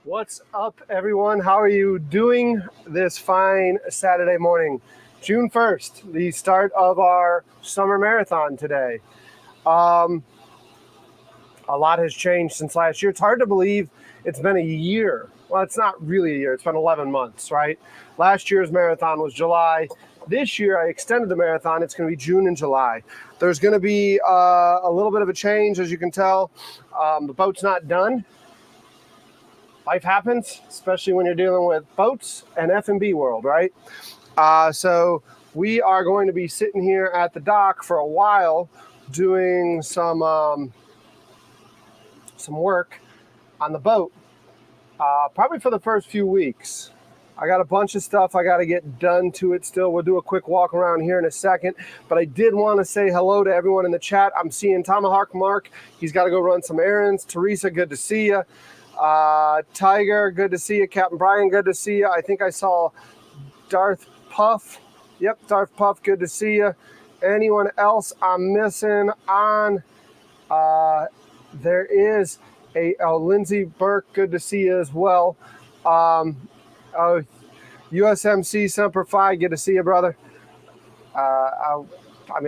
What's up, everyone? How are you doing this fine Saturday morning? June 1st, the start of our summer marathon today. Um, a lot has changed since last year. It's hard to believe it's been a year. Well, it's not really a year. It's been 11 months, right? Last year's marathon was July. This year, I extended the marathon. It's going to be June and July. There's going to be a little bit of a change, as you can tell. The boat's not done. Life happens, especially when you're dealing with boats and F&B world, right? So we are going to be sitting here at the dock for a while doing some work on the boat, probably for the first few weeks. I got a bunch of stuff I got to get done to it still. We'll do a quick walk around here in a second. But I did want to say hello to everyone in the chat. I'm seeing Tomahawk Mark. He's got to go run some errands. Teresa, good to see you. Tiger, good to see you. Captain Brian, good to see you. I think I saw Darth Puff. Yep, Darth Puff, good to see you. Anyone else I'm missing on? There is Lindsay Burke, good to see you as well. USMC Semper Fi, good to see you, brother. I don't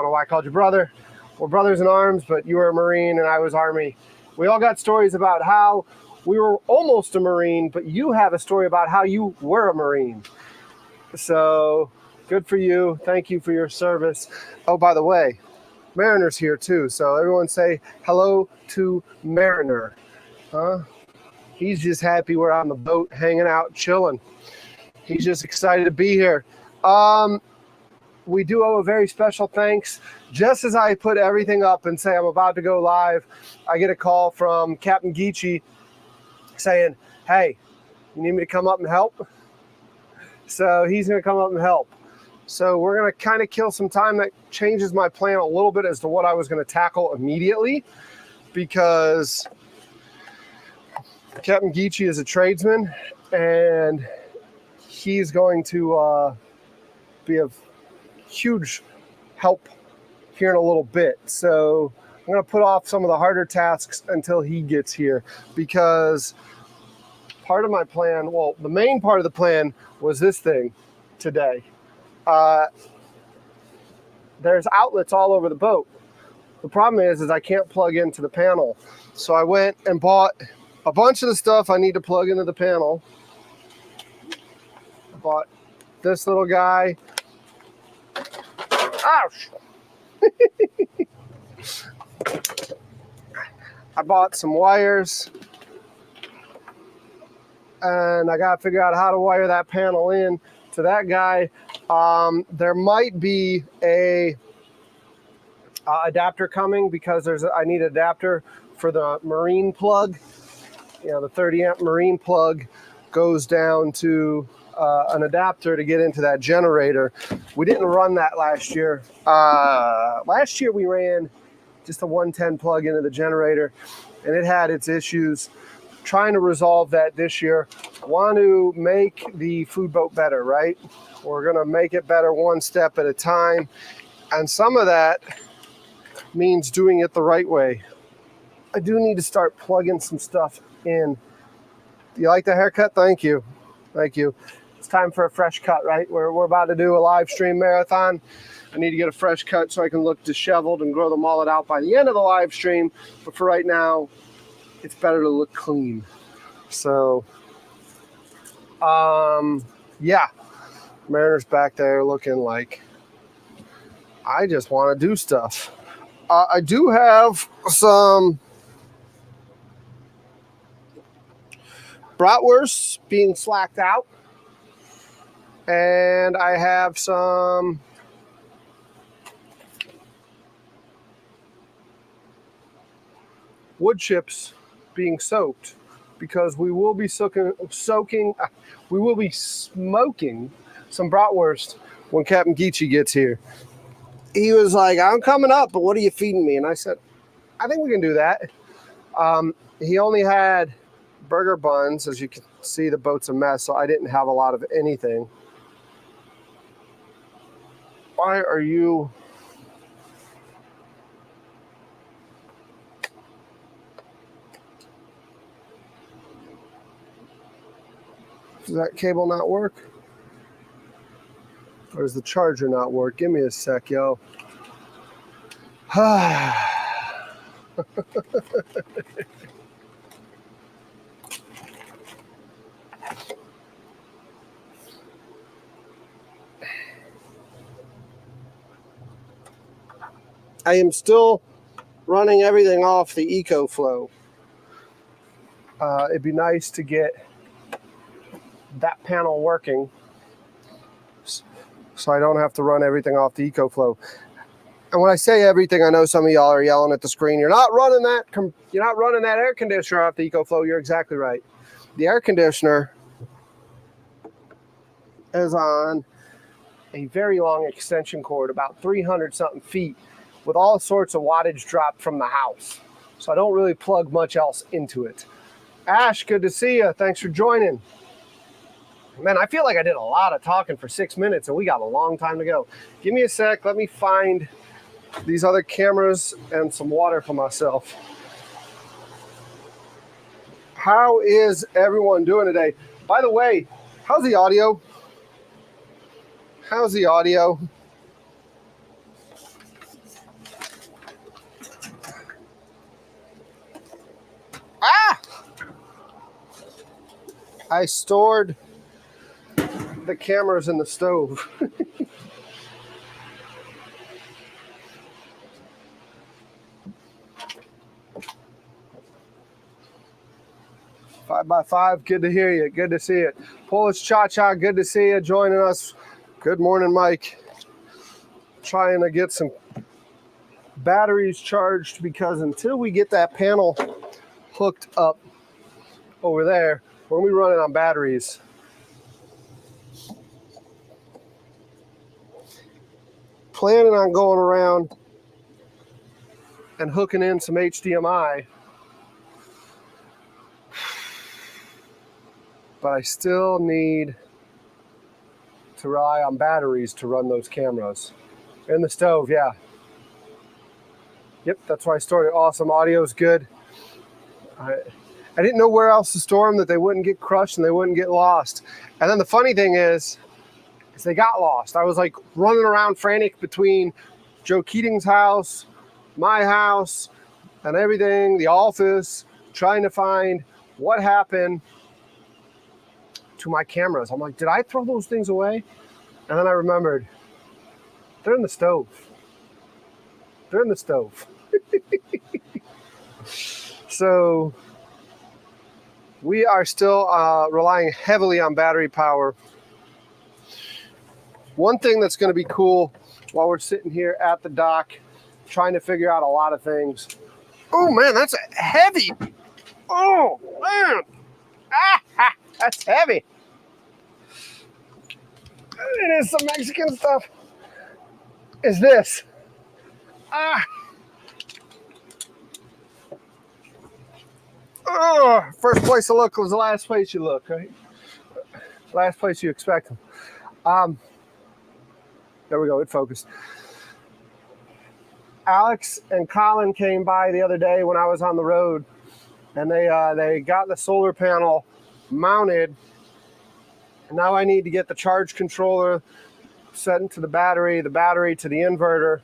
know why I called you brother. We're brothers in arms, but you were a Marine and I was Army. We all got stories about how we were almost a Marine, but you have a story about how you were a Marine. So good for you. Thank you for your service. Oh, by the way, Mariner's here too. So everyone say hello to Mariner. He's just happy we're on the boat, hanging out, chilling. He's just excited to be here. We do owe a very special thanks. Just as I put everything up and say I'm about to go live, I get a call from Captain Geechee saying, hey, you need me to come up and help? So he's going to come up and help. So we're going to kind of kill some time. That changes my plan a little bit as to what I was going to tackle immediately, because Captain Geechee is a tradesman and he's going to be of huge help here in a little bit. So I'm going to put off some of the harder tasks until he gets here, because part of my plan, well, the main part of the plan was this thing today. There's outlets all over the boat. The problem is I can't plug into the panel. So I went and bought a bunch of the stuff I need to plug into the panel. I bought this little guy. Ouch! I bought some wires, and I got to figure out how to wire that panel in to that guy. There might be a adapter coming, because I need an adapter for the marine plug. The 30 amp marine plug goes down to an adapter to get into that generator. We didn't run that last year. Last year we ran just a 110 plug into the generator, and it had its issues. Trying to resolve that this year. Want to make the food boat better, right? We're going to make it better one step at a time, and some of that means doing it the right way. I do need to start plugging some stuff in. Do you like the haircut? Thank you. It's time for a fresh cut, right? We're about to do a live stream marathon. I need to get a fresh cut so I can look disheveled and grow the mullet out by the end of the live stream. But for right now, it's better to look clean. So, yeah. Mariner's back there looking like I just want to do stuff. I do have some bratwursts being slacked out. And I have some wood chips being soaked, because we will be smoking some bratwurst when Captain Geechee gets here. He was like, I'm coming up, but what are you feeding me? And I said, I think we can do that. He only had burger buns. As you can see, the boat's a mess, so I didn't have a lot of anything. Why are you... Does that cable not work? Or does the charger not work? Give me a sec, yo. I am still running everything off the EcoFlow. It'd be nice to get that panel working so I don't have to run everything off the EcoFlow. And when I say everything, I know some of y'all are yelling at the screen. You're not running that air conditioner off the EcoFlow. You're exactly right. The air conditioner is on a very long extension cord, about 300 something feet, with all sorts of wattage dropped from the house. So I don't really plug much else into it. Ash, good to see you. Thanks for joining. Man, I feel like I did a lot of talking for 6 minutes and we got a long time to go. Give me a sec. Let me find these other cameras and some water for myself. How is everyone doing today? By the way, how's the audio? How's the audio? I stored the cameras in the stove. 5x5, good to hear you. Good to see it. Polish Cha-Cha, good to see you joining us. Good morning, Mike. Trying to get some batteries charged because until we get that panel hooked up over there, when we run it on batteries, planning on going around and hooking in some HDMI, but I still need to rely on batteries to run those cameras. In the stove, yeah. Yep, that's why I stored it. Awesome, audio's good. I didn't know where else to store them, that they wouldn't get crushed and they wouldn't get lost. And then the funny thing is they got lost. I was like running around frantic between Joe Keating's house, my house, and everything, the office, trying to find what happened to my cameras. I'm like, did I throw those things away? And then I remembered, they're in the stove. They're in the stove. So we are still relying heavily on battery power. One thing that's going to be cool while we're sitting here at the dock, trying to figure out a lot of things. Oh man, that's heavy. Oh man, that's heavy. It is some Mexican stuff. Is this? Oh, first place to look was the last place you look, right? Last place you expect them. There we go, it focused. Alex and Colin came by the other day when I was on the road, and they got the solar panel mounted. And now I need to get the charge controller set into the battery to the inverter,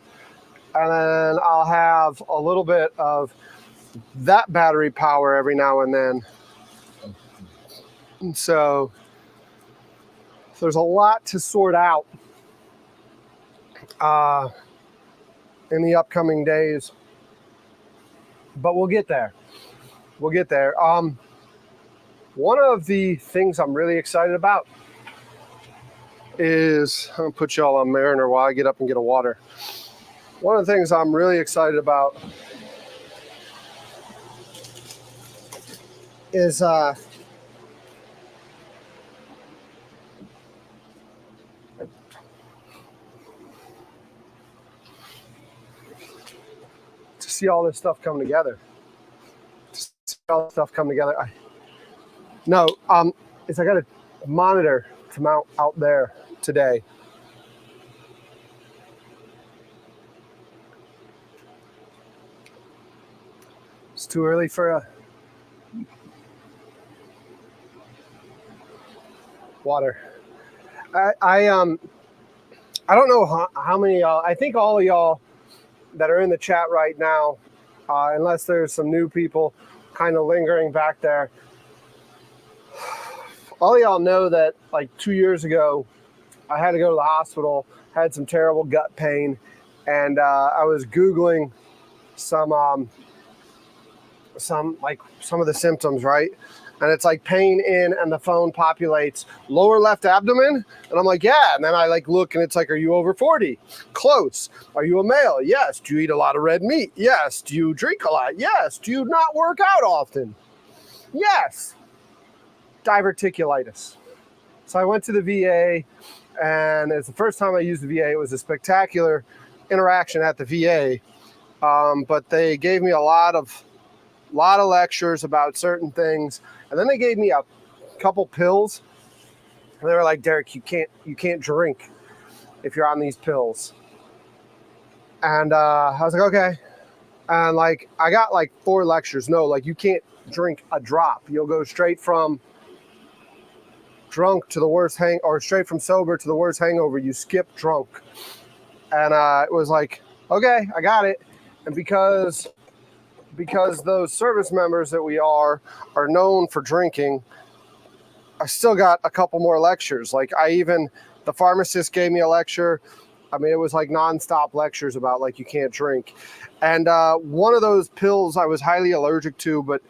and then I'll have a little bit of that battery power every now and then. And so there's a lot to sort out in the upcoming days, but we'll get there. We'll get there. One of the things I'm really excited about is, I'm gonna put y'all on Mariner while I get up and get a water. One of the things I'm really excited about is to see all this stuff come together. Is I got a monitor to mount out there today. It's too early for a water. I don't know how many of y'all. I think all of y'all that are in the chat right now, unless there's some new people kind of lingering back there, all of y'all know that like 2 years ago, I had to go to the hospital, had some terrible gut pain, and I was Googling some of the symptoms, right? And it's like pain in, and the phone populates lower left abdomen. And I'm like, yeah. And then I like look and it's like, are you over 40? Close. Are you a male? Yes. Do you eat a lot of red meat? Yes. Do you drink a lot? Yes. Do you not work out often? Yes. Diverticulitis. So I went to the VA, and it's the first time I used the VA. It was a spectacular interaction at the VA. But they gave me a lot of lectures about certain things, and then they gave me a couple pills, and they were like, Derek, you can't drink if you're on these pills. And I was like, okay. And like I got like 4 lectures. No, like you can't drink a drop. You'll go straight from drunk to the worst or straight from sober to the worst hangover. You skip drunk. And it was like, okay, I got it. And because those service members that we are known for drinking, I still got a couple more lectures. Like the pharmacist gave me a lecture. I mean, it was like nonstop lectures about like you can't drink. And one of those pills I was highly allergic to, but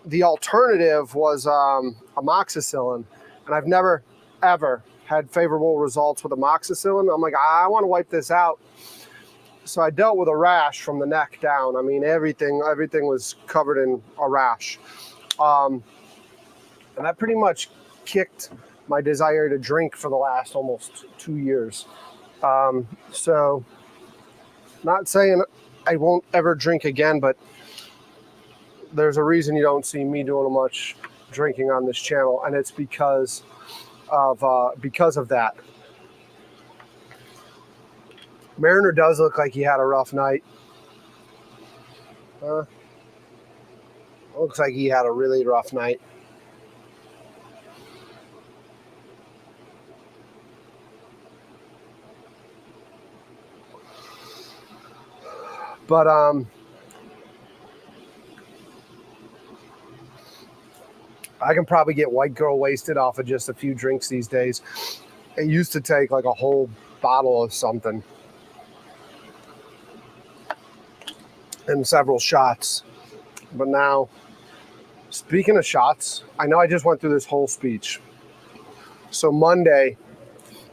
the alternative was amoxicillin. And I've never, ever had favorable results with amoxicillin. I'm like, I want to wipe this out. So I dealt with a rash from the neck down. I mean, everything was covered in a rash. And that pretty much kicked my desire to drink for the last almost 2 years. So not saying I won't ever drink again, but there's a reason you don't see me doing much drinking on this channel, and it's because of that. Mariner does look like he had a rough night. Looks like he had a really rough night. But I can probably get white girl wasted off of just a few drinks these days. It used to take like a whole bottle of something and several shots. But now, speaking of shots, I know I just went through this whole speech. So Monday,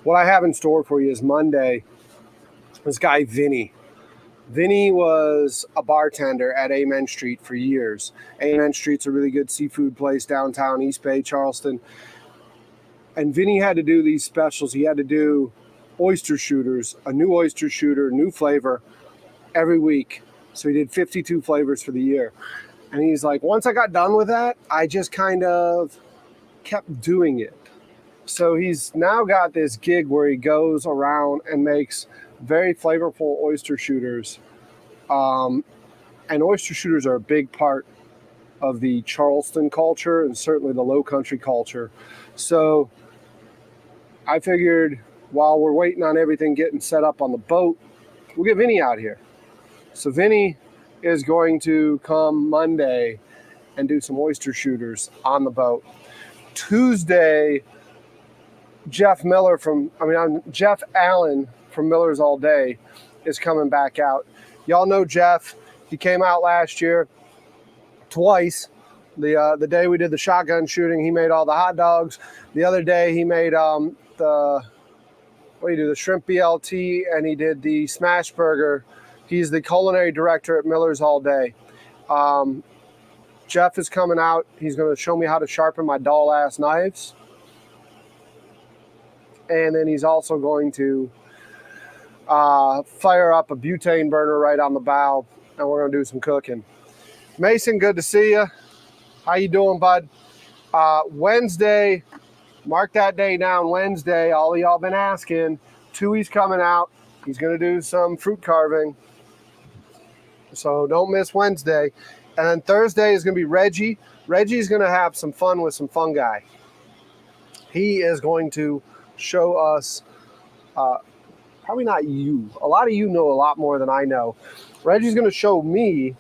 what I have in store for you is Monday, this guy Vinny. Vinny was a bartender at Amen Street for years. Amen Street's a really good seafood place downtown East Bay, Charleston. And Vinny had to do these specials. He had to do oyster shooters, a new oyster shooter, new flavor every week. So he did 52 flavors for the year. And he's like, once I got done with that, I just kind of kept doing it. So he's now got this gig where he goes around and makes very flavorful oyster shooters. And oyster shooters are a big part of the Charleston culture and certainly the low country culture. So I figured while we're waiting on everything getting set up on the boat, we'll get Vinny out here. So Vinny is going to come Monday and do some oyster shooters on the boat. Tuesday, Jeff Allen from Miller's All Day is coming back out. Y'all know Jeff. He came out last year twice. The day we did the shotgun shooting, he made all the hot dogs. The other day he made the shrimp BLT, and he did the smash burger. He's the culinary director at Miller's All Day. Jeff is coming out. He's going to show me how to sharpen my dull ass knives. And then he's also going to fire up a butane burner right on the bow, and we're going to do some cooking. Mason, good to see you. How you doing, bud? Wednesday, mark that day down, Wednesday. All of y'all been asking. Tui's coming out. He's going to do some fruit carving. So don't miss Wednesday. And then Thursday is going to be Reggie. Reggie's going to have some fun with some fungi. He is going to show us, probably not you. A lot of you know a lot more than I know. Reggie's going to show me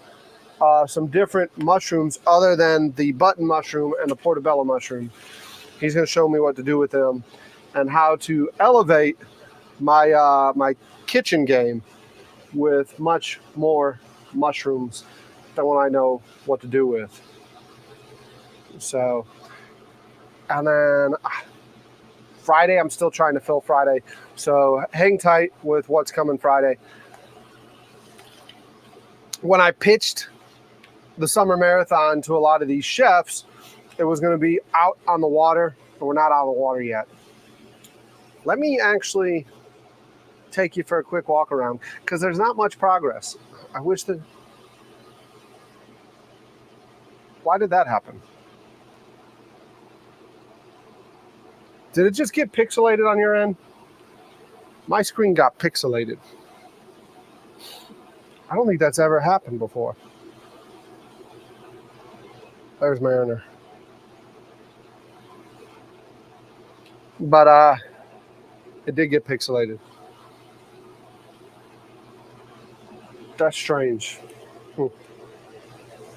some different mushrooms other than the button mushroom and the portobello mushroom. He's going to show me what to do with them and how to elevate my my kitchen game with much more mushrooms than what I know what to do with. So, and then Friday, I'm still trying to fill Friday. So hang tight with what's coming Friday. When I pitched the summer marathon to a lot of these chefs, it was going to be out on the water, but we're not out on the water yet. Let me actually take you for a quick walk around because there's not much progress. I wish that. Why did that happen? Did it just get pixelated on your end? My screen got pixelated. I don't think that's ever happened before. There's Mariner. But it did get pixelated. That's strange.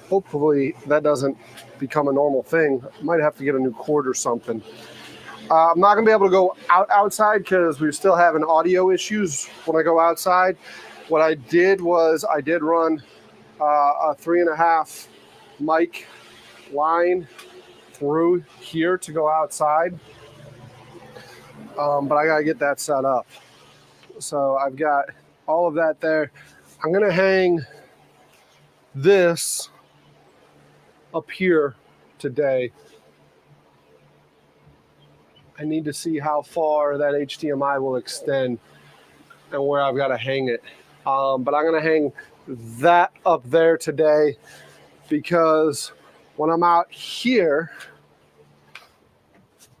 Hopefully that doesn't become a normal thing. I might have to get a new cord or something. I'm not going to be able to go outside because we're still having audio issues when I go outside. What I did was I did run a 3.5 mic line through here to go outside. But I got to get that set up. So I've got all of that there. I'm going to hang this up here today. I need to see how far that HDMI will extend and where I've got to hang it. But I'm going to hang that up there today because when I'm out here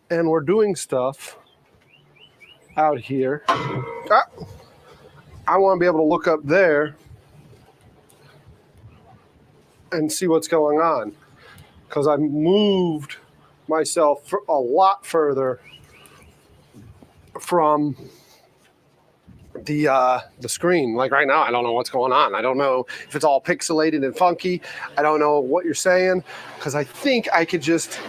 and we're doing stuff out here, I want to be able to look up there and see what's going on because I moved myself a lot further from the screen. Like right now, I don't know what's going on. I don't know if it's all pixelated and funky. I don't know what you're saying because I think I could just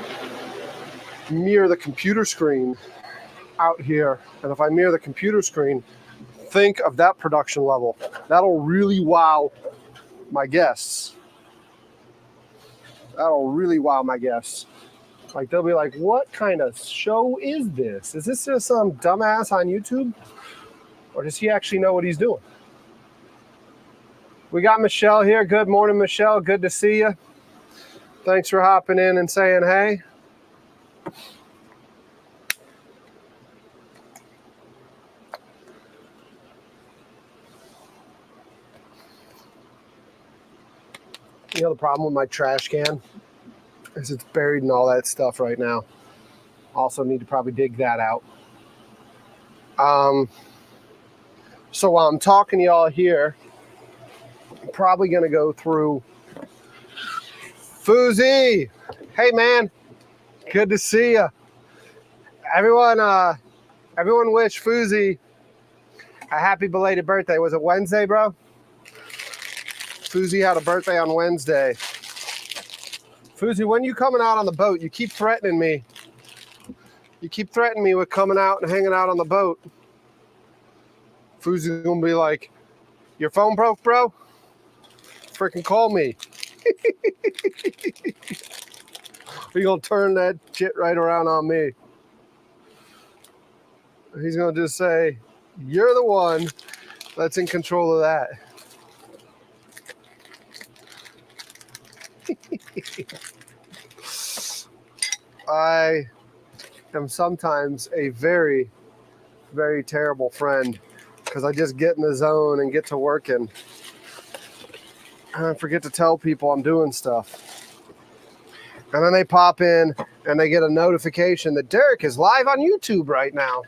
mirror the computer screen out here. And if I mirror the computer screen, think of that production level. That'll really wow my guests. That'll really wow my guests. Like they'll be like, what kind of show is this? Is this just some dumbass on YouTube? Or does he actually know what he's doing? We got Michelle here. Good morning, Michelle. Good to see you. Thanks for hopping in and saying hey. You know the problem with my trash can is it's buried in all that stuff right now. Also need to probably dig that out. So while I'm talking to y'all here, I'm probably going to go through Foozy. Hey, man. Good to see you. Everyone wish Foozy a happy belated birthday. Was it Wednesday, bro? Foozy had a birthday on Wednesday. Foozy, when you coming out on the boat? You keep threatening me. You keep threatening me with coming out and hanging out on the boat. Foozy's gonna be like, your phone broke, bro? Freaking call me. You're gonna turn that shit right around on me. He's gonna just say, you're the one that's in control of that. I am sometimes a very, very terrible friend because I just get in the zone and get to working. And I forget to tell people I'm doing stuff. And then they pop in and they get a notification that Derek is live on YouTube right now.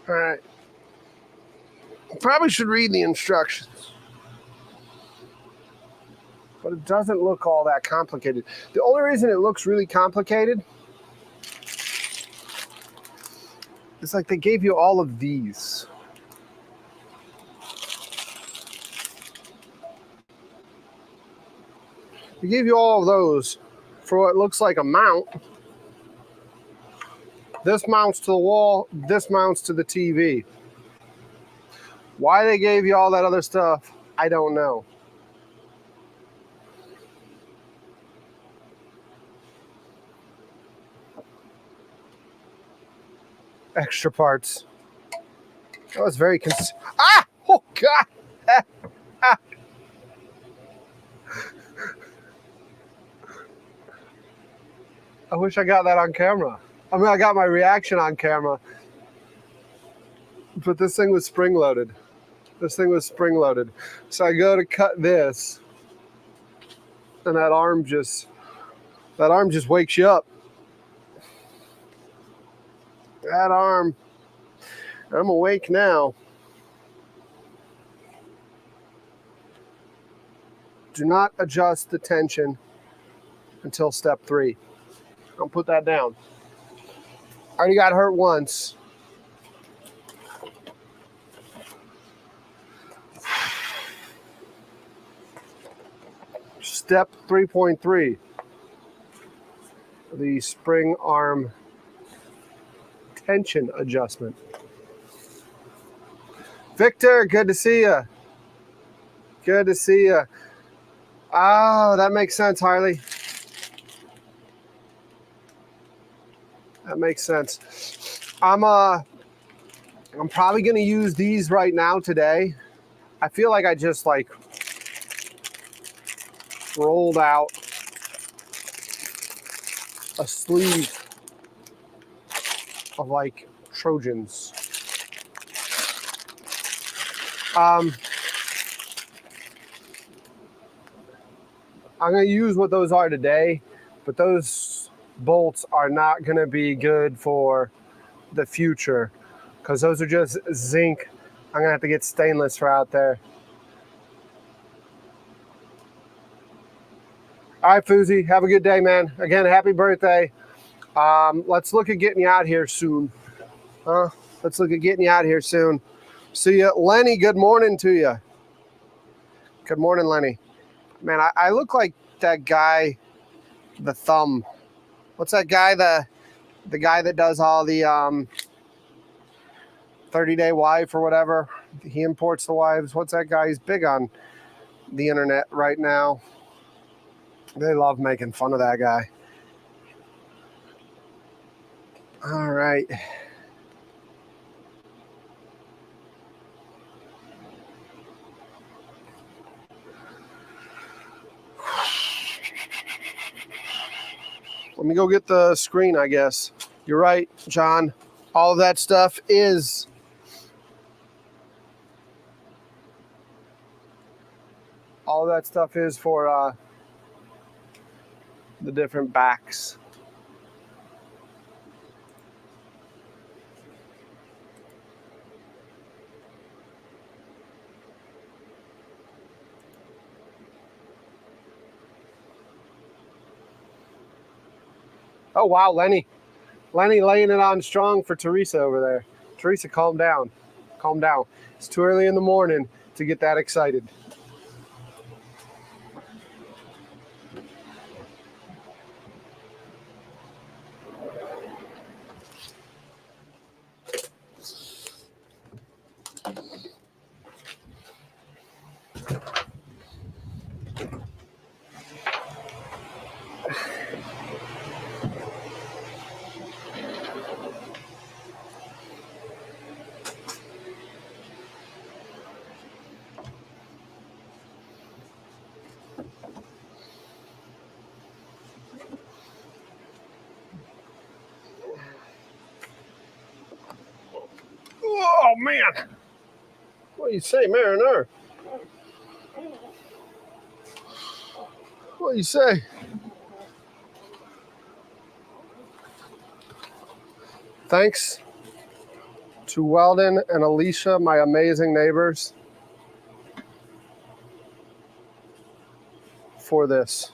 All right. Probably should read the instructions. But it doesn't look all that complicated. The only reason it looks really complicated is like they gave you all of these. They gave you all of those for what looks like a mount. This mounts to the wall, this mounts to the TV. Why they gave you all that other stuff, I don't know. Extra parts. That was very oh God! I wish I got that on camera. I mean, I got my reaction on camera, but this thing was spring-loaded. This thing was spring-loaded. So I go to cut this, and that arm just wakes you up. That arm, I'm awake now. Do not adjust the tension until step 3. Don't put that down. I already got hurt once. Step 3.3, the spring arm tension adjustment. Victor, good to see you. Good to see you. Oh, that makes sense, Harley. That makes sense. I'm probably gonna use these right now today. I feel like I just like rolled out a sleeve of like Trojans. I'm gonna use what those are today, but those bolts are not gonna be good for the future because those are just zinc. I'm gonna have to get stainless for out there. All right, Fousey, have a good day, man. Again, happy birthday. Let's look at getting you out here soon. Let's look at getting you out here soon. See ya. Lenny, good morning to you. Good morning, Lenny. Man, I look like that guy, the thumb. What's that guy, the guy that does all the 30-day wife or whatever? He imports the wives. What's that guy? He's big on the internet right now. They love making fun of that guy. All right. Let me go get the screen, I guess. You're right, John. All of that stuff is for the different backs. Oh, wow, Lenny. Lenny laying it on strong for Teresa over there. Teresa, calm down. Calm down. It's too early in the morning to get that excited. Oh, man. What do you say, Mariner? What do you say? Thanks To Weldon and Alicia, my amazing neighbors, for this.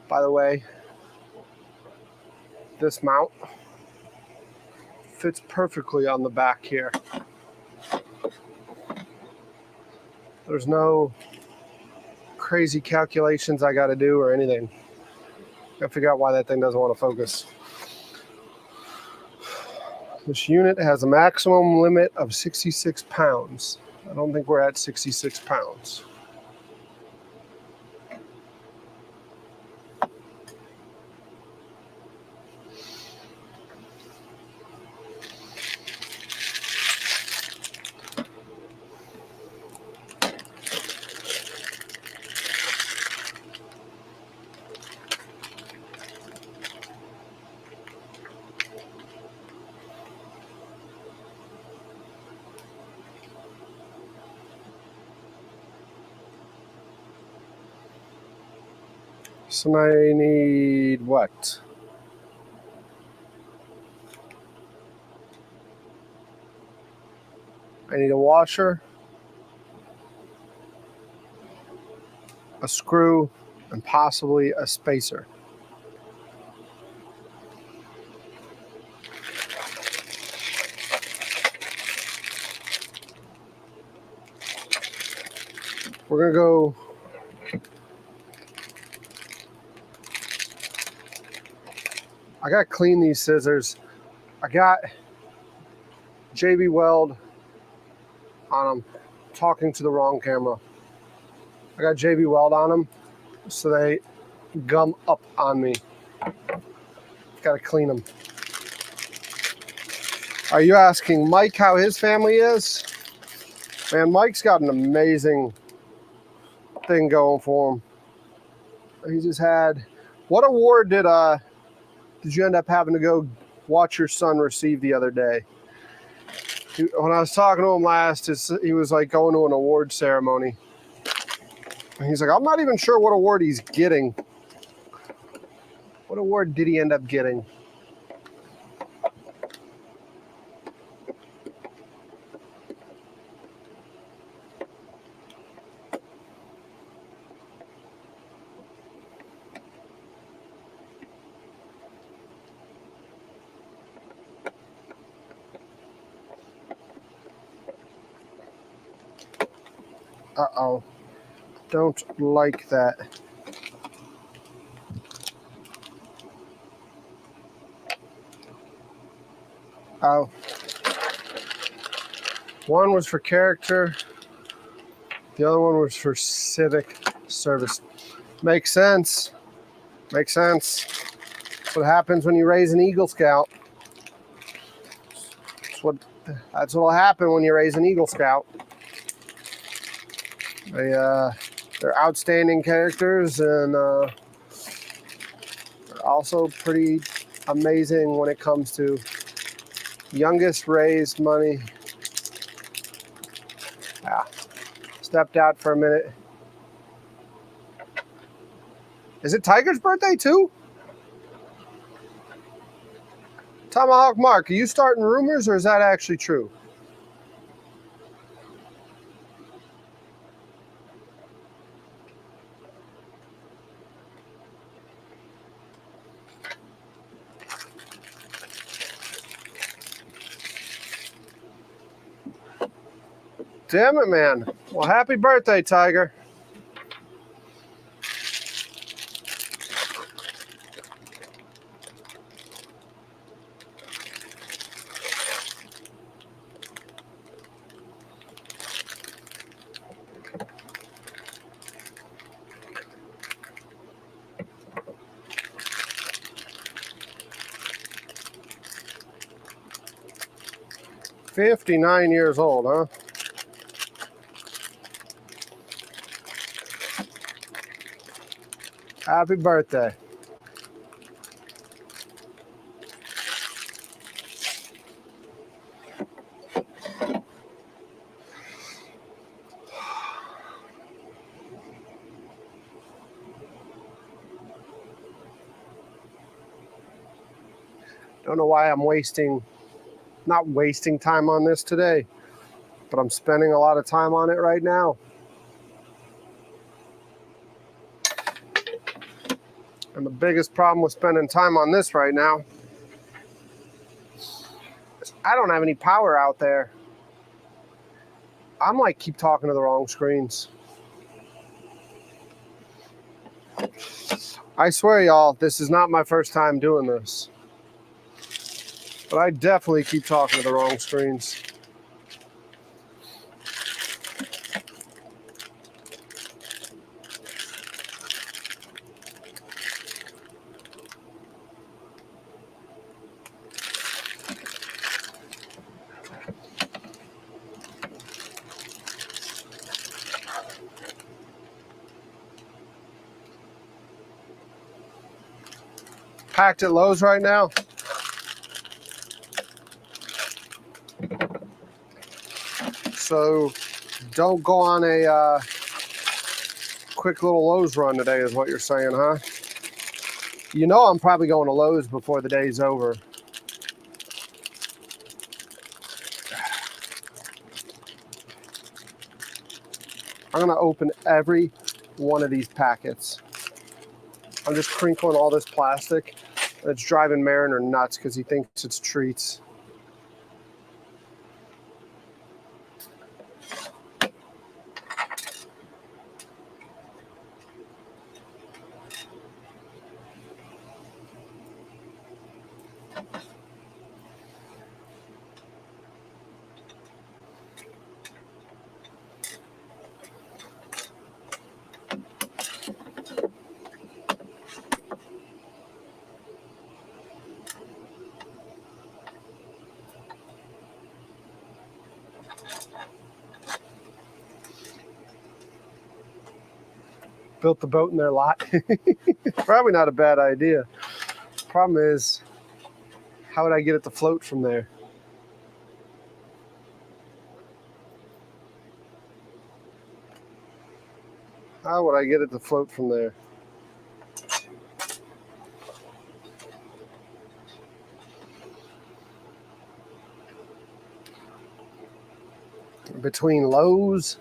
By the way, this mount fits perfectly on the back here. There's no crazy calculations I got to do or anything. Gotta figure out why that thing doesn't want to focus. This unit has a maximum limit of 66 pounds. I don't think we're at 66 pounds. So now I need what? I need a washer, a screw, and possibly a spacer. We're gonna go I gotta clean these scissors. I got JB Weld on them, talking to the wrong camera. I got JB Weld on them, so they gum up on me. Gotta clean them. Are you asking Mike how his family is? Man, Mike's got an amazing thing going for him. He just had, what award did you end up having to go watch your son receive the other day? When I was talking to him last, he was like going to an award ceremony. And he's like, I'm not even sure what award he's getting. What award did he end up getting? Uh-oh. Don't like that. Oh. One was for character. The other one was for civic service. Makes sense. Makes sense. That's what happens when you raise an Eagle Scout. That's what'll happen when you raise an Eagle Scout. They're outstanding characters, and they're also pretty amazing when it comes to youngest raised money. Yeah. Stepped out for a minute. Is it Tiger's birthday too? Tomahawk Mark, are you starting rumors, or is that actually true? Damn it, man. Well, happy birthday, Tiger. $59 years old, huh? Happy birthday. don't know why I'm not wasting time on this today, but I'm spending a lot of time on it right now. And the biggest problem with spending time on this right now is I don't have any power out there. I'm like, keep talking to the wrong screens. I swear, y'all, this is not my first time doing this. But I definitely keep talking to the wrong screens. Packed at Lowe's right now. So don't go on a quick little Lowe's run today is what you're saying, huh? You know I'm probably going to Lowe's before the day's over. I'm going to open every one of these packets. I'm just crinkling all this plastic. And it's driving Mariner nuts because he thinks it's treats. Built the boat in their lot. Probably not a bad idea. Problem is, how would I get it to float from there? How would I get it to float from there? Between Lowe's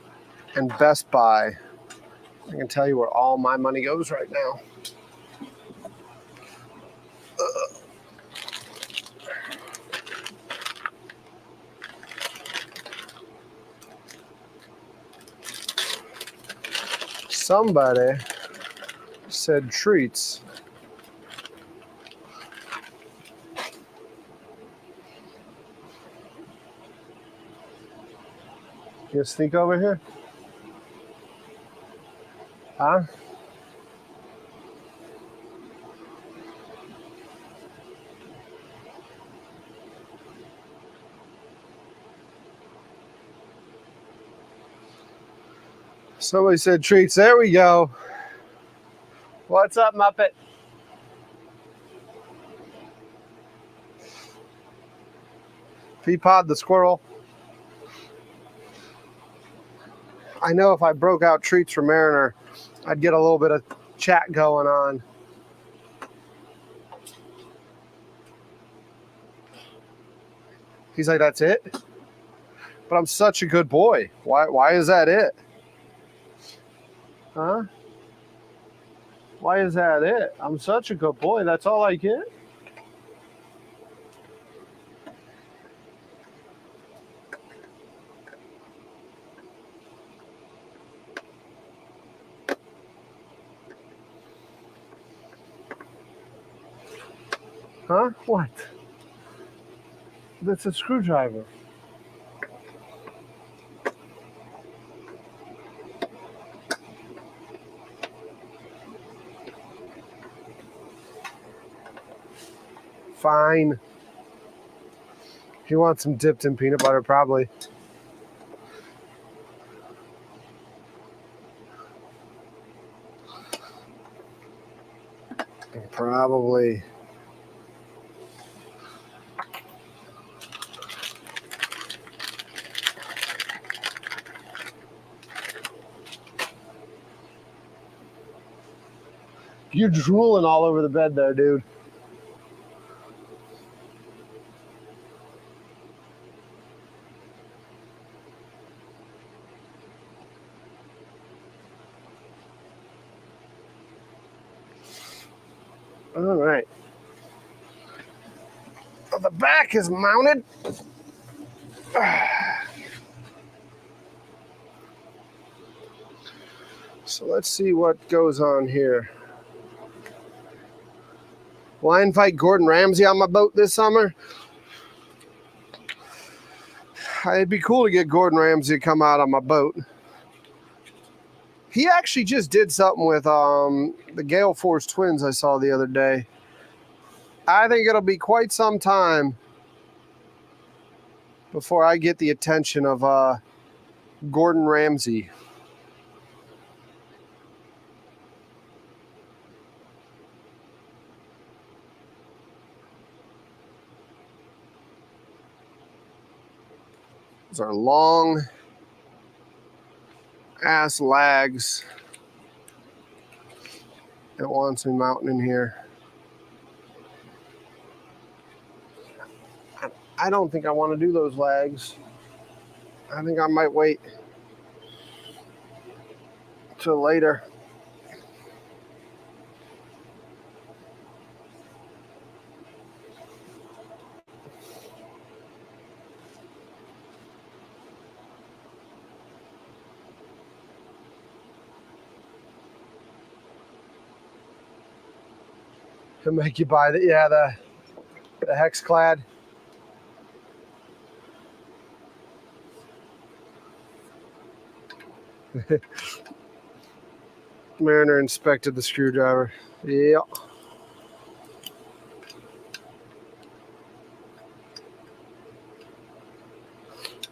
and Best Buy, I can tell you where all my money goes right now. Somebody said treats. You sneak over here? Huh? Somebody said treats. There we go. What's up, Muppet? Peapod the squirrel. I know if I broke out treats for Mariner, I'd get a little bit of chat going on. He's like, that's it? But I'm such a good boy. Why is that it? Huh? Why is that it? I'm such a good boy. That's all I get? Huh? What? That's a screwdriver. Fine. He wants some dipped in peanut butter, probably. Probably. You're drooling all over the bed there, dude. All right. Well, the back is mounted. So let's see what goes on here. Will I invite Gordon Ramsay on my boat this summer? It'd be cool to get Gordon Ramsay to come out on my boat. He actually just did something with the Gale Force twins I saw the other day. I think it'll be quite some time before I get the attention of Gordon Ramsay. Those are long ass lags that wants me mounting in here. I don't think I want to do those lags. I think I might wait till later. To make you buy the hex clad. Mariner inspected the screwdriver. Yep.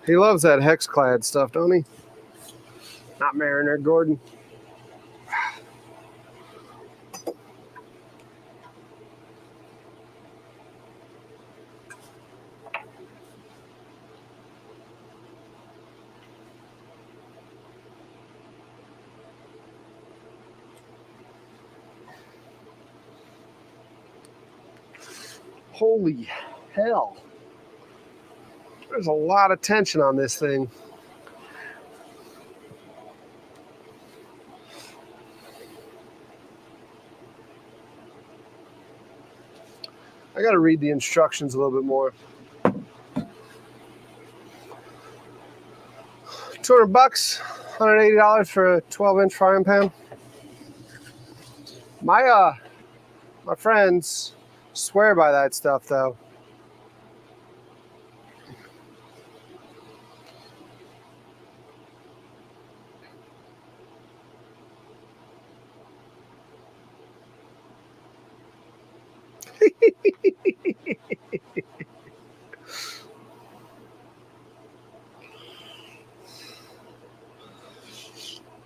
He loves that hex clad stuff, don't he? Not Mariner, Gordon. Holy hell. There's a lot of tension on this thing. I got to read the instructions a little bit more. $200, $180 for a 12-inch frying pan. My friends swear by that stuff, though.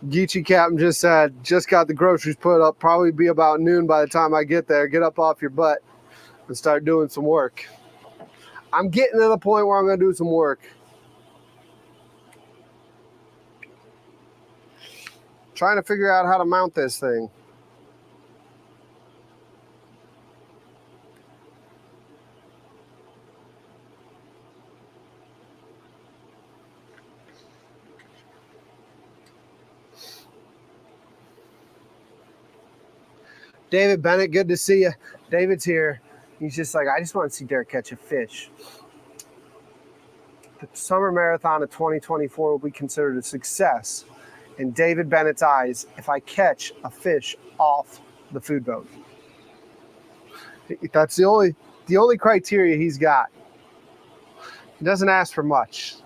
Geechee Captain just said, just got the groceries put up. Probably be about noon by the time I get there. Get up off your butt and start doing some work. I'm getting to the point where I'm going to do some work. Trying to figure out how to mount this thing. David Bennett, good to see you. David's here. He's just like, I just want to see Derek catch a fish. The summer marathon of 2024 will be considered a success in David Bennett's eyes if I catch a fish off the food boat. That's the only criteria he's got. He doesn't ask for much.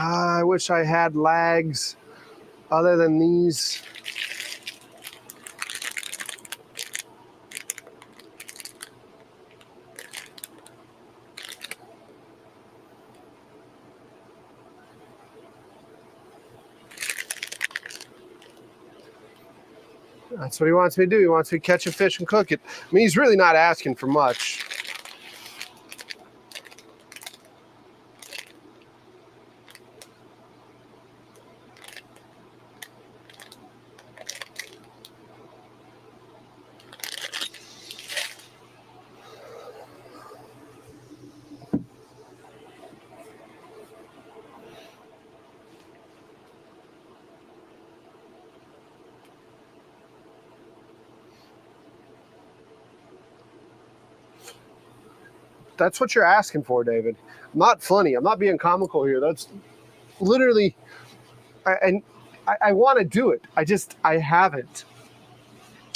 I wish I had lags other than these. That's what he wants me to do. He wants me to catch a fish and cook it. I mean, he's really not asking for much. That's what you're asking for, David. I'm not funny. I'm not being comical here. That's literally, I want to do it. I haven't.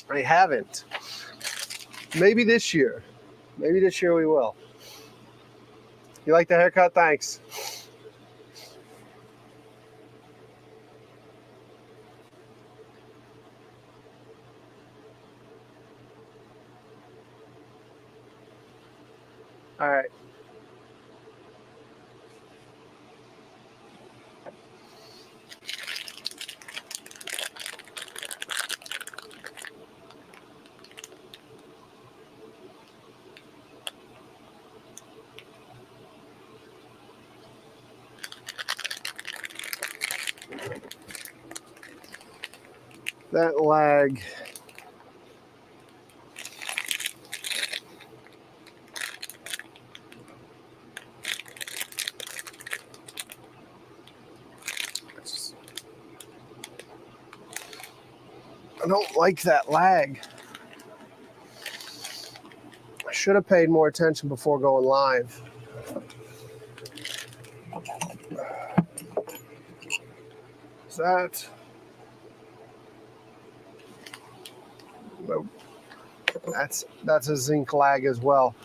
I haven't. Maybe this year. Maybe this year we will. You like the haircut? Thanks. All right. That lag. I don't like that lag. I should have paid more attention before going live. Is that? That's a zinc lag as well.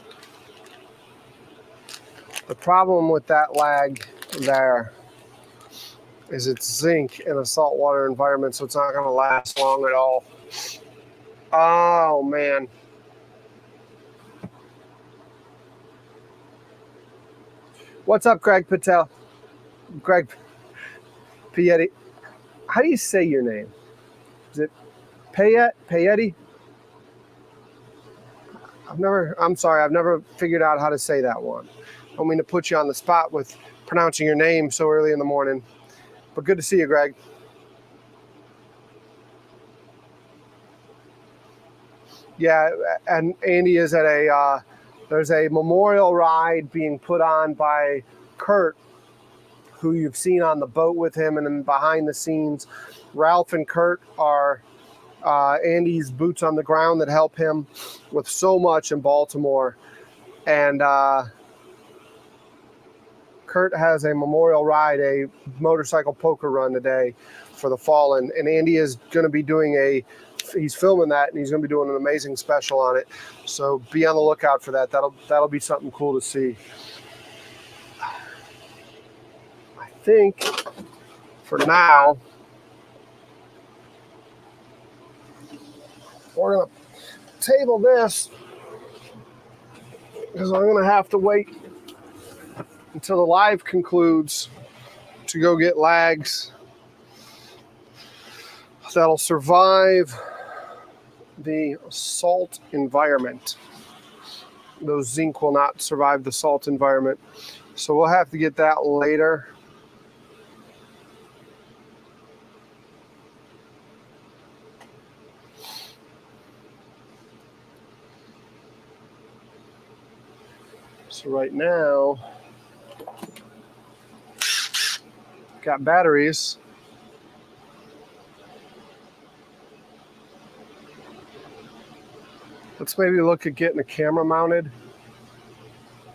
The problem with that lag there is it's zinc in a saltwater environment, so it's not going to last long at all. Oh, man. What's up, Greg Patel? Greg Pietti. How do you say your name? Is it Pietti? I'm sorry, I've never figured out how to say that one. I don't mean to put you on the spot with pronouncing your name so early in the morning, but good to see you, Greg. Yeah, and Andy is at there's a memorial ride being put on by Kurt, who you've seen on the boat with him, and then behind the scenes, Ralph and Kurt are Andy's boots on the ground that help him with so much in Baltimore. And Kurt has a memorial ride, a motorcycle poker run today for the fallen. And Andy is going to be doing he's filming that, and he's going to be doing an amazing special on it. So be on the lookout for that. That'll be something cool to see. I think for now, we're going to table this because I'm going to have to wait until the live concludes to go get lags that'll survive the salt environment. Those zinc will not survive the salt environment. So we'll have to get that later. So right now, got batteries. Let's maybe look at getting a camera mounted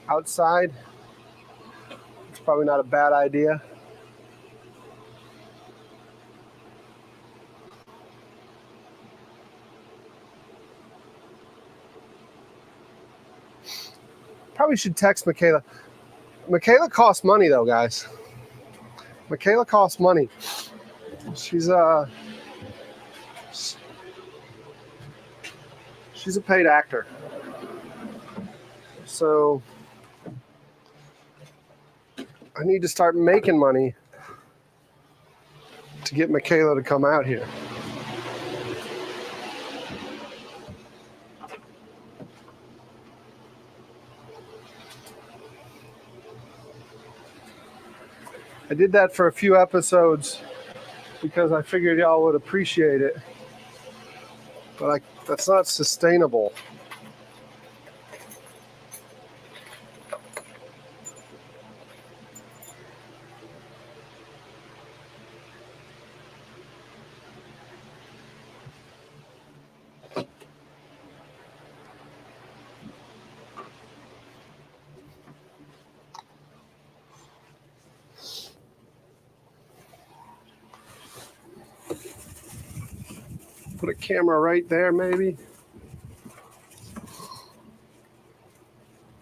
outside. It's probably not a bad idea. Probably should text Michaela. Michaela costs money though, guys. Michaela costs money. She's a paid actor. So I need to start making money to get Michaela to come out here. I did that for a few episodes because I figured y'all would appreciate it, but that's not sustainable. Put a camera right there, maybe.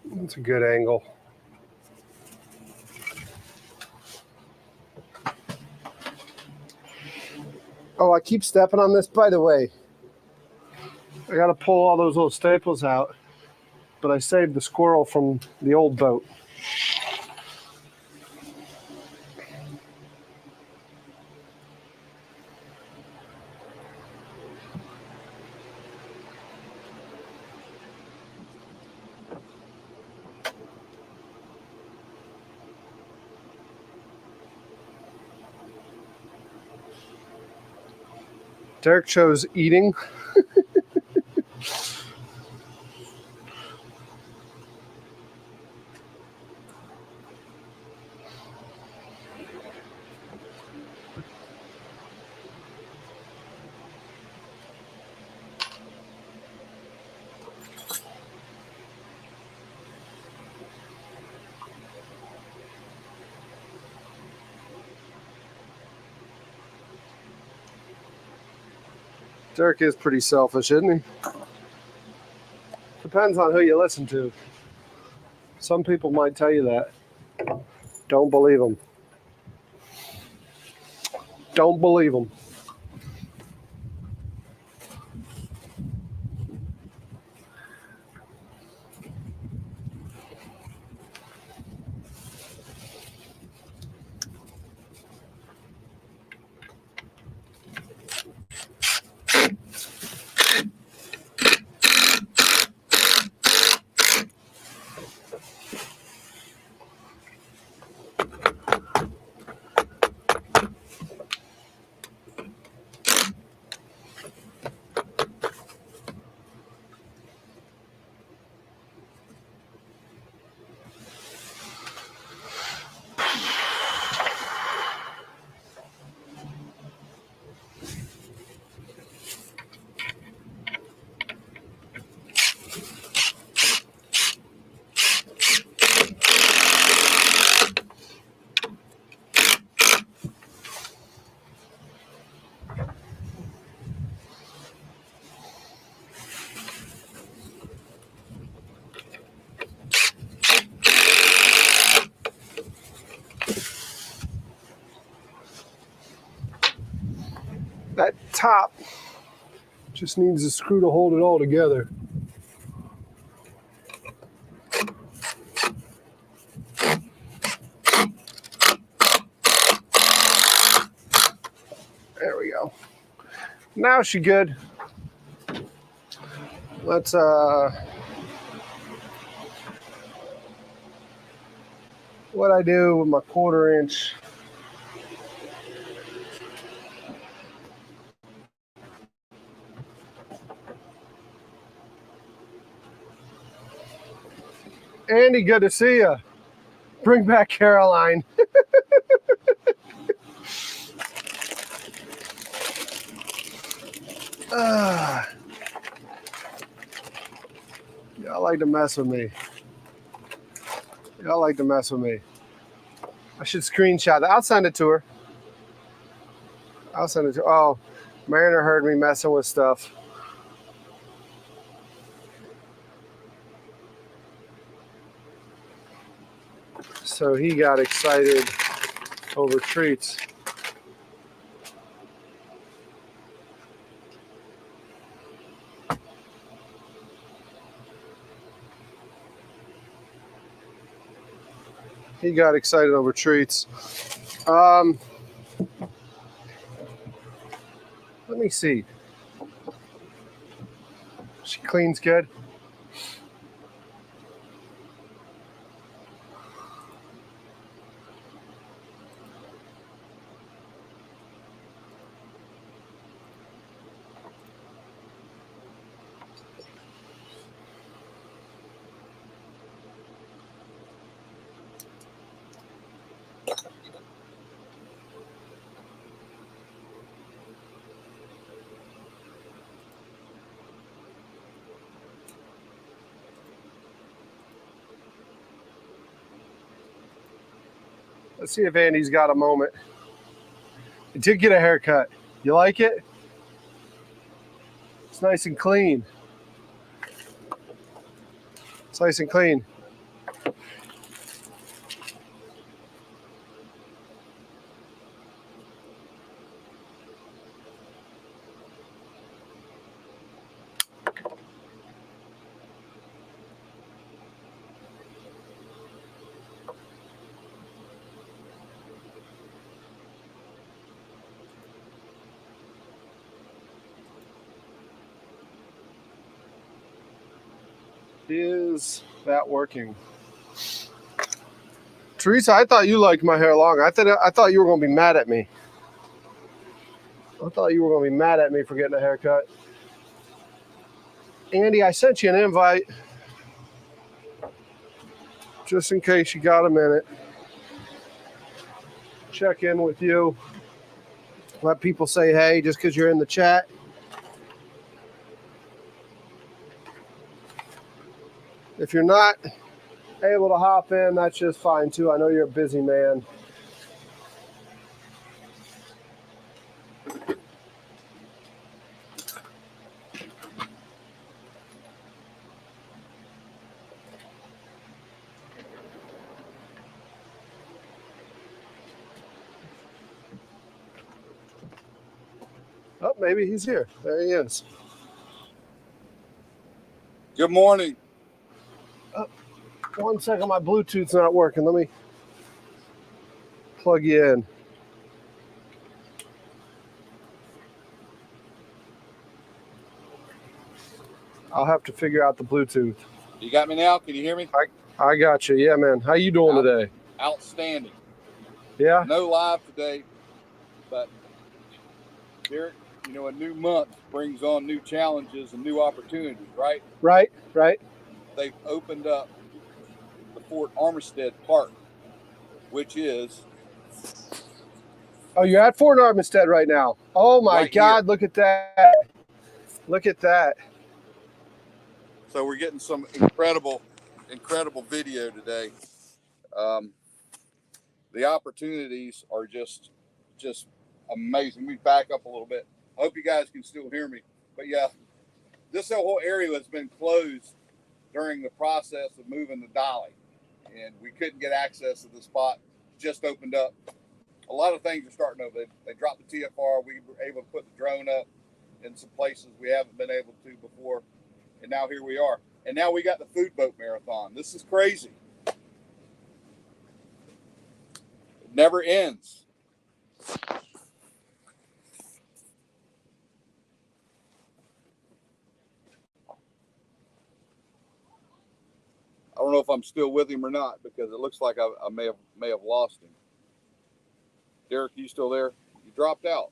That's a good angle. Oh, I keep stepping on this. By the way, I got to pull all those little staples out, but I saved the squirrel from the old boat. Derek chose eating. Derek is pretty selfish, isn't he? Depends on who you listen to. Some people might tell you that. Don't believe them. Don't believe them. That top just needs a screw to hold it all together. There we go. Now she's good. Let's what I do with my 1/4 inch. Andy, good to see you. Bring back Caroline. Y'all like to mess with me. Y'all like to mess with me. I should screenshot that. I'll send it to her. I'll send it to her. Oh, Mariner heard me messing with stuff. So he got excited over treats. He got excited over treats. Let me see. She cleans good. Let's see if Andy's got a moment. I did get a haircut. You like it? It's nice and clean. It's nice and clean. Is that working? Teresa, I thought you liked my hair long. I thought you were going to be mad at me. I thought you were going to be mad at me for getting a haircut. Andy, I sent you an invite just in case you got a minute. Check in with you. Let people say hey just because you're in the chat. If you're not able to hop in, that's just fine too. I know you're a busy man. Oh, maybe he's here. There he is. Good morning. 1 second, my Bluetooth's not working. Let me plug you in. I'll have to figure out the Bluetooth. You got me now? Can you hear me? I got you. Yeah, man. How you doing today? Outstanding. Yeah? No live today, but Derek, you know, a new month brings on new challenges and new opportunities, right? Right. They've opened up the Fort Armistead Park, which is... Oh, you're at Fort Armistead right now. Oh, my right God. Here. Look at that. Look at that. So we're getting some incredible video today. The opportunities are just amazing. We back up a little bit. I hope you guys can still hear me. But yeah, this whole area has been closed during the process of moving the dolly, and we couldn't get access to the spot. Just opened up. A lot of things are starting over. They dropped the TFR. We were able to put the drone up in some places we haven't been able to before, and now here we are. And now we got the food boat marathon. This is crazy. It never ends. I don't know if I'm still with him or not, because it looks like I may have lost him. Derek, you still there? You dropped out.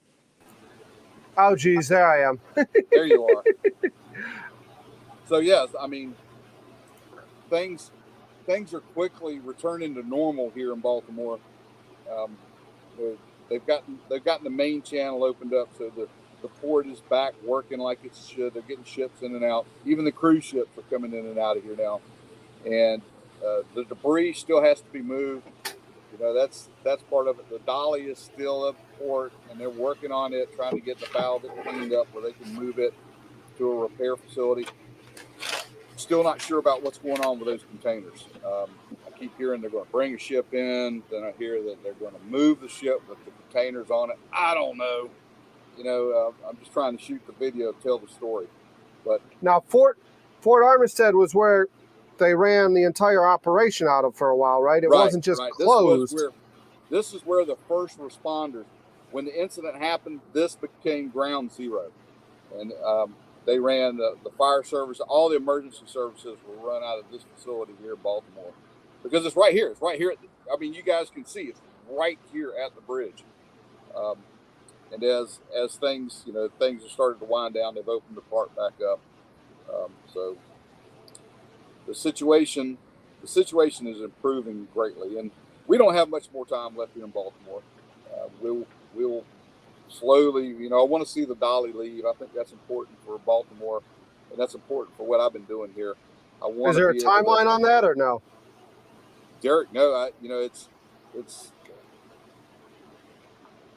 Oh, geez, there I am. There you are. So yes, I mean, things are quickly returning to normal here in Baltimore. They've gotten the main channel opened up, so the port is back working like it should. They're getting ships in and out. Even the cruise ships are coming in and out of here now. And the debris still has to be moved. You know, that's part of it. The dolly is still at port, and they're working on it, trying to get the bow of it cleaned up where they can move it to a repair facility. Still not sure about what's going on with those containers. I keep hearing they're going to bring a ship in. Then I hear that they're going to move the ship with the containers on it. I don't know. You know, I'm just trying to shoot the video, tell the story. But now, Fort Armistead was where they ran the entire operation out of for a while, right? It wasn't just closed. This is where the first responders, when the incident happened, this became ground zero. And they ran the fire service, all the emergency services were run out of this facility here in Baltimore. Because it's right here. It's right here. I mean, you guys can see it's right here at the bridge. And as things, you know, things are starting to wind down, they've opened the park back up. So the situation is improving greatly, and we don't have much more time left here in Baltimore. We'll slowly, you know, I want to see the dolly leave. I think that's important for Baltimore, and that's important for what I've been doing here. Is there a timeline on that or no? Derek, no, it's.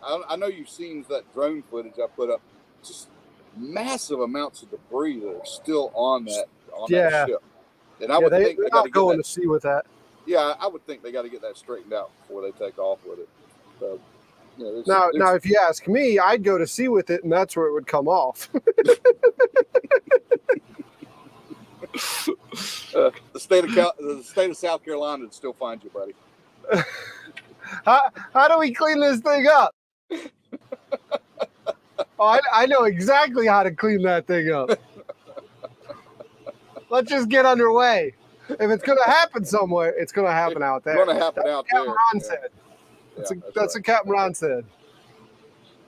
I know you've seen that drone footage I put up. Just massive amounts of debris that are still on that Yeah. ship. And I would think they're they got not to get going that. to sea with that. Yeah, I would think they got to get that straightened out before they take off with it. So, you know, Now, if you ask me, I'd go to sea with it, and that's where it would come off. the state of South Carolina would still find you, buddy. How do we clean this thing up? Oh, I know exactly how to clean that thing up. Let's just get underway. If it's going to happen somewhere, it's going to happen out there. It's going to happen out there. Ron said. That's what Captain Ron said.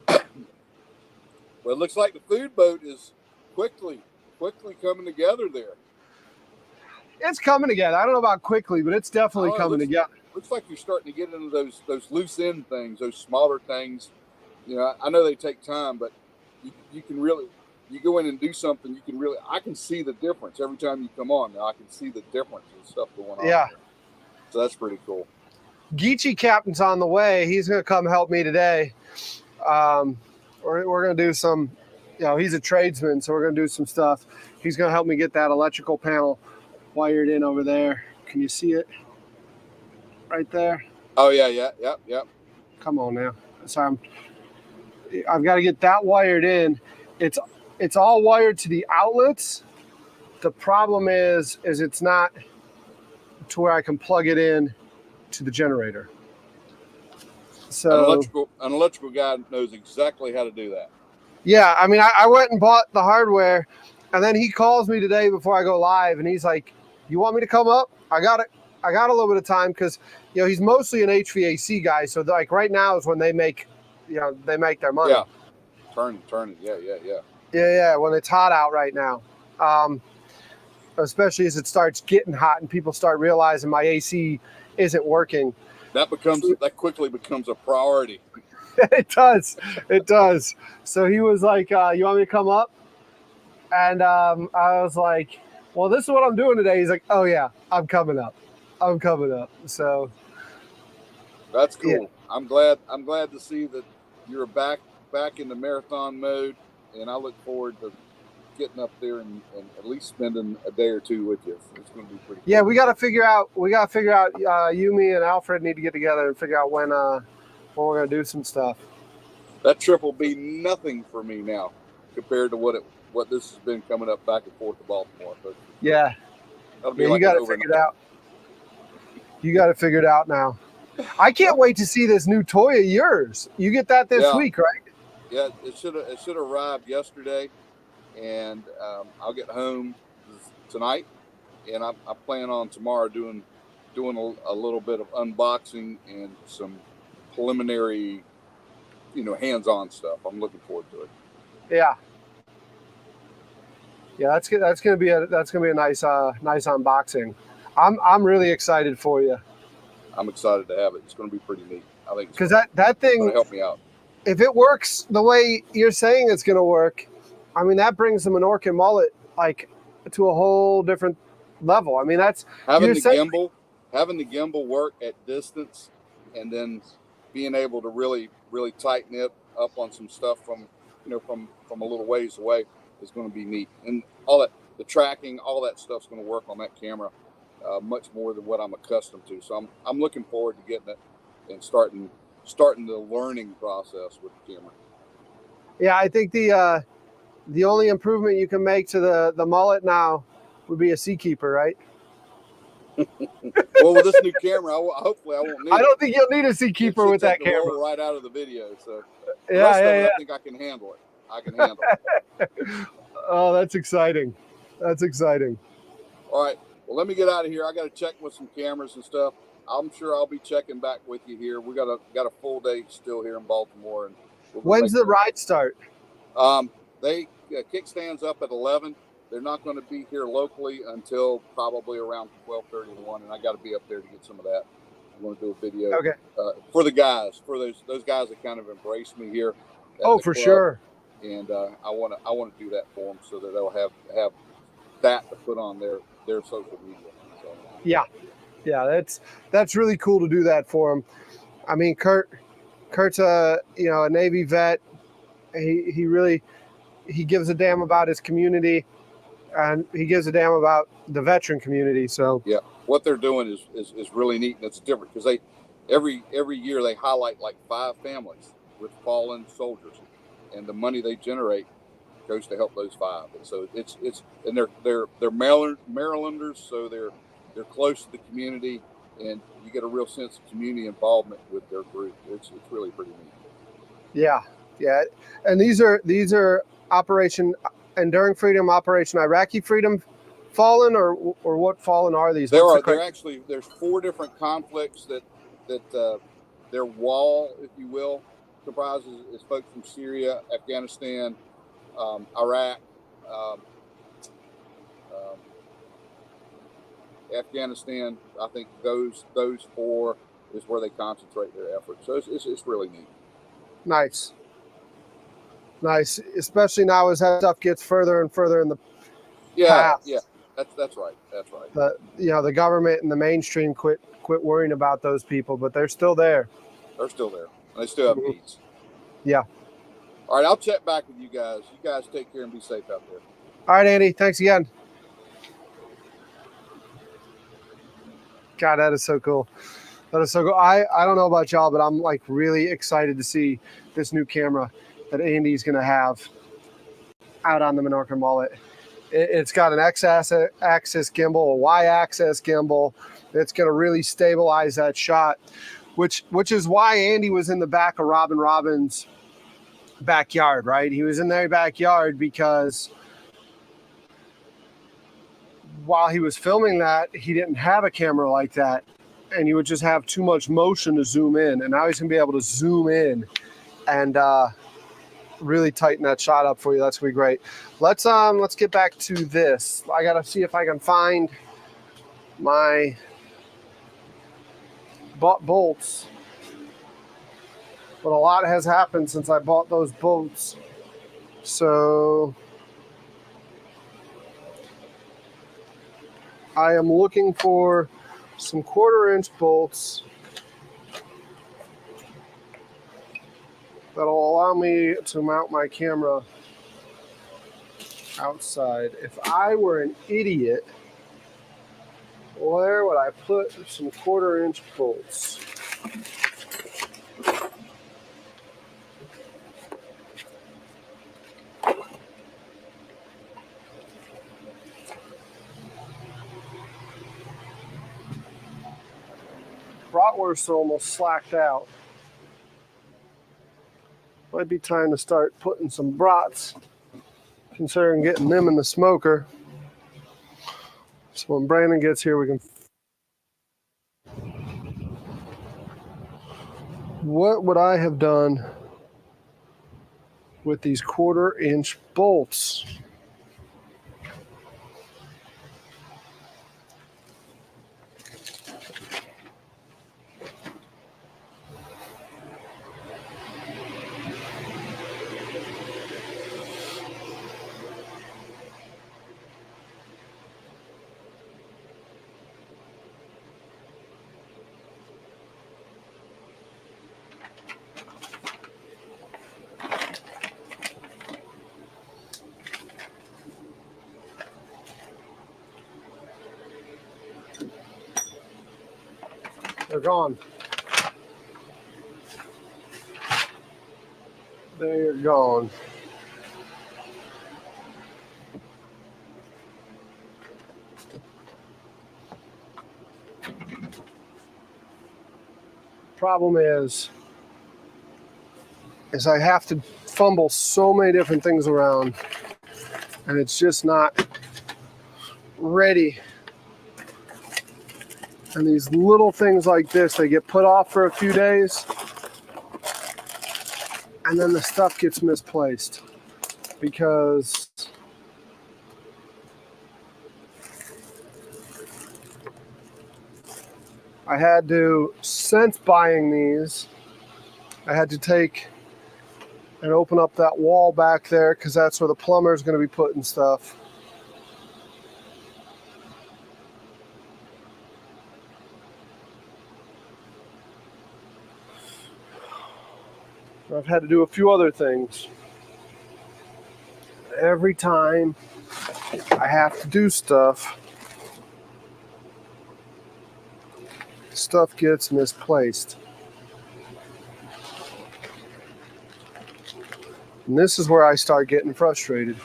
Well, it looks like the food boat is quickly coming together there. It's coming together. I don't know about quickly, but it's definitely coming together. Looks like you're starting to get into those loose end things, those smaller things. You know, I know they take time, but you can really, you go in and do something, I can see the difference every time you come on. Now I can see the difference and stuff going on. Yeah. There. So that's pretty cool. Geechee Captain's on the way. He's going to come help me today. We're going to do some, he's a tradesman, so we're going to do some stuff. He's going to help me get that electrical panel wired in over there. Can you see it right there? Oh, yeah. Come on now. So I've got to get that wired in. It's all wired to the outlets. The problem is it's not to where I can plug it in to the generator. So an electrical guy knows exactly how to do that. Yeah, I mean, I went and bought the hardware, and then he calls me today before I go live, and he's like, "You want me to come up? I got it. I got a little bit of time because he's mostly an HVAC guy. So like right now is when they make, they make their money. Yeah, turn it. Yeah. Yeah. When it's hot out right now, especially as it starts getting hot and people start realizing my AC isn't working. That quickly becomes a priority. It does. So he was like, "You want me to come up?" And I was like, "Well, this is what I'm doing today." He's like, "Oh yeah, I'm coming up." So that's cool. Yeah. I'm glad to see that you're back in the marathon mode, and I look forward to getting up there and at least spending a day or two with you. It's going to be pretty. Yeah, cool. we got to figure out. You, me, and Alfred need to get together and figure out when we're going to do some stuff. That trip will be nothing for me now compared to what this has been coming up back and forth to Baltimore. But yeah, you got to figure it out. You got to figure it out now. I can't wait to see this new toy of yours. You get that this week, right? Yeah, it should have arrived yesterday, and I'll get home tonight, and I plan on tomorrow doing a little bit of unboxing and some preliminary, hands-on stuff. I'm looking forward to it. Yeah, that's gonna be a nice unboxing. I'm really excited for you. I'm excited to have it. It's going to be pretty neat. I think because that thing going to help me out. If it works the way you're saying it's going to work, I mean that brings the Menorca mullet like to a whole different level. I mean that's having the gimbal work at distance, and then being able to really tighten it up on some stuff from a little ways away is going to be neat. And all that, the tracking, all that stuff's going to work on that camera much more than what I'm accustomed to. So I'm looking forward to getting it and starting the learning process with the camera. Yeah, I think the only improvement you can make to the mullet now would be a Seakeeper, right? Well, with this new camera, hopefully I won't need I don't think you'll need a Seakeeper with that camera. Roll right out of the video. So yeah. I think I can handle it. Oh, that's exciting. All right. Well, let me get out of here. I got to check with some cameras and stuff. I'm sure I'll be checking back with you here. We got a full day still here in Baltimore. And when's the ride start? They kickstands up at 11. They're not going to be here locally until probably around 12:31, and I got to be up there to get some of that. I'm going to do a video for the guys, for those guys that kind of embraced me here. Oh, for sure. And I want to do that for them so that they'll have that to put on their social media. So. Yeah, that's really cool to do that for them. I mean, Kurt's a Navy vet. He really he gives a damn about his community, and he gives a damn about the veteran community. So yeah, what they're doing is really neat, and it's different because they every year they highlight like 5 families with fallen soldiers, and the money they generate goes to help those 5. And so it's and they're Marylanders, so they're close to the community, and you get a real sense of community involvement with their group. It's really pretty neat. yeah, and these are Operation Enduring Freedom, Operation Iraqi Freedom Fallen, or what fallen are these? There's 4 different conflicts that their wall, if you will, comprises is folks from Syria, Afghanistan, Iraq, um, um, Afghanistan. I think those 4 is where they concentrate their efforts. So it's really neat. Nice, especially now as that stuff gets further and further in the past. Yeah, that's right. The government and the mainstream quit worrying about those people, but they're still there. They're still there, and they still have needs. Yeah. All right, I'll check back with you guys. You guys take care and be safe out there. All right, Andy. Thanks again. God, that is so cool. I don't know about y'all, but I'm like really excited to see this new camera that Andy's going to have out on the Menorca mullet. It's got an X-axis gimbal, a Y-axis gimbal. It's going to really stabilize that shot, which is why Andy was in the back of Robin's backyard, right? He was in their backyard because while he was filming that, he didn't have a camera like that, and he would just have too much motion to zoom in. And now he's going to be able to zoom in and really tighten that shot up for you. That's gonna be great. Let's get back to this. I gotta see if I can find my bought bolts, but a lot has happened since I bought those bolts. So I am looking for some 1/4-inch bolts that'll allow me to mount my camera outside. If I were an idiot, where would I put some 1/4-inch bolts? Bratwursts are almost slacked out. Might be time to start putting some brats, considering getting them in the smoker. So when Brandon gets here, we can. What would I have done with these 1/4-inch bolts? They're gone. They're gone. Problem is I have to fumble so many different things around, and it's just not ready. And these little things like this, they get put off for a few days, and then the stuff gets misplaced because I had to, since buying these, I had to take and open up that wall back there because that's where the plumber is going to be putting stuff. I've had to do a few other things. every time I have to do stuff, stuff gets misplaced. And this is where I start getting frustrated.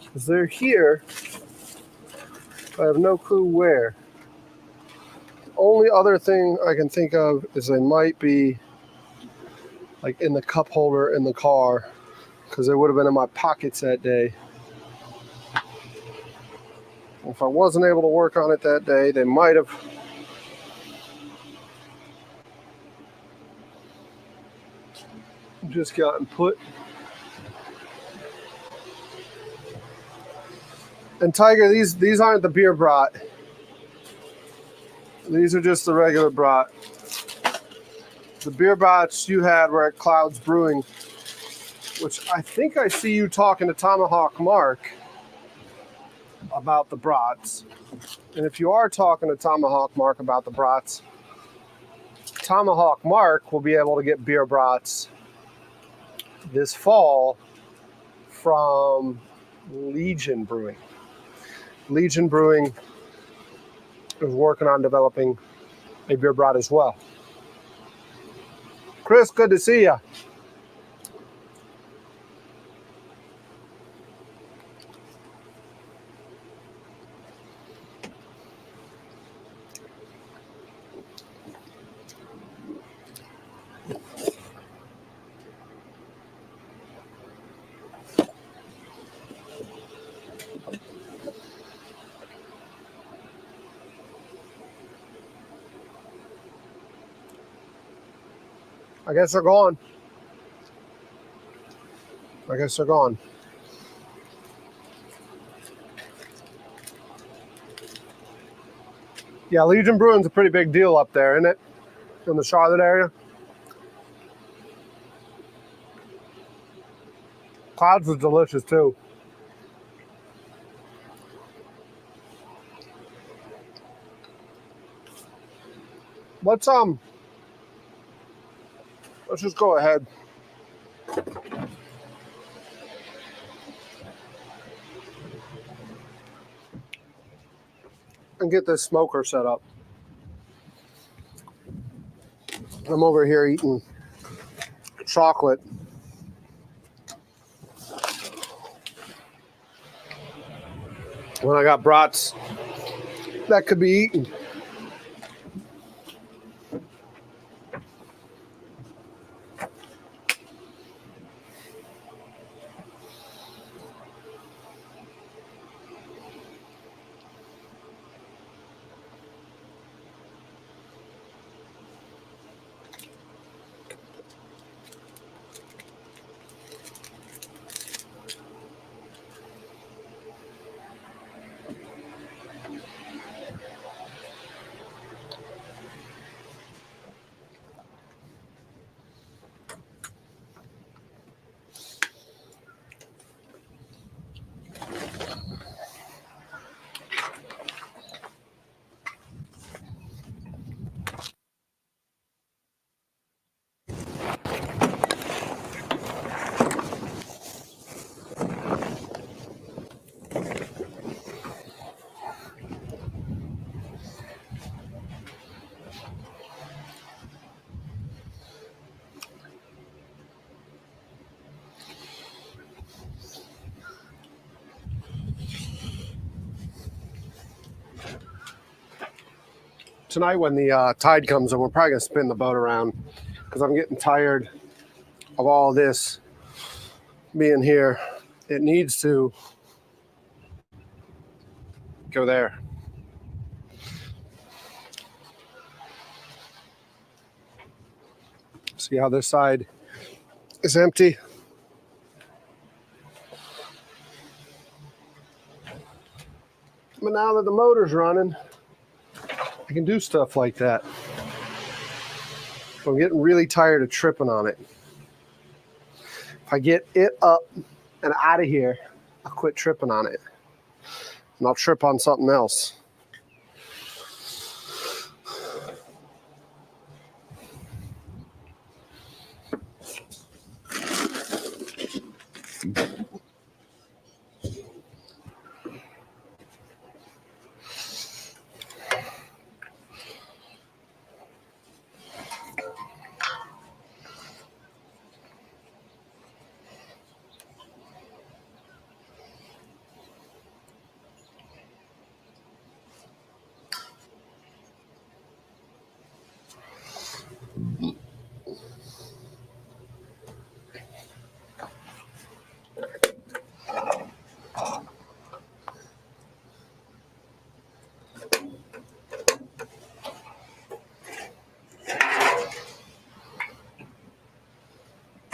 Because they're here, I have no clue where. The only other thing I can think of is they might be like in the cup holder in the car, because they would have been in my pockets that day. If I wasn't able to work on it that day, they might have just gotten put. And Tiger, these aren't the beer brat. These are just the regular brat. The beer brats you had were at Clouds Brewing, which I think I see you talking to Tomahawk Mark about the brats. And if you are talking to Tomahawk Mark about the brats, Tomahawk Mark will be able to get beer brats this fall from Legion Brewing. Legion Brewing is working on developing a beer brat as well. Chris, good to see you. I guess they're gone. Yeah, Legion Brewing's a pretty big deal up there, isn't it? In the Charlotte area. Clouds was delicious too. Let's just go ahead. And get this smoker set up. I'm over here eating chocolate. When I got brats that could be eaten. Tonight when the tide comes in, we're probably going to spin the boat around because I'm getting tired of all this being here. It needs to go there. See how this side is empty? But now that the motor's running, I can do stuff like that. But I'm getting really tired of tripping on it. If I get it up and out of here, I'll quit tripping on it. And I'll trip on something else.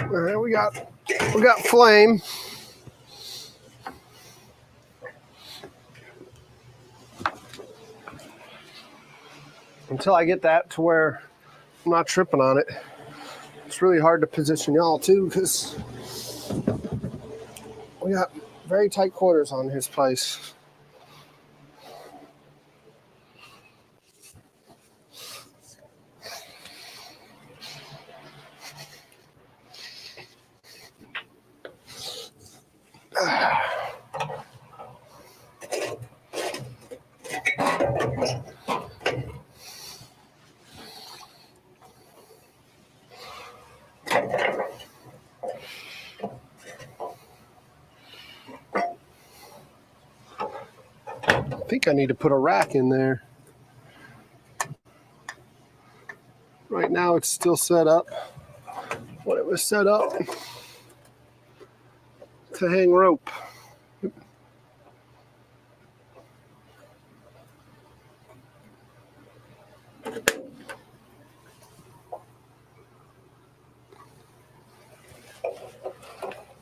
All right, we got flame. Until I get that to where I'm not tripping on it. It's really hard to position y'all too, because we got very tight quarters on his place. I think I need to put a rack in there. Right now it's still set up when it was set up to hang rope.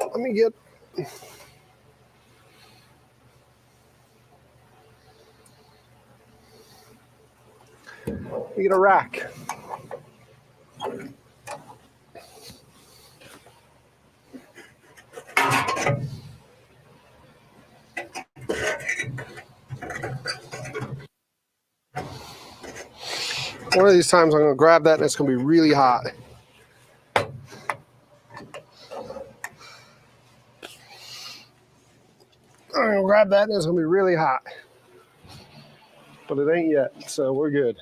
Let me get a rack. One of these times I'm going to grab that and it's going to be really hot. I'm going to grab that and it's going to be really hot. But it ain't yet, so we're good.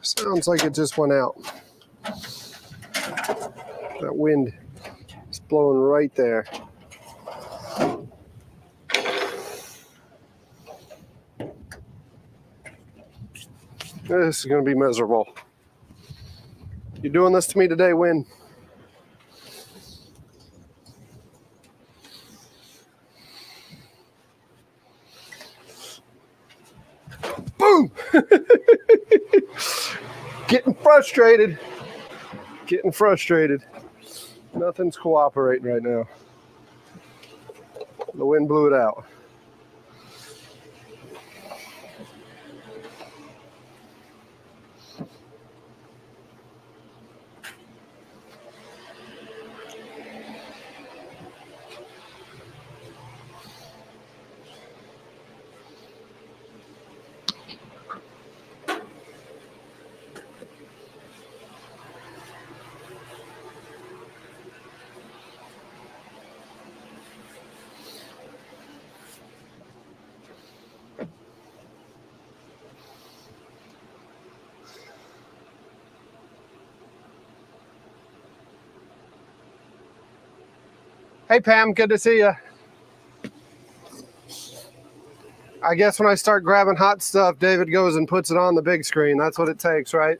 Sounds like it just went out. That wind is blowing right there. This is going to be miserable. You doing this to me today, wind? Boom! Getting frustrated. Nothing's cooperating right now. The wind blew it out. Hey Pam, good to see you. I guess when I start grabbing hot stuff, David goes and puts it on the big screen. That's what it takes, right?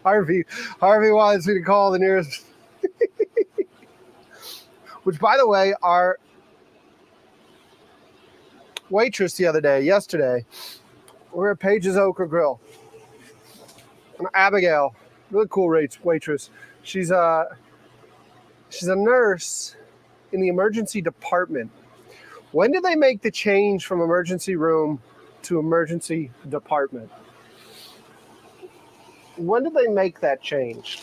Harvey wants me to call the nearest. Which, by the way, our waitress yesterday, we're at Paige's Okra Grill. And Abigail, really cool waitress. She's a nurse in the emergency department. When did they make the change from emergency room to emergency department? When did they make that change?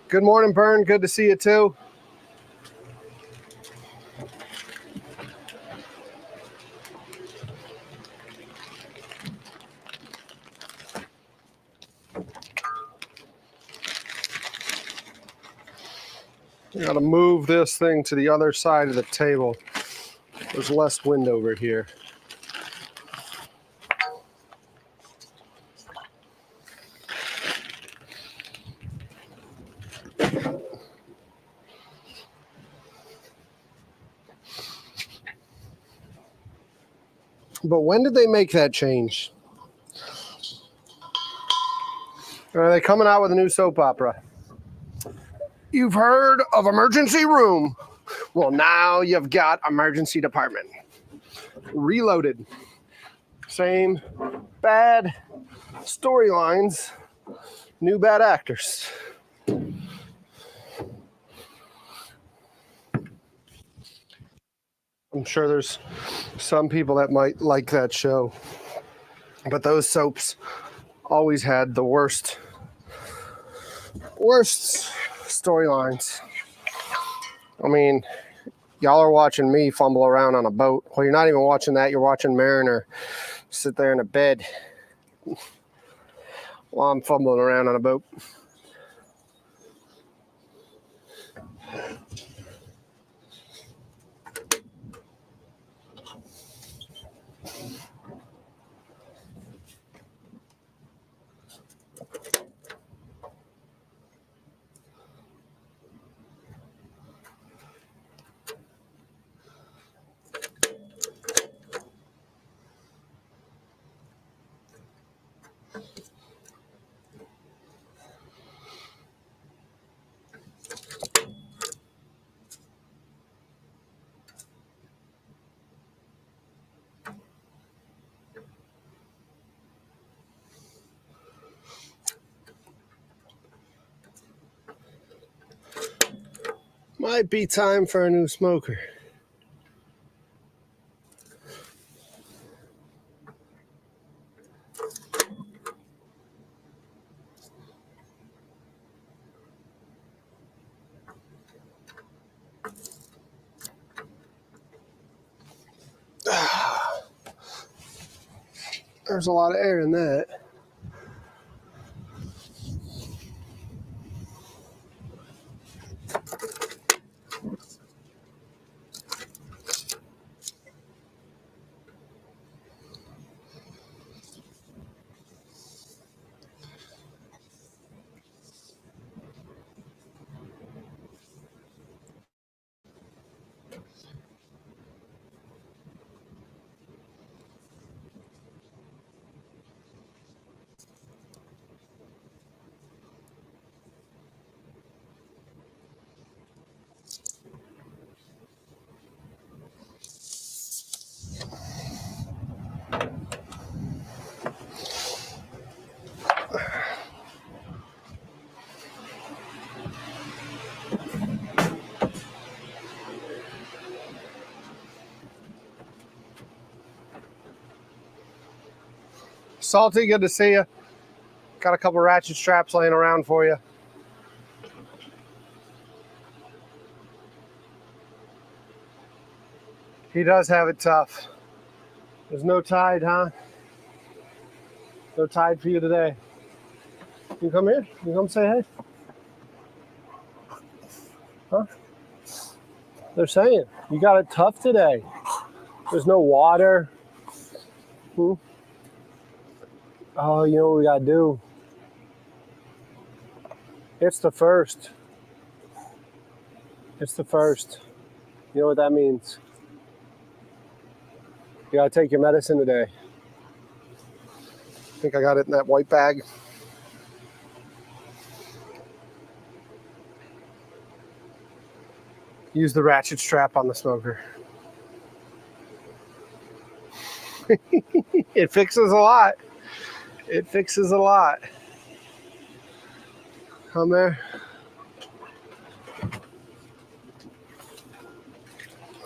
Good morning, Bern. Good to see you too. I gotta move this thing to the other side of the table. There's less wind over here. But when did they make that change? Are they coming out with a new soap opera? You've heard of emergency room. Well, now you've got emergency department. Reloaded. Same bad storylines, new bad actors. I'm sure there's some people that might like that show, but those soaps always had the worst storylines. I mean, y'all are watching me fumble around on a boat. Well, you're not even watching that. You're watching Mariner sit there in a bed while I'm fumbling around on a boat. Might be time for a new smoker. There's a lot of air in that. Salty, good to see you. Got a couple ratchet straps laying around for you. He does have it tough. There's no tide, huh? No tide for you today. You come here? You come say hey? Huh? They're saying you got it tough today. There's no water. Oh, you know what we gotta do? It's the first. It's the first. You know what that means? You gotta take your medicine today. I think I got it in that white bag. Use the ratchet strap on the smoker. It fixes a lot. It fixes a lot. Come there.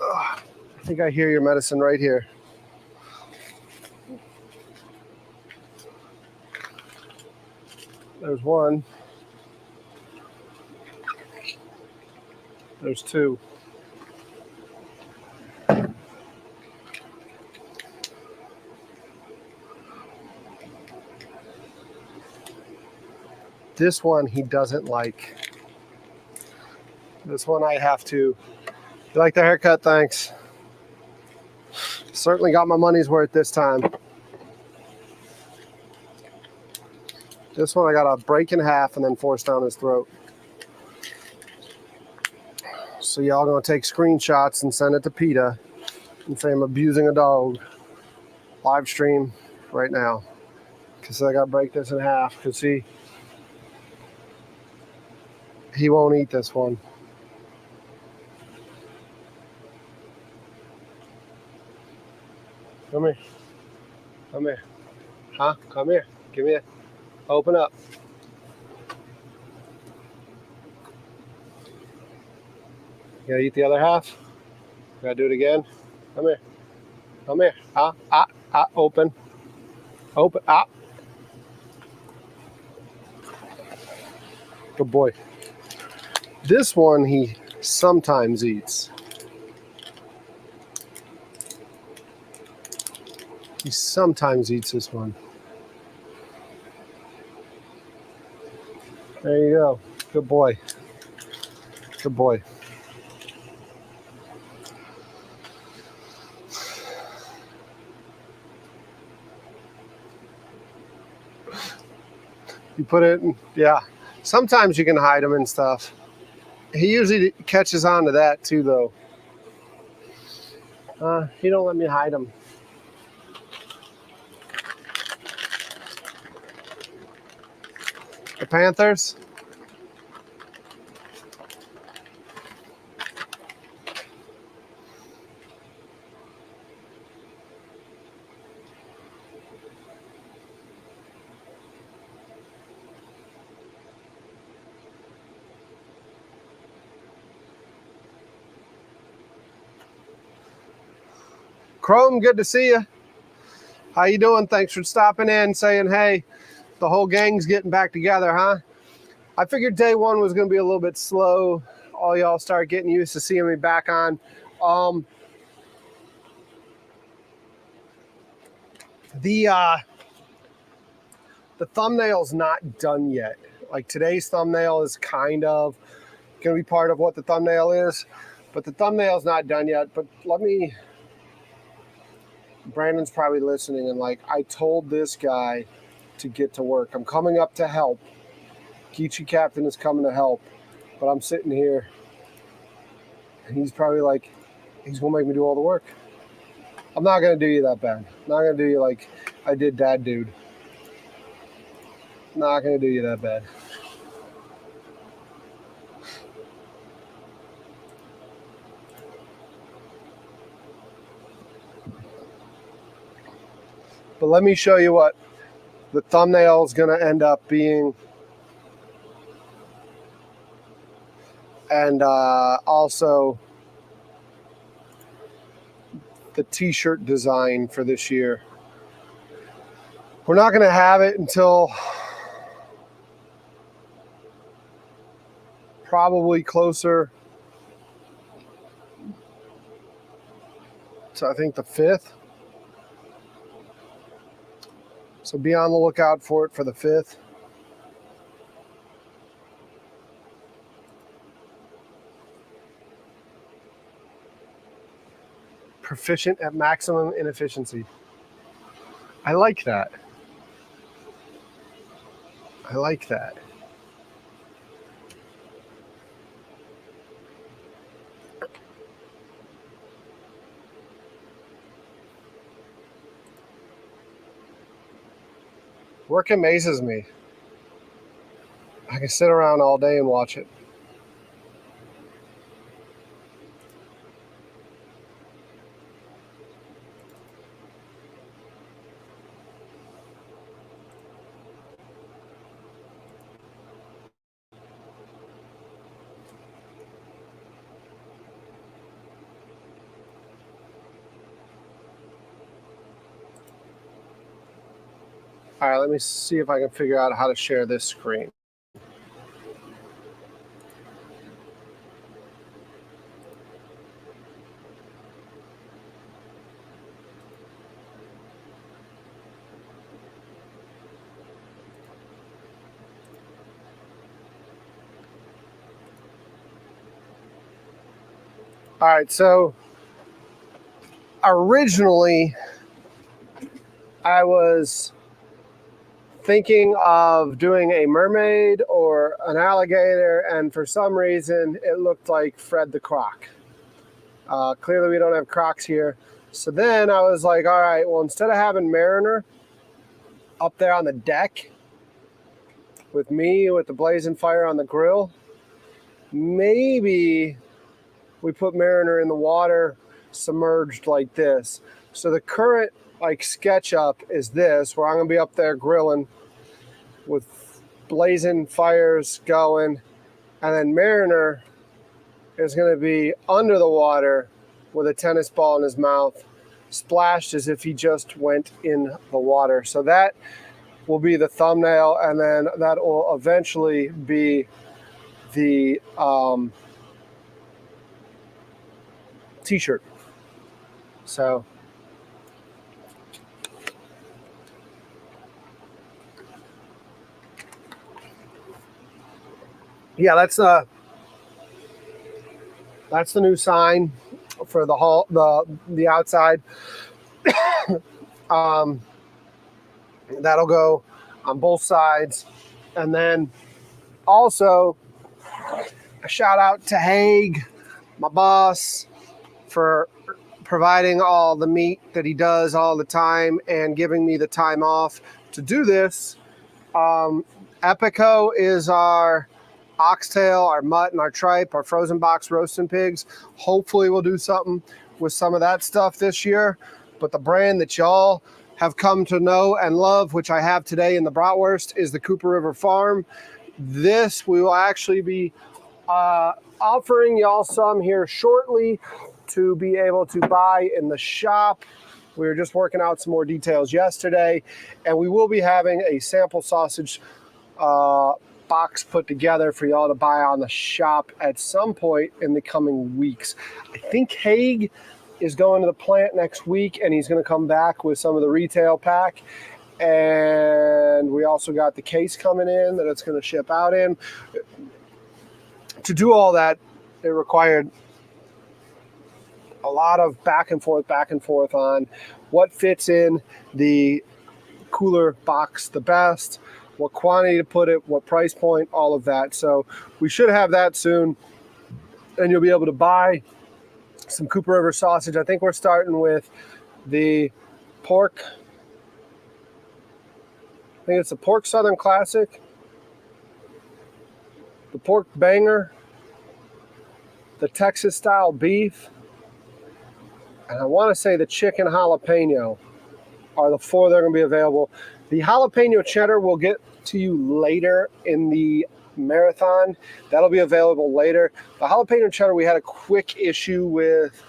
I think I hear your medicine right here. There's one. There's two. This one he doesn't like. This one I have to. You like the haircut? Thanks. Certainly got my money's worth this time. This one I got to break in half and then force down his throat. So y'all gonna take screenshots and send it to PETA and say I'm abusing a dog. Live stream right now. Because I got to break this in half. Because he won't eat this one. Come here. Come here. Huh? Come here. Give me a... Open up. You gotta eat the other half? Gotta do it again? Come here. Come here. Open. Open. Good boy. This one he sometimes eats. He sometimes eats this one. There you go. Good boy. Good boy. You put it in, yeah. Sometimes you can hide them and stuff. He usually catches on to that too, though. He don't let me hide them. The Panthers? Chrome, good to see you. How you doing? Thanks for stopping in, saying, hey, the whole gang's getting back together, huh? I figured day one was going to be a little bit slow. All y'all start getting used to seeing me back on. The thumbnail's not done yet. Like today's thumbnail is kind of going to be part of what the thumbnail is, but the thumbnail's not done yet. But Brandon's probably listening and like, I told this guy to get to work. I'm coming up to help. Geechee Captain is coming to help, but I'm sitting here and he's probably like, he's going to make me do all the work. I'm not going to do you that bad. I'm not going to do you like I did Dad Dude. I'm not going to do you that bad. But let me show you what the thumbnail is going to end up being. And also the t-shirt design for this year. We're not going to have it until probably closer to, I think, the 5th. So be on the lookout for it for the 5th. Proficient at maximum inefficiency. I like that. I like that. Work amazes me. I can sit around all day and watch it. All right, let me see if I can figure out how to share this screen. All right, so originally I was thinking of doing a mermaid or an alligator, and for some reason it looked like Fred the Croc. Clearly we don't have crocs here. So then I was like, all right, well, instead of having Mariner up there on the deck with me with the blazing fire on the grill, maybe we put Mariner in the water submerged like this. So the current like SketchUp is this, where I'm gonna be up there grilling with blazing fires going, and then Mariner is gonna be under the water with a tennis ball in his mouth, splashed as if he just went in the water. So that will be the thumbnail, and then that will eventually be the t-shirt. So yeah, that's the new sign for the hall, the outside. That'll go on both sides. And then also a shout out to Haig, my boss, for providing all the meat that he does all the time and giving me the time off to do this. Epico is our oxtail, our mutton, our tripe, our frozen box roasting pigs. Hopefully we'll do something with some of that stuff this year. But the brand that y'all have come to know and love, which I have today in the bratwurst, is the Cooper River Farm. This we will actually be offering y'all some here shortly to be able to buy in the shop. We were just working out some more details yesterday, and we will be having a sample sausage box put together for y'all to buy on the shop at some point in the coming weeks. I think Haig is going to the plant next week, and he's going to come back with some of the retail pack. And we also got the case coming in that it's going to ship out in. To do all that, it required a lot of back and forth on what fits in the cooler box the best, what quantity to put it, what price point, all of that. So we should have that soon, and you'll be able to buy some Cooper River sausage. I think we're starting with the pork. I think it's the pork Southern Classic, the pork banger, the Texas style beef, and I want to say the chicken jalapeno are the four that are going to be available. The jalapeno cheddar will get to you later in the marathon. That'll be available later. The jalapeno cheddar, we had a quick issue with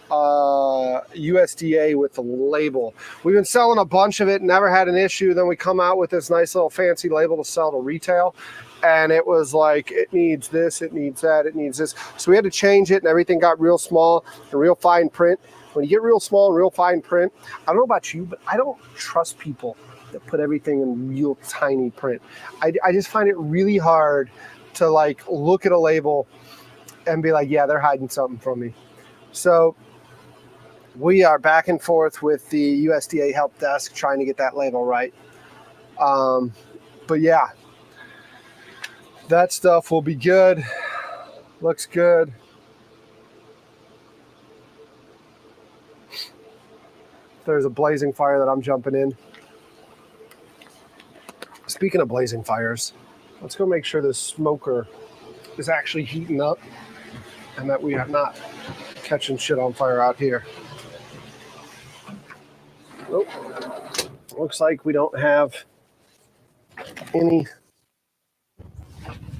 USDA with the label. We've been selling a bunch of it, never had an issue. Then we come out with this nice little fancy label to sell to retail. And it was like, it needs this, it needs that, it needs this. So we had to change it, and everything got real small and real fine print. When you get real small and real fine print, I don't know about you, but I don't trust people that put everything in real tiny print. I just find it really hard to like look at a label and be like, yeah, they're hiding something from me. So we are back and forth with the USDA help desk trying to get that label right. But yeah, that stuff will be good. Looks good. There's a blazing fire that I'm jumping in. Speaking of blazing fires, let's go make sure the smoker is actually heating up and that we are not catching shit on fire out here. Nope. Looks like we don't have any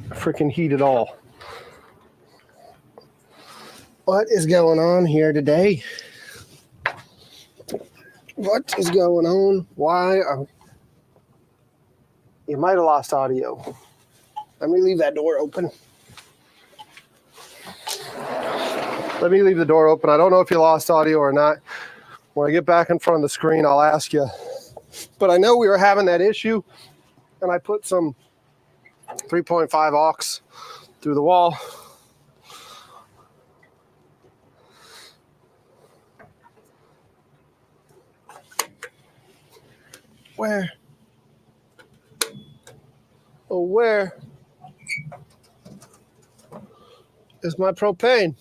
freaking heat at all. What is going on here today? What is going on? Why are You might have lost audio. Let me leave that door open. Let me leave the door open. I don't know if you lost audio or not. When I get back in front of the screen, I'll ask you. But I know we were having that issue, and I put some 3.5 aux through the wall. Where? Oh, where is my propane?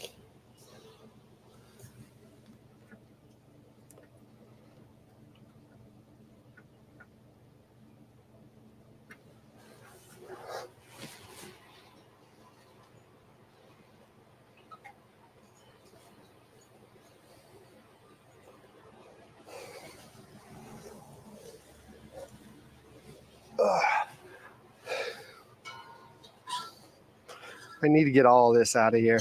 I need to get all this out of here.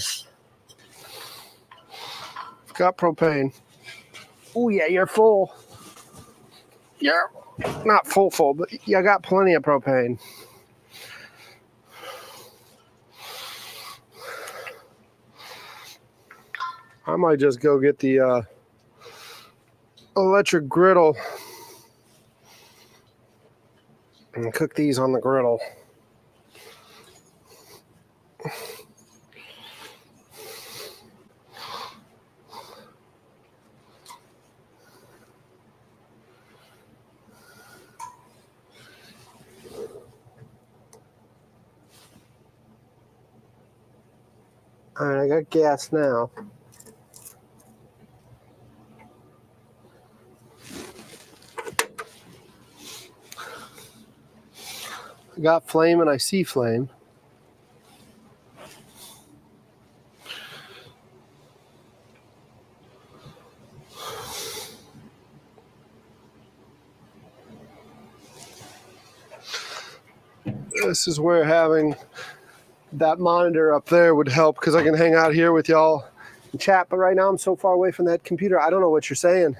Got propane. Oh, yeah, you're full. You're not full, but you got plenty of propane. I might just go get the electric griddle and cook these on the griddle. All right, I got gas now. I got flame and I see flame. This is where having that monitor up there would help, because I can hang out here with y'all and chat. But right now I'm so far away from that computer, I don't know what you're saying.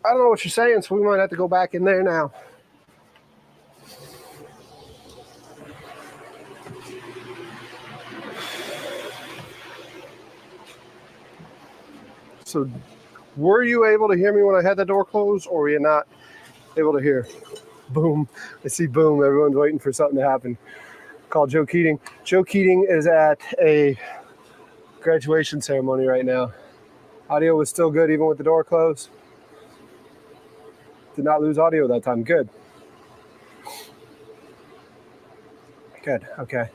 I don't know what you're saying, so we might have to go back in there now. So were you able to hear me when I had the door closed, or were you not able to hear? Boom. I see boom. Everyone's waiting for something to happen. Call Joe Keating. Joe Keating is at a graduation ceremony right now. Audio was still good even with the door closed. Did not lose audio that time. Good. Good. Okay.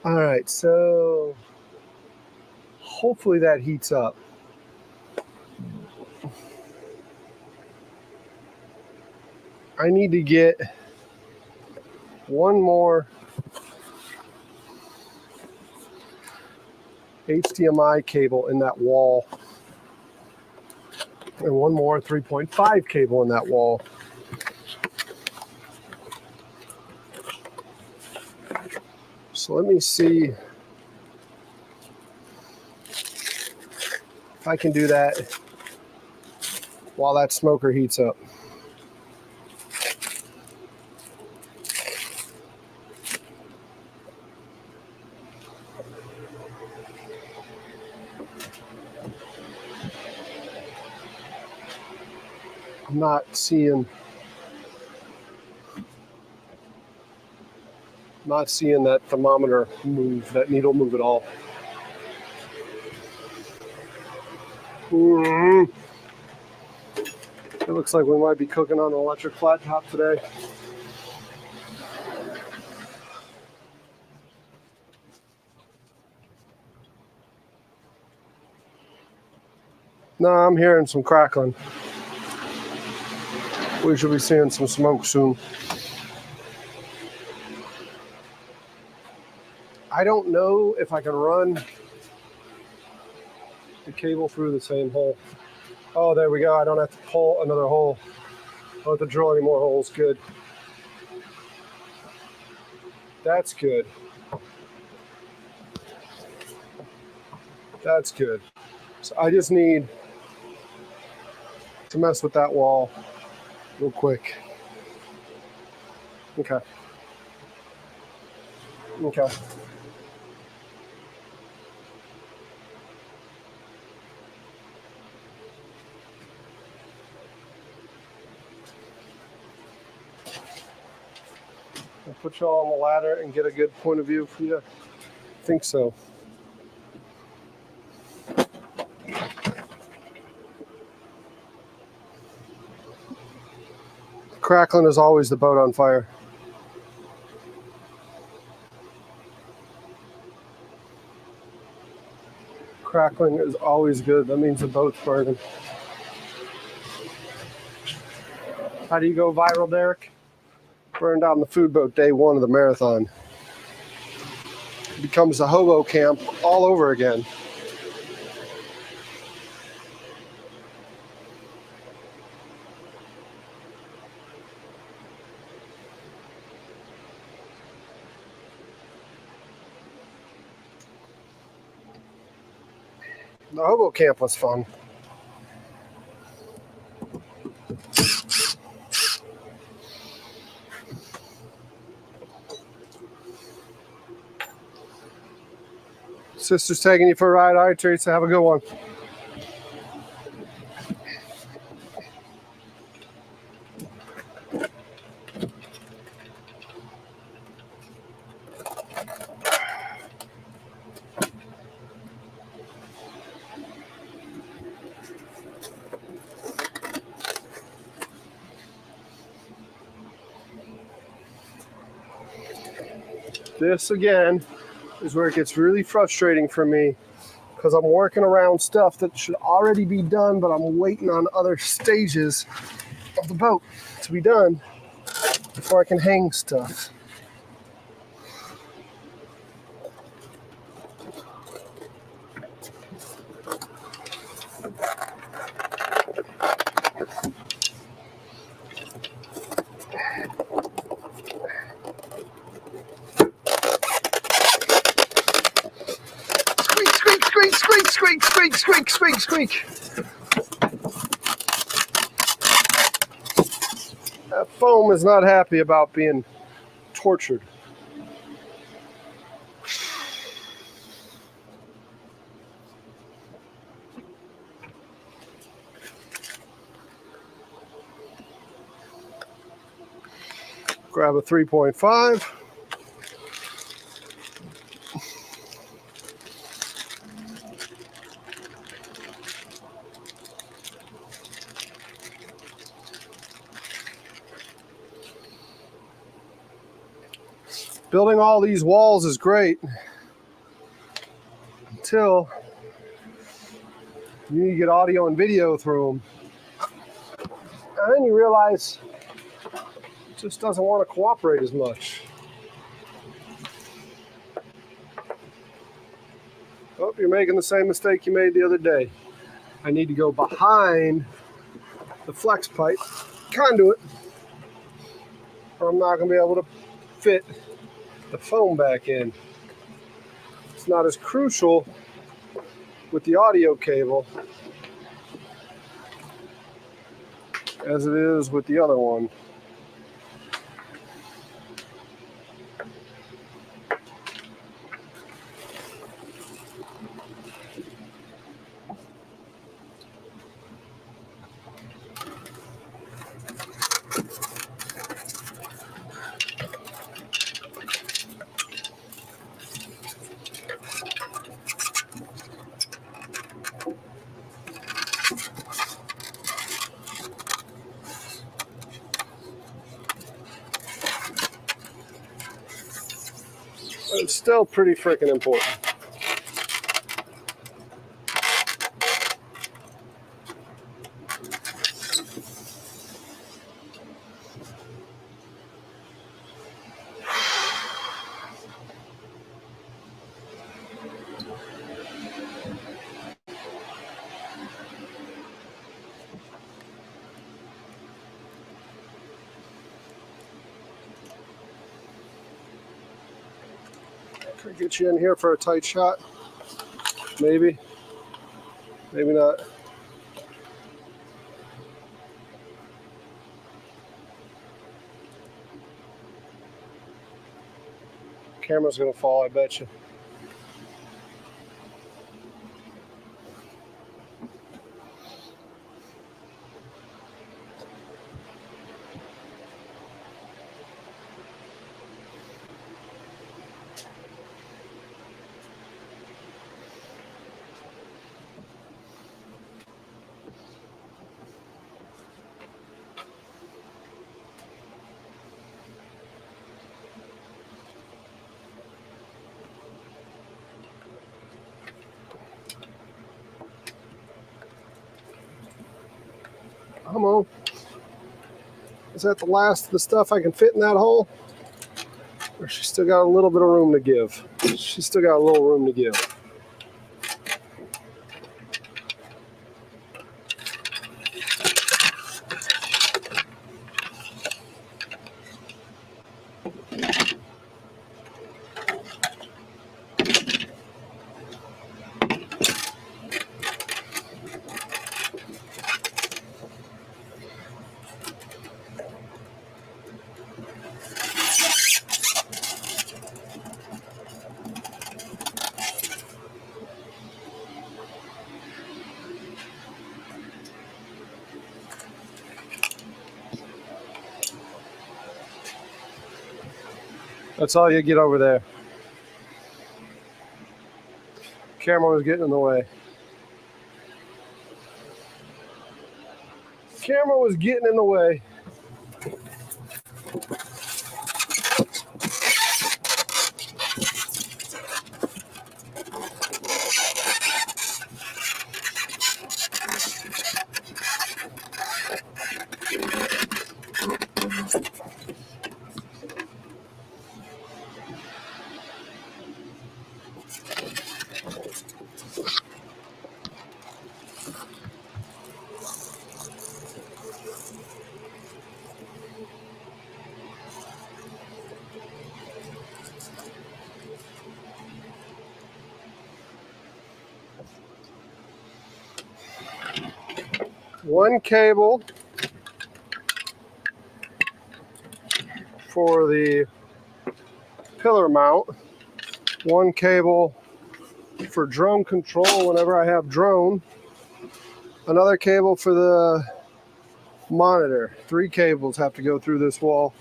All right. So hopefully that heats up. I need to get one more HDMI cable in that wall and one more 3.5 cable in that wall. So let me see if I can do that while that smoker heats up. I'm not seeing that thermometer move, that needle move at all. It looks like we might be cooking on an electric flat top today. No, I'm hearing some crackling. We should be seeing some smoke soon. I don't know if I can run the cable through the same hole. Oh, there we go. I don't have to pull another hole. I don't have to drill any more holes. Good. That's good. That's good. So I just need to mess with that wall real quick. Okay. Okay. I'll put you all on the ladder and get a good point of view for you. I think so. Crackling is always the boat on fire. Crackling is always good. That means the boat's burning. How do you go viral, Derek? Burned out on the food boat day 1 of the marathon. It becomes a hobo camp all over again. The hobo camp was fun. Sister's taking you for a ride. All right, Teresa, have a good one. This, again, is where it gets really frustrating for me because I'm working around stuff that should already be done, but I'm waiting on other stages of the boat to be done before I can hang stuff. Squeak, squeak, squeak, squeak, squeak. That foam is not happy about being tortured. Grab a 3.5. Building all these walls is great until you need to get audio and video through them. And then you realize it just doesn't want to cooperate as much. Oh, you're making the same mistake you made the other day. I need to go behind the flex pipe conduit, or I'm not going to be able to fit the foam back in. It's not as crucial with the audio cable as it is with the other one. It's still pretty freaking important. Can I get you in here for a tight shot? Maybe. Maybe not. Camera's gonna fall, I bet you. Come on. Is that the last of the stuff I can fit in that hole? Or she's still got a little bit of room to give? She's still got a little room to give. That's all you get over there. Camera was getting in the way. Camera was getting in the way. One cable for the pillar mount, one cable for drone control whenever I have drone, another cable for the monitor. 3 cables have to go through this wall.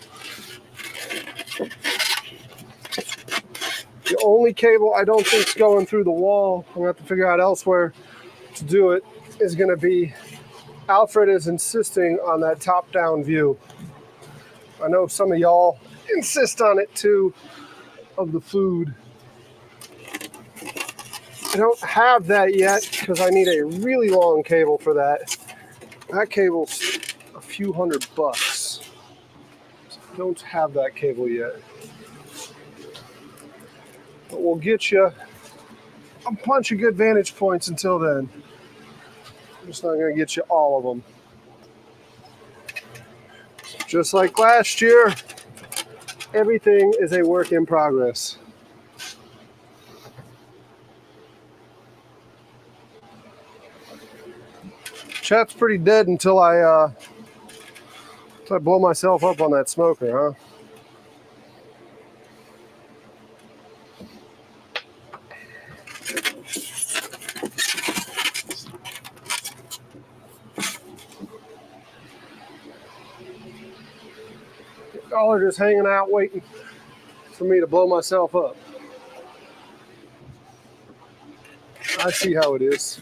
The only cable I don't think is going through the wall, I'm going to have to figure out elsewhere to do it, is going to be, Alfred is insisting on that top-down view. I know some of y'all insist on it too, of the food. I don't have that yet because I need a really long cable for that. That cable's a few $100. So I don't have that cable yet. But we'll get you a bunch of good vantage points until then. I'm just not going to get you all of them. Just like last year, everything is a work in progress. Chat's pretty dead until I blow myself up on that smoker, huh? Y'all are just hanging out waiting for me to blow myself up. I see how it is.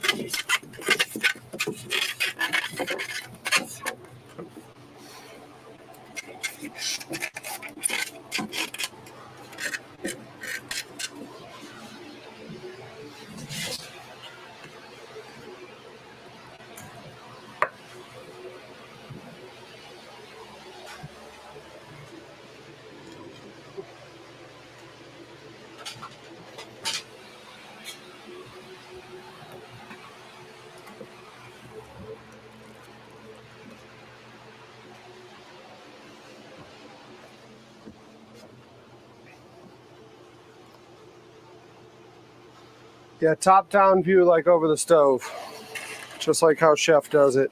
Yeah, top-down view like over the stove. just like how Chef does it.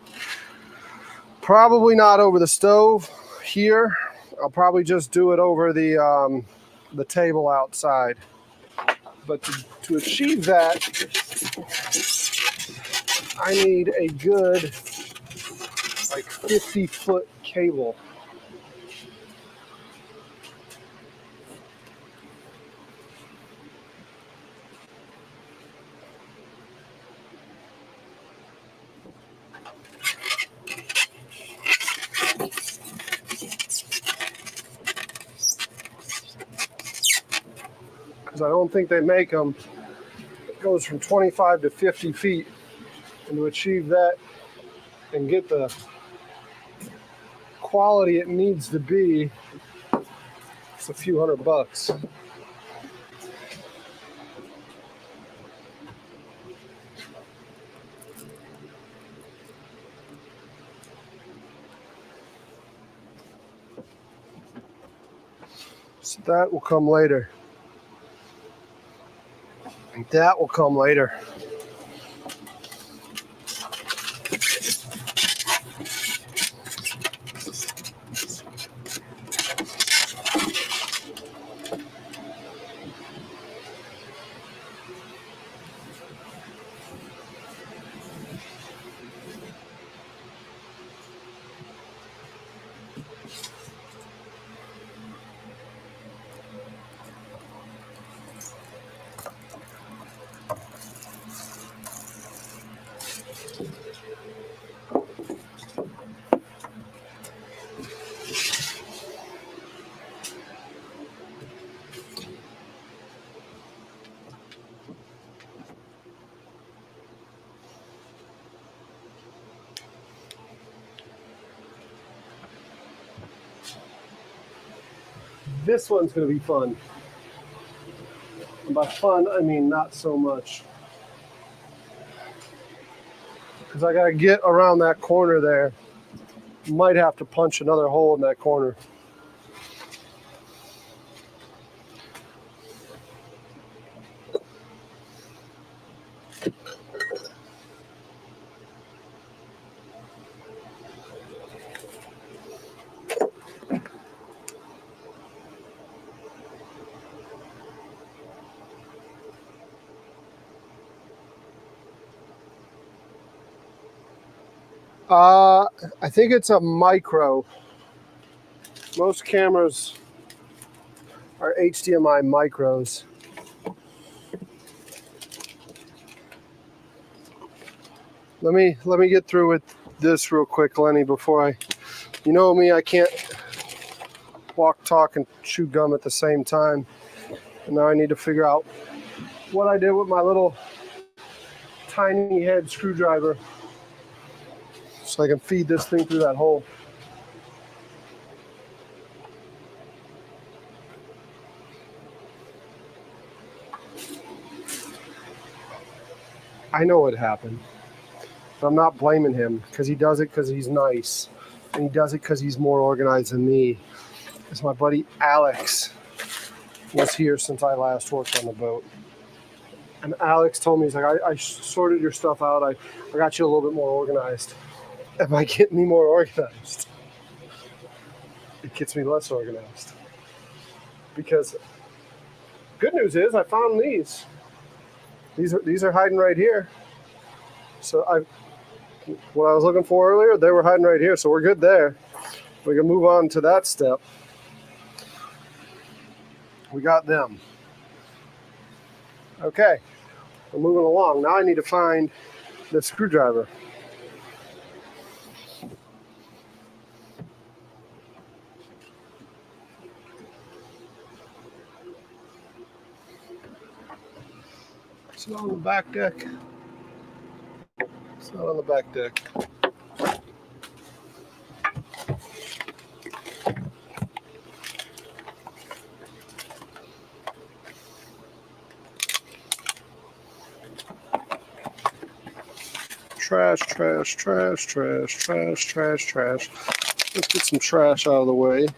Probably not over the stove here. I'll probably just do it over the table outside. But to achieve that, I need a good like 50-foot cable. Because I don't think they make them. It goes from 25 to 50 feet. And to achieve that and get the quality it needs to be, it's a few $100. So that will come later. And that will come later. This one's going to be fun. And by fun, I mean not so much. Because I got to get around that corner there. Might have to punch another hole in that corner. I think it's a micro. Most cameras are HDMI micros. Let me get through with this real quick, Lenny, before you know me, I can't walk, talk, and chew gum at the same time. And now I need to figure out what I did with my little tiny head screwdriver so I can feed this thing through that hole. I know what happened, but I'm not blaming him because he does it because he's nice. And he does it because he's more organized than me. Because my buddy Alex was here since I last worked on the boat. And Alex told me, he's like, I sorted your stuff out. I got you a little bit more organized. Am I getting me more organized? It gets me less organized. Because good news is I found these. These are hiding right here. So what I was looking for earlier, they were hiding right here. So we're good there. We can move on to that step. We got them. Okay, we're moving along. Now I need to find the screwdriver. It's not on the back deck. It's not on the back deck. Trash, trash, trash, trash, trash, trash, trash. Let's get some trash out of the way.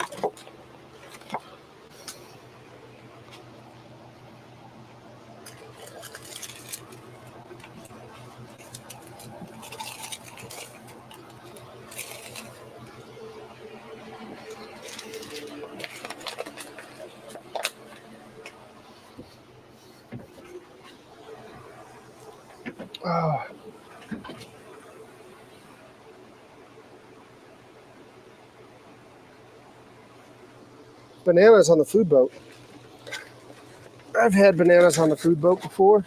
Bananas on the food boat. I've had bananas on the food boat before.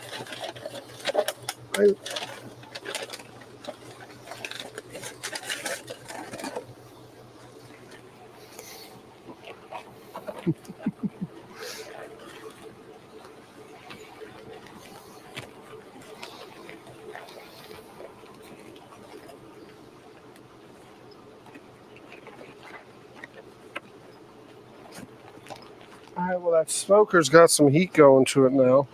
All right, well, that smoker's got some heat going to it now.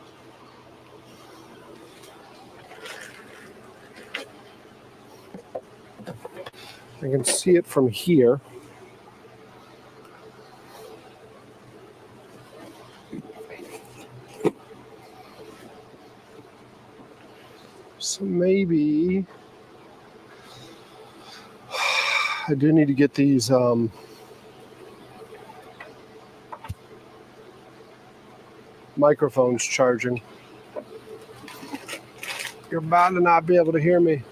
I can see it from here. So maybe I do need to get these microphones charging. You're about to not be able to hear me.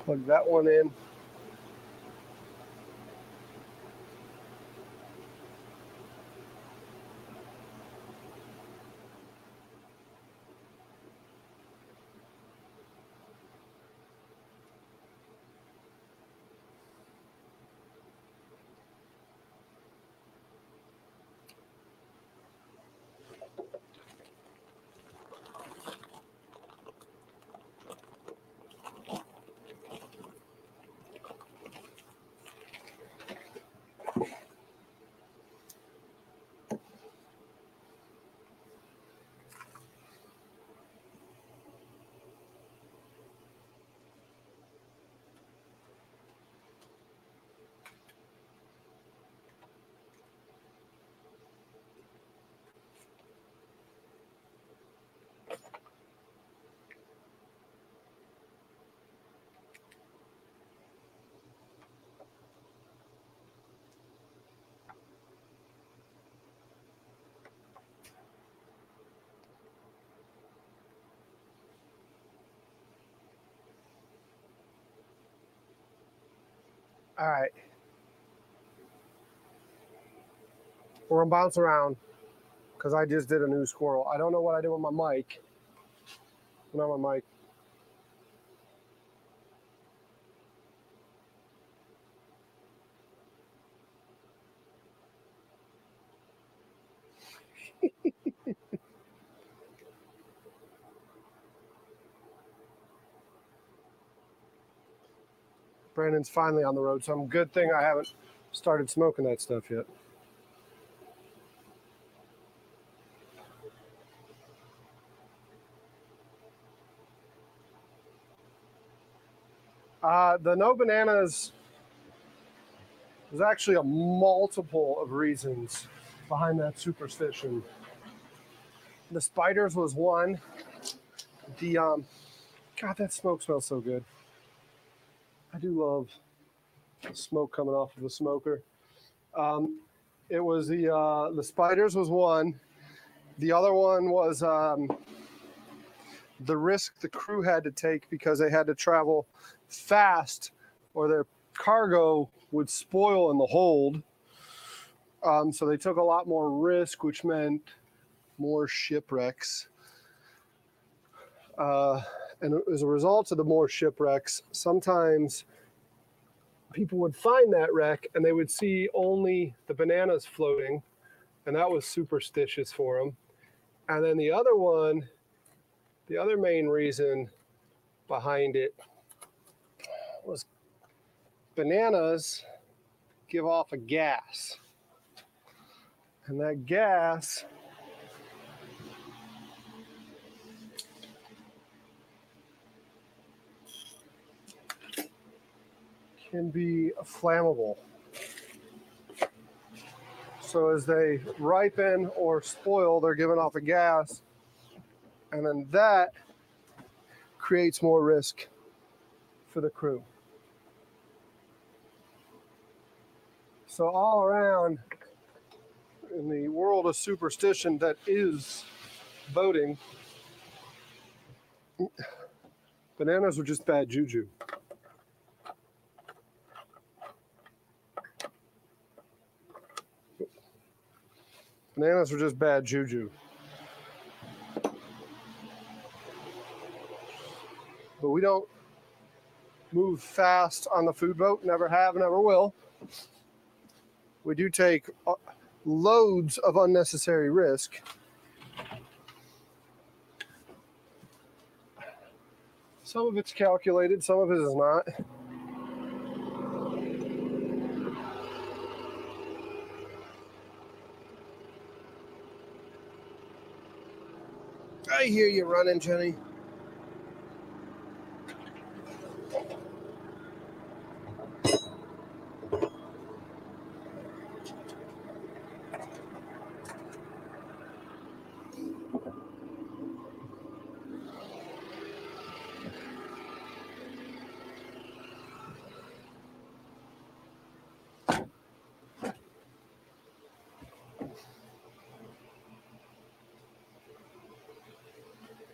Plug that one in. All right. We're going to bounce around because I just did a new squirrel. I don't know what I did with my mic. Not my mic. Brandon's finally on the road, so good thing I haven't started smoking that stuff yet. The no bananas, there's actually a multiple of reasons behind that superstition. The spiders was one. The God, that smoke smells so good. I do love smoke coming off of a smoker. It was the spiders was one. The other one was the risk the crew had to take because they had to travel fast or their cargo would spoil in the hold. So they took a lot more risk, which meant more shipwrecks. And as a result of the more shipwrecks, sometimes people would find that wreck and they would see only the bananas floating, and that was superstitious for them. And then the other one, the other main reason behind it was bananas give off a gas. And that gas can be flammable. So as they ripen or spoil, they're giving off a gas, and then that creates more risk for the crew. So all around, in the world of superstition that is boating, bananas are just bad juju. Bananas are just bad juju. But we don't move fast on the food boat, never have, never will. We do take loads of unnecessary risk. Some of it's calculated, some of it is not. I hear you running, Jenny.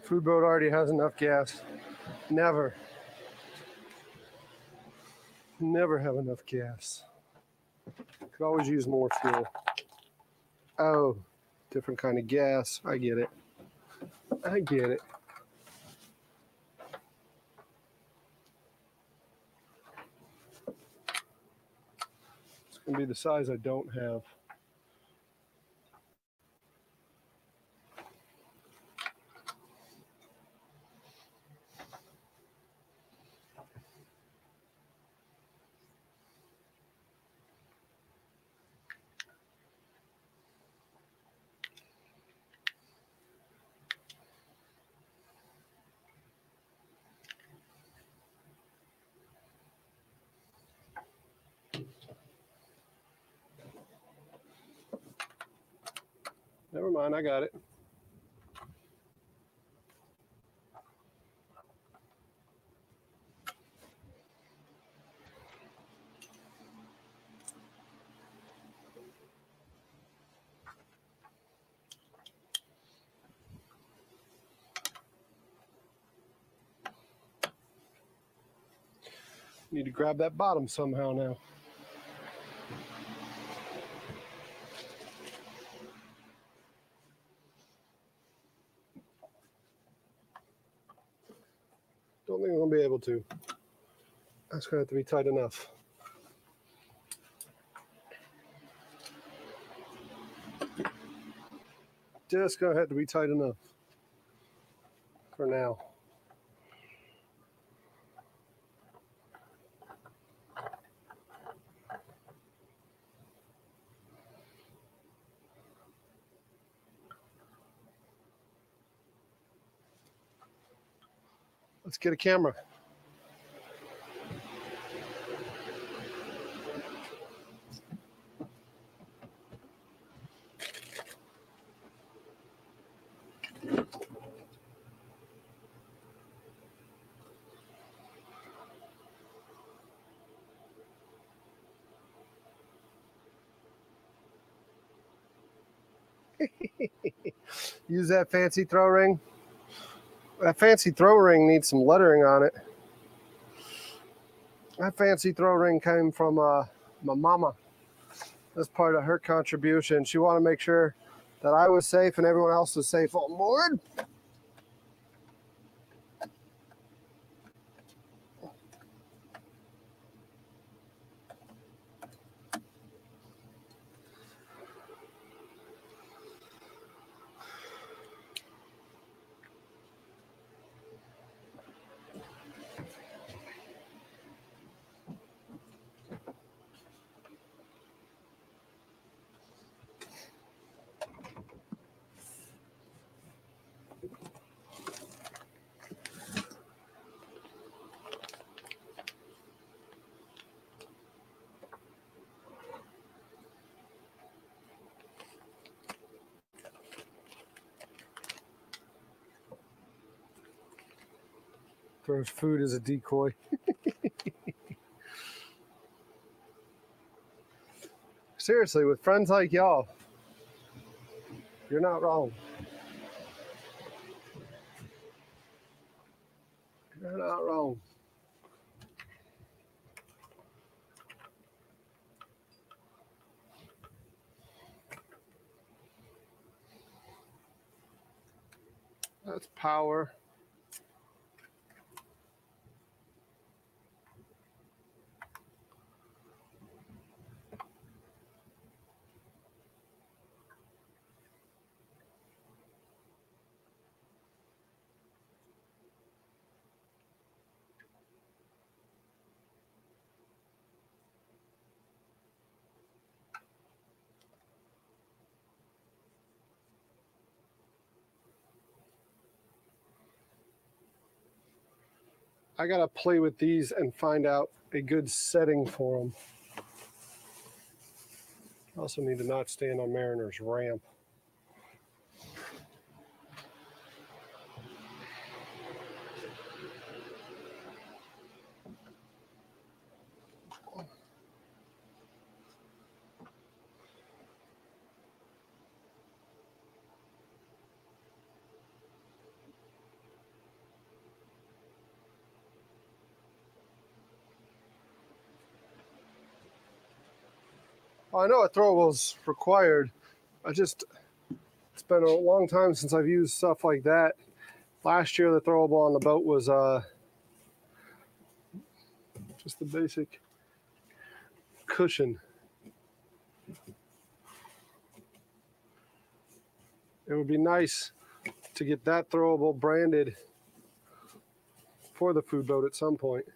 Food boat already has enough gas. Never have enough gas. Could always use more fuel. Oh, different kind of gas. I get it. I get it. It's going to be the size I don't have. Never mind, I got it. Need to grab that bottom somehow now. Don't think I'm going to be able to. That's going to have to be tight enough. Just going to have to be tight enough for now. Let's get a camera. Use that fancy throw ring. That fancy throw ring needs some lettering on it. That fancy throw ring came from my mama. That's part of her contribution. She wanted to make sure that I was safe and everyone else was safe on board. Throws food as a decoy. Seriously, with friends like y'all, you're not wrong. You're not wrong. That's power. I gotta play with these and find out a good setting for them. I also need to not stand on Mariner's ramp. Well, I know a throwable's required. It's been a long time since I've used stuff like that. Last year, the throwable on the boat was just the basic cushion. It would be nice to get that throwable branded for the food boat at some point.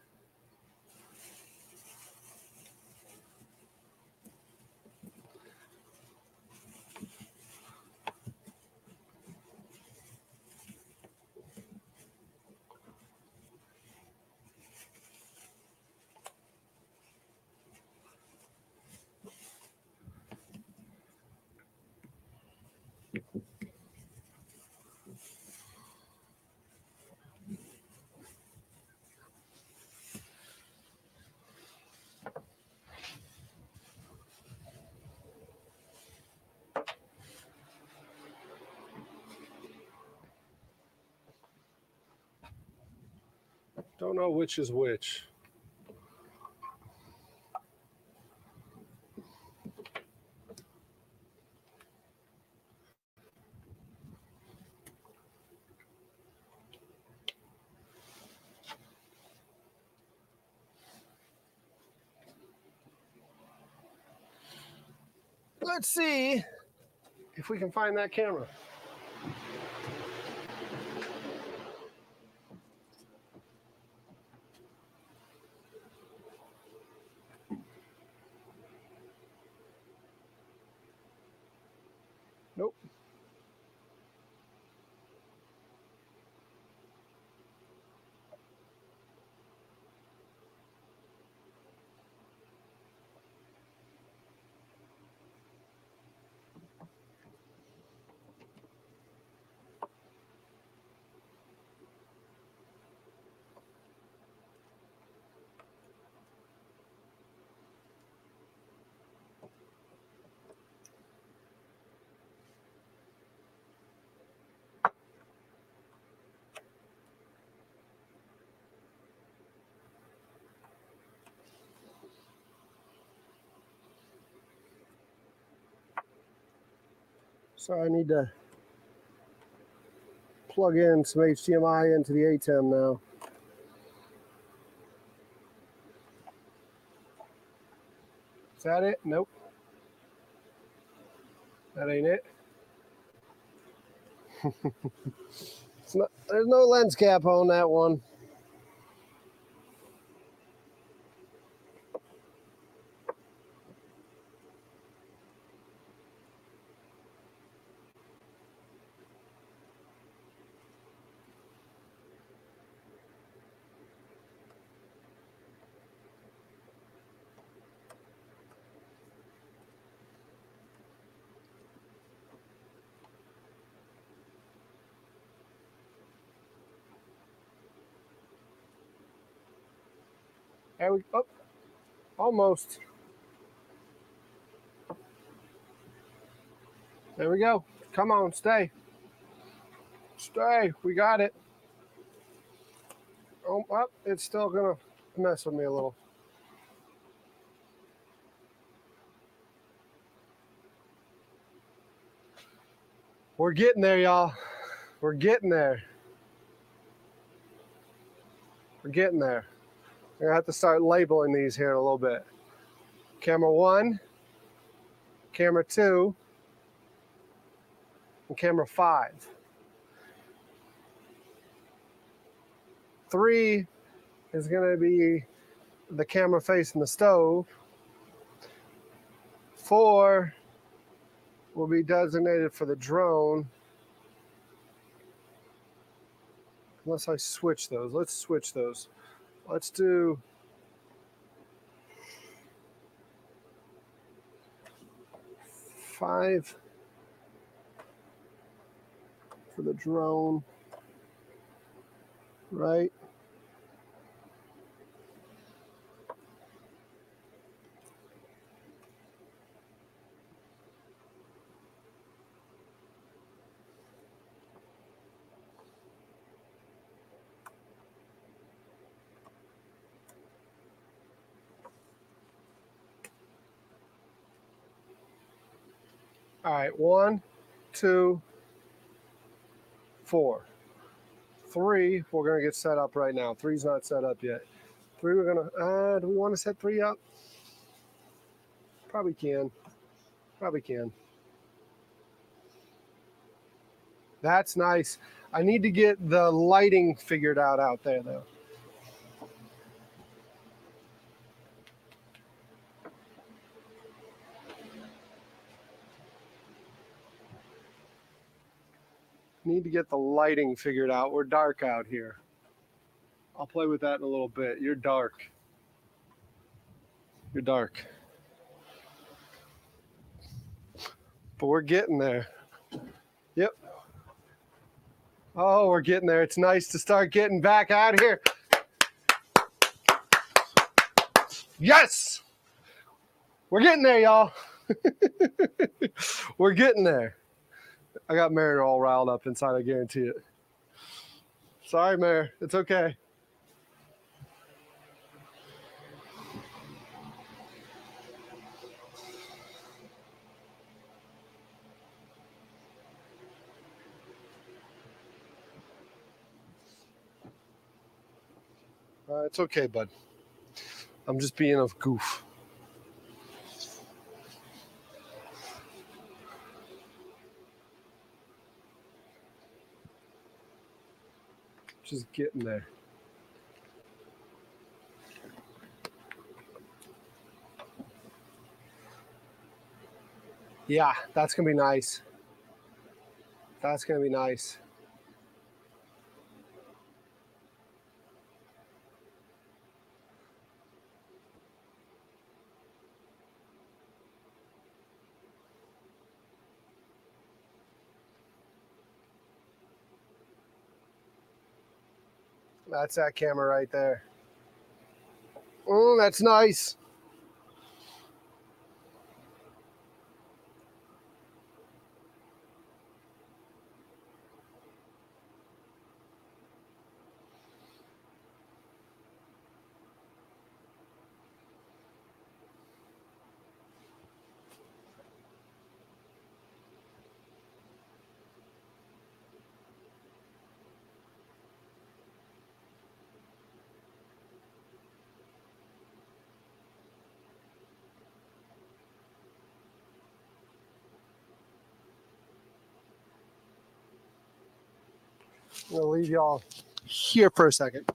Don't know which is which. Let's see if we can find that camera. Nope. So I need to plug in some HDMI into the ATEM now. Is that it? Nope. That ain't it. There's no lens cap on that one. There we go. Oh, almost. There we go. Come on, stay. Stay. We got it. Oh, well, it's still going to mess with me a little. We're getting there, y'all. We're getting there. We're getting there. I'm going to have to start labeling these here in a little bit. Camera 1, camera 2, and camera 5. 3 is going to be the camera facing the stove. 4 will be designated for the drone. Unless I switch those. Let's switch those. Let's do 5 for the drone, right? All right, 1, 2, 4. 3, we're going to get set up right now. 3's not set up yet. 3, we're going to, do we want to set 3 up? Probably can. Probably can. That's nice. I need to get the lighting figured out there, though. Need to get the lighting figured out. We're dark out here. I'll play with that in a little bit. You're dark. You're dark. But we're getting there. Yep. Oh, we're getting there. It's nice to start getting back out here. Yes! We're getting there, y'all. We're getting there. I got Mary all riled up inside, I guarantee it. Sorry, Mary. It's okay. It's okay, bud. I'm just being a goof. Just getting there. Yeah, that's going to be nice. That's going to be nice. That's that camera right there. Oh, that's nice. I'm going to leave y'all here for a second.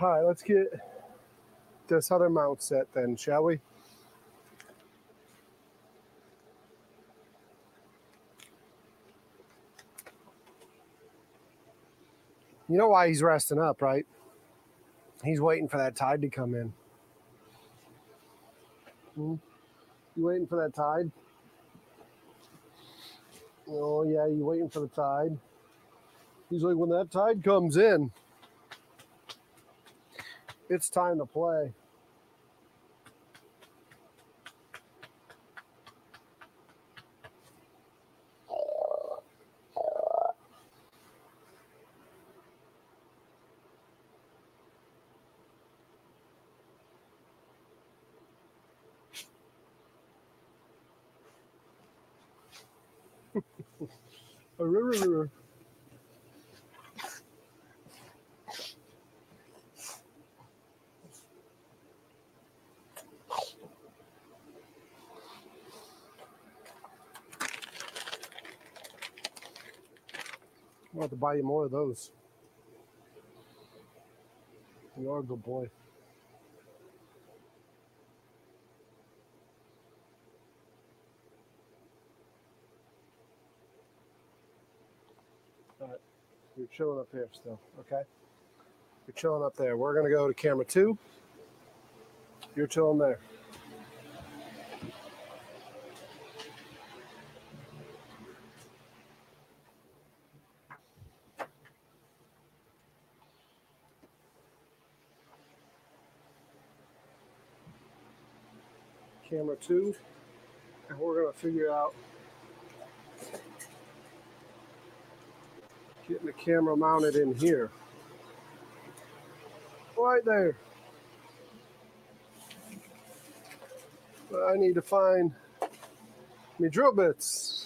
All right, let's get this other mount set then, shall we? You know why he's resting up, right? He's waiting for that tide to come in. You waiting for that tide? Oh, yeah, you waiting for the tide? He's like, when that tide comes in, it's time to play. I'll have to buy you more of those. You are a good boy. All right, you're chilling up here still, okay? You're chilling up there. We're gonna go to camera 2. You're chilling there. Camera 2, and we're gonna figure out getting the camera mounted in here. Right there. But I need to find me drill bits.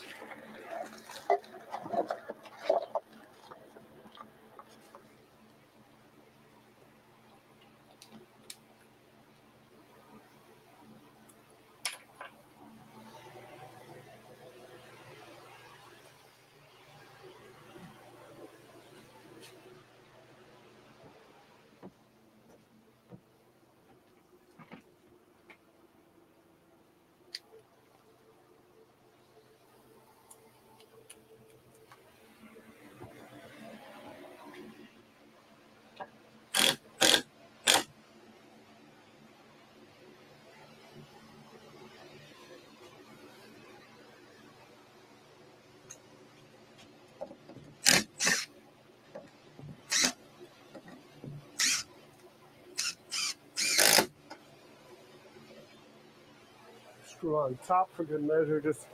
Screw on top for good measure. Just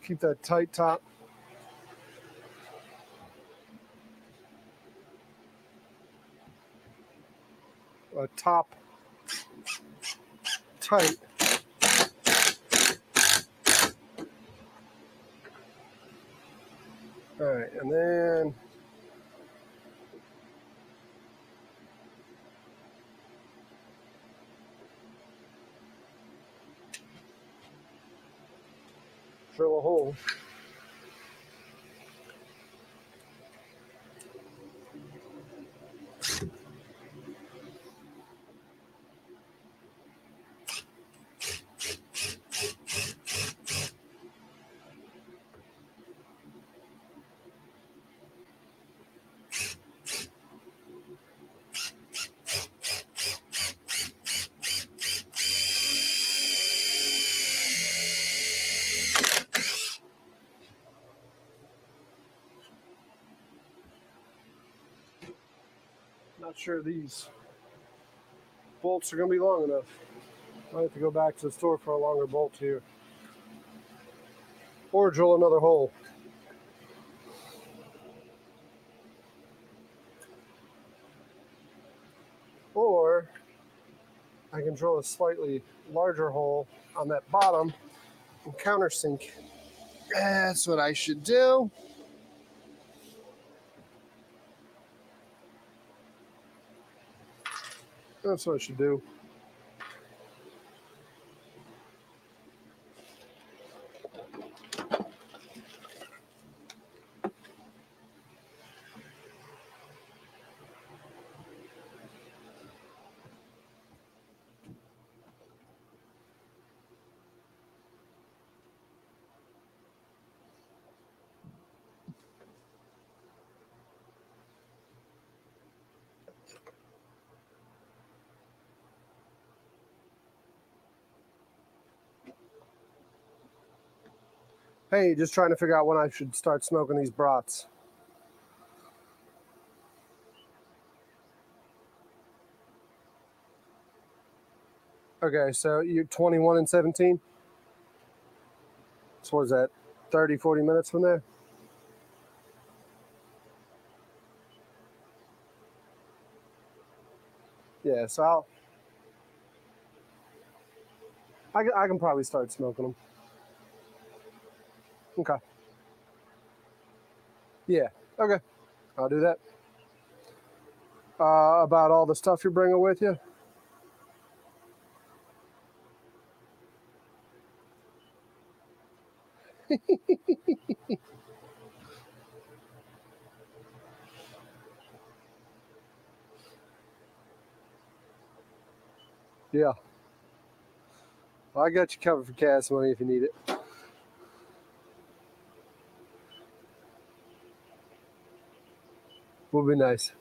keep that tight top. Top tight. All right, and then drill a hole. Not sure these bolts are going to be long enough. I have to go back to the store for a longer bolt here. Or drill another hole. Or I can drill a slightly larger hole on that bottom and countersink. That's what I should do. That's what I should do. Hey, just trying to figure out when I should start smoking these brats. Okay, so you're 21 and 17? So what is that, 30, 40 minutes from there? Yeah, so I can probably start smoking them. Okay. Yeah, okay. I'll do that. About all the stuff you're bringing with you? Yeah. Well, I got you covered for gas money if you need it. Will be nice.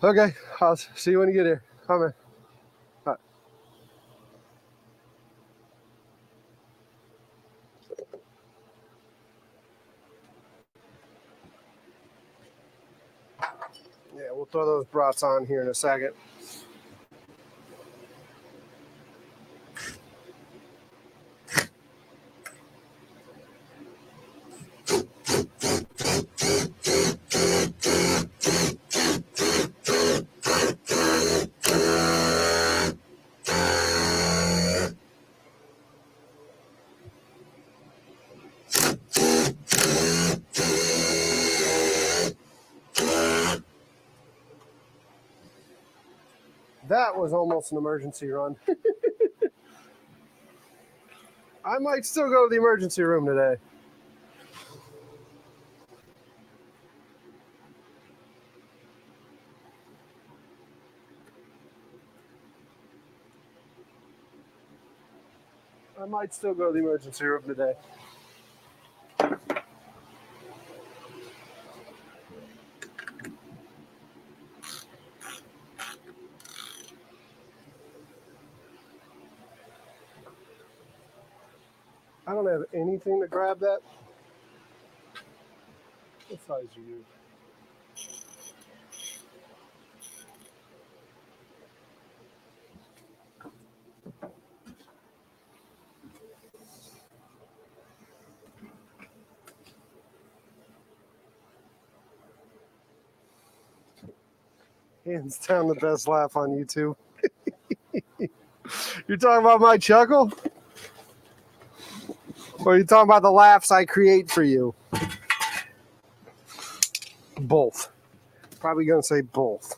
Okay, I'll see you when you get here. Bye, man. Bye. Yeah, we'll throw those brats on here in a second. That was almost an emergency run. I might still go to the emergency room today. I might still go to the emergency room today. I don't have anything to grab that. What size are you? Hands down the best laugh on YouTube. You're talking about my chuckle? Or are you talking about the laughs I create for you? Both. Probably going to say both.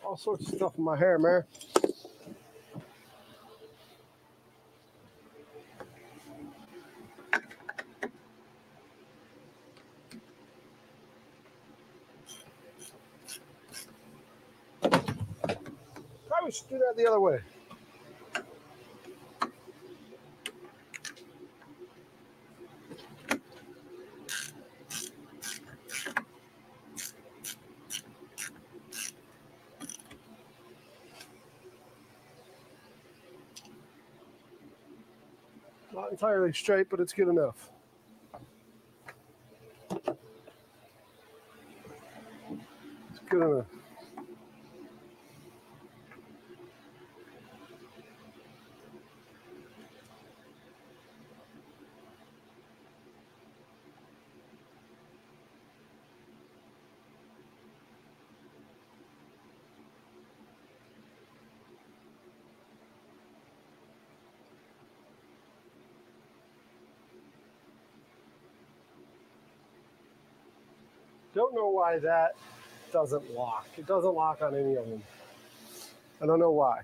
All sorts of stuff in my hair, man. Probably should do that the other way. Not entirely straight, but it's good enough. It's good enough. Don't know why that doesn't lock. It doesn't lock on any of them. I don't know why.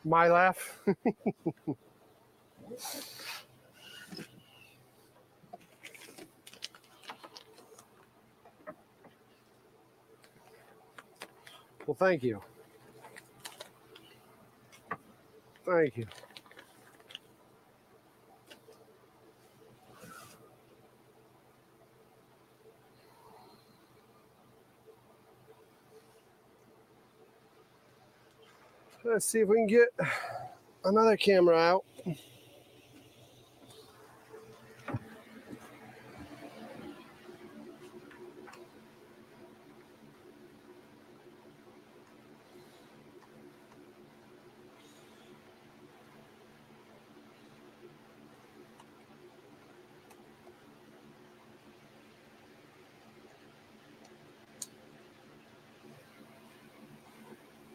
My laugh. Well, thank you. Thank you. Let's see if we can get another camera out.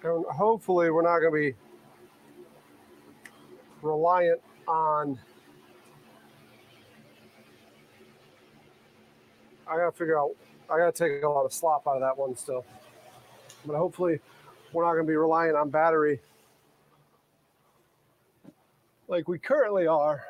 And hopefully we're not going to be reliant on, I got to figure out, I got to take a lot of slop out of that one still. But hopefully we're not going to be reliant on battery like we currently are.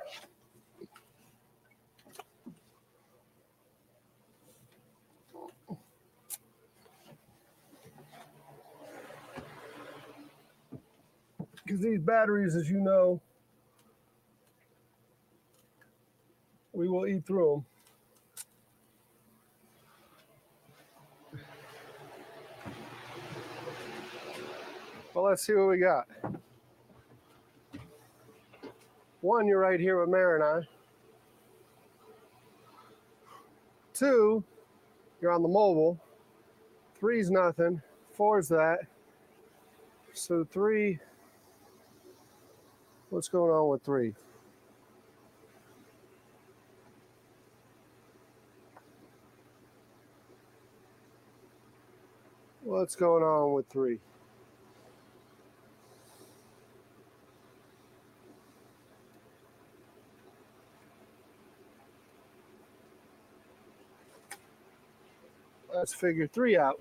Because these batteries, as you know, we will eat through them. Well, let's see what we got. One, you're right here with Mary and I. Two, you're on the mobile. Three's nothing. Four's that. So three, what's going on with three? What's going on with three? Let's figure three out.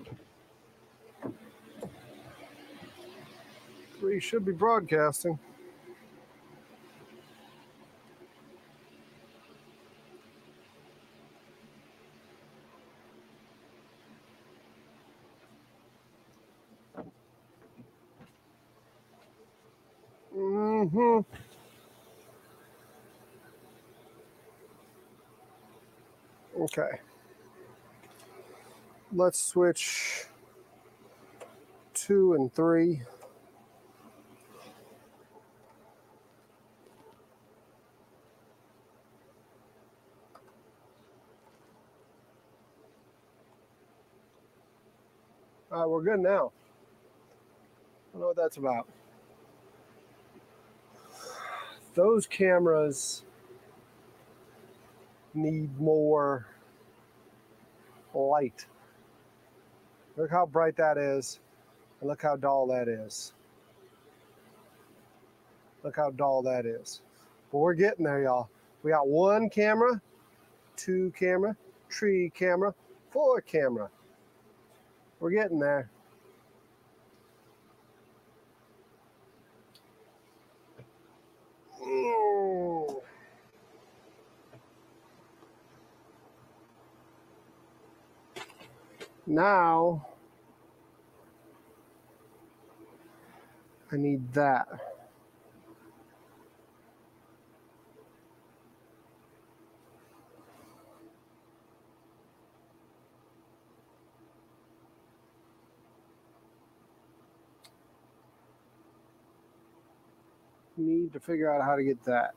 Three should be broadcasting. Okay. Let's switch 2 and 3. All right, we're good now. I don't know what that's about. Those cameras need more light. Look how bright that is, and look how dull that is. Look how dull that is. But we're getting there, y'all. We got 1 camera, 2 camera, 3 camera, 4 camera. We're getting there. Now, I need that. Need to figure out how to get that.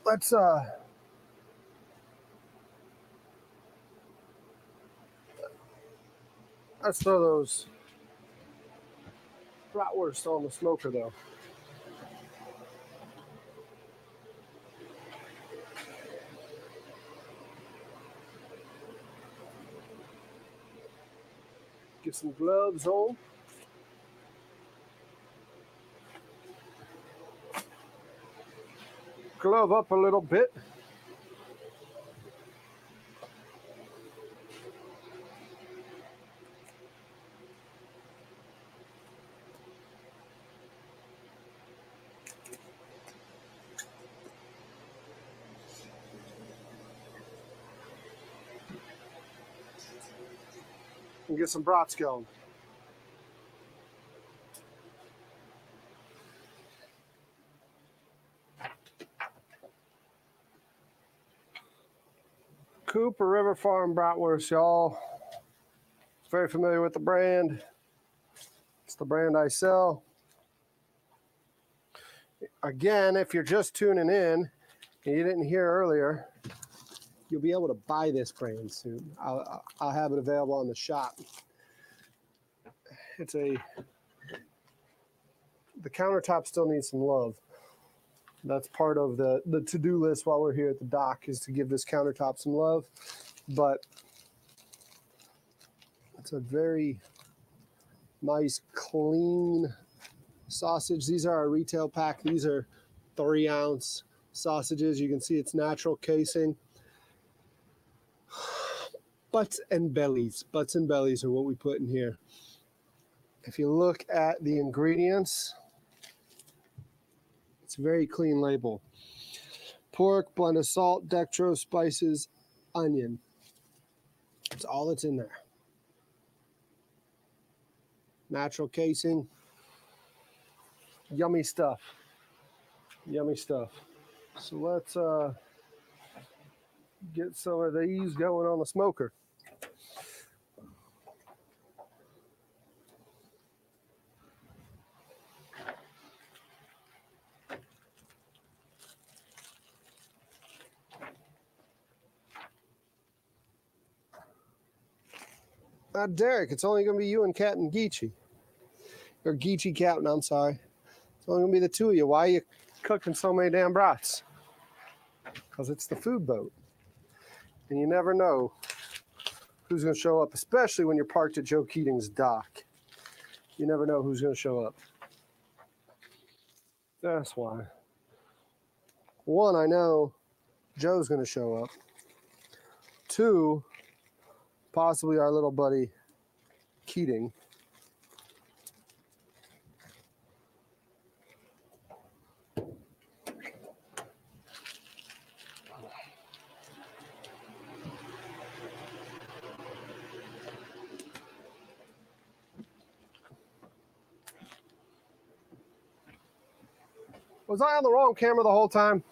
Let's throw bratwurst on the smoker though. Get some gloves on. Glove up a little bit. And get some brats going. Cooper River Farm bratwurst, y'all. Very familiar with the brand. It's the brand I sell. Again, if you're just tuning in and you didn't hear earlier, you'll be able to buy this brand soon. I'll have it available on the shop. The countertop still needs some love. That's part of the to-do list while we're here at the dock, is to give this countertop some love. But it's a very nice, clean sausage. These are our retail pack. These are 3-ounce sausages. You can see it's natural casing. Butts and bellies. Butts and bellies are what we put in here. If you look at the ingredients, it's a very clean label. Pork, blend of salt, dextrose, spices, onion. That's all that's in there. Natural casing. Yummy stuff. Yummy stuff. So let's get some of these going on the smoker. Derek, it's only going to be you and Captain Geechee. Or Geechee Captain, I'm sorry. It's only going to be the two of you. Why are you cooking so many damn brats? Because it's the food boat. And you never know who's going to show up, especially when you're parked at Joe Keating's dock. You never know who's going to show up. That's why. One, I know Joe's going to show up. Two, possibly our little buddy Keating. Was I on the wrong camera the whole time?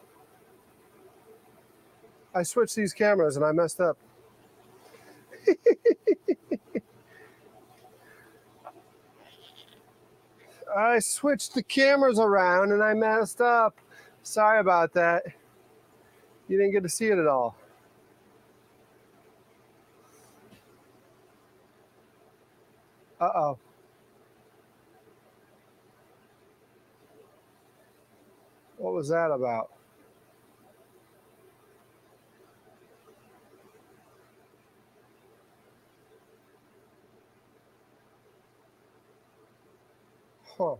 I switched these cameras and I messed up. I switched the cameras around and I messed up. Sorry about that. You didn't get to see it at all. Uh-oh. What was that about? Huh.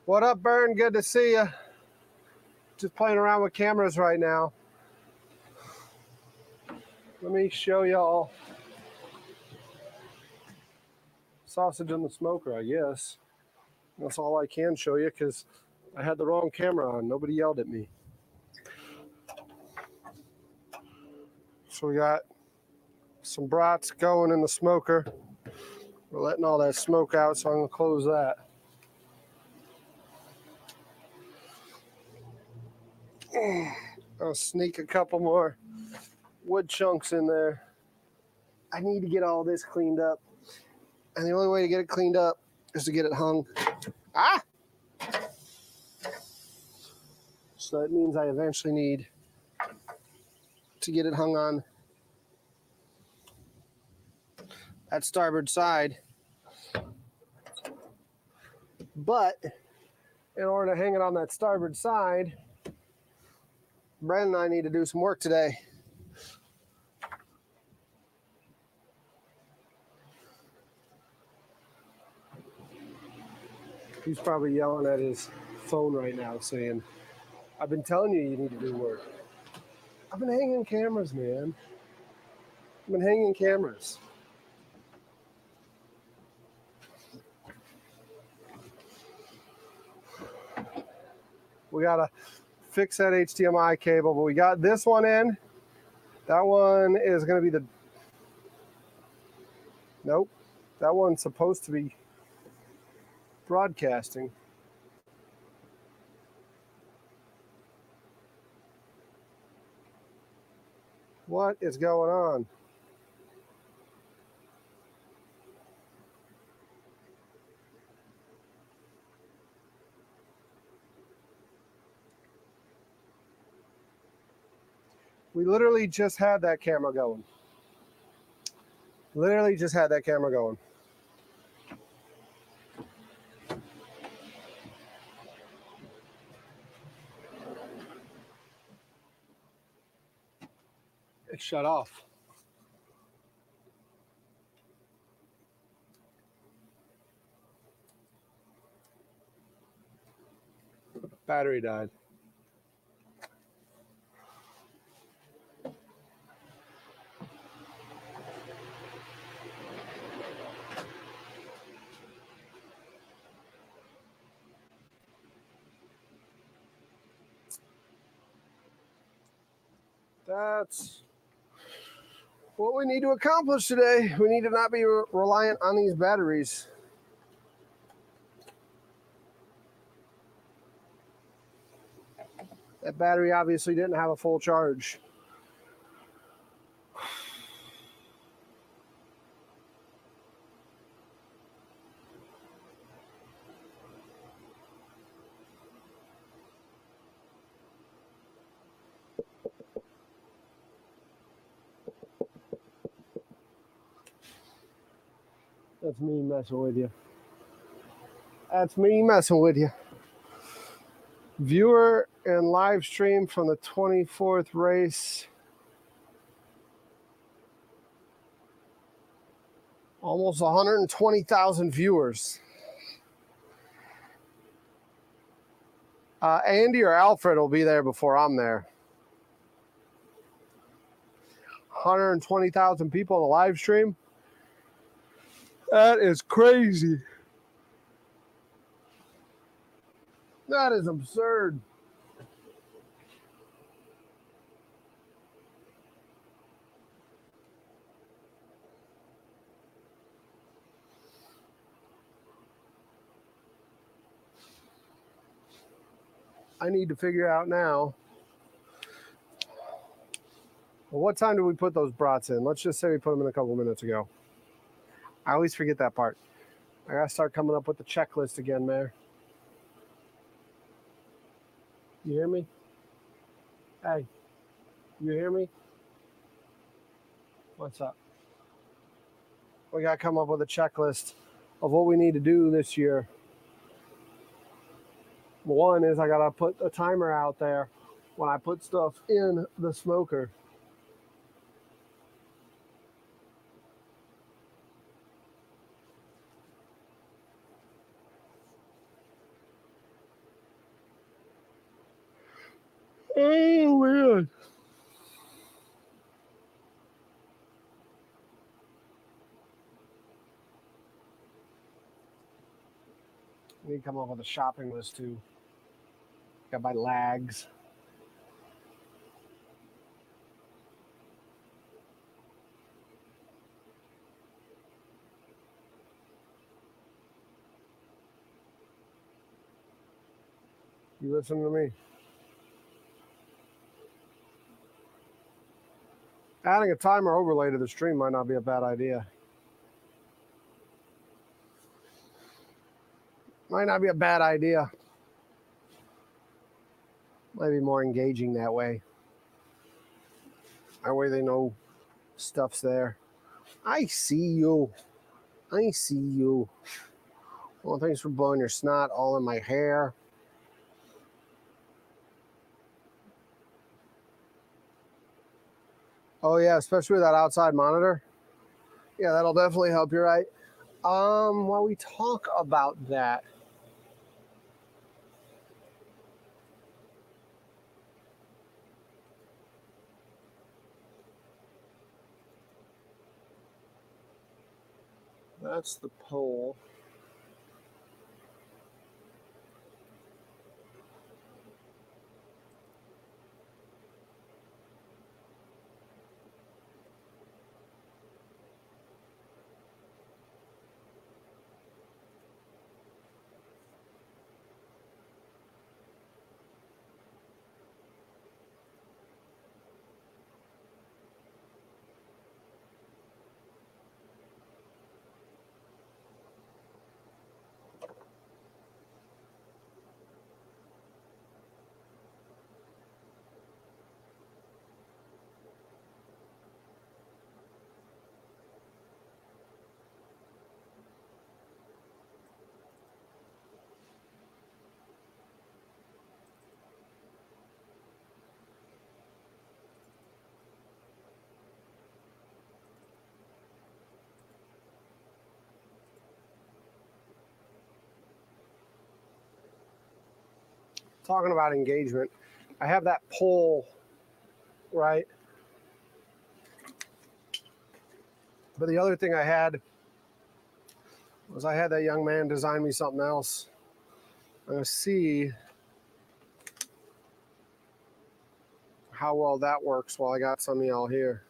What up, Bern? Good to see you. Just playing around with cameras right now. Let me show y'all sausage in the smoker, I guess. That's all I can show you because I had the wrong camera on. Nobody yelled at me. So we got some brats going in the smoker. We're letting all that smoke out, so I'm going to close that. I'll sneak a couple more wood chunks in there. I need to get all this cleaned up. And the only way to get it cleaned up is to get it hung. Ah! So that means I eventually need to get it hung on that starboard side. But in order to hang it on that starboard side, Brandon and I need to do some work today. He's probably yelling at his phone right now saying, I've been telling you need to do work. I've been hanging cameras, man. I've been hanging cameras. We got to fix that HDMI cable, but we got this one in. That one is going to be the... Nope. That one's supposed to be broadcasting. What is going on? We literally just had that camera going. Literally just had that camera going. It shut off. Battery died. That's what we need to accomplish today. We need to not be reliant on these batteries. That battery obviously didn't have a full charge. That's me messing with you. That's me messing with you. Viewer and live stream from the 24th race. Almost 120,000 viewers. Andy or Alfred will be there before I'm there. 120,000 people on the live stream. That is crazy. That is absurd. I need to figure out now. Well, what time did we put those brats in? Let's just say we put them in a couple minutes ago. I always forget that part. I gotta start coming up with the checklist again, Mayor. You hear me? Hey, you hear me? What's up? We gotta come up with a checklist of what we need to do this year. One is I gotta put a timer out there when I put stuff in the smoker. Oh, man. I need to come up with a shopping list too. Got my lags. You listen to me. Adding a timer overlay to the stream might not be a bad idea. Might not be a bad idea. Might be more engaging that way. That way they know stuff's there. I see you. I see you. Well, thanks for blowing your snot all in my hair. Oh yeah, especially with that outside monitor. Yeah, that'll definitely help you, right? While we talk about that, that's the pole. Talking about engagement, I have that pole, right? But the other thing I had was I had that young man design me something else. I'm gonna see how well that works while I got some of y'all here.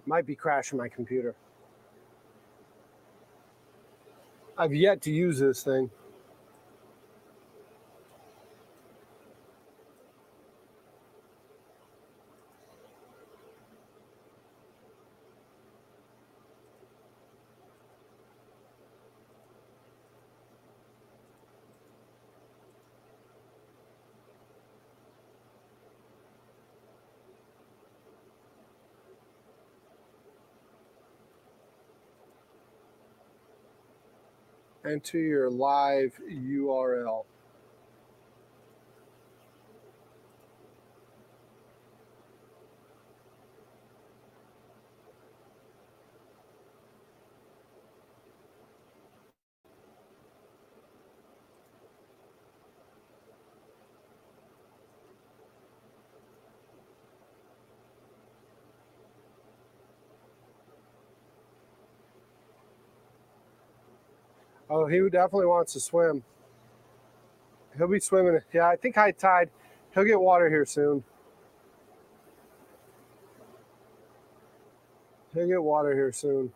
Might be crashing my computer. I've yet to use this thing. Enter your live URL. Oh, he definitely wants to swim. He'll be swimming. Yeah, I think high tide. He'll get water here soon. He'll get water here soon.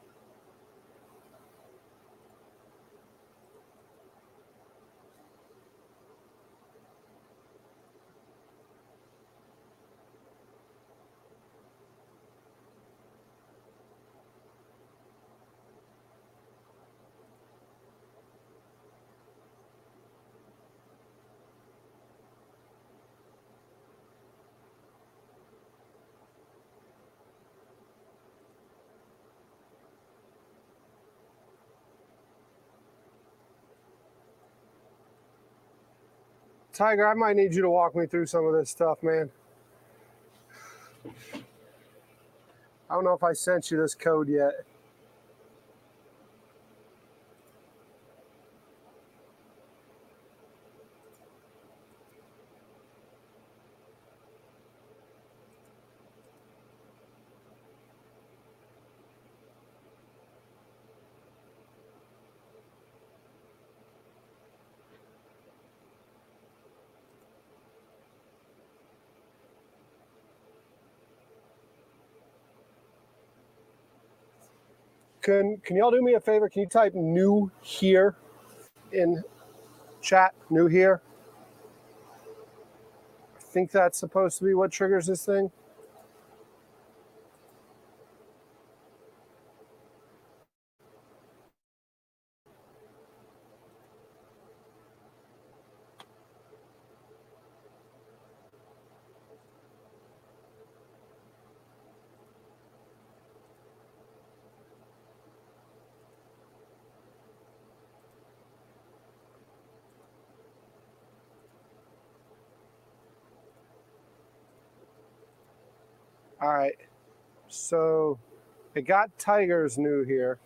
Tiger, I might need you to walk me through some of this stuff, man. I don't know if I sent you this code yet. Can y'all do me a favor? Can you type new here in chat? New here. I think that's supposed to be what triggers this thing. All right. So it got Tigers new here.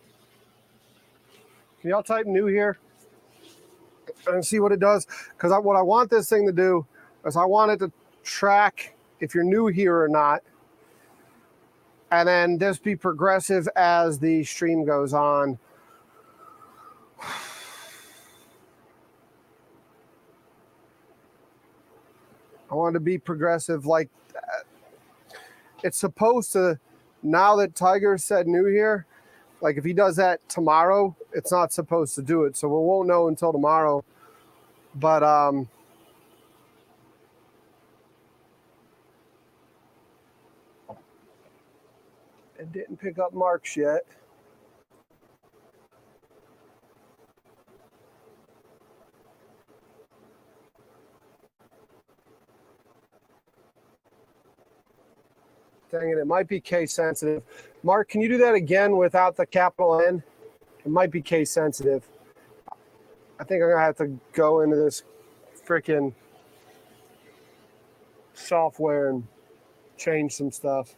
Can y'all type new here and see what it does? Because what I want this thing to do is I want it to track if you're new here or not, and then just be progressive as the stream goes on. I want to be progressive like that. It's supposed to, now that Tiger said new here, like if he does that tomorrow, it's not supposed to do it. So we won't know until tomorrow. But it didn't pick up marks yet. Dang it, it might be case sensitive. Mark, can you do that again without the capital N? It might be case sensitive. I think I'm gonna have to go into this freaking software and change some stuff.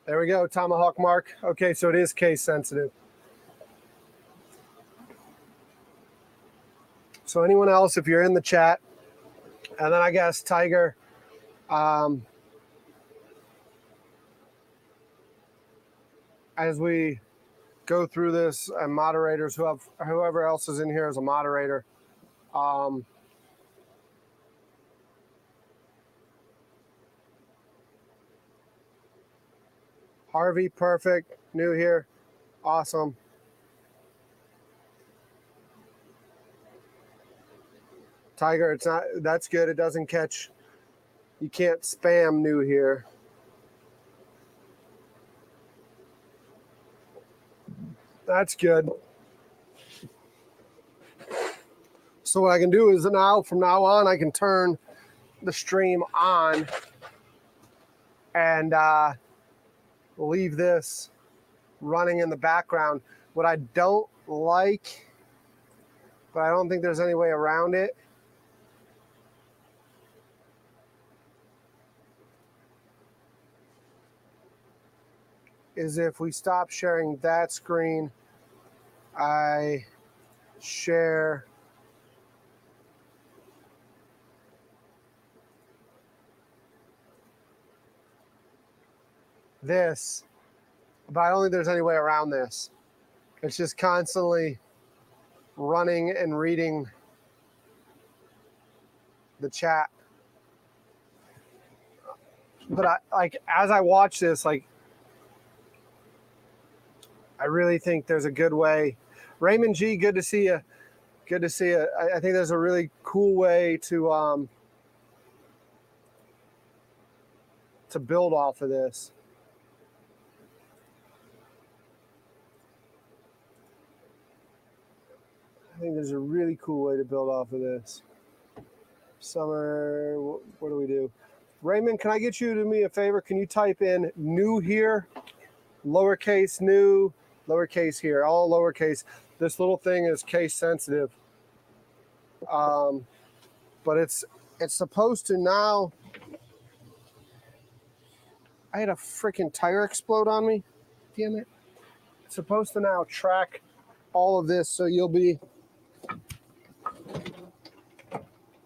There we go, Tomahawk Mark. Okay, so it is case sensitive. So anyone else, if you're in the chat, and then I guess Tiger, as we go through this, and moderators whoever else is in here as a moderator, Harvey, perfect, new here, awesome. Tiger, it's not, that's good. It doesn't catch, you can't spam new here. That's good. So what I can do is now, from now on, I can turn the stream on and leave this running in the background. What I don't like, but I don't think there's any way around it, is if we stop sharing that screen, I share this, but I don't think there's any way around this. It's just constantly running and reading the chat. But as I watch this, like, I really think there's a good way. Raymond G, good to see you. Good to see you. I think there's a really cool way to build off of this. I think there's a really cool way to build off of this. Summer, what do we do? Raymond, can I get you to do me a favor? Can you type in new here, lowercase new, lowercase here, all lowercase. This little thing is case sensitive. But it's supposed to now. I had a freaking tire explode on me. Damn it. It's supposed to now track all of this, so you'll be,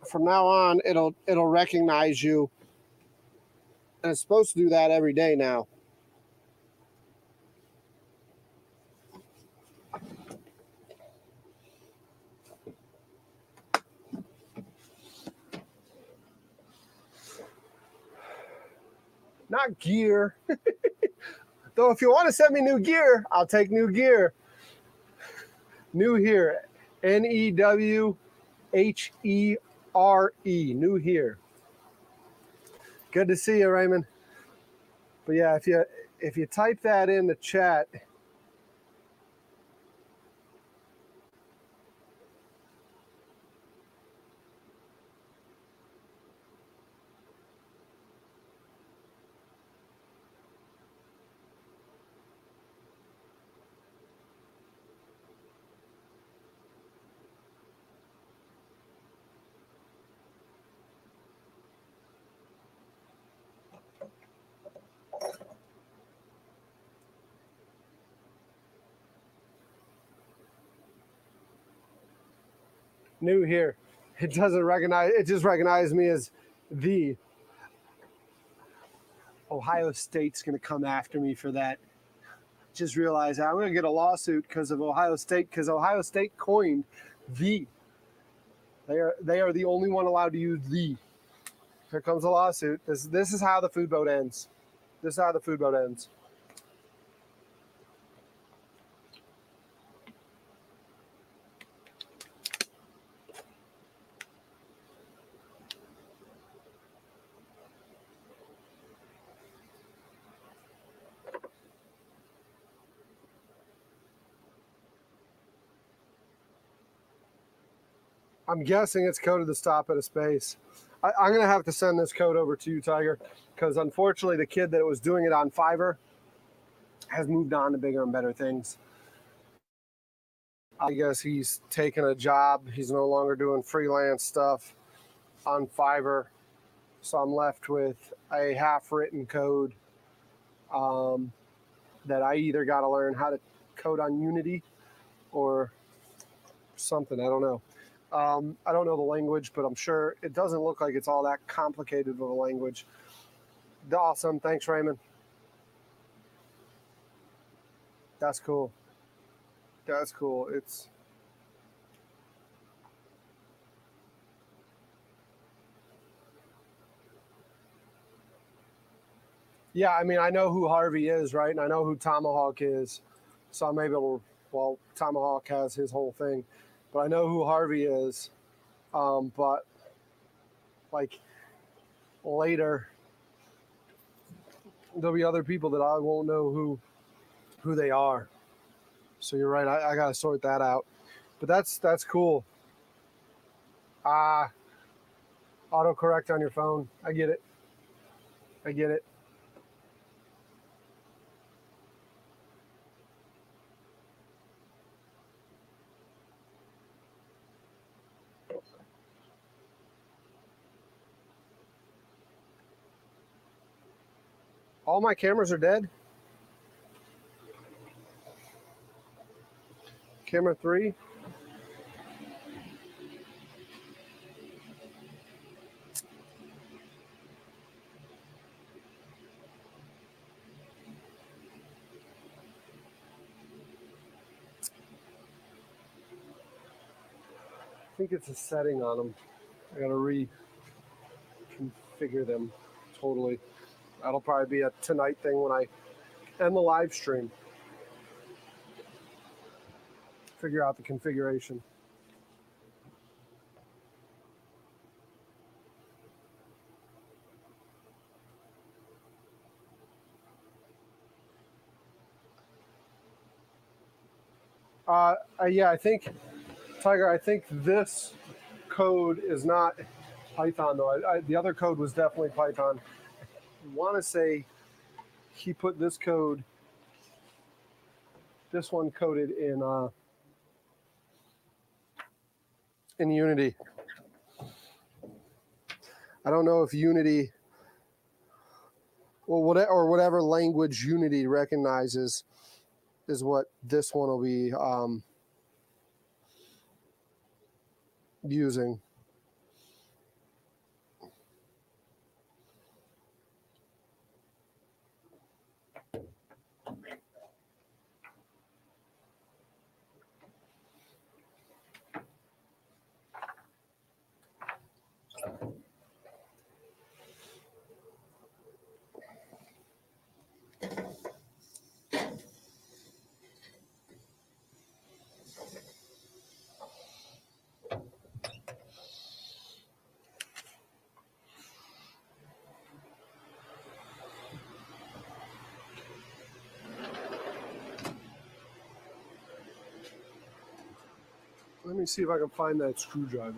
from now on, it'll recognize you. And it's supposed to do that every day now. not gear. Though if you want to send me new gear, I'll take new gear. New here, Newhere. New here. Good to see you, Raymond. But yeah, if you type that in the chat. New here. It doesn't recognize, it just recognizes me as the Ohio State's going to come after me for that. Just realized I'm going to get a lawsuit because of Ohio State, because Ohio State coined the. They are the only one allowed to use the. Here comes a lawsuit. This is how the food boat ends. This is how the food boat ends. I'm guessing it's coded to stop at a space. I'm going to have to send this code over to you, Tiger, because unfortunately the kid that was doing it on Fiverr has moved on to bigger and better things. I guess he's taken a job. He's no longer doing freelance stuff on Fiverr. So I'm left with a half-written code that I either got to learn how to code on Unity or something. I don't know. I don't know the language, but I'm sure it doesn't look like it's all that complicated of a language. Awesome. Thanks, Raymond. That's cool. That's cool. It's yeah, I mean, I know who Harvey is, right? And I know who Tomahawk is. So I'm able to, well, Tomahawk has his whole thing, but I know who Harvey is. But like later, there'll be other people that I won't know who they are. So you're right. I got to sort that out. But that's cool. Autocorrect on your phone. I get it. I get it. All my cameras are dead. Camera 3. I think it's a setting on them. I gotta reconfigure them totally. That'll probably be a tonight thing when I end the live stream. Figure out the configuration. Yeah, I think, Tiger, I think this code is not Python, though. The other code was definitely Python. I want to say he put this code, this one coded in Unity. I don't know if Unity, well, whatever language Unity recognizes is what this one will be using. me see if I can find that screwdriver.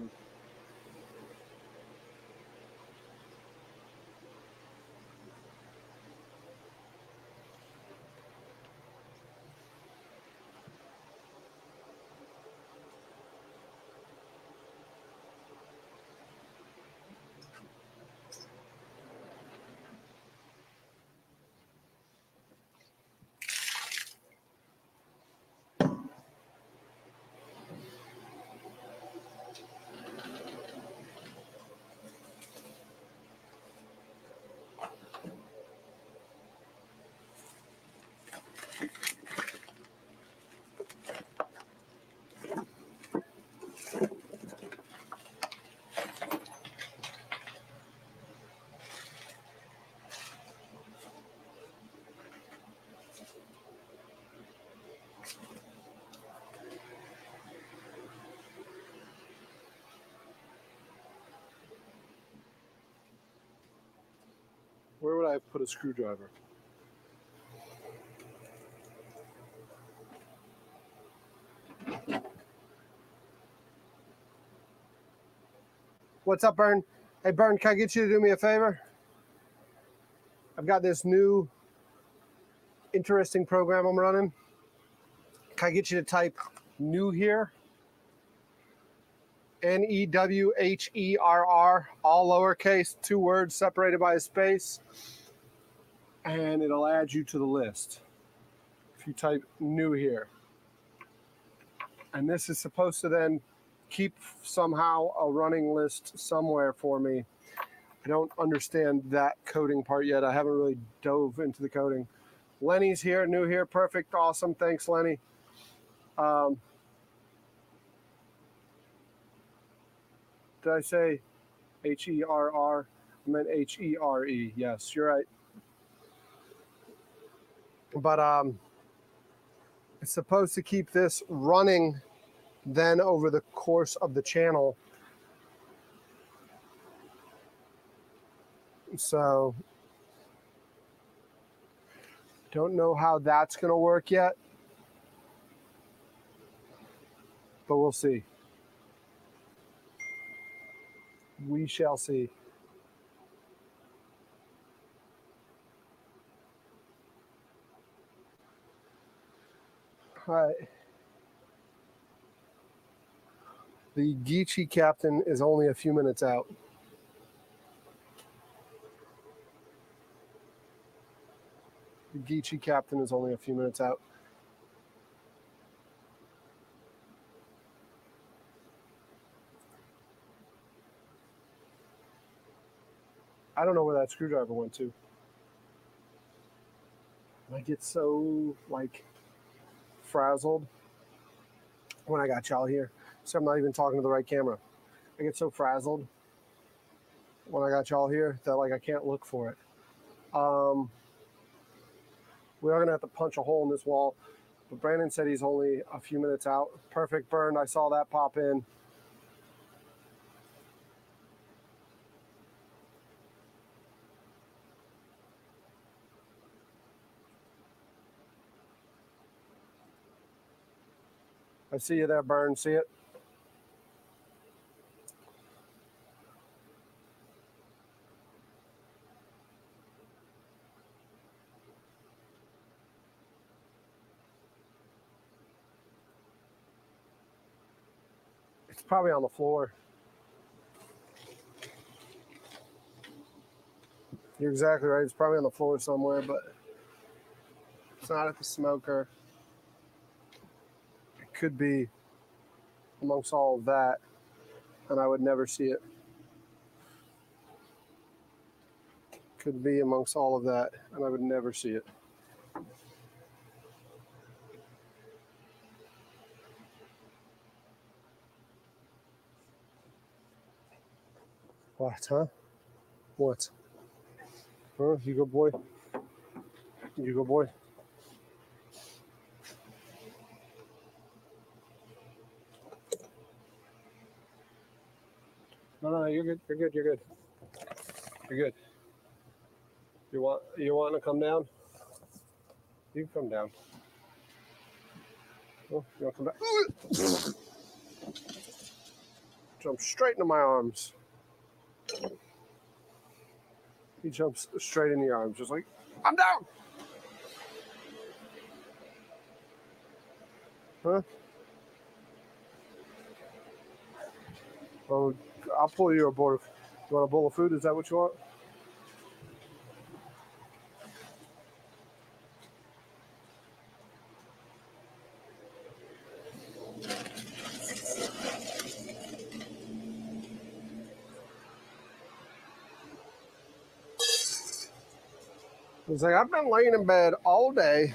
Where would I put a screwdriver? What's up, Bern? Hey, Bern, can I get you to do me a favor? I've got this new interesting program I'm running. Can I get you to type new here? Newhherr, all lowercase, 2 words separated by a space, and it'll add you to the list if you type new here. And this is supposed to then keep somehow a running list somewhere for me. I don't understand that coding part yet. I haven't really dove into the coding. Lenny's here, new here, perfect, awesome. Thanks, Lenny. Did I say Herr? I meant Here. Yes, you're right. But it's supposed to keep this running then over the course of the channel. So don't know how that's going to work yet, but we'll see. We shall see. All right. The Geechee captain is only a few minutes out. The Geechee captain is only a few minutes out. I don't know where that screwdriver went to. I get so, frazzled when I got y'all here. So I'm not even talking to the right camera. I get so frazzled when I got y'all here that, I can't look for it. We are going to have to punch a hole in this wall. But Brandon said he's only a few minutes out. Perfect, Burn. I saw that pop in. I see you there, Burn. See it? It's probably on the floor. You're exactly right. It's probably on the floor somewhere, but it's not at the smoker. It could be amongst all of that, and I would never see it. Could be amongst all of that, and I would never see it. What, huh? What? Huh? You good boy? You good boy? No, you're good. You're good. You're good. You're good. You want to come down? You can come down. Oh, you want to come back? Jump straight into my arms. He jumps straight in the arms, just like, I'm down. Huh? Oh, I'll pull you a bowl. You want a bowl of food? Is that what you want? He's like, I've been laying in bed all day.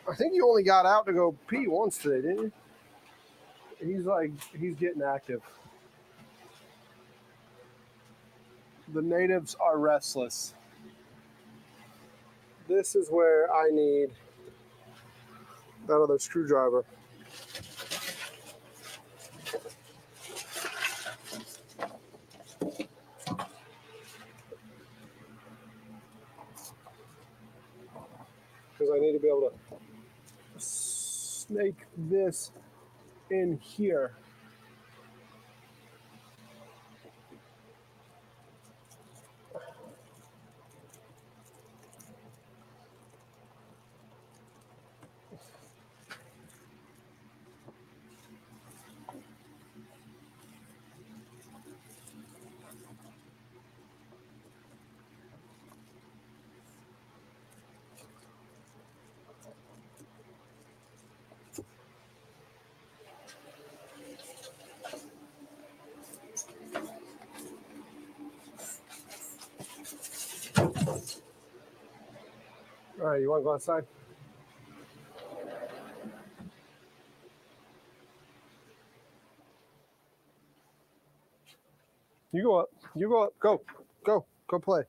I think you only got out to go pee once today, didn't you? He's like, he's getting active. The natives are restless. This is where I need that other screwdriver. Because I need to be able to snake this in here. All right, you want to go outside? You go up. You go up. Go. Go. Go play.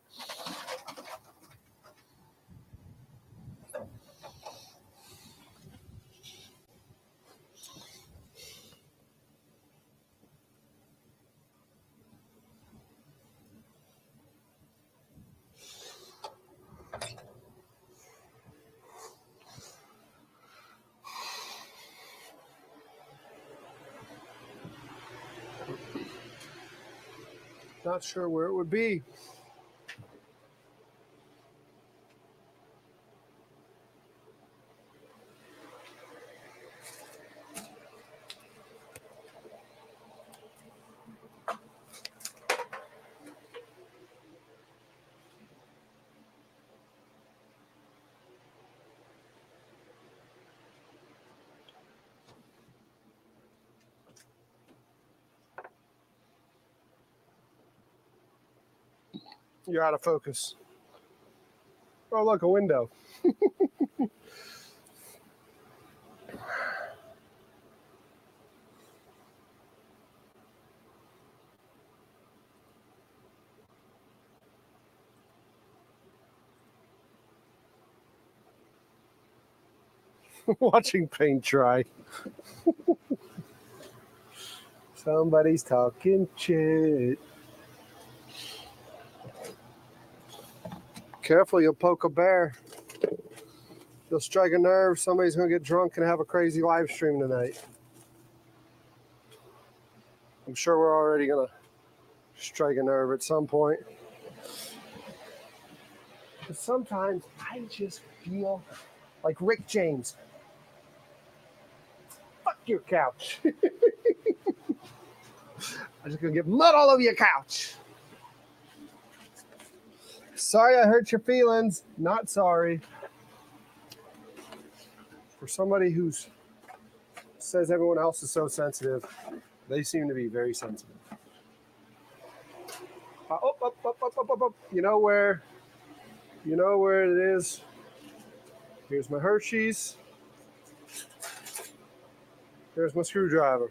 Not sure where it would be. You're out of focus. Oh, look, a window. Watching paint dry. Somebody's talking shit. Careful, you'll poke a bear. You'll strike a nerve. Somebody's going to get drunk and have a crazy live stream tonight. I'm sure we're already going to strike a nerve at some point. But sometimes I just feel like Rick James. Fuck your couch. I'm just going to get mud all over your couch. Sorry I hurt your feelings. Not sorry. For somebody who says everyone else is so sensitive, they seem to be very sensitive. Up. You know where it is. Here's my Hershey's. Here's my screwdriver.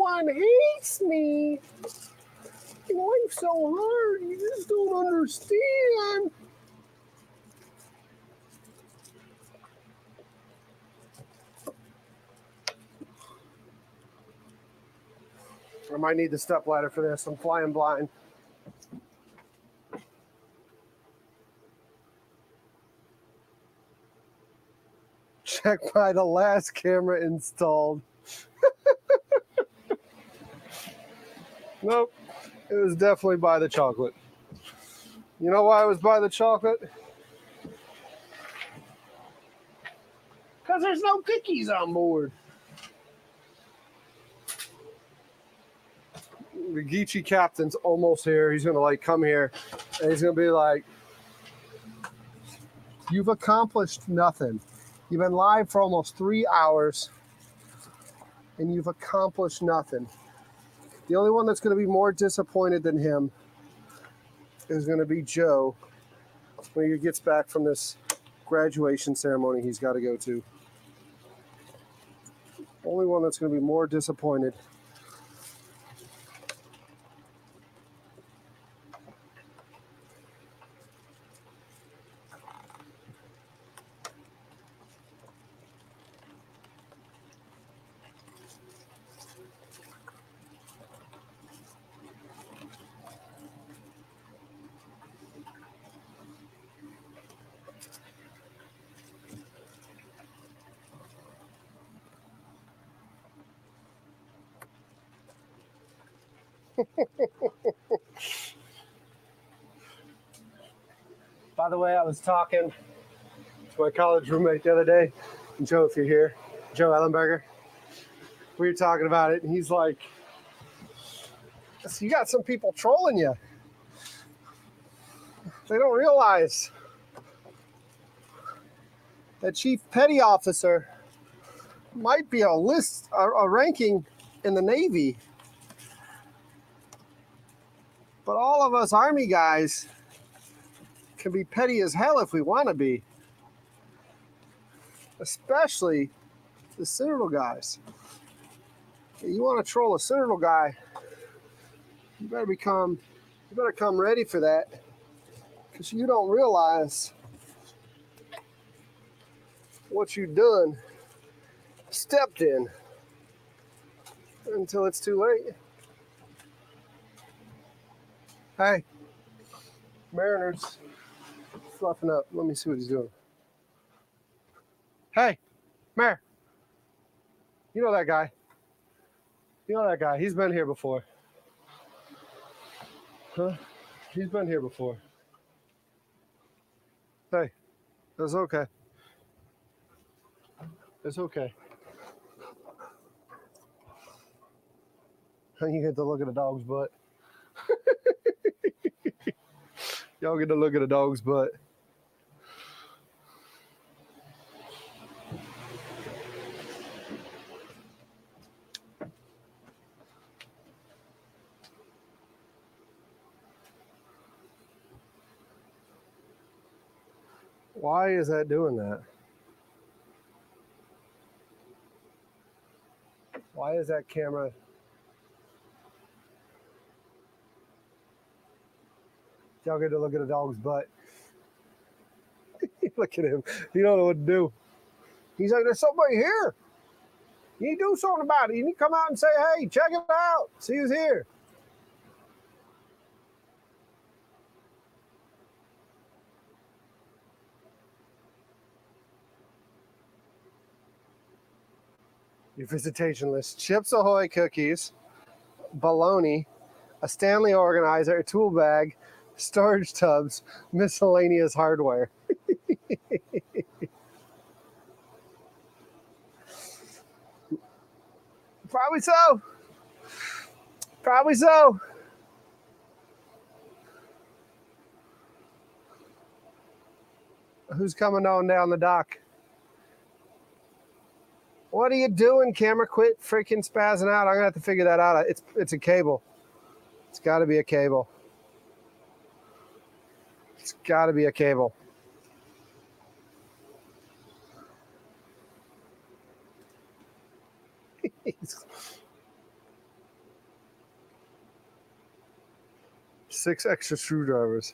Everyone hates me. Life's so hard. You just don't understand. I might need the step ladder for this. I'm flying blind. Check by the last camera installed. Nope. It was definitely by the chocolate. You know why it was by the chocolate? Because there's no cookies on board. The Geechee captain's almost here. He's gonna like come here and he's gonna be like, you've accomplished nothing. You've been live for almost 3 hours and you've accomplished nothing. The only one that's gonna be more disappointed than him is gonna be Joe when he gets back from this graduation ceremony he's got to go to. Only one that's gonna be more disappointed. By the way, I was talking to my college roommate the other day, Joe, if you're here, Joe Ellenberger. We were talking about it, and he's like, so you got some people trolling you. They don't realize that chief petty officer might be a ranking in the Navy. But all of us Army guys can be petty as hell if we want to be. Especially the Citadel guys. You want to troll a Citadel guy, you better come ready for that. Because you don't realize what you've done, stepped in, until it's too late. Hey, Mariner's fluffing up. Let me see what he's doing. Hey, Mar. You know that guy. You know that guy. He's been here before. Huh? He's been here before. Hey, that's okay. It's okay. You get to look at a dog's butt. Y'all get to look at a dog's butt. Why is that doing that? Why is that camera? Y'all get to look at a dog's butt. Look at him. He don't know what to do. He's like, there's somebody here. You need to do something about it. You need to come out and say, hey, check it out. See who's here. Your visitation list: Chips Ahoy cookies, bologna, a Stanley organizer, a tool bag, storage tubs, miscellaneous hardware. Probably so. Probably so. Who's coming on down the dock? What are you doing, camera? Quit freaking spazzing out. I'm going to have to figure that out. It's a cable. It's got to be a cable. It's got to be a cable. 6 extra screwdrivers.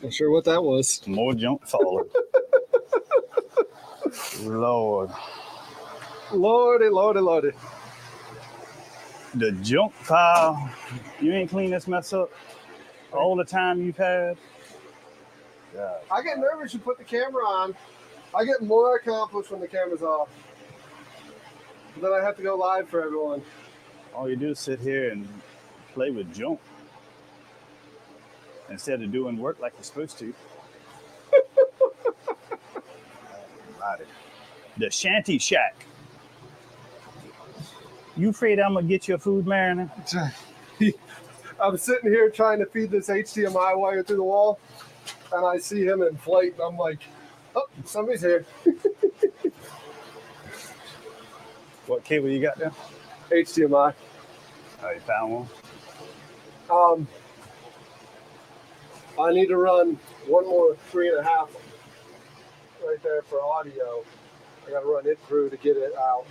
Not sure what that was. More junk falling. Lord. Lordy. The junk pile. You ain't clean this mess up all the time you've had. God. I get nervous. You put the camera on. I get more accomplished when the camera's off. Then I have to go live for everyone. All you do is sit here and play with junk instead of doing work like you're supposed to. The Shanty Shack. You afraid I'm gonna get your food, Mariner? I'm sitting here trying to feed this HDMI wire through the wall, and I see him inflate, and I'm like, oh, somebody's here. What cable you got there? HDMI. Oh, you found one? I need to run one more 3.5 right there for audio. I got to run it through to get it out.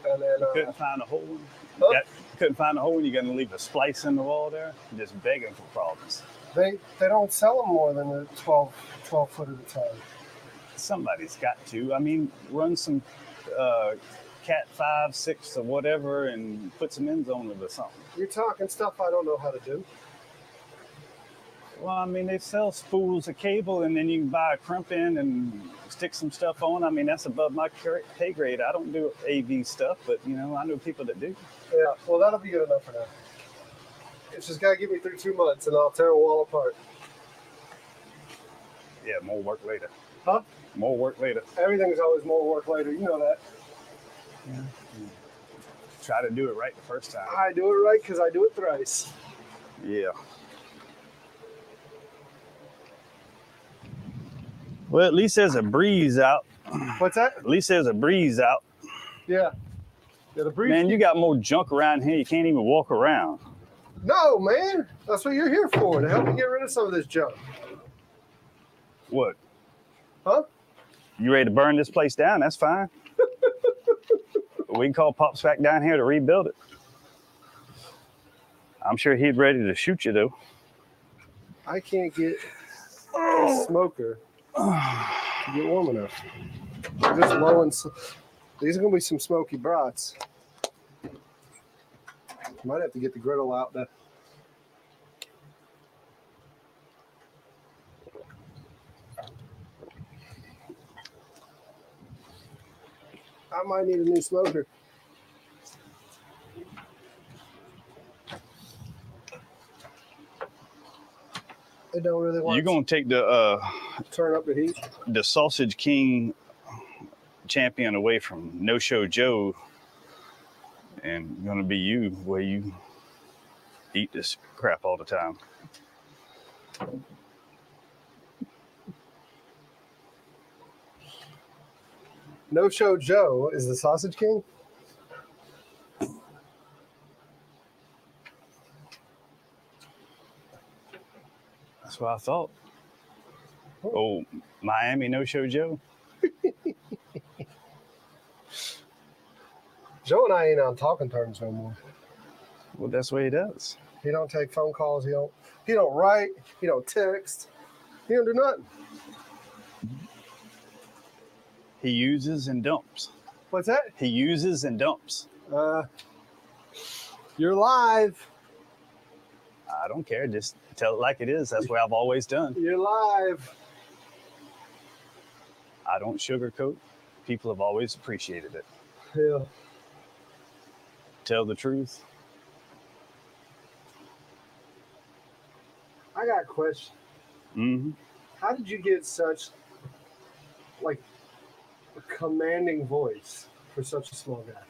And then Couldn't find a hole. Huh? Couldn't find a hole. You're gonna leave a splice in the wall there. You're just begging for problems. They don't sell them more than the 12 foot at a time. Somebody's got to. I mean, run some Cat 5, 6, or whatever, and put some ends on it or something. You're talking stuff I don't know how to do. Well, I mean, they sell spools of cable, and then you can buy a crimp in and stick some stuff on. I mean, that's above my pay grade. I don't do AV stuff, but, you know, I know people that do. Yeah, well, that'll be good enough for now. It's just got to get me through 2 months, and I'll tear a wall apart. Yeah, more work later. Huh? More work later. Everything's always more work later. You know that. Yeah. Try to do it right the first time. I do it right because I do it thrice. Yeah. Well, at least there's a breeze out. What's that? At least there's a breeze out. Yeah. Yeah, the breeze. Man, you got more junk around here. You can't even walk around. No, man. That's what you're here for, to help me get rid of some of this junk. What? Huh? You ready to burn this place down? That's fine. We can call Pops back down here to rebuild it. I'm sure he's ready to shoot you, though. I can't get a smoker to get warm enough. I'm just low and these are going to be some smoky brats. Might have to get the griddle out there. I might need a new smoker. They don't really want. You're gonna take the turn up the heat. The Sausage King champion away from No Show Joe, and gonna be you where you eat this crap all the time. No Show Joe is the Sausage King? That's what I thought. Oh, Miami No Show Joe? Joe and I ain't on talking terms no more. Well, that's what he does. He don't take phone calls. He don't write. He don't text. He don't do nothing. He uses and dumps. What's that? He uses and dumps. You're live. I don't care. Just tell it like it is. That's what I've always done. You're live. I don't sugarcoat. People have always appreciated it. Yeah. Tell the truth. I got a question. Mm-hmm. How did you get such, a commanding voice for such a small guy?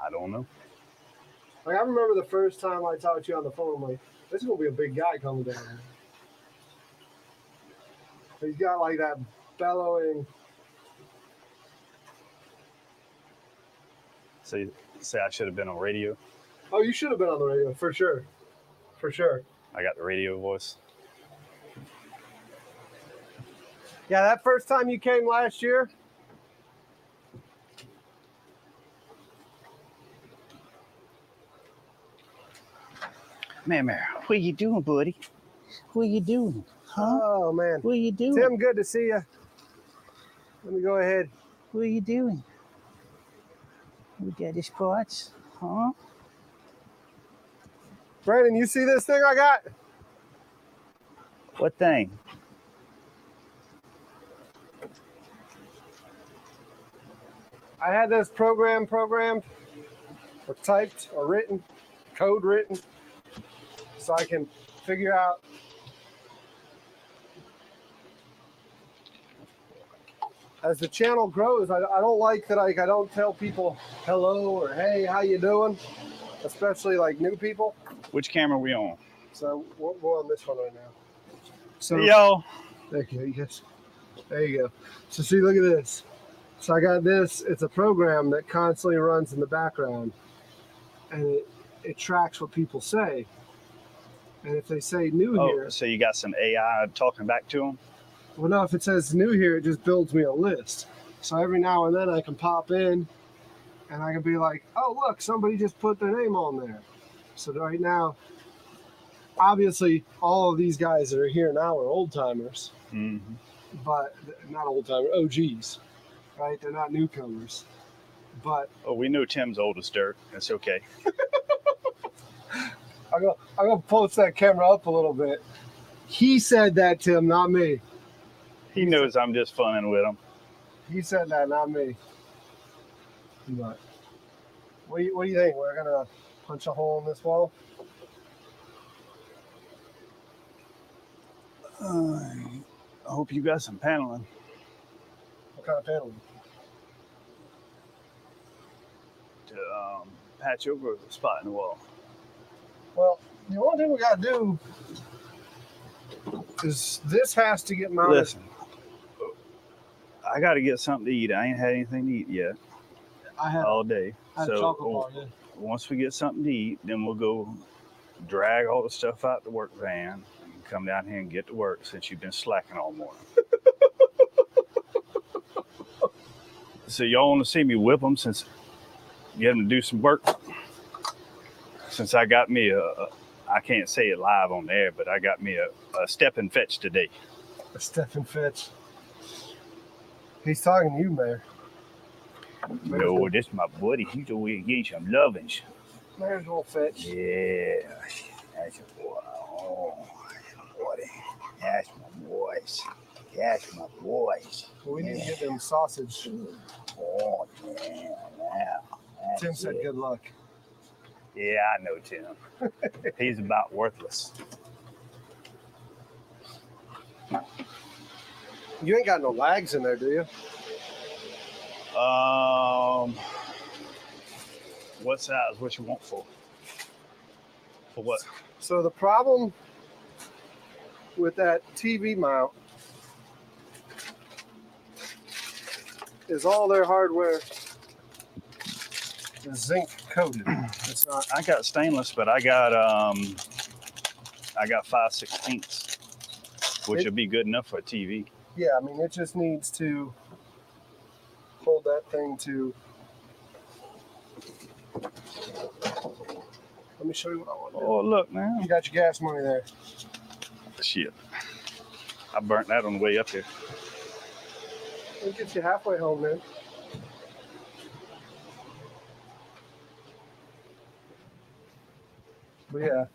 I don't know. I remember the first time I talked to you on the phone, I'm like, this is going to be a big guy coming down here. He's got that bellowing. So you say I should have been on radio? Oh, you should have been on the radio, for sure. For sure. I got the radio voice. Yeah, that first time you came last year. Man, what are you doing, buddy? What are you doing? Huh? Oh, man. What are you doing? Tim, good to see you. Let me go ahead. What are you doing? We got the spots, huh? Brandon, you see this thing I got? What thing? I had this programmed, or typed, or written, code written, so I can figure out as the channel grows. I don't like that I don't tell people hello or hey, how you doing, especially like new people. Which camera are we on? So we're on this one right now. So Hey, y'all. there you go. Yes, there you go. So see, look at this. So I got this. It's a program that constantly runs in the background, and it tracks what people say. And if they say new here, So you got some AI talking back to them? well, no, if it says new here, it just builds me a list. So every now and then I can pop in and I can be like, oh, look, somebody just put their name on there. So right now, obviously, all of these guys that are here now are old timers, but not old timers, OGs, right? They're not newcomers. But we know Tim's old as dirt. That's okay. I'm gonna post that camera up a little bit. He said that, Tim, not me. He knows I'm just funning with him. He said that, not me. But what do you think? We're gonna punch a hole in this wall? I hope you got some paneling. What kind of paneling? To patch over the spot in the wall. Well, the only thing we gotta do is this has to get mounted. Listen, I got to get something to eat. I ain't had anything to eat yet all day. I had a chocolate bar, yeah. Once we get something to eat, then we'll go drag all the stuff out the work van and come down here and get to work since you've been slacking all morning. So y'all want to see me whip them since get them to do some work? Since I got me I can't say it live on the air, but I got me a step and fetch today. A step and fetch. He's talking to you, Mayor. No, this is my buddy. He's over here getting some lovings. Mayor's gonna fetch. Yeah, that's a boy. Oh, buddy. That's my boys. That's my boys. Well, we need to get them sausage. Oh, yeah. Tim said good luck. Yeah, I know Tim. He's about worthless. You ain't got no lags in there, do you? What size? What you want for? For what? So the problem with that TV mount is all their hardware is zinc coated. It's not. I got stainless, but I got 5/16, which would be good enough for a TV. Yeah, I mean, it just needs to hold that thing to. Let me show you what I want to do. Oh, look, man. You got your gas money there. Shit. I burnt that on the way up here. It'll get you halfway home, man. But yeah,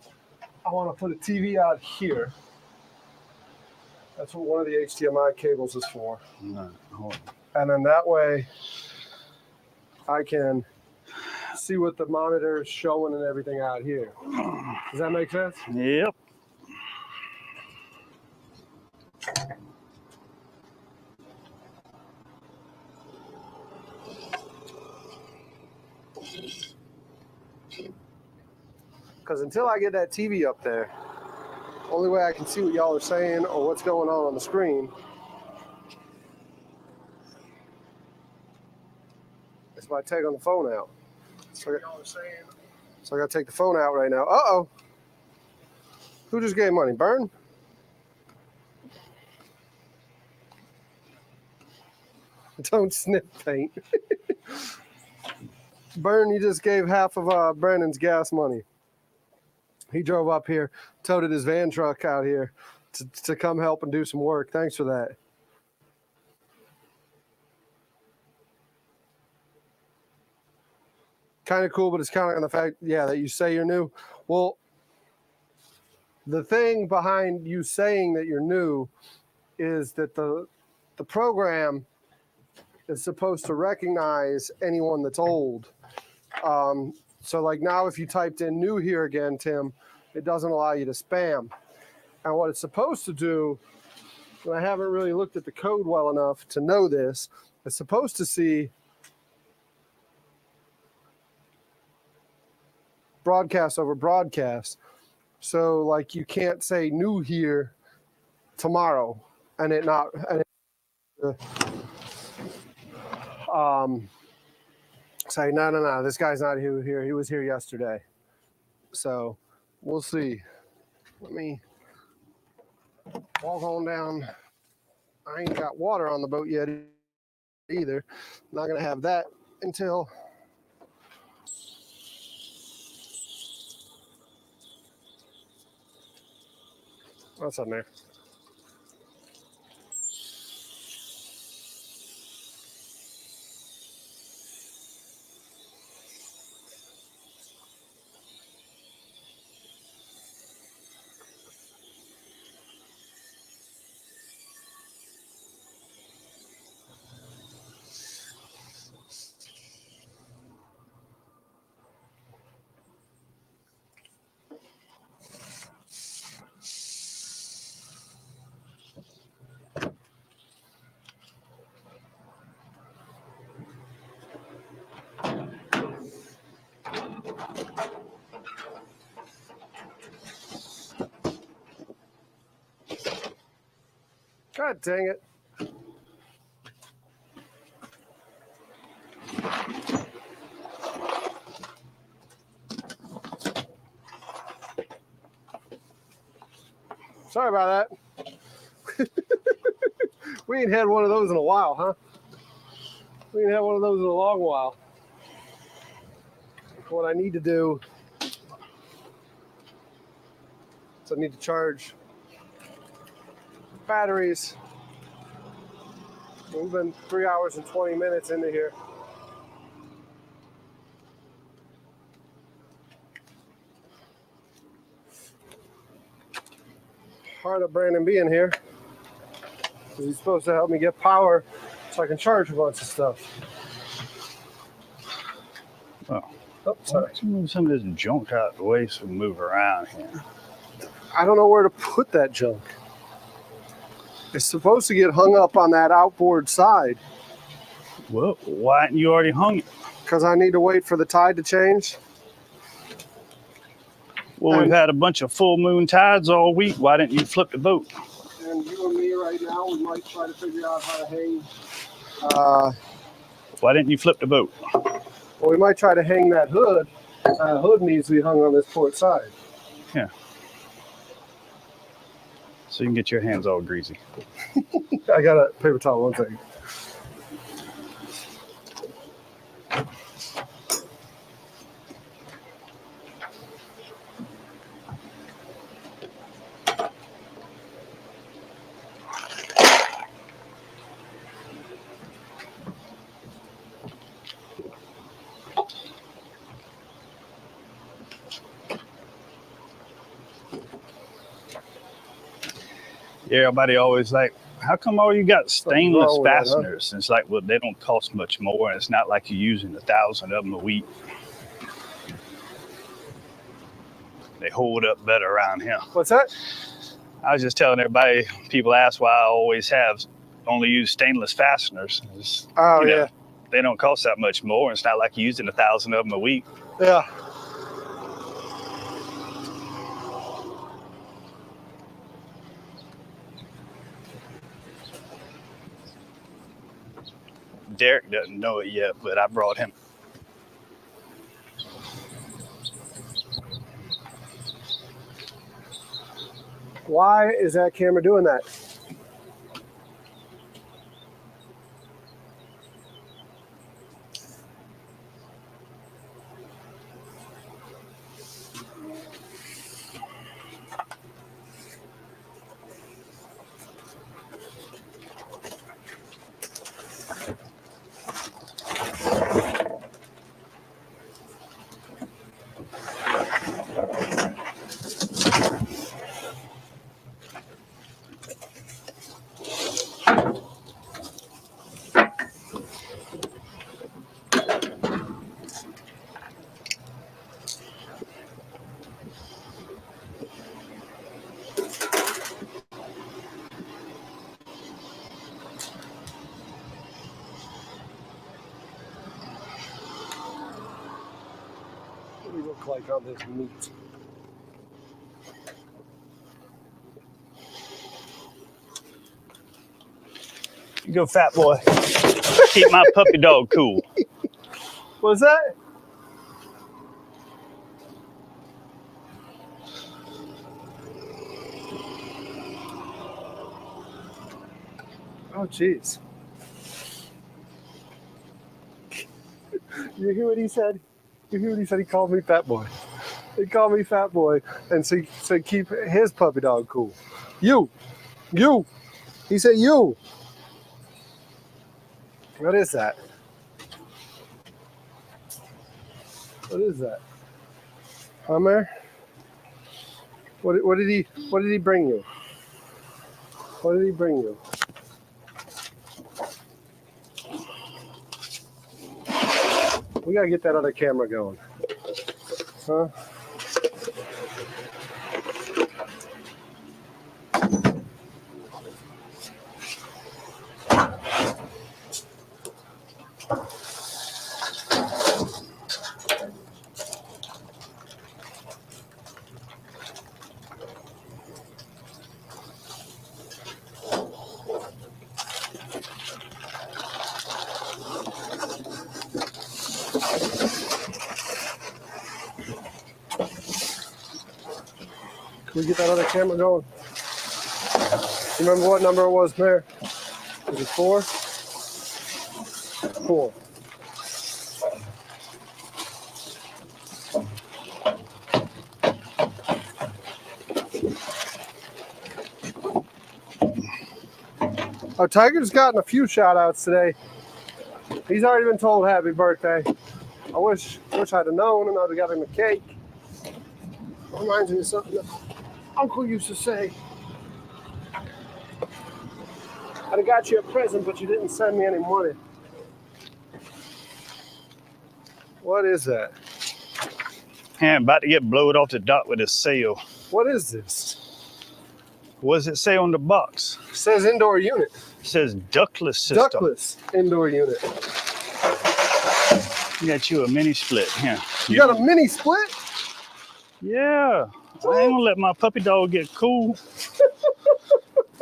I want to put a TV out here. That's what one of the HDMI cables is for. No, hold on. And then that way I can see what the monitor is showing and everything out here. Does that make sense? Yep. Because until I get that TV up there, only way I can see what y'all are saying or what's going on the screen is by taking the phone out. So I got to take the phone out right now. Uh-oh. Who just gave money? Burn? Don't sniff paint. Bern, you just gave half of Brandon's gas money. He drove up here, toted his van truck out here to come help and do some work. Thanks for that. Kind of cool, but it's kind of on the fact, yeah, that you say you're new. Well, the thing behind you saying that you're new is that the program is supposed to recognize anyone that's old. So like now if you typed in new here again, Tim, it doesn't allow you to spam. And what it's supposed to do, and I haven't really looked at the code well enough to know this, it's supposed to see broadcast over broadcast. So like you can't say new here tomorrow and it not and it, say no, this guy's not here. He was here yesterday. So we'll see. Let me walk on down. I ain't got water on the boat yet either. I'm not gonna have that until what's on there? God dang it. Sorry about that. We ain't had one of those in a while, huh? We ain't had one of those in a long while. What I need to do is I need to charge batteries. We've been 3 hours and 20 minutes into here. Part of Brandon being here is he's supposed to help me get power so I can charge a bunch of stuff. Oh, sorry. Move some of this junk out of the way so we can move around here. I don't know where to put that junk. It's supposed to get hung up on that outboard side. Well, why hadn't you already hung it? Because I need to wait for the tide to change. Well, we've had a bunch of full moon tides all week. Why didn't you flip the boat? And you and me right now, we might try to figure out how to hang. Why didn't you flip the boat? Well, we might try to hang that hood. Hood needs to be hung on this port side. Yeah. So you can get your hands all greasy. I got a paper towel, 1 second. Yeah, everybody always like, how come all you got stainless wrong with that, huh? fasteners? And it's like, well, they don't cost much more, and it's not like you're using 1,000 of them a week. They hold up better around here. What's that? I was just telling everybody, people ask why I always have only use stainless fasteners. Oh, yeah. They don't cost that much more. It's not like you're using 1,000 of them a week. Yeah. Derek doesn't know it yet, but I brought him. Why is that camera doing that? look like on this meat. You go, fat boy. Keep my puppy dog cool. What's that? Oh, jeez. You hear what he said? You hear what he said? He called me fat boy. He called me fat boy and said keep his puppy dog cool. You. He said you. What is that? What is that? Hummer? What did he bring you? What did he bring you? We gotta get that other camera going. Huh? Can we get that other camera going? You remember what number it was, Mayor? Was it 4? 4. Our Tiger's gotten a few shout outs today. He's already been told happy birthday. I wish I'd have known and I'd have got him a cake. Reminds me of something that Uncle used to say. I'd have got you a present, but you didn't send me any money. What is that? Yeah, I'm about to get blowed off the dock with a sail. What is this? What does it say on the box? It says indoor unit. It says ductless system. Ductless indoor unit. You got you a mini split. Yeah. You got a mini split? Yeah. I ain't gonna let my puppy dog get cool.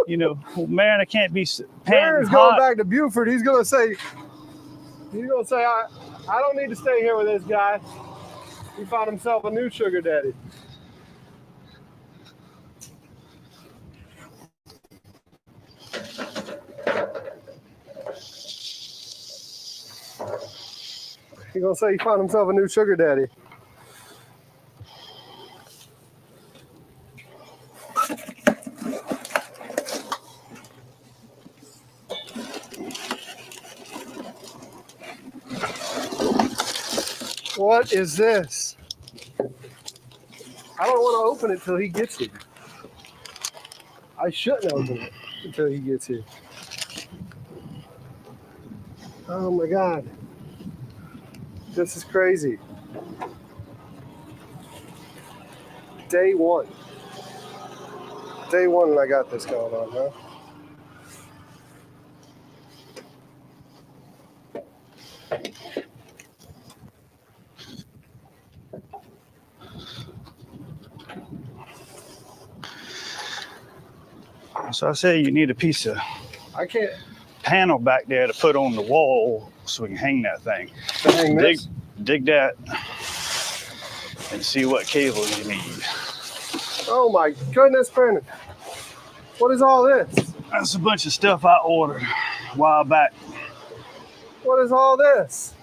You know, man, I can't be Mayor's panting going hot. back to Buford. He's gonna say, I don't need to stay here with this guy. He found himself a new sugar daddy. He's gonna say he found himself a new sugar daddy. What is this? I don't want to open it till he gets here. I shouldn't open it until he gets here. Oh my God. This is crazy. Day one and I got this going on, huh? So I said you need a piece of I can't panel back there to put on the wall so we can hang that thing. hang this. Dig that and see what cables you need. Oh my goodness, Brandon. What is all this? That's a bunch of stuff I ordered a while back. What is all this?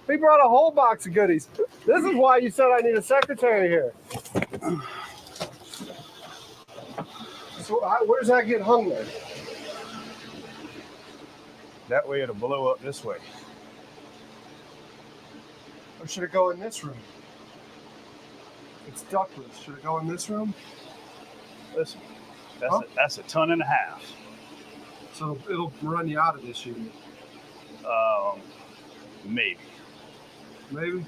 He brought a whole box of goodies. This is why you said I need a secretary here. So where's that get hung there? That way it'll blow up this way. Or should it go in this room? It's ductless. Should it go in this room? Listen, that's a ton and a half. So it'll run you out of this unit. Maybe. Maybe?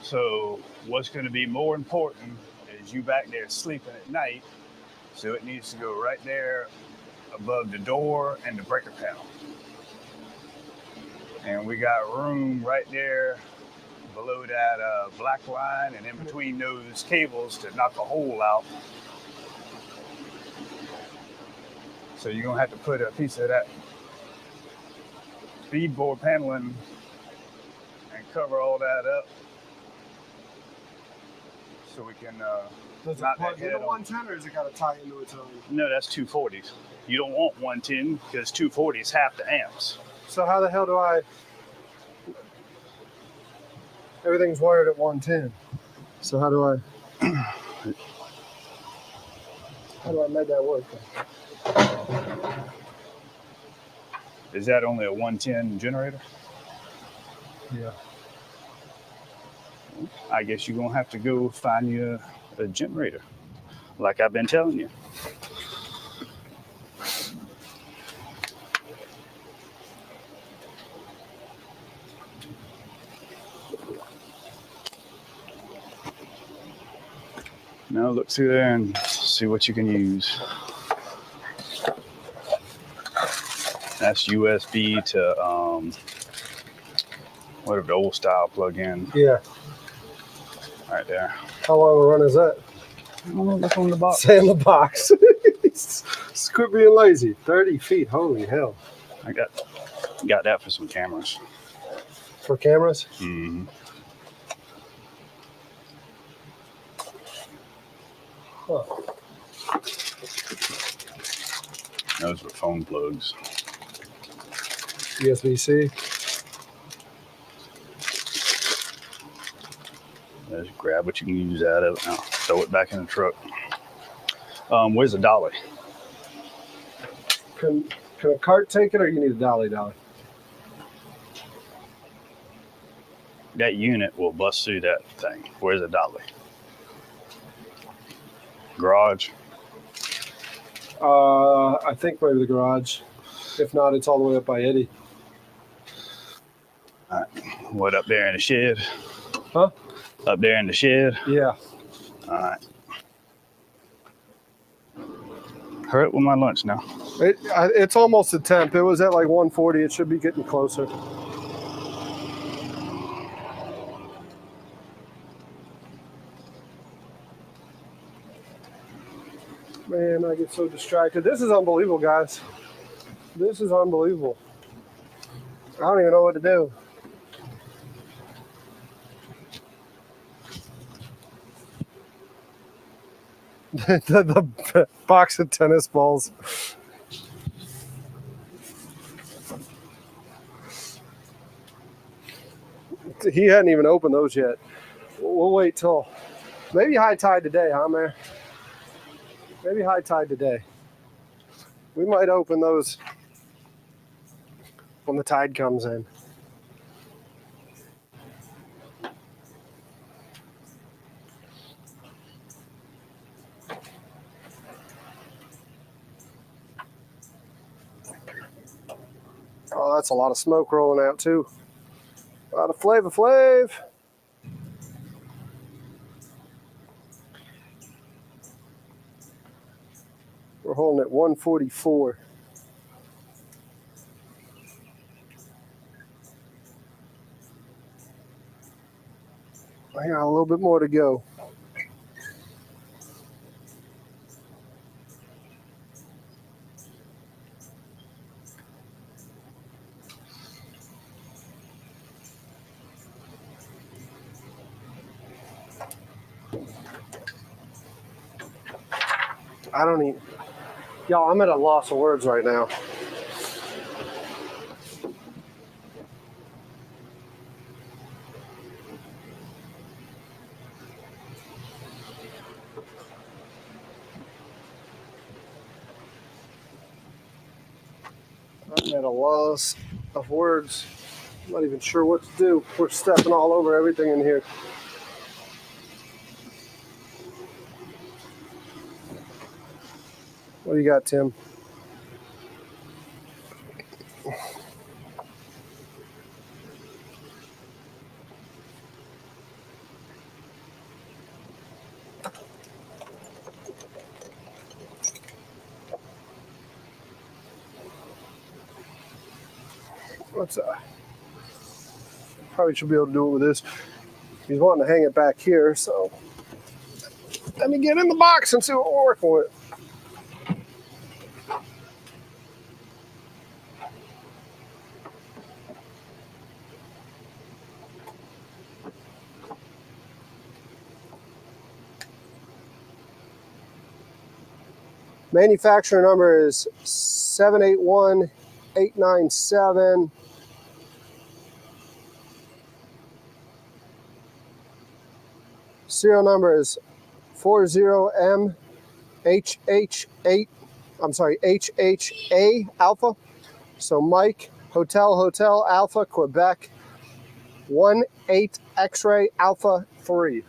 So what's going to be more important is you back there sleeping at night. So it needs to go right there above the door and the breaker panel. And we got room right there below that black line and in between those cables to knock a hole out. So you're gonna have to put a piece of that feedboard paneling and cover all that up so we can Does it knock plug that head into on. 110 or is it got to tie into its own? No, that's 240s. You don't want 110 because 240 is half the amps. So how the hell do I? Everything's wired at 110. So how do I? How do I make that work? Is that only a 110 generator? Yeah. I guess you're gonna have to go find you a generator, like I've been telling you. Now look through there and see what you can use. That's USB to whatever the old style plug-in Yeah. right there. How long a run is that? Look on the box. Stay in the box. Quit being lazy. 30 feet. Holy hell. I got that for some cameras. For cameras? Mm-hmm. Huh. Those were phone plugs. USB-C. Just grab what you can use out of it. Now throw it back in the truck. Where's the dolly? Can a cart take it or you need a dolly? That unit will bust through that thing. Where's the dolly? Garage. I think maybe the garage. If not, it's all the way up by Eddie. All right. What, up there in the shed? Huh? Up there in the shed? Yeah. All right. Hurry up with my lunch now. It's almost a temp. It was at like 140. It should be getting closer. Man, I get so distracted. This is unbelievable, guys. This is unbelievable. I don't even know what to do. the box of tennis balls. He hadn't even opened those yet. We'll wait till maybe high tide today, huh, man? Maybe high tide today. We might open those when the tide comes in. Oh, that's a lot of smoke rolling out too. A lot of Flavor Flav. We're holding at 144. I got a little bit more to go. I don't even, y'all, I'm at a loss of words right now. I'm at a loss of words. I'm not even sure what to do. We're stepping all over everything in here. What do you got, Tim? What's Probably should be able to do it with this. He's wanting to hang it back here, so let me get in the box and see what we're working with. Manufacturer number is 781897. Serial number is 40MHH8. I'm sorry, HHA Alpha. So Mike, Hotel Alpha, Quebec, 18 X-ray Alpha 3.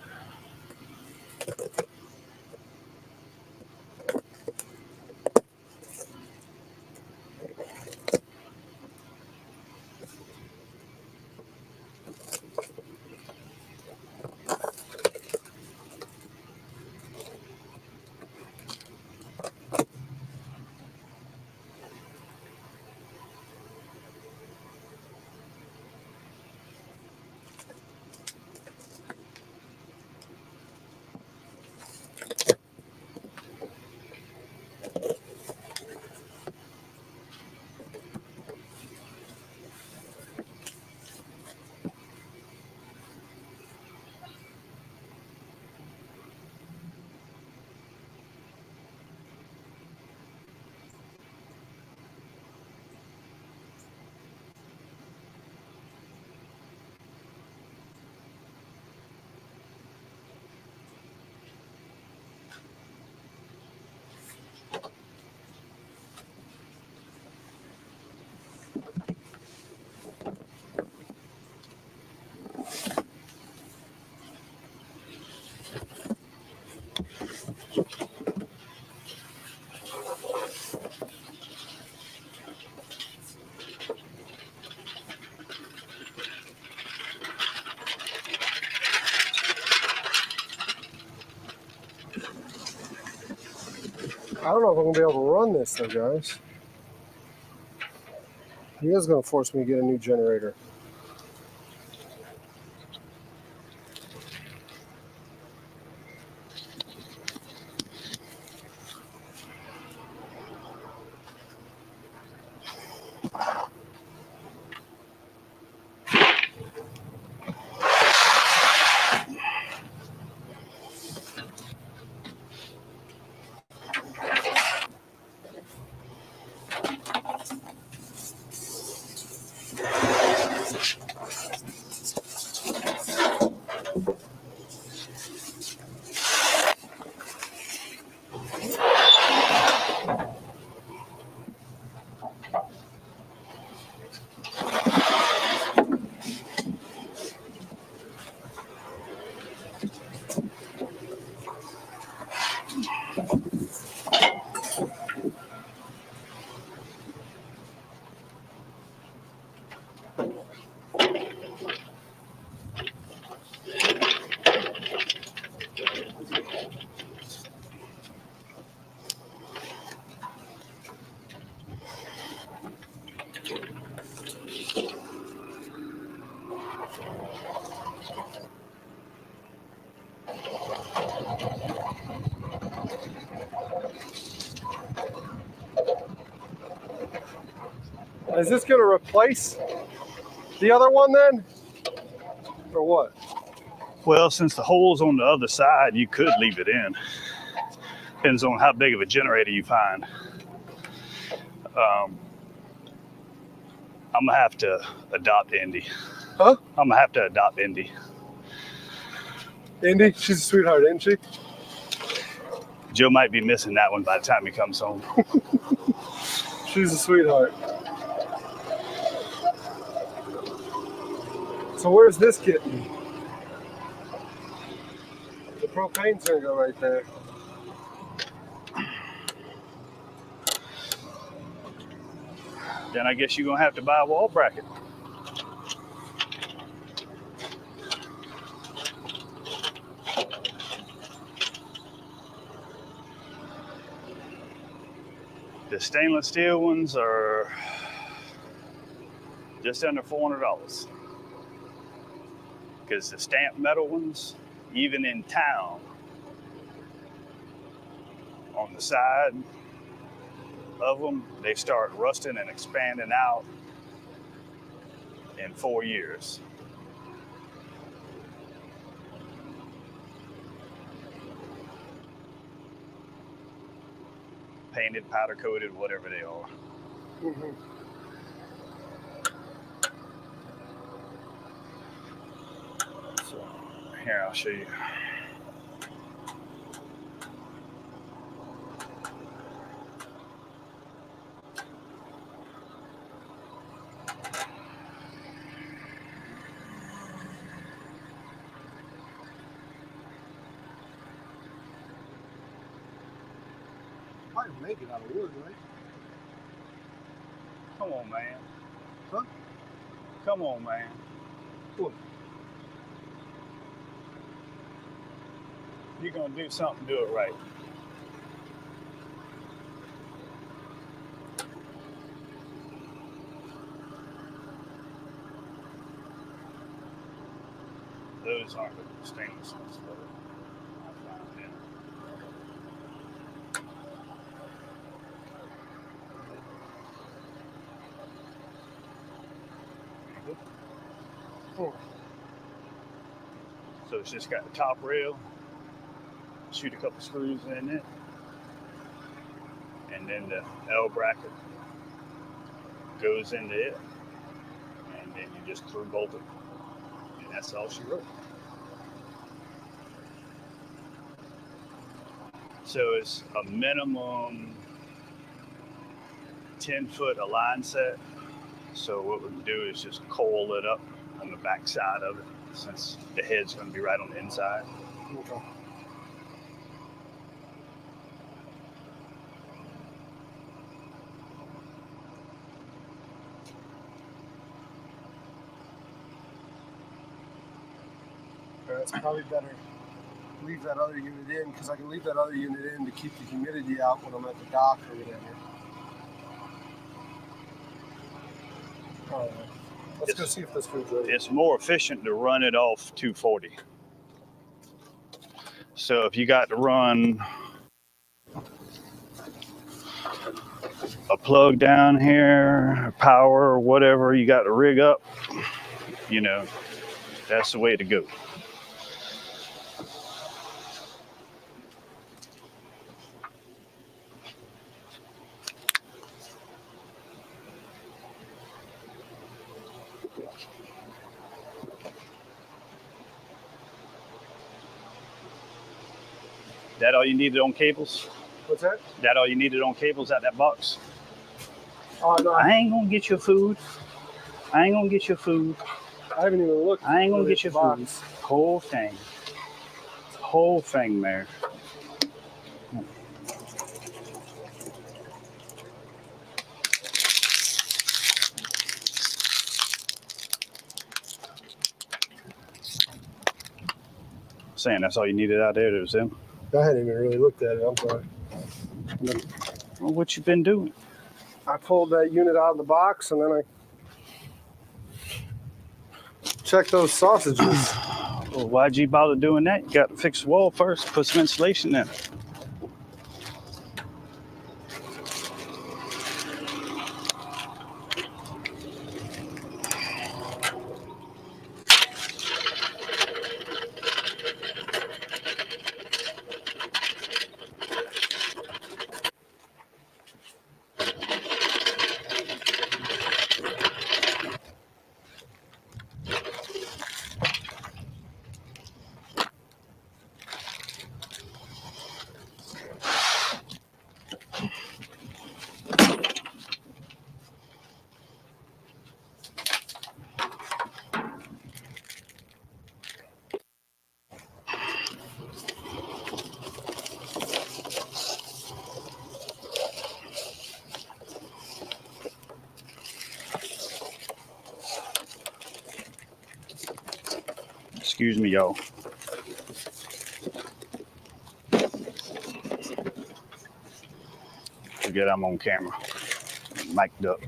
I don't know if I'm going to be able to run this though, guys. He is going to force me to get a new generator. Is this going to replace the other one then? Or what? Well, since the hole's on the other side, you could leave it in. Depends on how big of a generator you find. I'm going to have to adopt Indy. Huh? I'm going to have to adopt Indy. Indy? She's a sweetheart, isn't she? Joe might be missing that one by the time he comes home. She's a sweetheart. So where's this kitten? The propane's gonna go right there. Then I guess you're going to have to buy a wall bracket. The stainless steel ones are just under $400. because the stamped metal ones, even in town, on the side of them, they start rusting and expanding out in 4 years. Painted, powder coated, whatever they are. Mm-hmm. So here, I'll show you. Probably make it out of wood, right? Come on, man. Huh? Come on, man. What? You're gonna do something, do it right. Those aren't the stainless ones, but I found them. Oh. So it's just got the top rail, shoot a couple screws in it, and then the L bracket goes into it, and then you just screw bolt it, and that's all she wrote. So it's a minimum 10-foot align set. So what we can do is just coil it up on the back side of it, since the head's going to be right on the inside. Okay. It's probably better leave that other unit in, because I can leave that other unit in to keep the humidity out when I'm at the dock or whatever. All right. Let's go see if this food's ready. It's more efficient to run it off 240. So if you got to run a plug down here, power or whatever, you got to rig up, you know, that's the way to go. That all you needed on cables? What's that? That all you needed on cables out that box? Oh, no. I ain't gonna get your food. I ain't gonna get your food. I haven't even looked. I ain't gonna get your food. Box. Whole thing. Whole thing, Mayor. Saying that's all you needed out there, it was them. I hadn't even really looked at it. I'm sorry. Well, what you been doing? I pulled that unit out of the box and then I checked those sausages. Well, why'd you bother doing that? You got to fix the wall first, put some insulation in it. Excuse me, y'all. Forget I'm on camera. Mic'd up.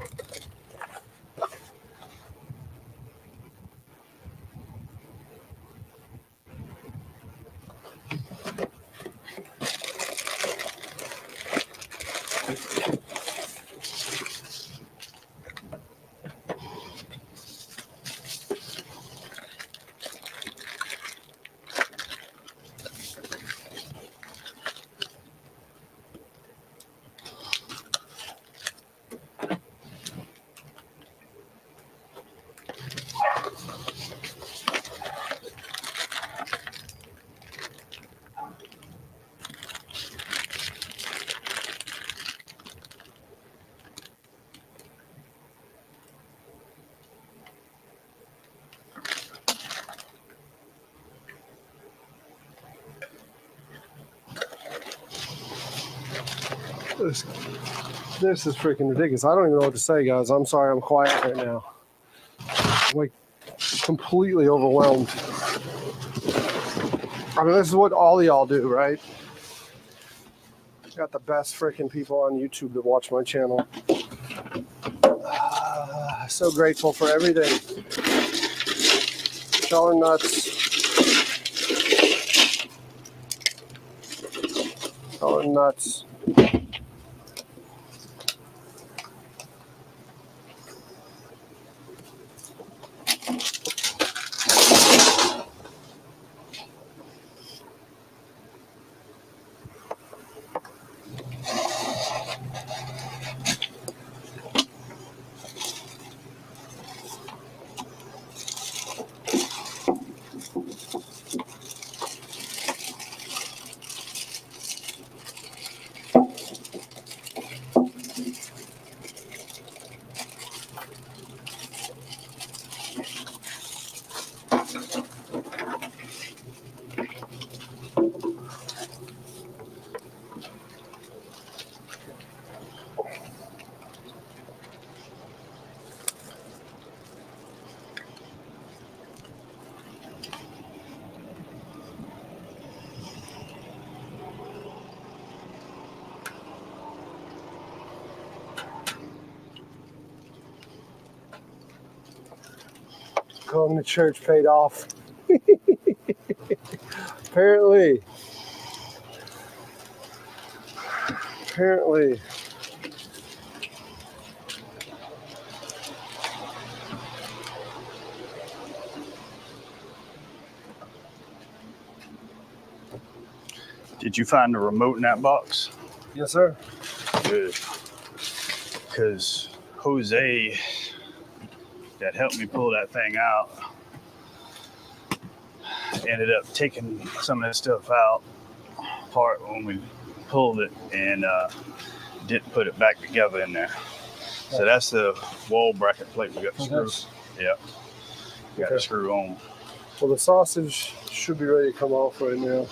This is freaking ridiculous. I don't even know what to say, guys. I'm sorry I'm quiet right now. I'm like completely overwhelmed. I mean, this is what all of y'all do, right? Got the best freaking people on YouTube that watch my channel. So grateful for everything. Y'all are nuts. Y'all are nuts. Going to church paid off. Apparently. Did you find the remote in that box? Yes, sir. Good. Because Jose, that helped me pull that thing out, ended up taking some of that stuff out apart when we pulled it and didn't put it back together in there. So that's the wall bracket plate we got to screw. Yeah. We got to screw on. Well, the sausage should be ready to come off right now.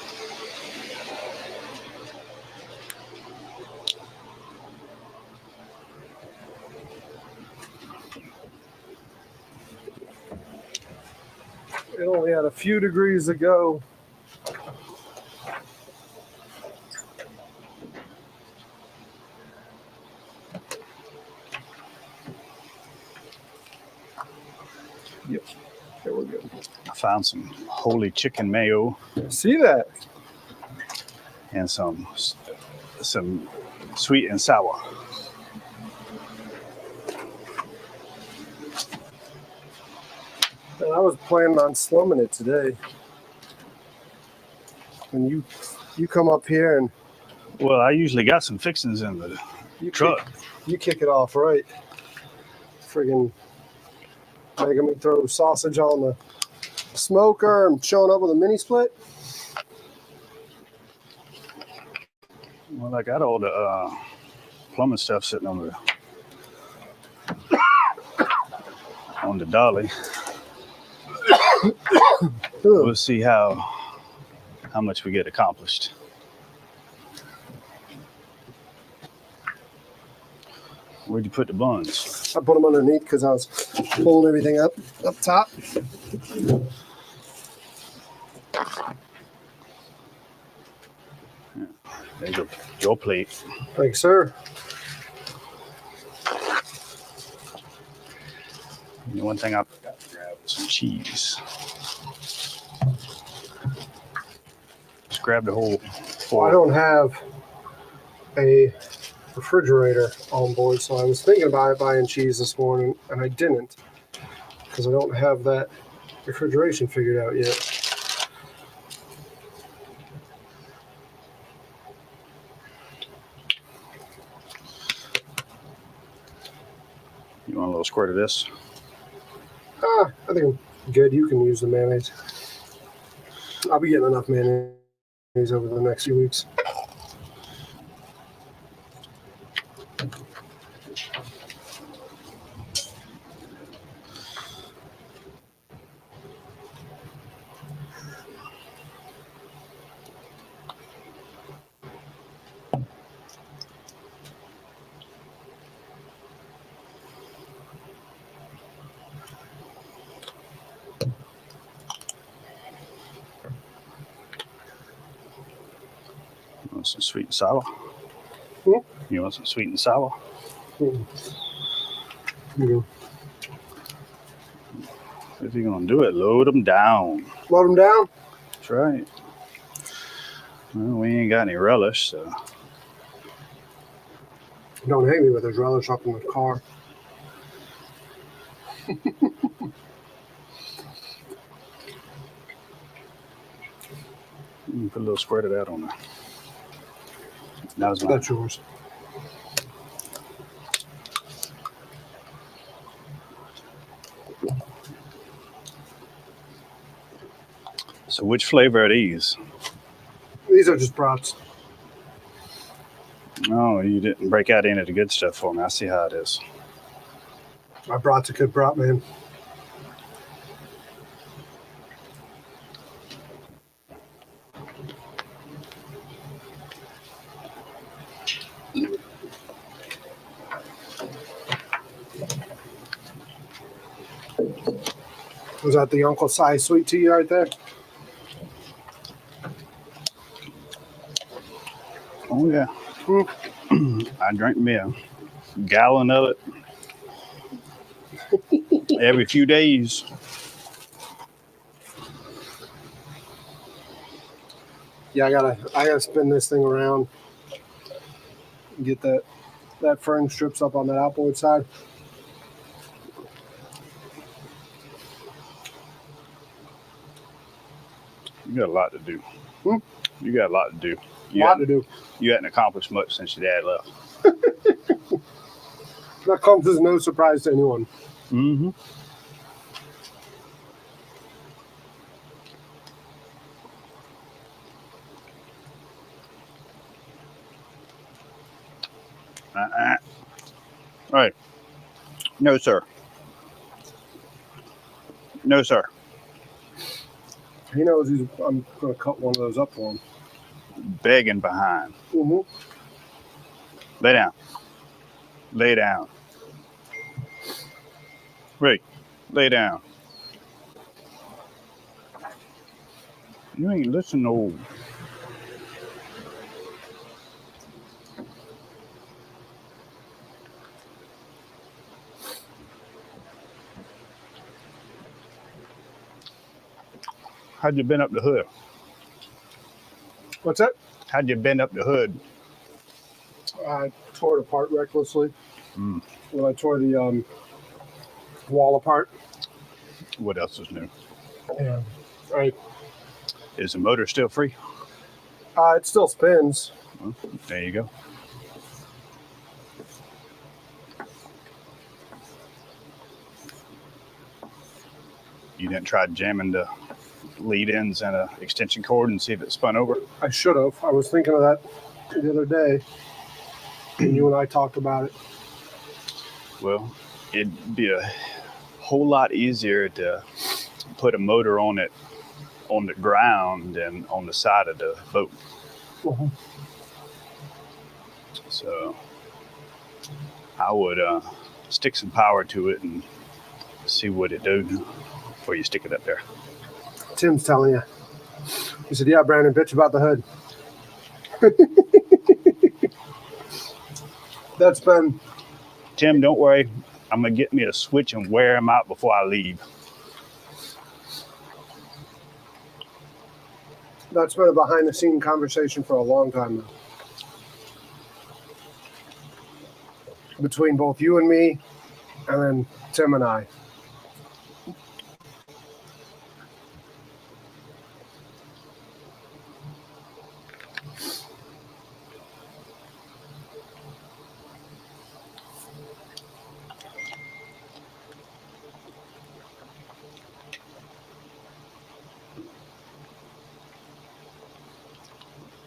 It only had a few degrees to go. Yep, there we go. I found some holy chicken mayo. See that? And some sweet and sour. And I was planning on slumming it today. And you come up here and Well, I usually got some fixings in the truck. You kick it off right. Friggin' making me throw sausage on the smoker and showing up with a mini split. Well, I got all the plumbing stuff sitting on the dolly. We'll see how much we get accomplished. Where'd you put the buns? I put them underneath because I was pulling everything up top. There's your plate. Thanks, sir. The one thing I forgot to grab was some cheese. Just grab the whole Well, I don't have a refrigerator on board, so I was thinking about buying cheese this morning, and I didn't because I don't have that refrigeration figured out yet. You want a little squirt of this? I think I'm good. You can use the mayonnaise. I'll be getting enough mayonnaise over the next few weeks. You want some sweet and sour? You want some sweet and sour? If you're gonna do it, load them down. Load them down? That's right. Well, we ain't got any relish, so. Don't hate me with those relish up in the car. You can put a little squirt of that on there. That was mine. That's yours. So which flavor are these? These are just brats. Oh, you didn't break out any of the good stuff for me. I see how it is. My brat's a good brat, man. Was that the Uncle Si sweet tea right there? Oh, yeah. I drank me a gallon of it every few days. Yeah, I gotta spin this thing around and get that fern strips up on that outboard side. You got a lot to do. You got a lot to do. A lot to do. You hadn't accomplished much since your dad left. That comes as no surprise to anyone. Mm-hmm. All right. No, sir. No, sir. He knows I'm going to cut one of those up for him. Begging behind. Mm-hmm. Lay down. Lay down. Rick, lay down. You ain't listening to old. How'd you bend up the hood? What's that? How'd you bend up the hood? I tore it apart recklessly. When I tore the wall apart. What else is new? Yeah. Right. Is the motor still free? It still spins. Well, there you go. You didn't try jamming the lead ends and an extension cord and see if it spun over? I should have. I was thinking of that the other day. And you and I talked about it. Well, it'd be a whole lot easier to put a motor on it on the ground than on the side of the boat. Mm-hmm. So I would stick some power to it and see what it do before you stick it up there. Tim's telling you. He said, yeah, Brandon, bitch about the hood. That's been... Tim, don't worry. I'm going to get me a switch and wear them out before I leave. That's been a behind-the-scene conversation for a long time now. between both you and me, and then Tim and I.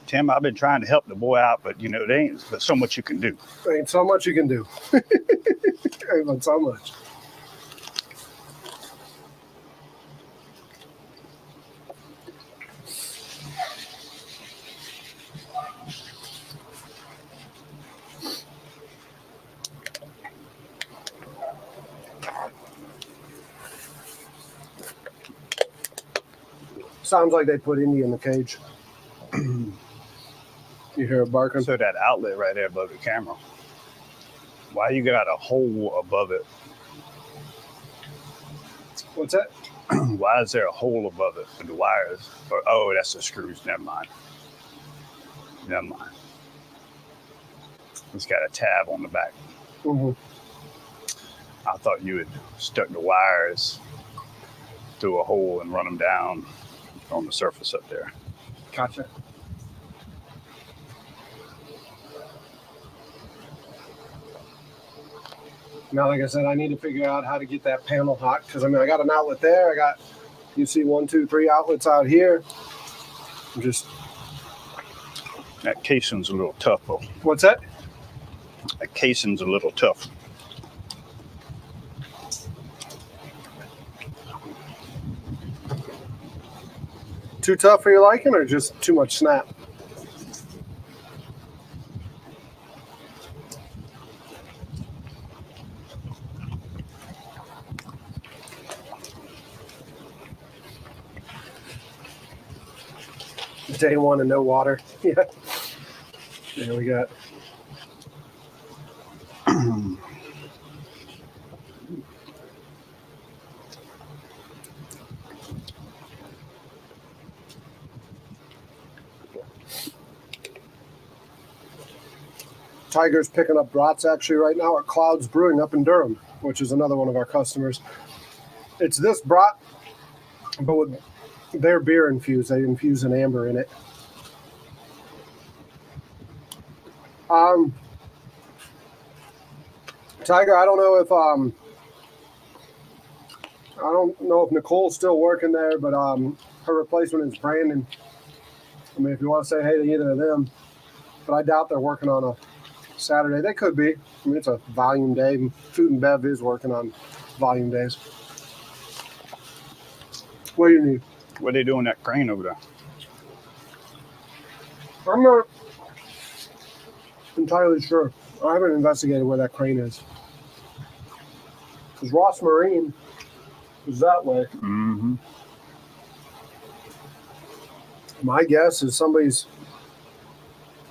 Tim, I've been trying to help the boy out, but there ain't but so much you can do. There ain't so much you can do. Ain't but so much. Sounds like they put Indy in the cage. You hear it barking? So that outlet right there above the camera, why you got a hole above it? What's that? Why is there a hole above it for the wires? Oh, that's the screws. Never mind. It's got a tab on the back. Mm-hmm. I thought you had stuck the wires through a hole and run them down on the surface up there. Gotcha. Now, like I said, I need to figure out how to get that panel hot because I got an outlet there. You see 1, 2, 3 outlets out here. That casing's a little tough, though. What's that? That casing's a little tough. Too tough for your liking, or just too much snap? Day one and no water. Yeah. There we got. Tiger's picking up brats actually right now at Clouds Brewing up in Durham, which is another one of our customers. It's this brat, but with their beer infused. They infuse an amber in it. Tiger, I don't know if Nicole's still working there, but her replacement is Brandon. If you want to say hey to either of them, but I doubt they're working on a Saturday. They could be. It's a volume day. Food and Bev is working on volume days. What do you need? What are they doing that crane over there? I'm not entirely sure. I haven't investigated where that crane is. Because Ross Marine is that way. Mm-hmm. My guess is somebody's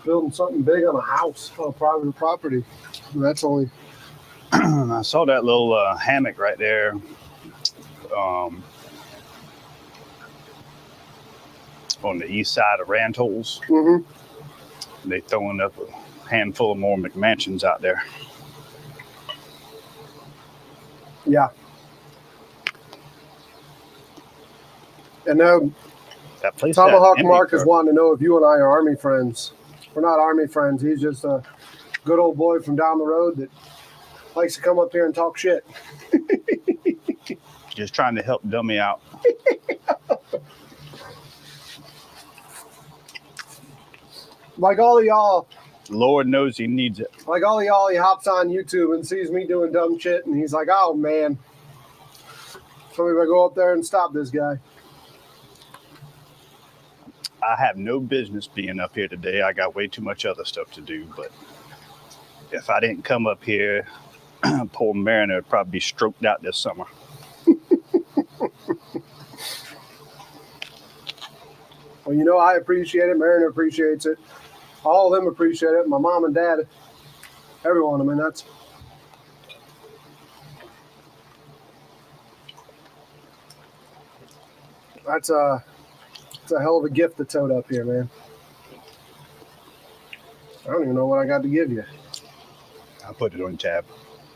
building something big on a house on a private property. That's only. I saw that little hammock right there. On the east side of Ranthol's. Mm-hmm. They throwing up a handful of more McMansions out there. Yeah. And now That place Tomahawk Mark is wanting to know if you and I are Army friends. We're not Army friends. He's just a good old boy from down the road that likes to come up here and talk shit. Just trying to help dummy out. Like all of y'all. Lord knows he needs it. Like all of y'all, he hops on YouTube and sees me doing dumb shit, and he's like, oh, man. So we gotta go up there and stop this guy. I have no business being up here today. I got way too much other stuff to do, but if I didn't come up here, poor Mariner would probably be stroked out this summer. Well, I appreciate it. Mariner appreciates it. All of them appreciate it. My mom and dad, everyone. That's it's a hell of a gift to tote up here, man. I don't even know what I got to give you. I put it on tab.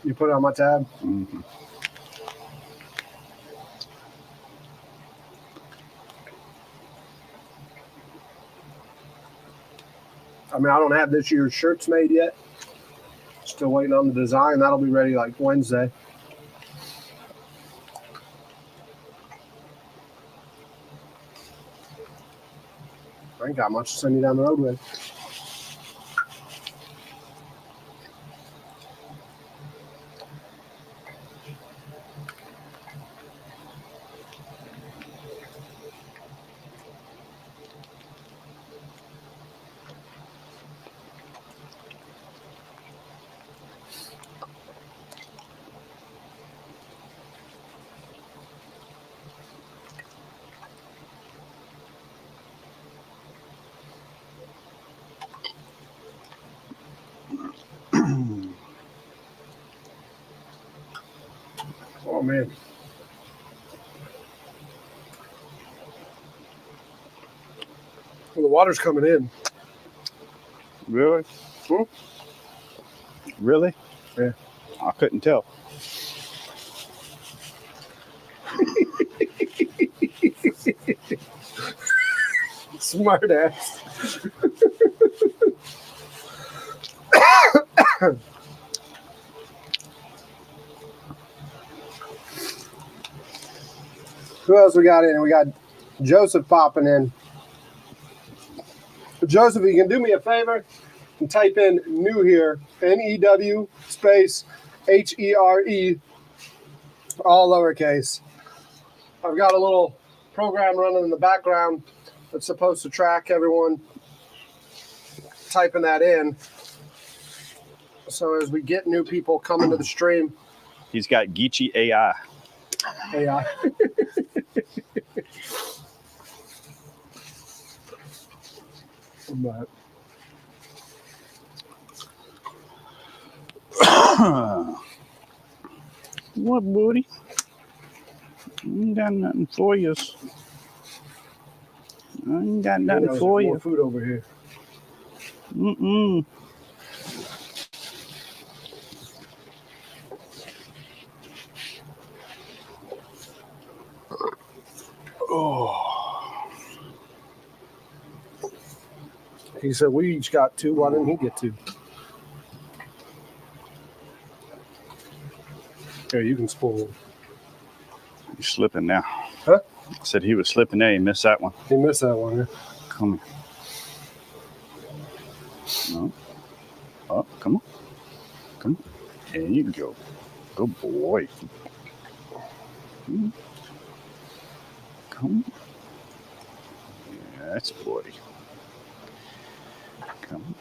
You put it on my tab? Mm-hmm. I mean, I don't have this year's shirts made yet. Still waiting on the design. That'll be ready like Wednesday. I ain't got much to send you down the road with. Oh, man. Well, the water's coming in. Really? Hmm? Really? Yeah. I couldn't tell. Smart ass. Who else we got in? We got Joseph popping in. Joseph, you can do me a favor and type in new here, NEW space HERE, all lowercase. I've got a little program running in the background that's supposed to track everyone typing that in. So as we get new people coming to the stream. He's got Geechee AI. AI. But What, buddy? I ain't got nothing for you. I ain't got nothing for you. More food over here. Mm-mm. Oh. He said we each got two. Why didn't he get two? Here, you can spoil. He's slipping now. Huh? I said he was slipping there. He missed that one. He missed that one. Yeah. Come here. No. Oh, come on. Come on. There you go. Good boy. Come on. Yes, buddy. Come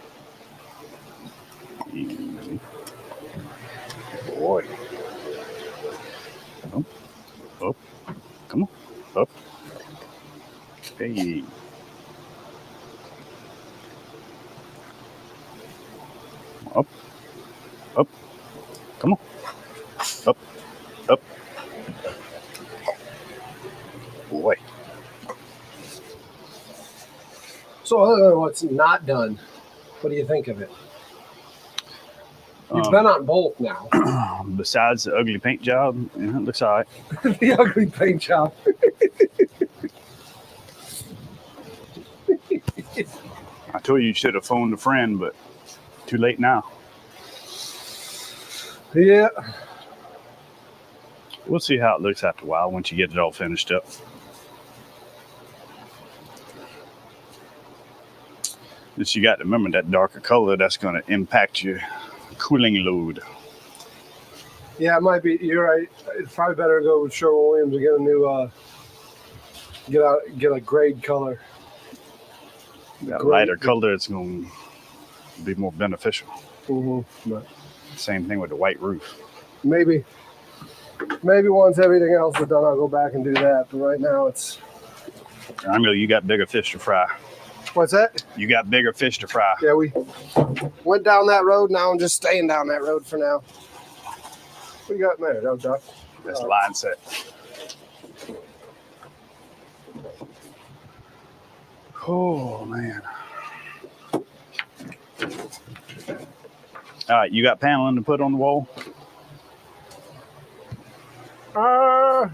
on. Easy. Boy. Up. Up. Come on. Up. Hey. Up. Up. Come on. Up. Up. Boy. So other than what's not done, what do you think of it? You've been on both now. Besides the ugly paint job, yeah, it looks all right. The ugly paint job. I told you should have phoned a friend, but too late now. Yeah. We'll see how it looks after a while once you get it all finished up. Just you got to remember that darker color, that's going to impact your cooling load. Yeah, it might be. You're right. It's probably better to go with Sherwin-Williams and get a new, get a grade color. That lighter color, it's going to be more beneficial. Mm-hmm. But same thing with the white roof. Maybe once everything else is done, I'll go back and do that. But right now, it's. I know you got bigger fish to fry. What's that? You got bigger fish to fry. Yeah, we went down that road. Now I'm just staying down that road for now. What you got in there, no duck? That's line set. Oh, man. All right, you got paneling to put on the wall? That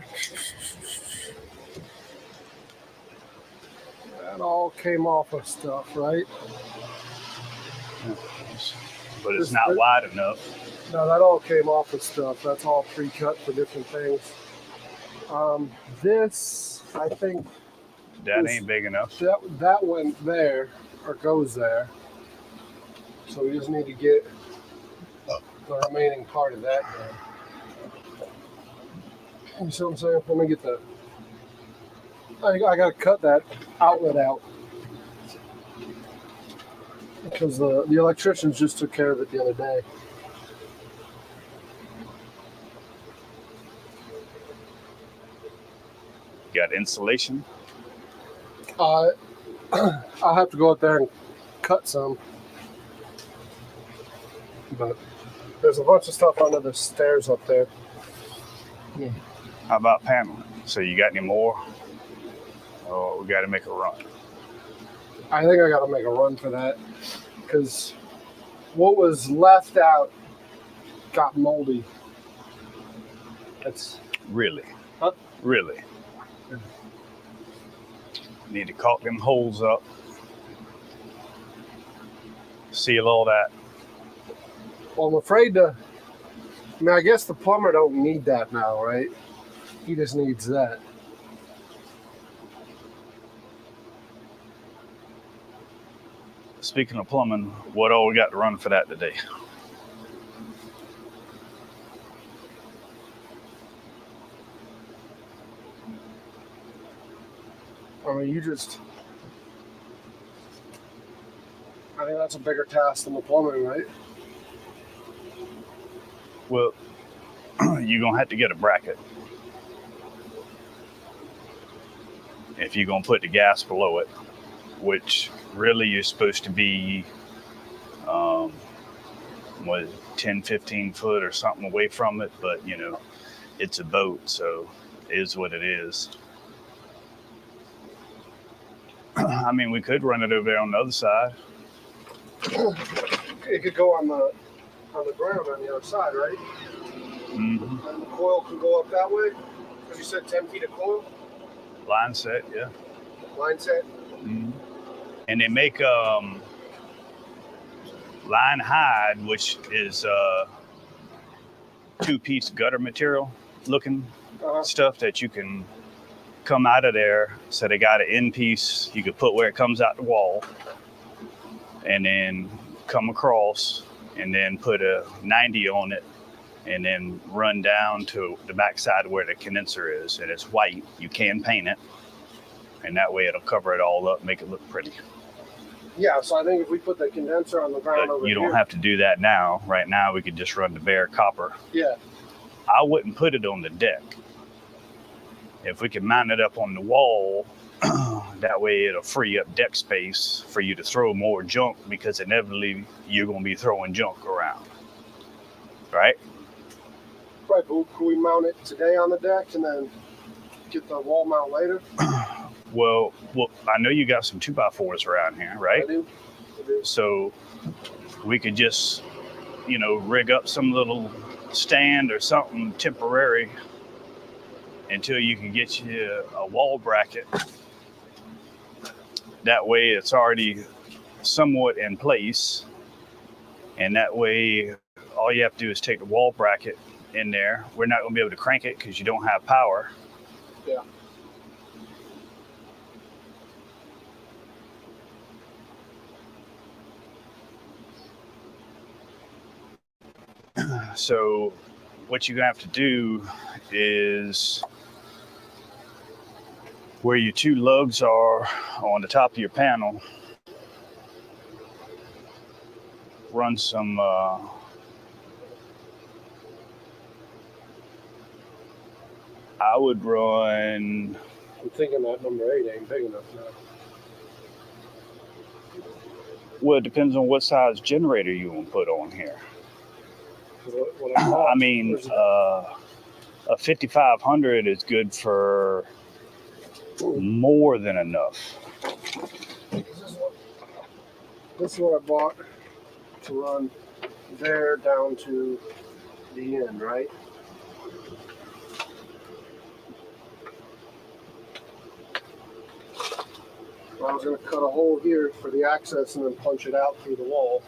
all came off of stuff, right? But it's not wide enough. No, that all came off of stuff. That's all pre-cut for different things. This, I think, That ain't big enough. that went there or goes there. So we just need to get the remaining part of that done. You see what I'm saying? Let me get the. I gotta cut that outlet out because the electricians just took care of it the other day. Got insulation? I'll have to go up there and cut some. But there's a bunch of stuff under the stairs up there. Yeah. How about paneling? So you got any more? Oh, we got to make a run. I think I got to make a run for that because what was left out got moldy. That's really, huh? Really. Need to caulk them holes up, seal all that. Well, I'm afraid to. I mean, I guess the plumber don't need that now, right? He just needs that. Speaking of plumbing, what all we got to run for that today? I mean, I think that's a bigger task than the plumbing, right? Well, you're going to have to get a bracket. If you're going to put the gas below it, which really you're supposed to be, 10, 15 foot or something away from it. But, you know, it's a boat, so it is what it is. I mean, we could run it over there on the other side. It could go on the ground on the other side, right? Mm-hmm. And the coil can go up that way? Because you said 10 feet of coil? Line set, yeah. Line set? Mm-hmm. And they make line hide, which is two-piece gutter material looking stuff that you can come out of there. So they got an end piece you could put where it comes out the wall and then come across and then put a 90 on it and then run down to the backside where the condenser is. And it's white. You can paint it. And that way it'll cover it all up, make it look pretty. Yeah, so I think if we put the condenser on the ground But over you don't here, have to do that now. Right now we could just run the bare copper. Yeah. I wouldn't put it on the deck. If we can mount it up on the wall, that way it'll free up deck space for you to throw more junk because inevitably you're going to be throwing junk around. Right? Right, but can we mount it today on the deck and then get the wall mount later? Well, I know you got some 2x4s around here, right? I do. So we could just, rig up some little stand or something temporary until you can get you a wall bracket. That way it's already somewhat in place. And that way all you have to do is take the wall bracket in there. We're not going to be able to crank it because you don't have power. Yeah. So what you're going to have to do is where your two lugs are on the top of your panel, run some I would run. I'm thinking that number 8 ain't big enough now. Well, it depends on what size generator you want to put on here. I mean, a 5500 is good for more than enough. This is what I bought to run there down to the end, right? I was going to cut a hole here for the access and then punch it out through the wall.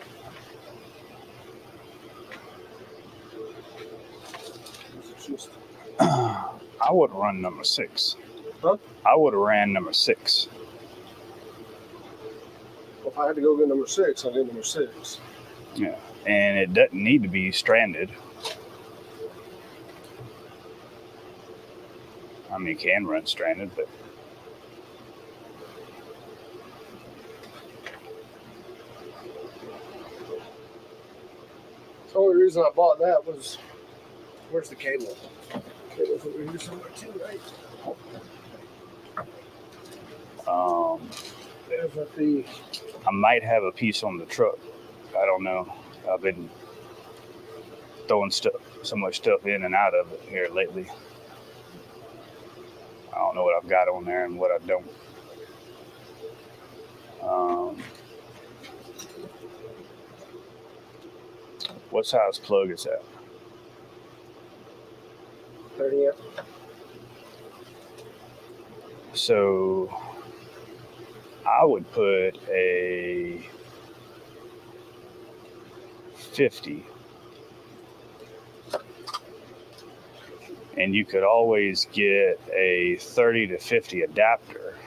I would run number 6. Huh? I would have ran number 6. Well, if I had to go get number 6, I'll get number 6. Yeah, and it doesn't need to be stranded. I mean, you can run stranded, but The only reason I bought that was, where's the cable? Cable's over here somewhere too, right? There's at the. I might have a piece on the truck. I don't know. I've been throwing so much stuff in and out of it here lately. I don't know what I've got on there and what I don't. What size plug is that? 30 amp. So I would put a 50. And you could always get a 30 to 50 adapter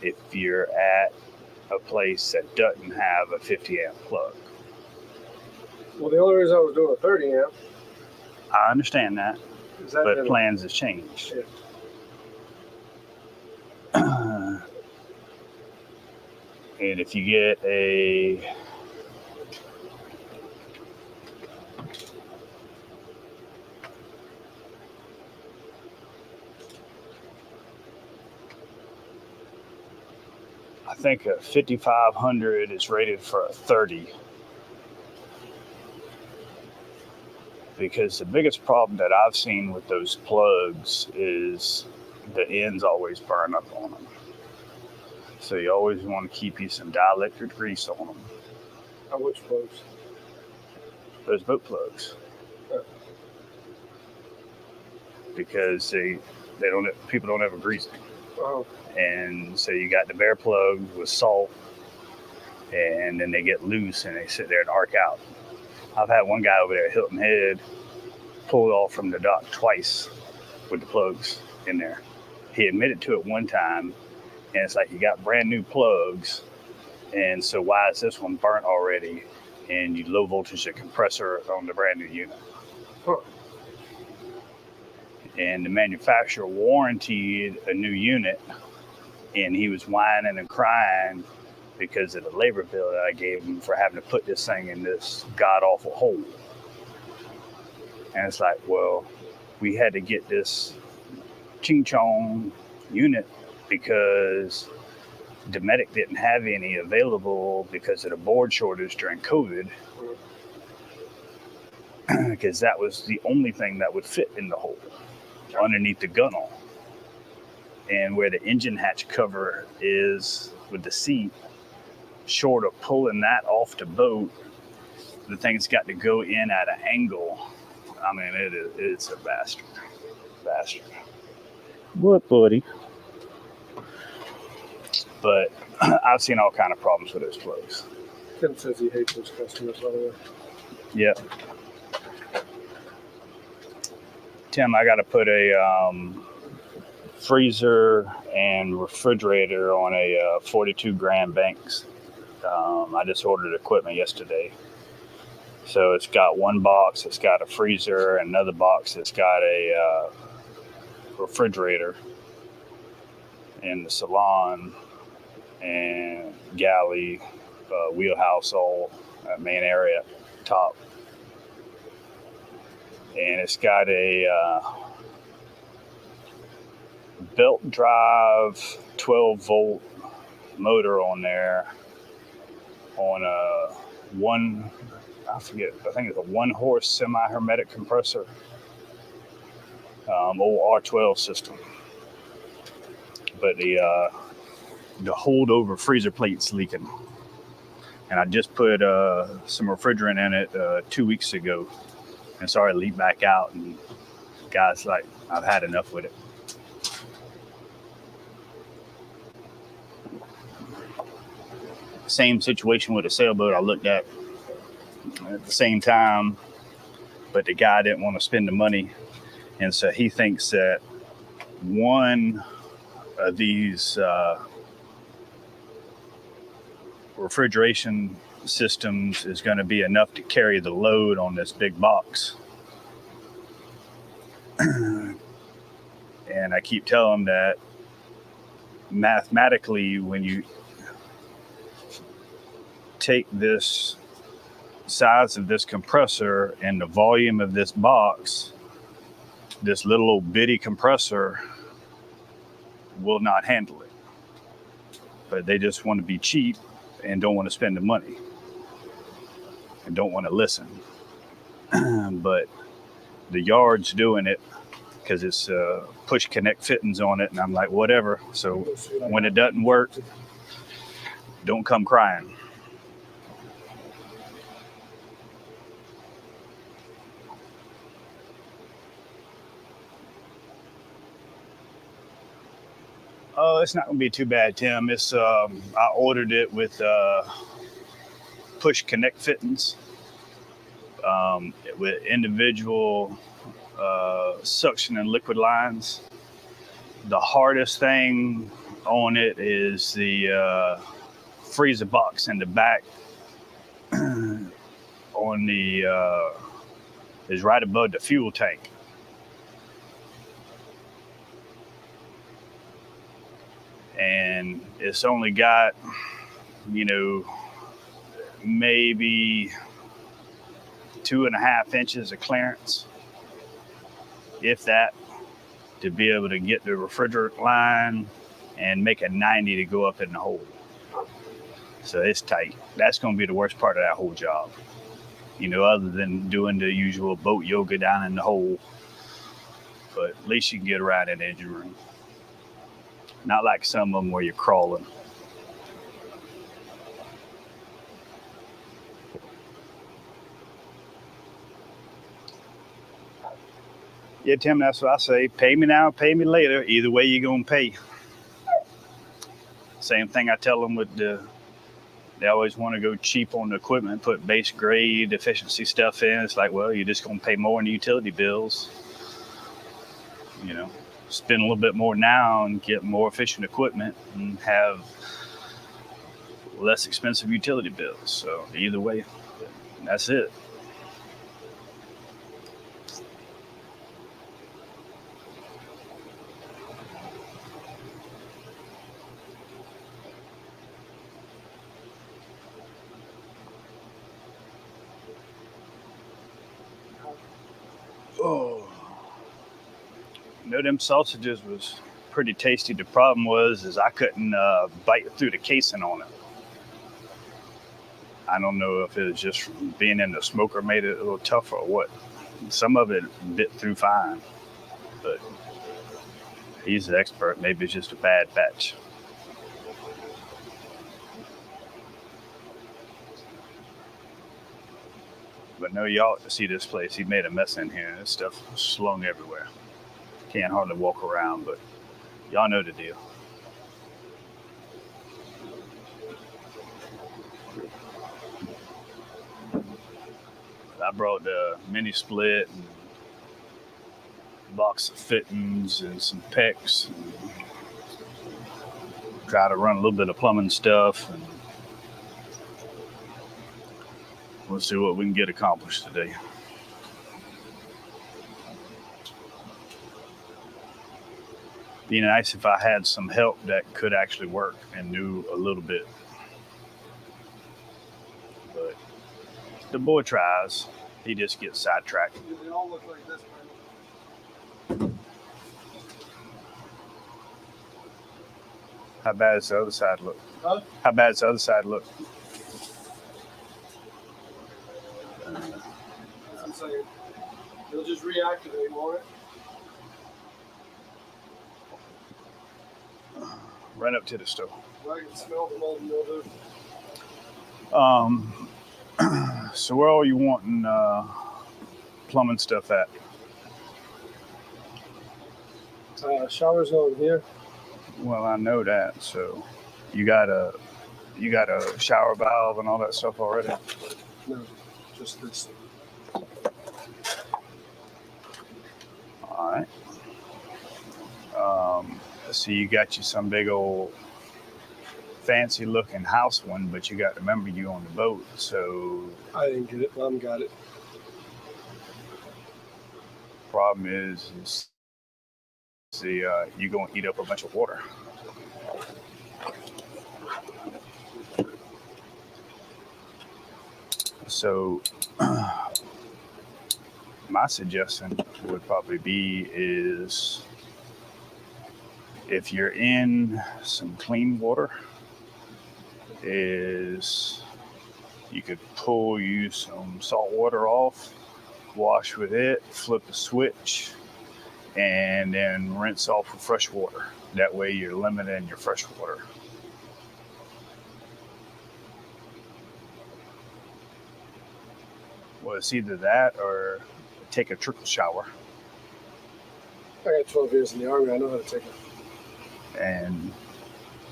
if you're at a place that doesn't have a 50 amp plug. Well, the only reason I was doing a 30 amp I understand that, is that but plans have changed. Yeah. And if you get a I think a 5500 is rated for a 30. Because the biggest problem that I've seen with those plugs is the ends always burn up on them. So you always want to keep you some dielectric grease on them. Which plugs? Those boat plugs. Huh. Because people don't ever grease them. Oh. And so you got the bare plug with salt, and then they get loose and they sit there and arc out. I've had one guy over there at Hilton Head pull off from the dock twice with the plugs in there. He admitted to it one time, and it's like, you got brand new plugs, and so why is this one burnt already? And you low voltage the compressor on the brand new unit. Huh. And the manufacturer warranted a new unit, and he was whining and crying because of the labor bill that I gave him for having to put this thing in this god-awful hole. And it's like, well, we had to get this ching-chong unit because Dometic didn't have any available because of the board shortage during COVID. Because that was the only thing that would fit in the hole underneath the gunnel. And where the engine hatch cover is with the seat, short of pulling that off the boat, the thing's got to go in at an angle. I mean, it's a bastard. What, buddy? But I've seen all kind of problems with those plugs. Tim says he hates those customers, by the way. Yep. Tim, I got to put a freezer and refrigerator on a 42 gram Banks. I just ordered equipment yesterday. So it's got one box, it's got a freezer, and another box that's got a refrigerator in the salon and galley, wheelhouse, all main area top. And it's got a belt drive 12 volt motor on there on a I think it's a 1 horse semi-hermetic compressor, old R12 system. But the holdover freezer plate's leaking. and I just put some refrigerant in it 2 weeks ago, and started to leak back out. And guys, like, I've had enough with it. Same situation with a sailboat I looked at the same time, but the guy didn't want to spend the money, and so he thinks that one of these refrigeration systems is going to be enough to carry the load on this big box. And I keep telling him that mathematically, when you take this size of this compressor and the volume of this box, this little old bitty compressor will not handle it. But they just want to be cheap and don't want to spend the money and don't want to listen. But the yard's doing it because it's push connect fittings on it, and I'm like, whatever. So when it doesn't work, don't come crying. Oh, it's not going to be too bad, Tim. It's I ordered it with push connect fittings with individual suction and liquid lines. The hardest thing on it is the freezer box in the back on the is right above the fuel tank. And it's only got, maybe 2.5 inches of clearance, if that, to be able to get the refrigerant line and make a 90 to go up in the hole. So it's tight. That's going to be the worst part of that whole job. Other than doing the usual boat yoga down in the hole. But at least you can get around in the engine room. Not like some of them where you're crawling. Yeah, Tim, that's what I say. Pay me now, pay me later. Either way, you're going to pay. Same thing I tell them with they always want to go cheap on the equipment, put base grade efficiency stuff in. It's like, well, you're just going to pay more in the utility bills. Spend a little bit more now and get more efficient equipment and have less expensive utility bills. So either way, that's it. Oh. Them sausages was pretty tasty. The problem is I couldn't bite through the casing on it. I don't know if it was just being in the smoker made it a little tougher or what. Some of it bit through fine, but he's the expert. Maybe it's just a bad batch. But no, y'all ought to see this place. He made a mess in here. This stuff slung everywhere. Can't hardly walk around, but y'all know the deal. I brought the mini split and a box of fittings and some PEX. And try to run a little bit of plumbing stuff. And we'll see what we can get accomplished today. Be nice if I had some help that could actually work and knew a little bit. But the boy tries. He just gets sidetracked. They all look like this, man. How bad does the other side look? Huh? How bad does the other side look? That's what I'm saying. They'll just reactivate, won't it? Run up to the stove. I can smell the mold and mildew. So where are you wanting plumbing stuff at? Shower's on here. Well, I know that. So you got a shower valve and all that stuff already? No, just this. All right. So you got you some big old fancy looking house one, but you got to remember you on the boat. So I didn't get it. Mom got it. problem is you're gonna eat up a bunch of water. So my suggestion would probably be is if you're in some clean water, is you could pull you some salt water off, wash with it, flip the switch, and then rinse off with fresh water. That way you're limiting your fresh water. Well, it's either that or take a trickle shower. I got 12 years in the Army. I know how to take it. And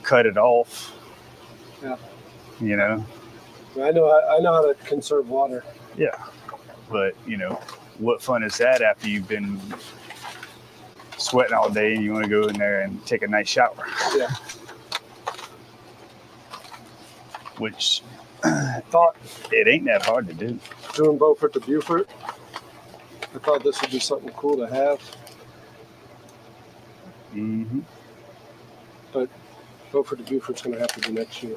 cut it off. Yeah. You know? I know how to conserve water. Yeah. But, what fun is that after you've been sweating all day and you want to go in there and take a nice shower? Yeah. Which thought it ain't that hard to do. Doing Beaufort to Beaufort, I thought this would be something cool to have. Mm-hmm. But Beaufort to Beaufort's going to have to be next year.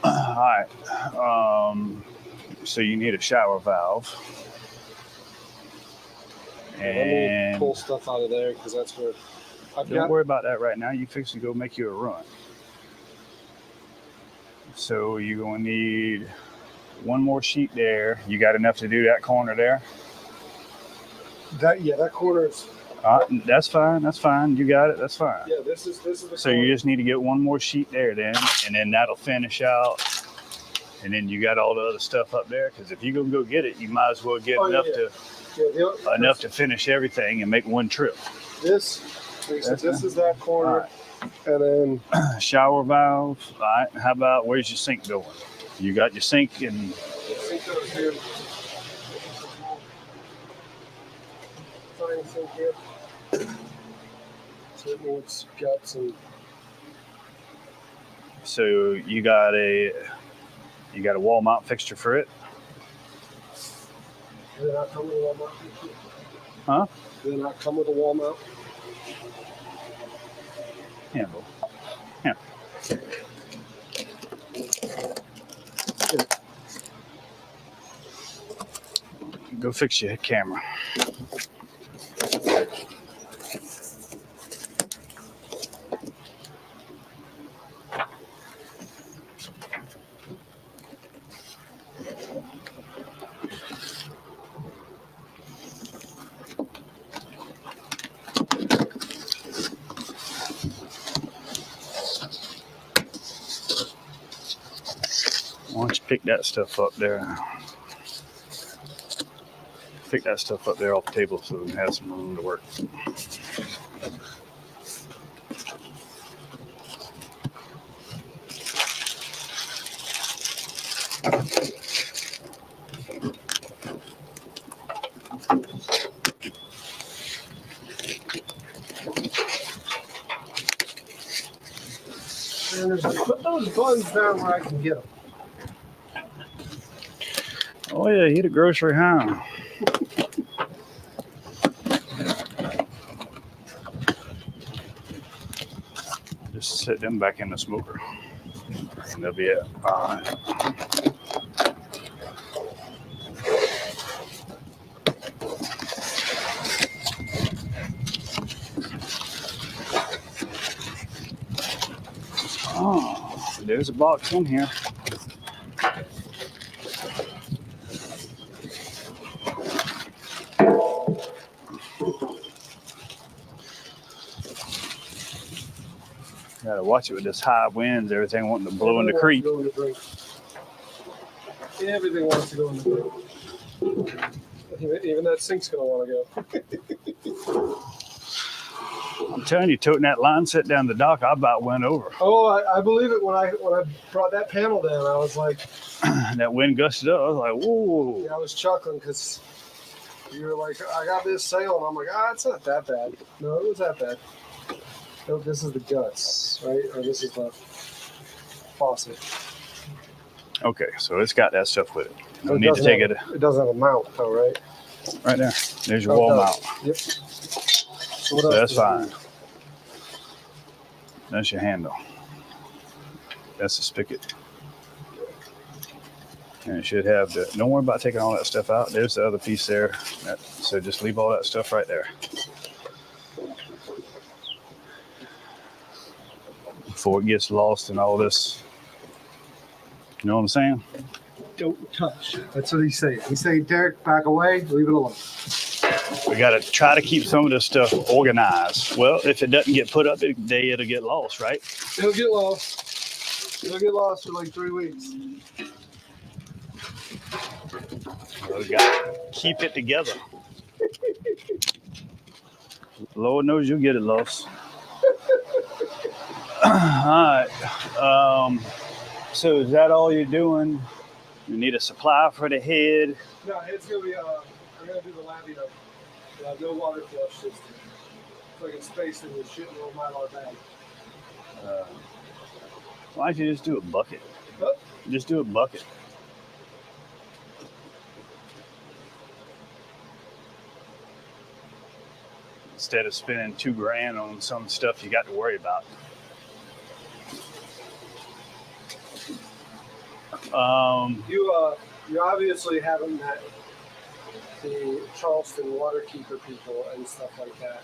All right. So you need a shower valve. Let me pull stuff out of there because that's where Don't worry about that right now. You fix to go make you a run. So you're going to need one more sheet there. You got enough to do that corner there? That corner is... That's fine. That's fine. You got it. That's fine. Yeah, this is the So corner. you just need to get one more sheet there then, and then that'll finish out. And then you got all the other stuff up there. Because if you're going to go get it, you might as well get enough to finish everything and make one trip. This is that corner. Right. And then shower valve. All right. How about where's your sink going? You got your sink and sink goes here. Tiny sink here. Certainly it's got some. So you got a wall mount fixture for it? Did it not come with a wall mount fixture? Huh? Did it not come with a wall mount? Handle. Yeah. Go fix your camera. Why don't you pick that stuff up there? Pick that stuff up there off the table so we can have some room to work. Put those buns down where I can get them. Oh yeah, hit a grocery hound. Just set them back in the smoker. And they'll be it. All right. Oh, there's a box in here. Gotta watch it with this high winds, everything wanting to blow in the Everything creek. wants to go in the drink. Everything wants to go in the drink. Even that sink's gonna want to go. I'm telling you, toting that line set down the dock, I about went over. Oh, I believe it. When I brought that panel down, I was like, That wind gusted up. I was like, whoa. yeah, I was chuckling because you were like, I got this sail, and I'm like, it's not that bad. No, it was that bad. No, this is the guts, right? Or this is the faucet. Okay, so it's got that stuff with it. But You need to take it It doesn't have a mount, though, right? right there. There's your wall mount. Yep. So So that's fine. That's your handle. That's the spigot. And it should have the, don't worry about taking all that stuff out. There's the other piece there. So just leave all that stuff right there. Before it gets lost in all this. You know what I'm saying? Don't touch. That's what he's saying. He's saying, Derek, back away, leave it alone. We got to try to keep some of this stuff organized. Well, if it doesn't get put up, it'll get lost, right? It'll get lost. It'll get lost for like 3 weeks. We got to keep it together. Lord knows you'll get it lost. All right. So is that all you're doing? You need a supply for the head. No, it's gonna be. I'm gonna do the labio. No water flush system. So I can space in this shit little Mylar bag. Why don't you just do a bucket? Huh? Just do a bucket. Instead of spending $2,000 on some stuff you got to worry about. You obviously haven't met the Charleston waterkeeper people and stuff like that.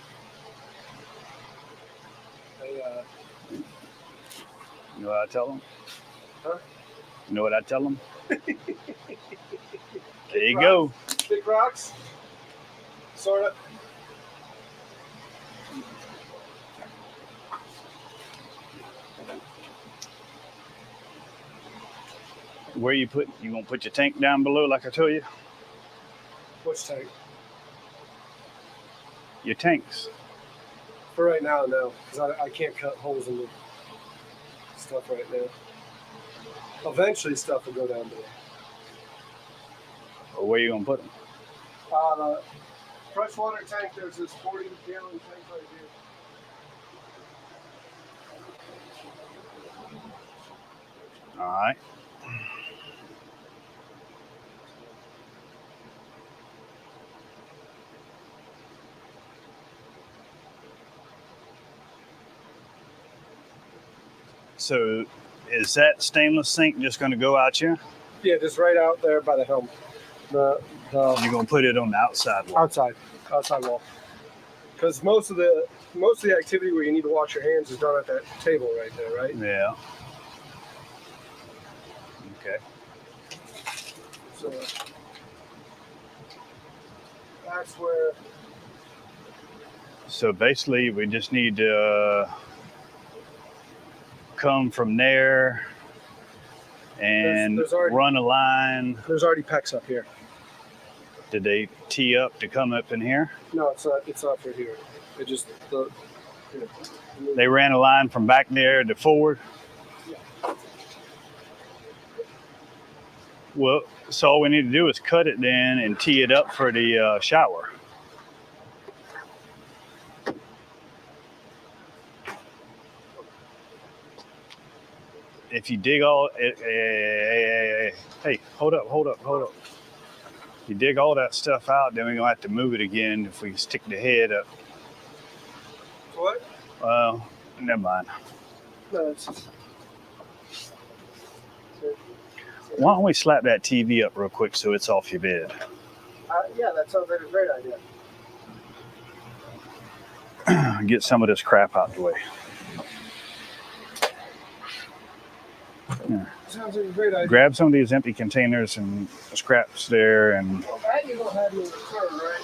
You know what I tell them? Huh? You know what I tell them? There you go. Big rocks? Sort of. Where you gonna put your tank down below like I told you? Which tank? Your tanks. For right now, no. Because I can't cut holes in the stuff right now. Eventually stuff will go down below. Or where you gonna put them? The freshwater tank, there's this 40-gallon tank right here. All right. So is that stainless sink just going to go out here? Yeah, just right out there by the helm. You're going to put it on the outside wall? Outside wall. Because most of the activity where you need to wash your hands is done at that table right there, right? Yeah. Okay. So that's where. So basically, we just need to come from there and run a line. There's already PEX up here. Did they tee up to come up in here? No, it's not. It's not for here. It just They ran a line from back there to forward. Yeah. Well, so all we need to do is cut it then and tee it up for the shower. If you dig all, hey, hold up. You dig all that stuff out, then we're gonna have to move it again if we stick the head up. What? Never mind. No, it's just. Why don't we slap that TV up real quick so it's off your bed? Yeah, that sounds like a great idea. Get some of this crap out the way. Yeah. Sounds like a great idea. Grab some of these empty containers and scraps there and Well, that you don't have any return, right?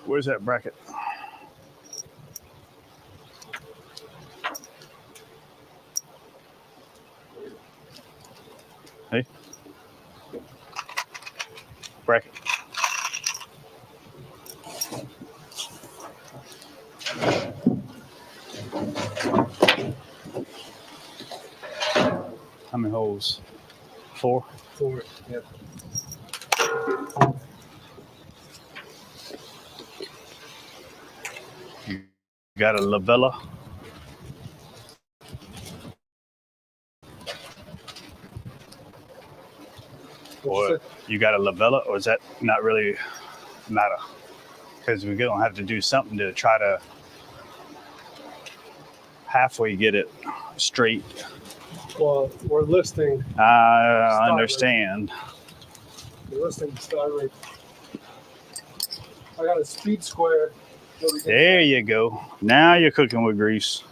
Where's that bracket? Hey. Bracket. How many holes? 4? 4. Yep. You got a lavella. Or you got a lavella, or is that not really matter? Because we're going to have to do something to try to halfway get it straight. Well, we're listing. I understand. We're listing the start rate. I got a speed square. There you go. Now you're cooking with grease.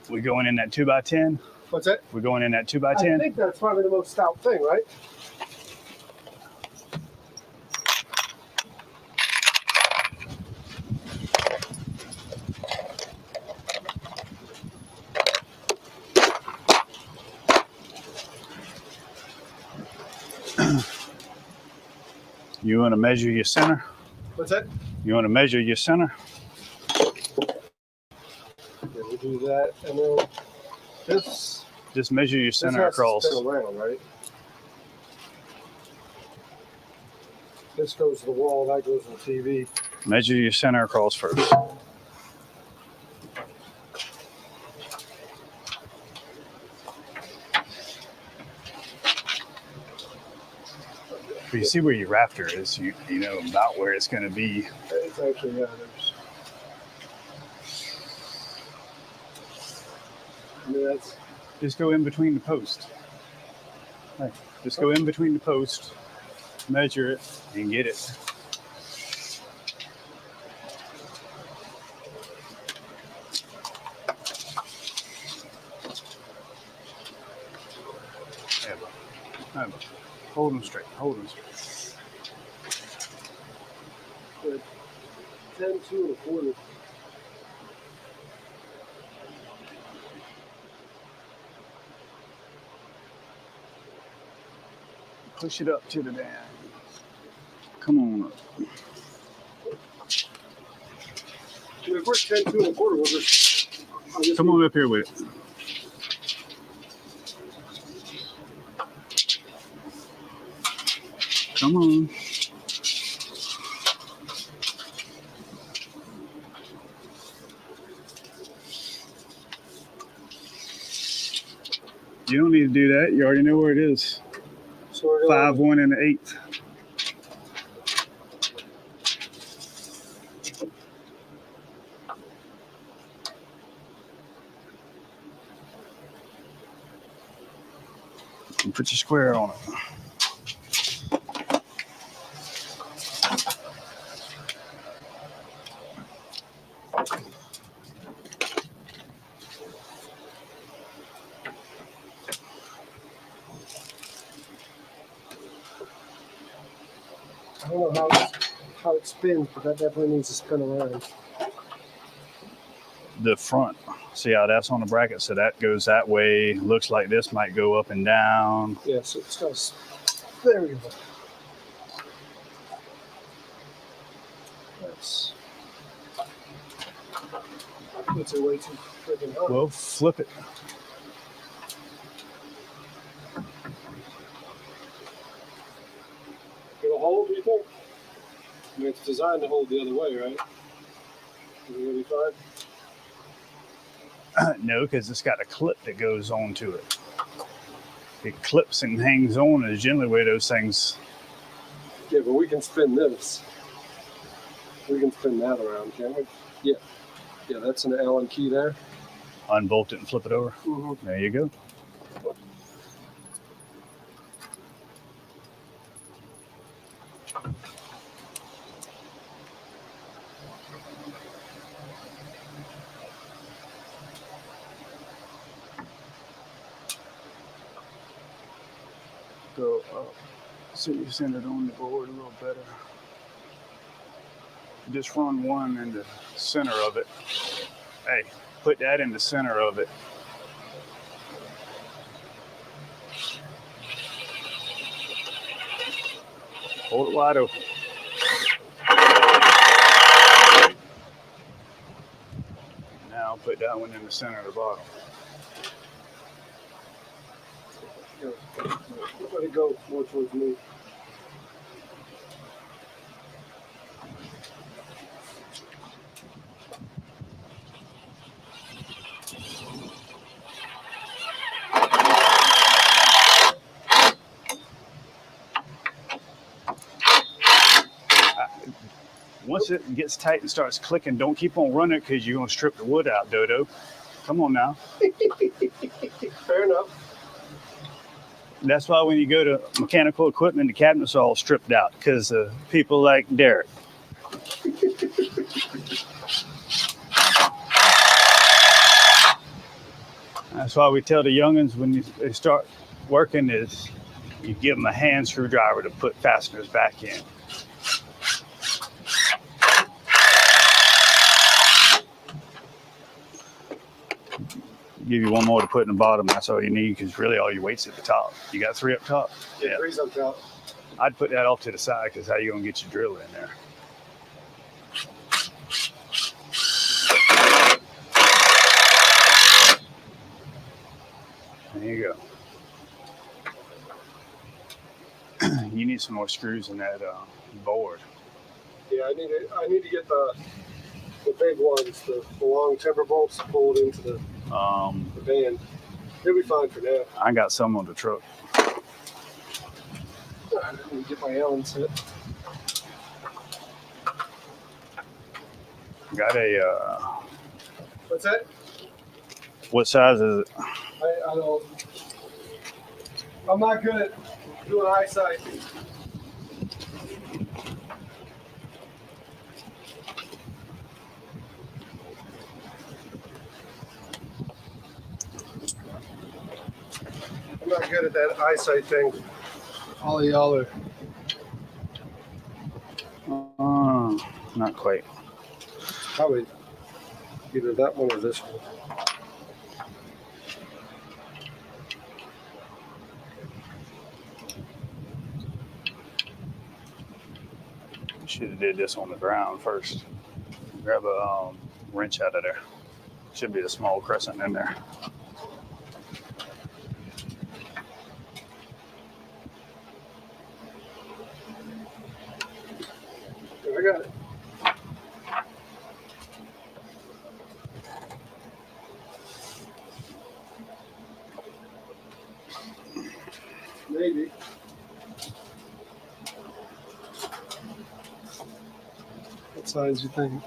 We going in that 2x10? What's that? We're going in that 2x10? I think that's probably the most stout thing, right? You want to measure your center? What's that? You want to measure your center? Yeah, we'll do that, and then this. Just measure your center across. This has to spin around, right? This goes to the wall, that goes to the TV. Measure your center across first. But you see where your rafter is, you know about where it's going to be. It's actually, yeah, there's. Just go in between the posts. Right. Just go in between the posts, measure it, and get it. Hold them straight. Hold them straight. 10, 2 1/4. Push it up to the dam. Come on up. If we're 10, 2 1/4, we'll just. Come on up here with it. Come on. You don't need to do that. You already know where it is. So we're 5, 1, and 8. And put your square on it. I don't know how it spins, but that definitely needs to spin around. The front. See how that's on the bracket? So that goes that way. Looks like this might go up and down. Yeah, so it's got to. There we go. That's it way too freaking hard. Well, flip it. It'll hold, do you think? I mean, it's designed to hold the other way, right? Is it going to be fine? No, because it's got a clip that goes onto it. It clips and hangs on, is generally where those things. Yeah, but we can spin this. We can spin that around, can't we? Yeah. Yeah, that's an Allen key there. Unbolt it and flip it over. Mm-hmm. There you go. go up so you center it on the board a little better. Just run one in the center of it. Hey, put that in the center of it. Hold it wide open. Now put that one in the center of the bottom. Let it go more towards me. Once it gets tight and starts clicking, don't keep on running because you're going to strip the wood out, Dodo. Come on now. Fair enough. That's why when you go to mechanical equipment, the cabinets are all stripped out because people like Derek. That's why we tell the youngins when they start working is you give them a hand screwdriver to put fasteners back in. Give you one more to put in the bottom. That's all you need because really all your weight's at the top. You got 3 up top? Yeah, 3's up top. I'd put that off to the side because how you going to get your drill in there? There you go. You need some more screws in that board. Yeah, I need to get the big ones, the long timber bolts pulled into the band. They'll be fine for now. I got some on the truck. I need to get my Allen set. Got a. What's that? What size is it? I don't. I'm not good at doing eyesight. I'm not good at that eyesight thing. All of y'all are. Not quite. Probably either that one or this one. Should have did this on the ground first. Grab a wrench out of there. Should be a small crescent in there. I got it. Maybe. What size do you think?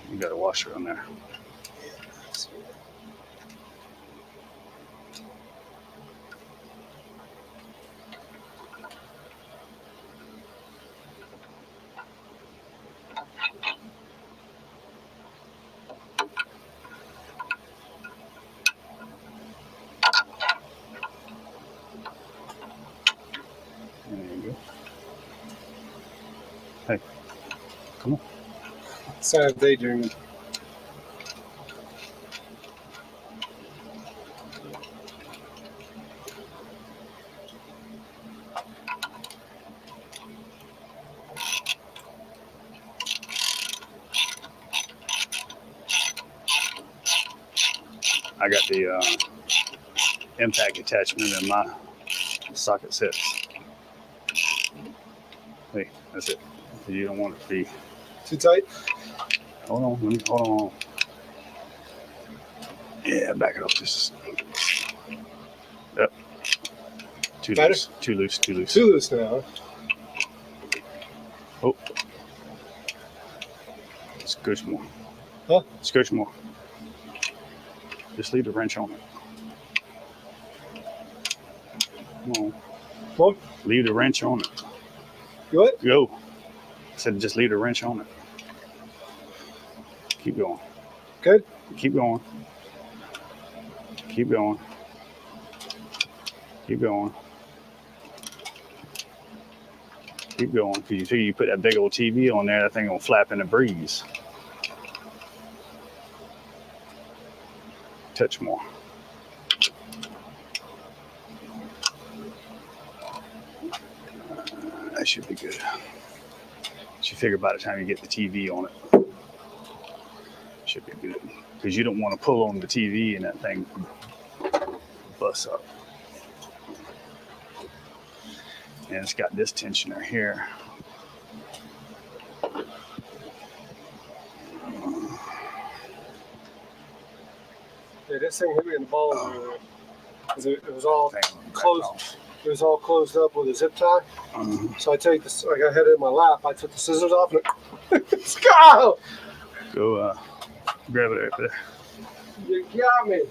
You got a washer on there. There you go. Hey, come on. Sad daydreaming. I got the impact attachment in my socket sets. Hey, that's it. You don't want it to be Too tight? Hold on. Hold on. Yeah, back it up just. Yep. Too Better? loose. Too loose. Too loose now. Oh. Scooch more. Huh? Scooch more. Just leave the wrench on it. Come on. What? Leave the wrench on it. You what? Go. I said just leave the wrench on it. Keep going. Good? Keep going. Keep going. Keep going. Keep going. Because you figure you put that big old TV on there, that thing gonna flap in the breeze. Touch more. That should be good. You figure by the time you get the TV on it, should be good. Because you don't want to pull on the TV and that thing busts up. And it's got this tensioner here. Yeah, this thing hit me in the balls earlier. It was all closed. It was all closed up with a zip tie. So I take this. Like I had it in my lap. I took the scissors off and let's go. Go grab it right there. You got me.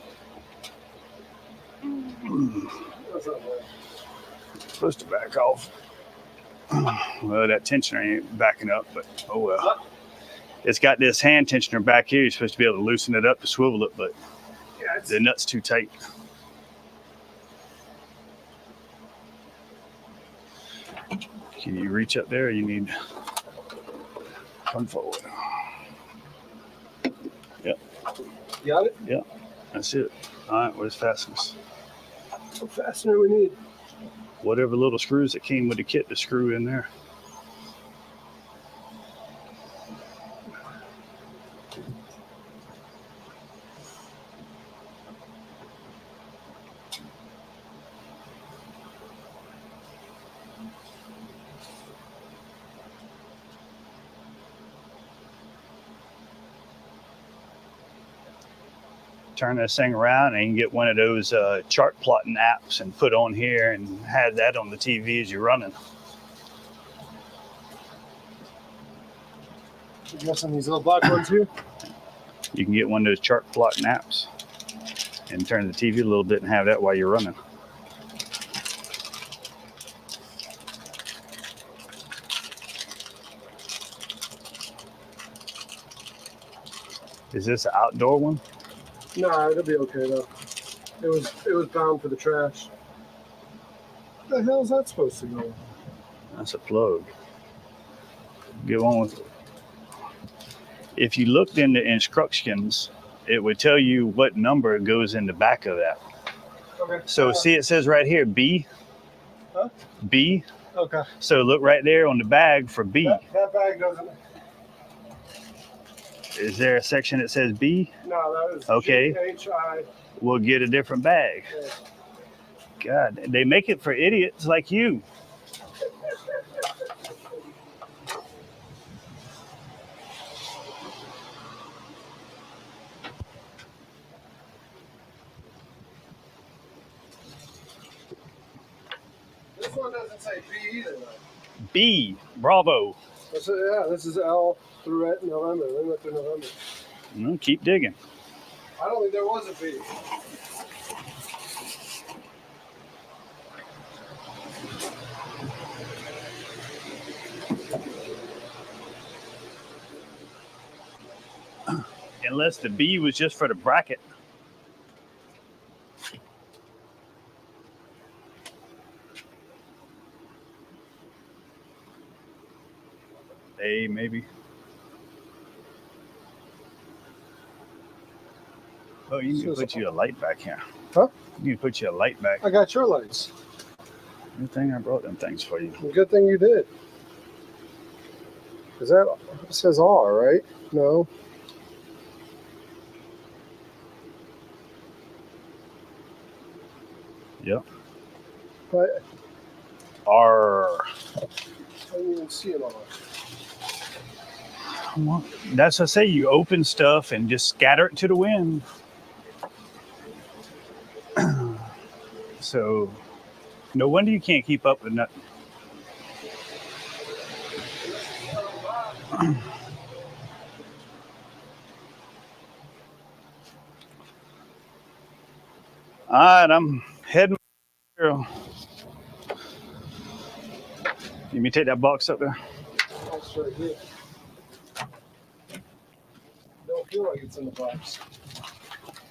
What's up, man? Supposed to back off. Well, that tensioner ain't backing up, but oh well. It's got this hand tensioner back here. You're supposed to be able to loosen it up to swivel it, but Yeah, the nut's too tight. Can you reach up there? Or you need come forward. Yep. You got it? Yep. That's it. All right. Where's fasteners? What fastener we need? Whatever little screws that came with the kit to screw in there. Turn this thing around and you can get one of those chart plotting apps and put on here and have that on the TV as you're running. You got some of these little black ones here? You can get one of those chart plotting apps and turn the TV a little bit and have that while you're running. Is this an outdoor one? Nah, it'll be okay though. It was bound for the trash. What the hell is that supposed to go? That's a plug. Get one with it. If you looked in the instructions, it would tell you what number goes in the back of that. Okay. So see, it says right here, B. Huh? B. Okay. So look right there on the bag for B. That bag doesn't. Is there a section that says B? No, that is okay. H-I. We'll get a different bag. Yeah. God, they make it for idiots like you. This one doesn't say B either. Though. B. Bravo. This is L through November. We went through November. Keep digging. I don't think there was a B. Unless the B was just for the bracket. A maybe. Oh, you need to put you a light back here. Huh? You need to put you a light back. I got your lights. Good thing I brought them things for you. Good thing you did. Is that it says R, right? No. Yep. But R. I didn't even see it on. Well, that's what I say. You open stuff and just scatter it to the wind. So no wonder you can't keep up with nothing. All right, I'm heading. Girl. Let me take that box up there. That's right here. Don't feel like it's in the box.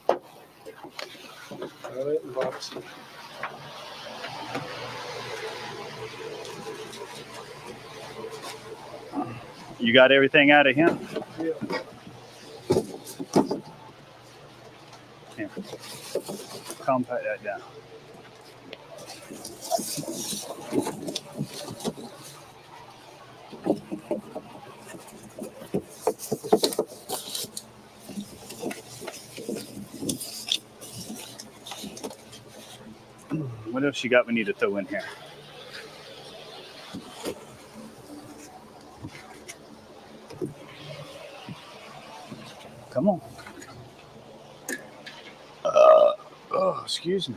Got it in the box. You got everything out of him? Yeah. Here. Compact that down. What else you got we need to throw in here? Come on. Oh, excuse me.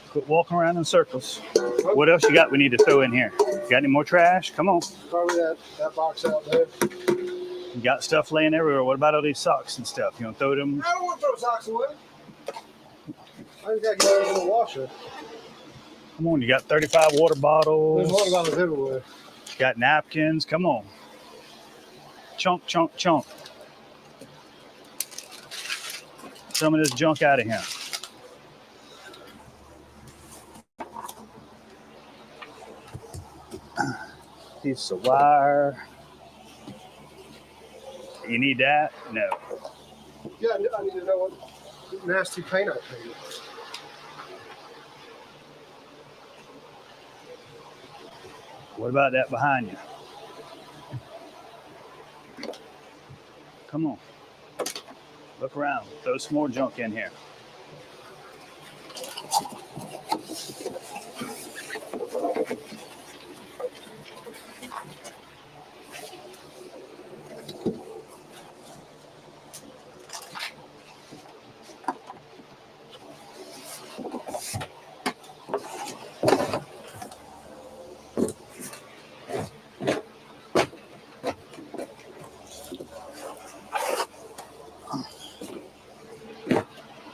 Quit walking around in circles. What else you got we need to throw in here? Got any more trash? Come on. Probably that box out there. You got stuff laying everywhere. What about all these socks and stuff? You want to throw them? I don't want to throw socks away. I just got to get those in the washer. Come on, you got 35 water bottles. There's water bottles everywhere. You got napkins. Come on. Chunk, chunk, chunk. Some of this junk out of here. Piece of wire. You need that? No. Yeah, I need to know what nasty paint I painted. What about that behind you? Come on. Look around. Throw some more junk in here.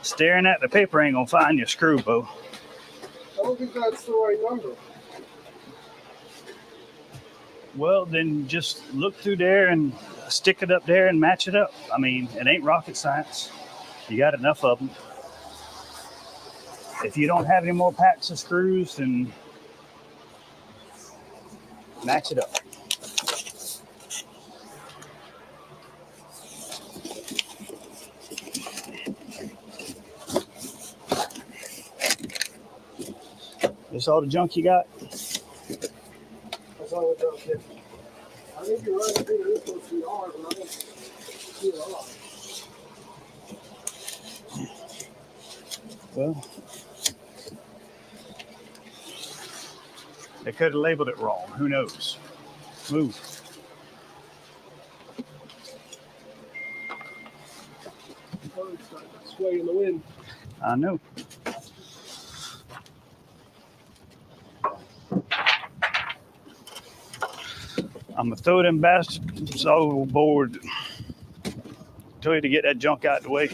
Staring at the paper ain't gonna find your screw, Bo. I don't think that's the right number. Well, then just look through there and stick it up there and match it up. I mean, it ain't rocket science. You got enough of them. If you don't have any more packs of screws, then match it up. This all the junk you got? That's all the junk here. I think you're right. I think it is supposed to be hard, but I don't see it all. Well, they could have labeled it wrong. Who knows? Move. It's starting to sway in the wind. I know. I'm going to throw them bastards overboard. Tell you to get that junk out of the way.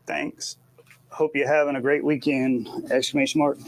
Thanks. Hope you're having a great weekend! Exclamation mark.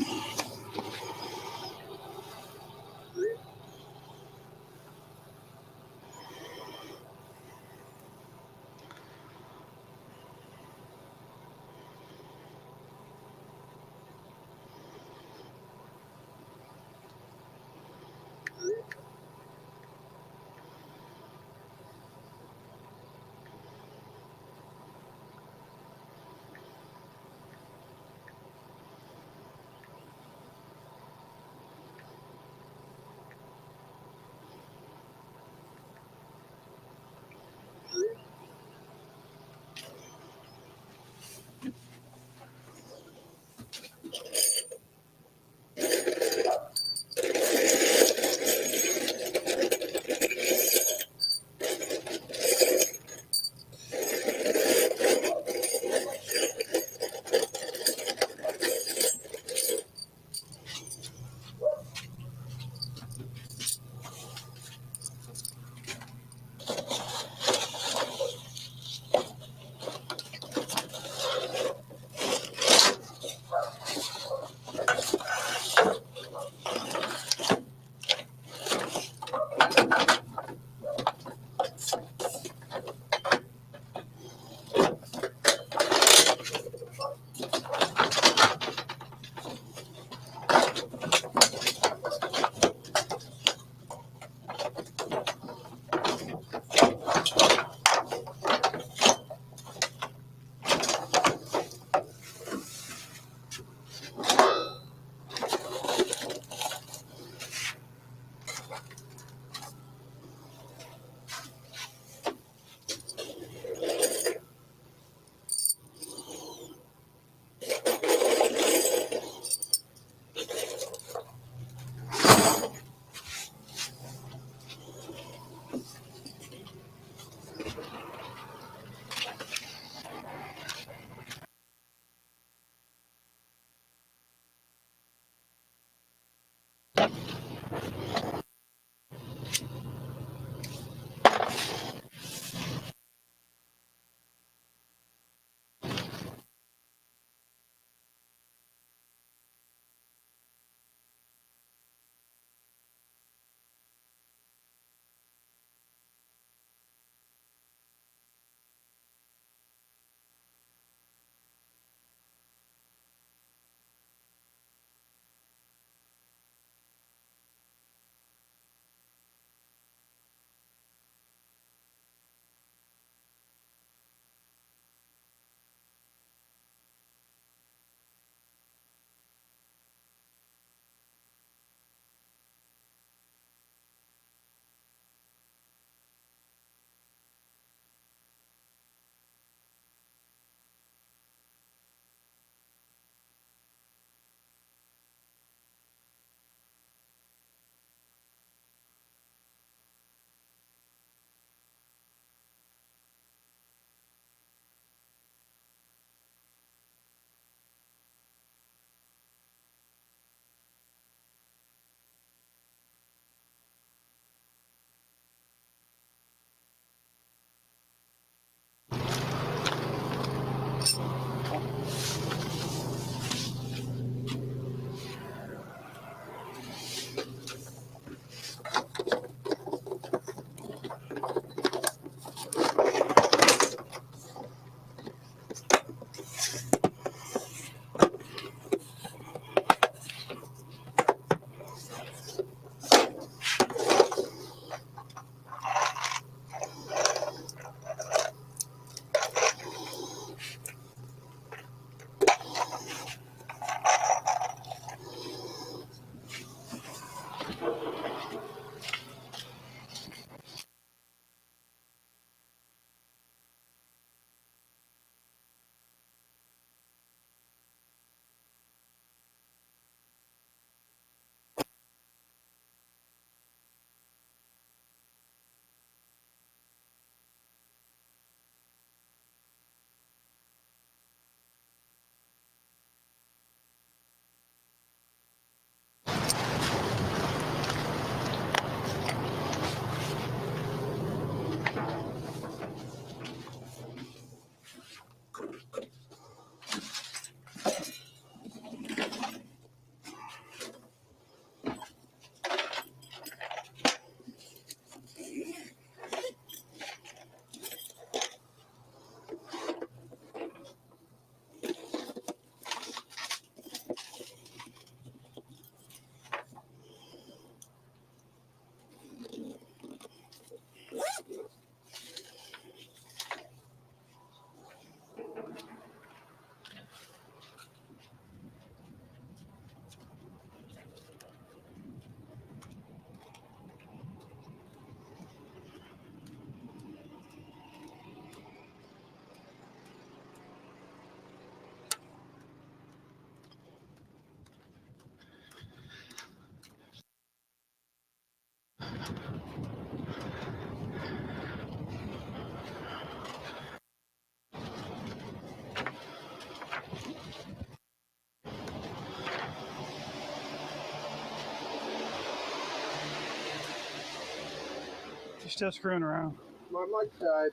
still screwing around? My mic died.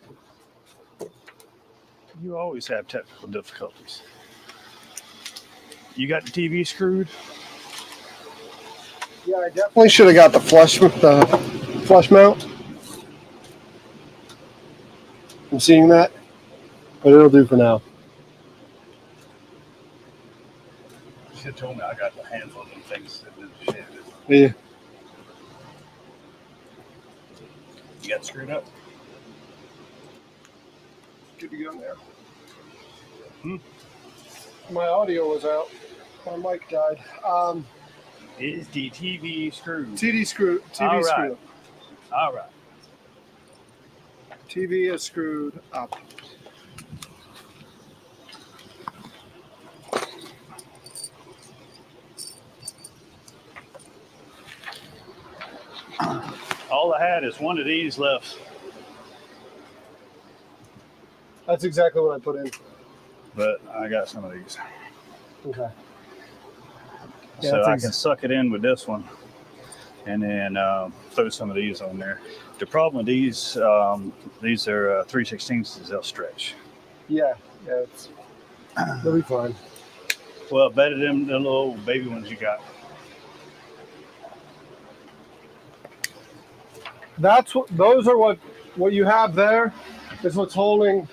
You always have technical difficulties. You got the TV screwed? Yeah, I definitely should have got the flush mount. I'm seeing that, but it'll do for now. You should have told me I got a handful of them things that did the shit. Yeah. You got it screwed up? Good to go there. Hmm? My audio was out. My mic died. Is the TV screwed? TV screw. TV All right. screw. All right. TV is screwed up. All I had is one of these left, That's exactly what I put in. but I got some of these. Okay. Yeah, So I can suck it in with this one and then throw some of these on there. The problem with these are 3/16, they'll stretch. Yeah, they'll be fine. Well, better than the little baby ones you got. Those are what you have there is what's holding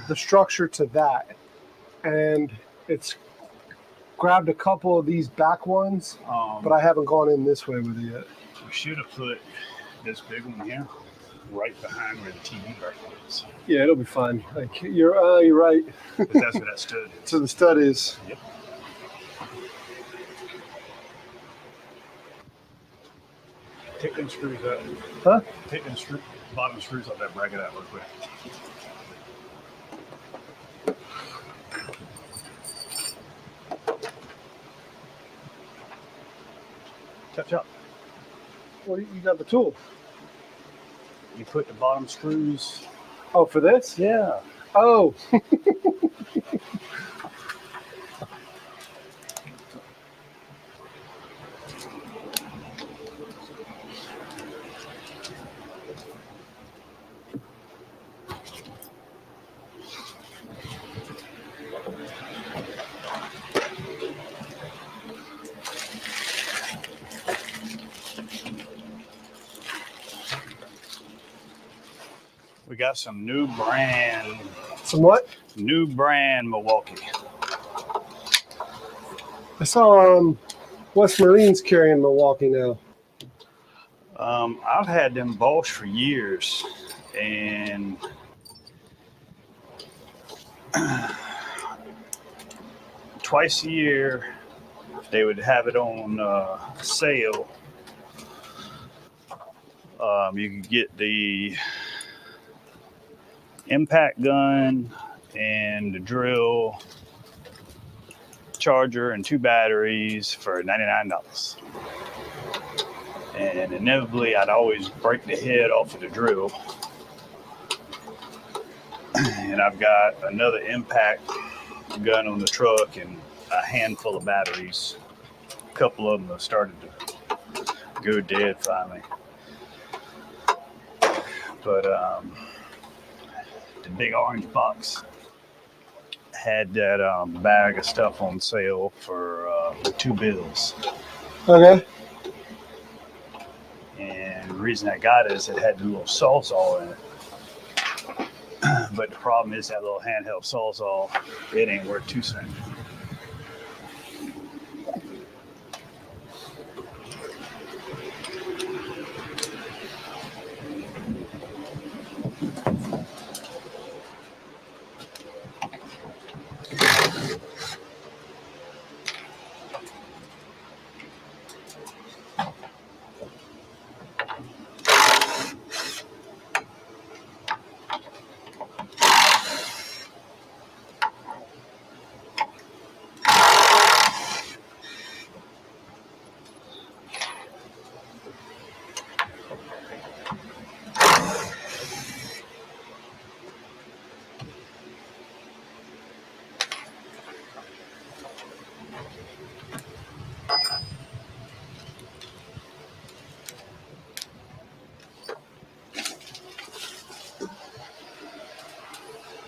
the structure to that. And it's grabbed a couple of these back ones, but I haven't gone in this way with it yet. We should have put this big one here right behind where the TV rack is. Yeah, it'll be fine. Like you're right. But that's where that stud is. So the stud is. Yep. Take them screws out. Huh? Take them bottom screws off that bracket out real quick. Chop chop. Well, you got the tool. You put the bottom screws. Oh, for this? Yeah. Oh. We got some new brand. Some what? New brand Milwaukee. I saw West Marines carrying Milwaukee now. I've had them Bosch for years, and twice a year they would have it on sale. You could get the impact gun and the drill, charger, and 2 batteries for $99. And inevitably, I'd always break the head off of the drill. And I've got another impact gun on the truck and a handful of batteries. A couple of them have started to go dead finally. But the big orange box had that bag of stuff on sale for $2. Okay. And the reason I got it is it had the little sawzall in it. But the problem is that little handheld sawzall, it ain't worth 2 cents.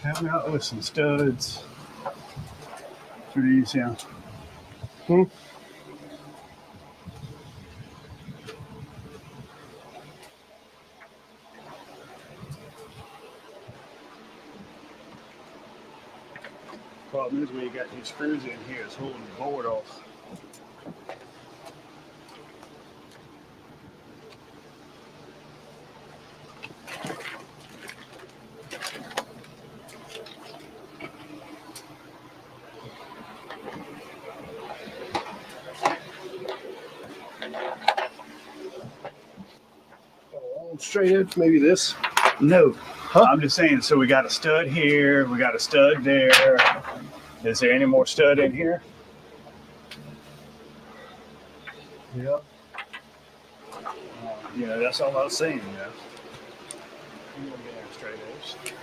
Help me out with some studs for these, yeah. Problem is, when you got these screws in here, it's holding the board off. Straight edge, maybe this. No, I'm just saying. So we got a stud here. We got a stud there. Is there any more stud in here? Yep. Yeah, that's all I was saying. Yeah. You want to get straight edge.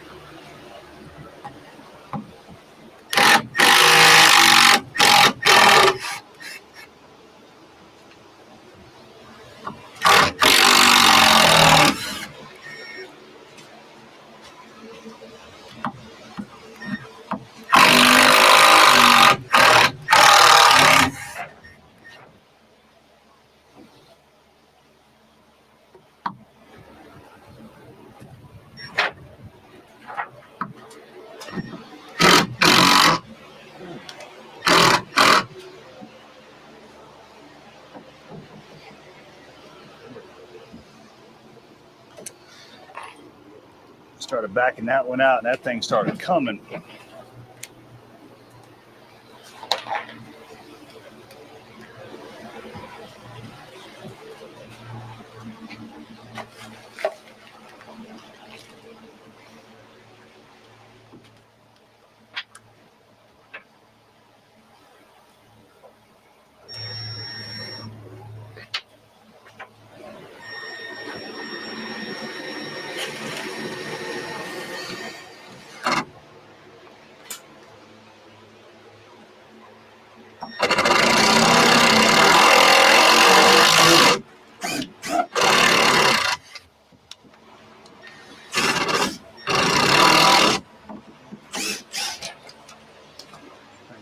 Started backing that one out, and that thing started coming.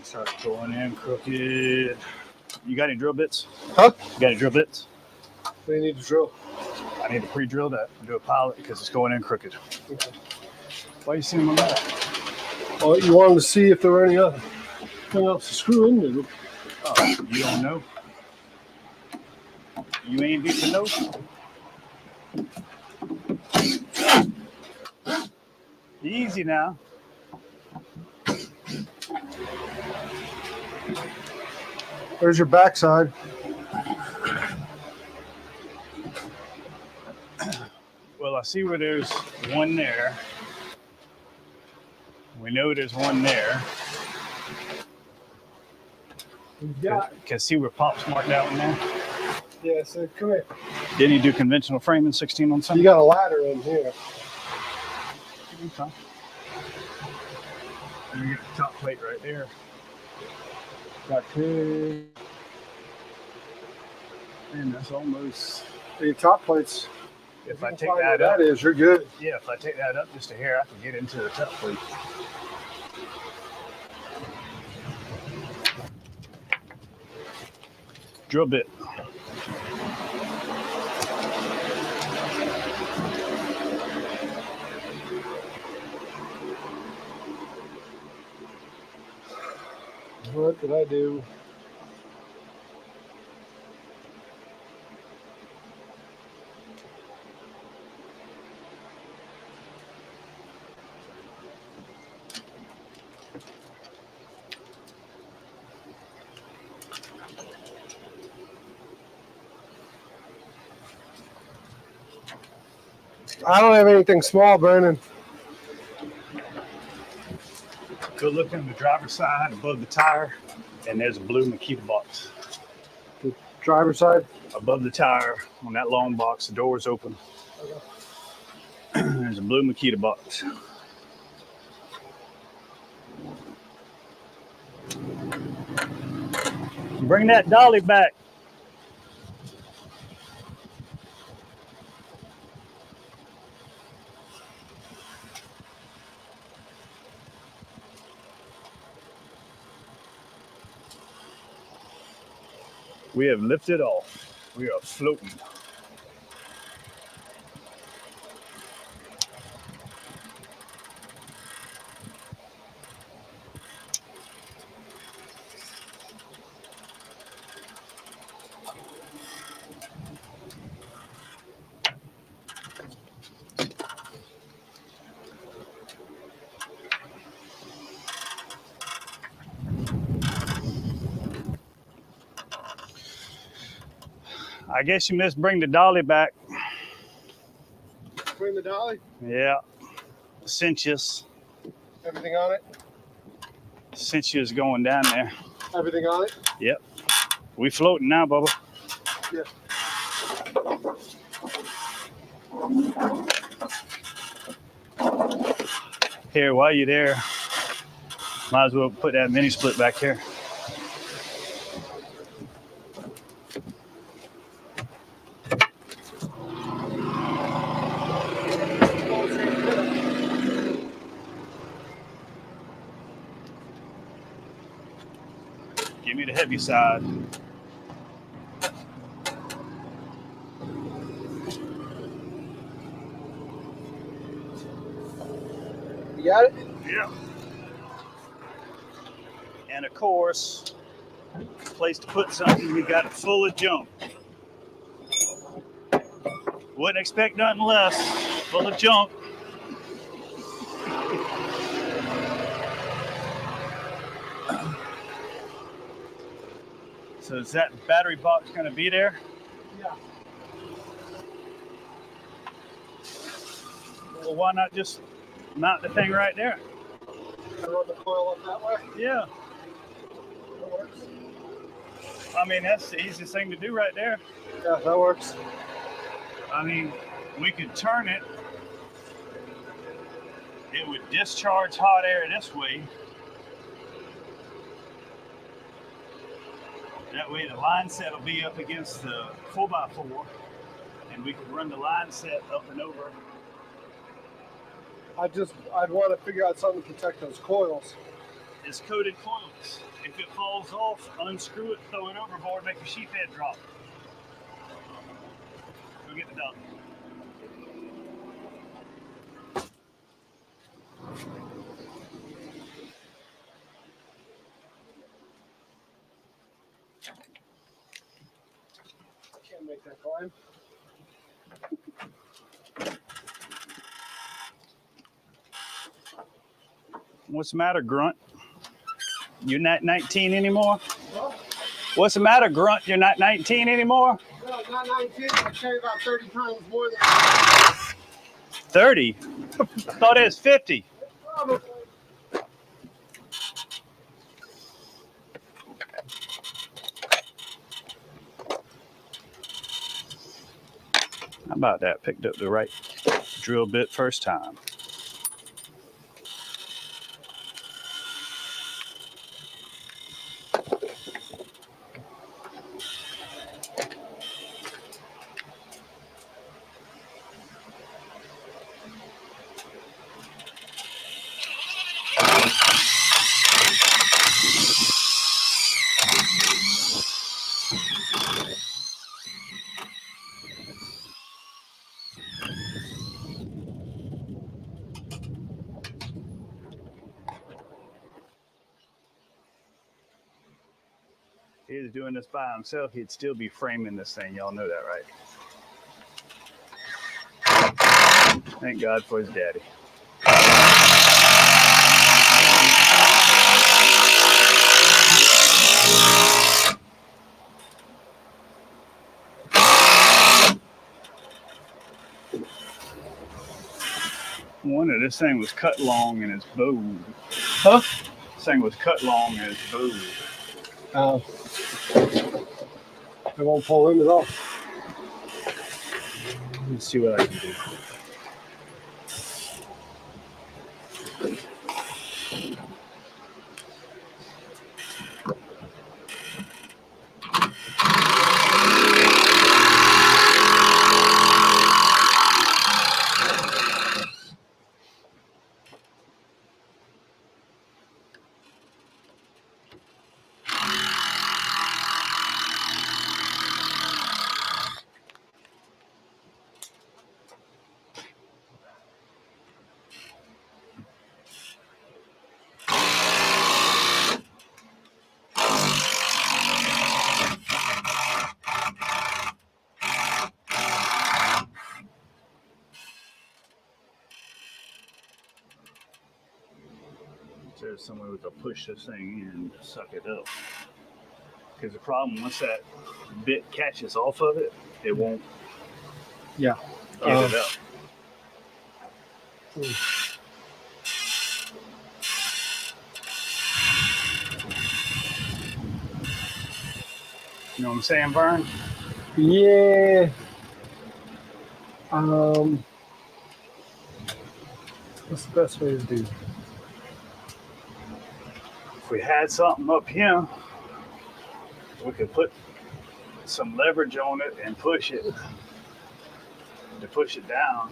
Start going in crooked. You got any drill bits? Huh? You got any drill bits? They need to drill. I need to pre-drill that and do a pilot because it's going in crooked. Okay. Why are you seeing my back? Well, you wanted to see if there were any other thing else to screw into them. Oh, you don't know? You ain't need to know? Easy now. There's your backside. Well, I see where there's one there. We know there's one there. Yeah. Can see where Pop's marked out in there. Yeah, so come here. Didn't he do conventional framing 16 on You something? got a ladder in here. Okay. And we get the top plate right there. Got two. And that's almost. The top plates. If you I can take find that where up, that is, you're good. yeah, if I take that up just a hair, I can get into the top plate. Drill bit. What did I do? I don't have anything small, Brandon. Go look in the driver's side above the tire, and there's a blue Makita box. The driver's side? Above the tire, on that long box, the door's open. There's a blue Makita box. Bring that dolly back. We have lifted off. We are floating. I guess you must bring the dolly back. Bring the dolly. Yeah. Cinches. Everything on it. Cinches going down there. Everything on it. Yep. We floating now, Bubba. Yeah. Here, while you're there, might as well put that mini split back here. Give me the heavy side. You got it? Yeah. And of course, place to put something, we got it full of junk. Wouldn't expect nothing less. Full of junk. So is that battery box going to be there? Yeah. Well, why not just mount the thing right there? Run the coil up that way. Yeah. That works. I mean, that's the easiest thing to do right there. Yeah, that works. I mean, we could turn it. It would discharge hot air this way. That way the line set will be up against the 4x4 and we could run the line set up and over. I'd want to figure out something to protect those coils. It's coated coils. If it falls off, unscrew it, throw it overboard, make your sheep head drop. Go get the dog. Can't make that climb. What's the matter, Grunt? You're not 19 anymore? Huh? What's the matter, Grunt? You're not 19 anymore? No, not 19. I carry about 30 pounds more than that. 30? Thought it was 50. Probably. How about that? Picked up the right drill bit first time. If he was doing this by himself, he'd still be framing this thing. Y'all know that, right? Thank God for his daddy. I wonder, this thing was cut long and it's bowed. Huh? This thing was cut long and it's bowed. I won't pull him at all. Let's see what I can do. there's somewhere we could push this thing in to suck it up. Because the problem, once that bit catches off of it, it won't Yeah. get it up. You know what I'm saying, Vern? Yeah. What's the best way to do? If we had something up here, we could put some leverage on it and push it to push it down.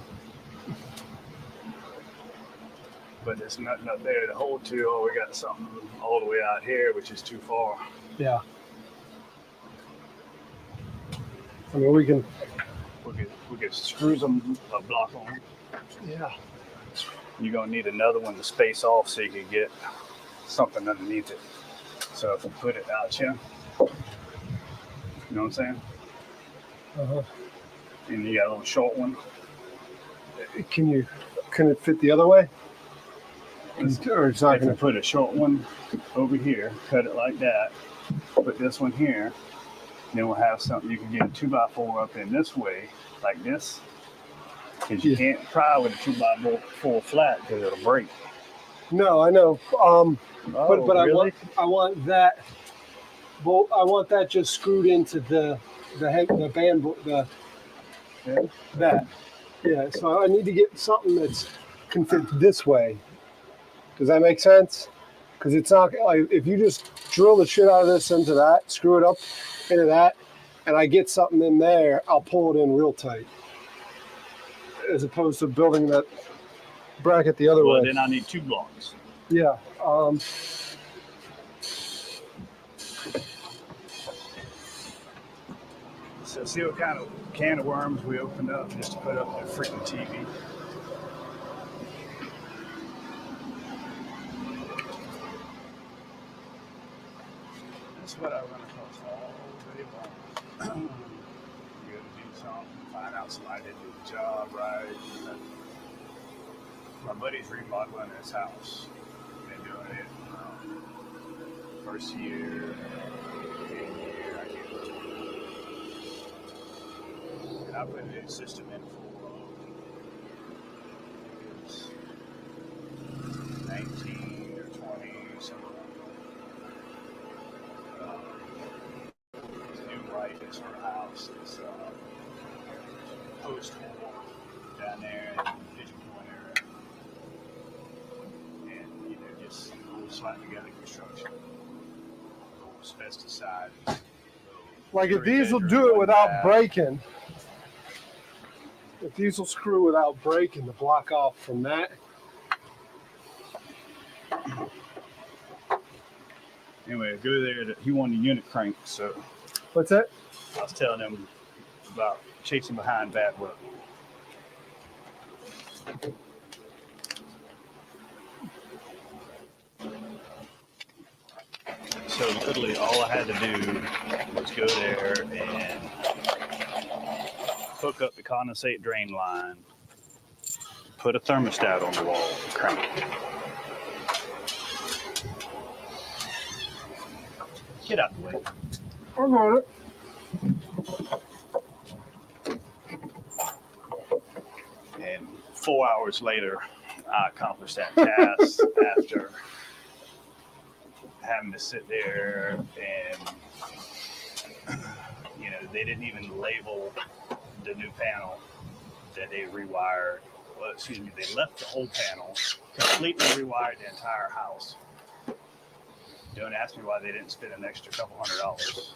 But there's nothing up there to hold to. Oh, we got something all the way out here, which is too far. Yeah. I mean, we can. We could screw some a block on. Yeah. You're gonna need another one to space off so you can get something underneath it. So if we put it out here, you know what I'm saying? Uh-huh. And you got a little short one. Can it fit the other way? Or it's not If we gonna. put a short one over here, cut it like that, put this one here, then we'll have something you can get a 2x4 up in this way, like this. Because you can't pry with a 2x4 flat because it'll break. No, I know. But really? I want that. Bolt. I want that just screwed into the band that. Yeah. So I need to get something that can fit this way. Does that make sense? Because it's not like if you just drill the shit out of this into that, screw it up into that, and I get something in there, I'll pull it in real tight. As opposed to building that bracket the other way. Well, then I need 2 blocks. Yeah. So see what kind of can of worms we opened up just to put up the freaking TV. That's what I run across all day long. You gotta do something, find out somebody didn't do the job right. My buddy's remodeling his house. Been doing it first year, second year, I can't remember. And I put a new system in for it was 19 or 20 or something. It's new right in sort of house. It's post-war down there in the Pigeon Point area. And, you know, just little slap together construction. Little pesticide. Like if these will do it without breaking, if these will screw without breaking to block off from that. Anyway, go there. He wanted a unit crank, so What's that? I was telling him about chasing behind bad weather. So literally all I had to do was go there and hook up the condensate drain line, put a thermostat on the wall, crank it. Get out the way. I'm on it. And 4 hours later, I accomplished that task after having to sit there and, you know, they didn't even label the new panel that they rewired. Well, excuse me, they left the old panel, completely rewired the entire house. Don't ask me why they didn't spend an extra couple $100.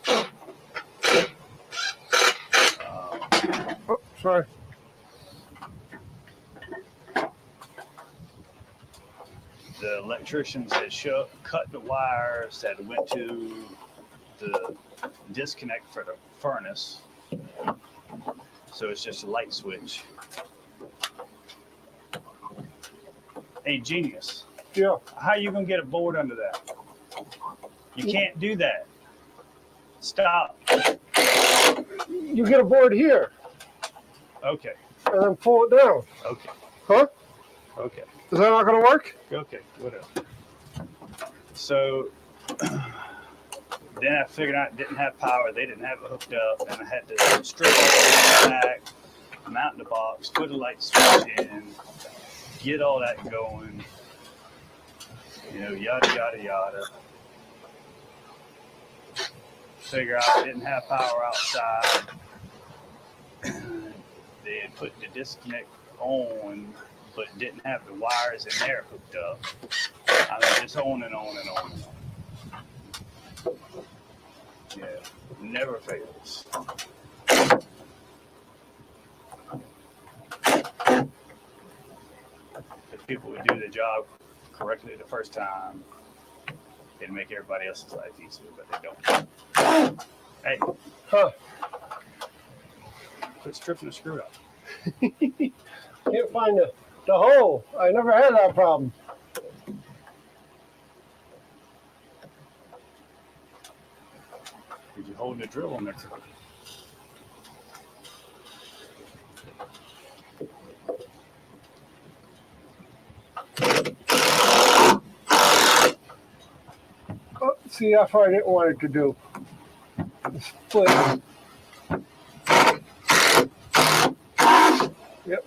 Oh, sorry. The electricians had cut the wires that went to the disconnect for the furnace. So it's just a light switch. Hey, genius. Yeah. How are you going to get a board under that? You can't do that. Stop. You get a board here Okay. and then pull it down. Okay. Huh? Okay. Is that not going to work? Okay. Whatever. So then I figured out it didn't have power. They didn't have it hooked up, and I had to strip it back, mount the box, put a light switch in, get all that going. Yada yada yada. Figure out it didn't have power outside. They had put the disconnect on, but didn't have the wires in there hooked up. I mean, just on and on and on and on. Yeah, never fails. If people would do the job correctly the first time, it'd make everybody else's life easier, but they don't. Hey, quit stripping the screw out. Can't find the hole. I never had that problem. Did you hold the drill on there? Oh, see how far I didn't want it to do. Split. Yep.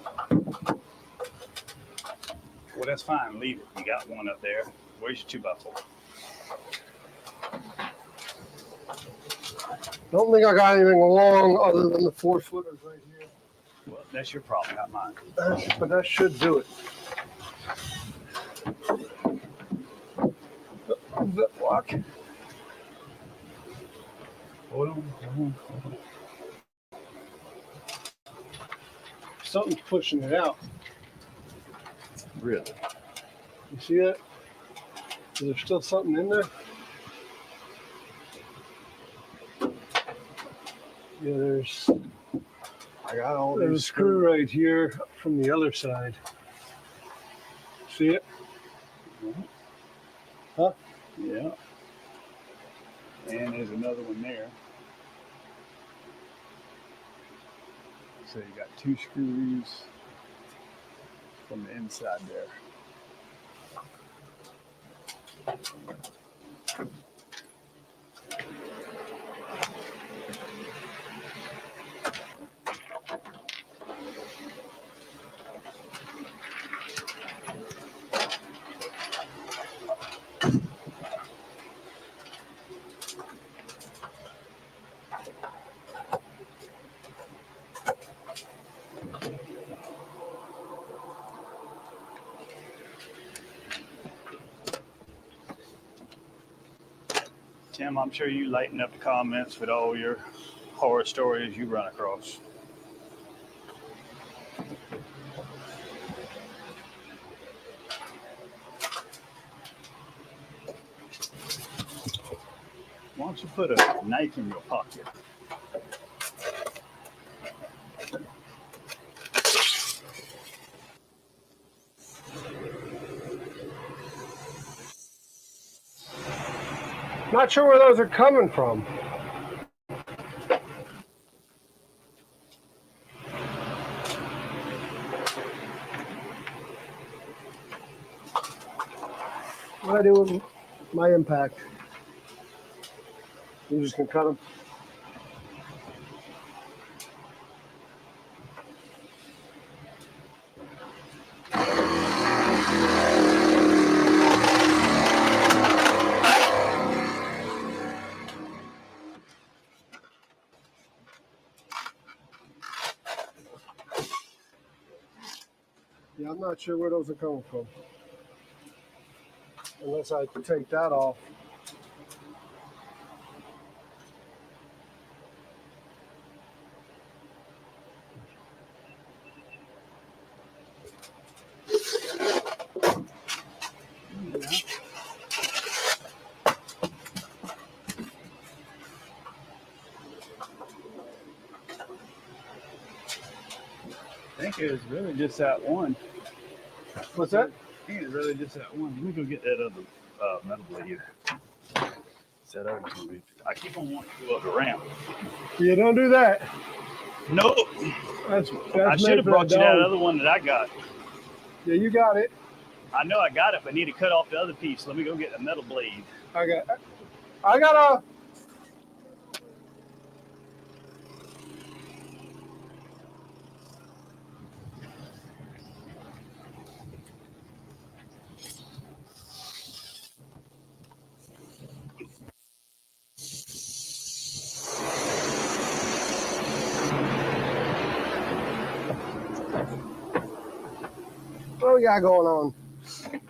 Well, that's fine. Leave it. You got one up there. Where's your 2x4? Don't think I got anything long other than the 4-footers right here. Well, that's your problem, not mine. But that should do it. Zip lock. Hold on. Something's pushing it out. Really? You see that? Is there still something in there? Yeah, there's a screw right here from the other side. See it? Mm-hmm. Huh? Yeah. And there's another one there. So you got 2 screws from the inside there. Tim, I'm sure you lighten up the comments with all your horror stories you run across. Why don't you put a knife in your pocket? Not sure where those are coming from. What do I do with my impact? You just gonna cut them? Yeah, I'm not sure where those are coming from. Unless I take that off. I think it was really just that one. What's that? I think it's really just that one. Let me go get that other metal blade. That other one. I keep on wanting to go up the ramp. Yeah, don't do that. Nope. That's I should have brought you that other one that I got. Yeah, you got it. I know I got it, but I need to cut off the other piece. Let me go get a metal blade. I got a. What we got going on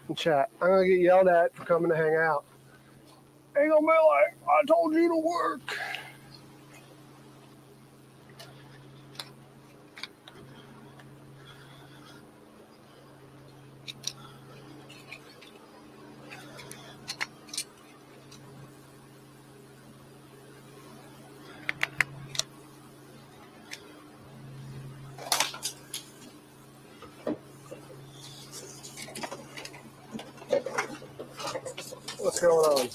in chat? I'm gonna get yelled at for coming to hang out. Ain't gonna be like, I told you to work. What's going on?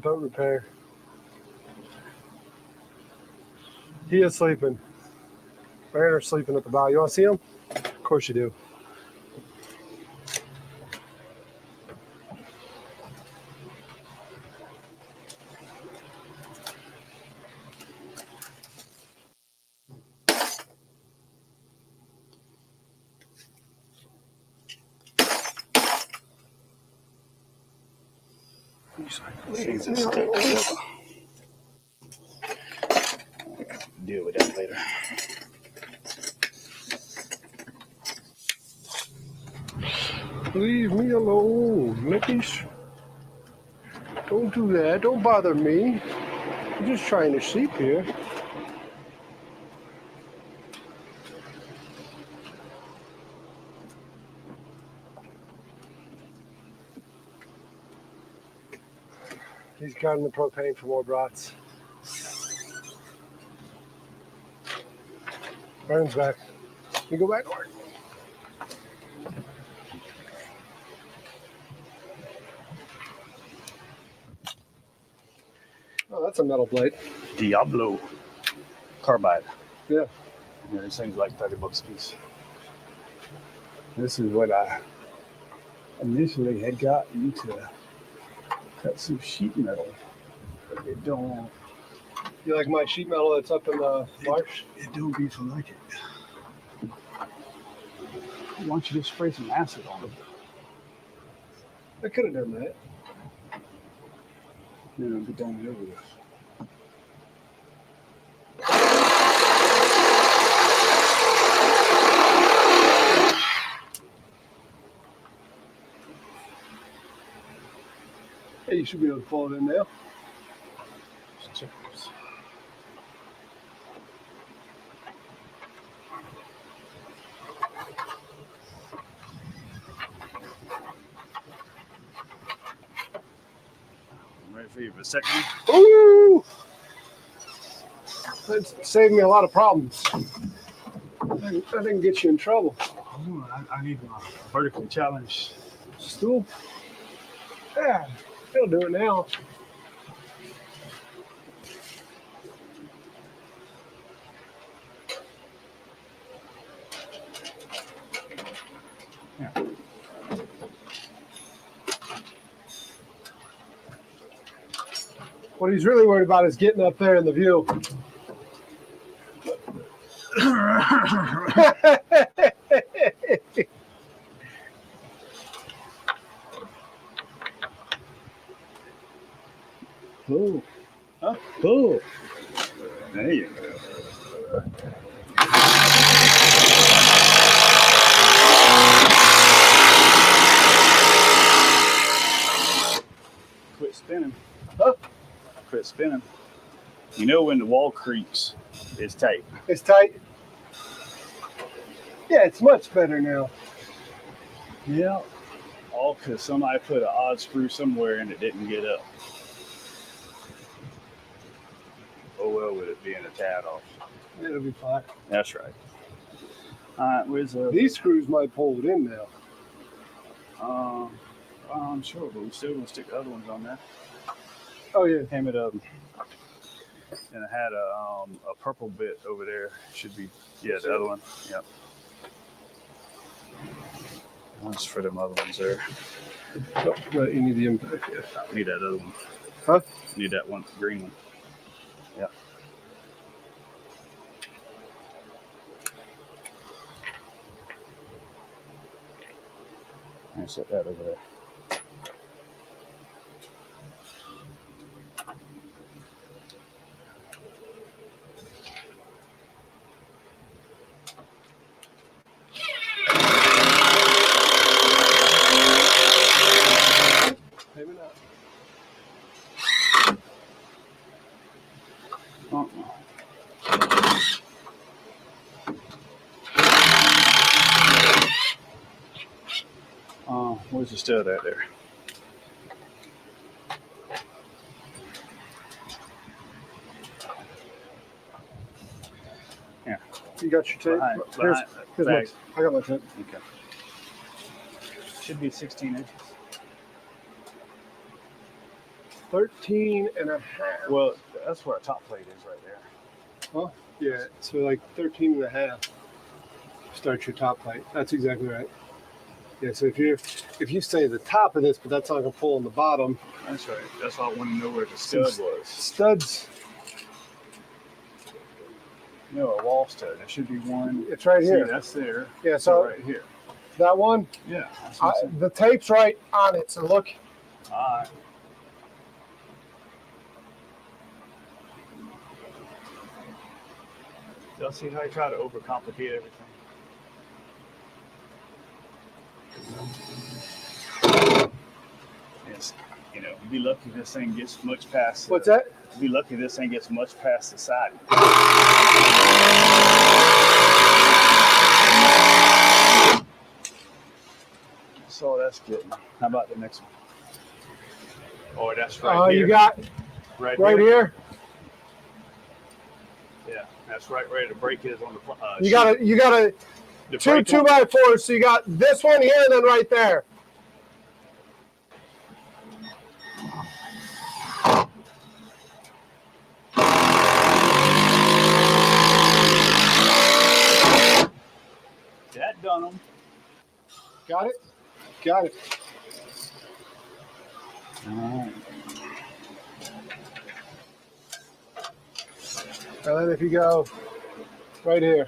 Boat repair. He is sleeping. Mariner's sleeping at the bow. You want to see him? Of course you do. Deal with that later. Leave me alone, Nickies. Don't do that. Don't bother me. I'm just trying to sleep here. He's guarding the propane for more brats. Vernon's back. You go back to work. Oh, that's a metal blade. Diablo carbide. Yeah. Yeah, this thing's like $30 a piece. This is what I initially had gotten to cut some sheet metal. But it don't. You like my sheet metal that's up in the marsh? It don't be for like it. Why don't you just spray some acid on it? I could have done that. You know, get down here with it. Hey, you should be able to fall it in now. Just check this. I'm ready for you for a second. Ooh! That saved me a lot of problems. I didn't get you in trouble. I need my vertically challenged Stool? Yeah, he'll do it now. Yeah. What he's really worried about is getting up there in the view. Cool. Huh? Cool. There you go. Quit spinning. Huh? Quit spinning. You know when the wall creaks, it's tight. It's tight. Yeah, it's much better now. Yeah. All because somebody put an odd screw somewhere and it didn't get up. Oh well, with it being a tad off. It'll be fine. That's right. All right, where's the... These screws might pull it in now. I'm sure, but we still gonna stick the other ones on there. Oh yeah. Ham it up. And I had a purple bit over there. Should be, yeah, the other one. Yep. That's for them other ones there. Oh, right, you need the impact. Yeah. I need that other one. Huh? Need that one, green one. Yeah. I set that over there. Maybe not. Where's the stud at there? Yeah. You got your tape? Here's bag. I got my tape. Okay. Should be 16 inches. 13 and a half. Well, that's where our top plate is right there. Huh? Yeah, so like 13 and a half. Start your top plate. That's exactly right. Yeah, so if you say the top of this, but that's not gonna pull on the bottom. That's right. That's why I want to know where the stud was. Studs. No, a wall stud. There should be one. It's right here. See, that's there. Yeah, so right here. that one. Yeah. That's what I'm saying. The tape's right on it. So look. All right. Y'all see how I try to overcomplicate everything? Yes. You know, be lucky if this thing gets much past. What's that? Be lucky if this thing gets much past the side. So that's good. How about the next one? Oh, that's right here. You got right here. Yeah, that's right where the brake is on the. You got a the two brake 2x4s. So you got this one here, and then right there. That done them. Got it. Got it. All right. And then if you go right here.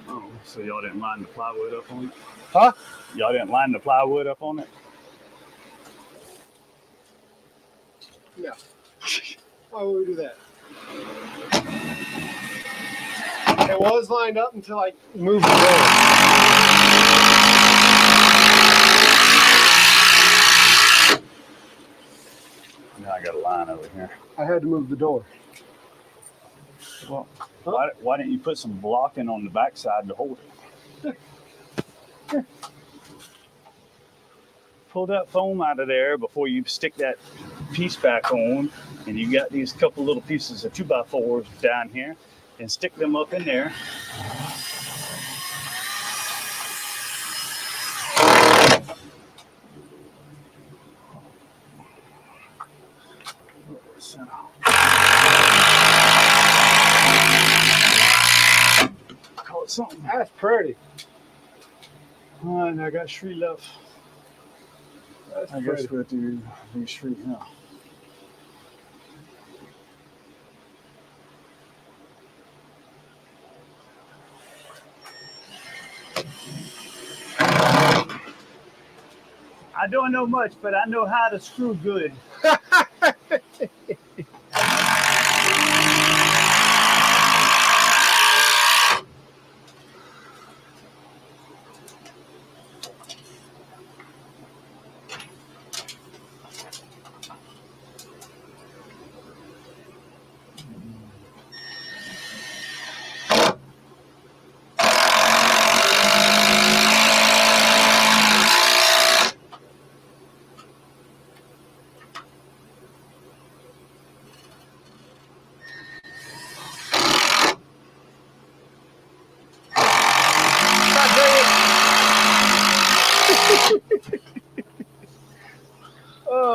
Oh, so y'all didn't line the plywood up on it? Huh? Y'all didn't line the plywood up on it? No. Why would we do that? It was lined up until I moved the door. Now I got a line over here. I had to move the door. Well, why didn't you put some blocking on the backside to hold it? Pull that foam out of there before you stick that piece back on, and you got these couple little pieces of 2x4s down here, and stick them up in there. Call it something. That's pretty. And I got Shree left. That's I pretty. guess we'll do Shree now. I don't know much, but I know how to screw good.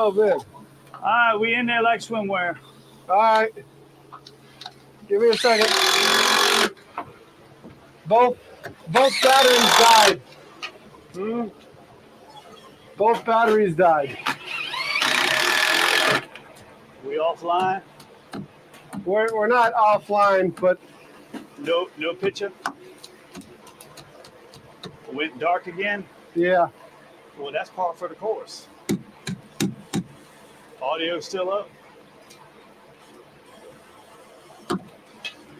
y'all been? All right, we in there like swimwear. All right. Give me a second. Both batteries died. Both batteries died. We offline. We're not offline, but No picture. Went dark again. yeah. Well, that's par for the course. Audio still up.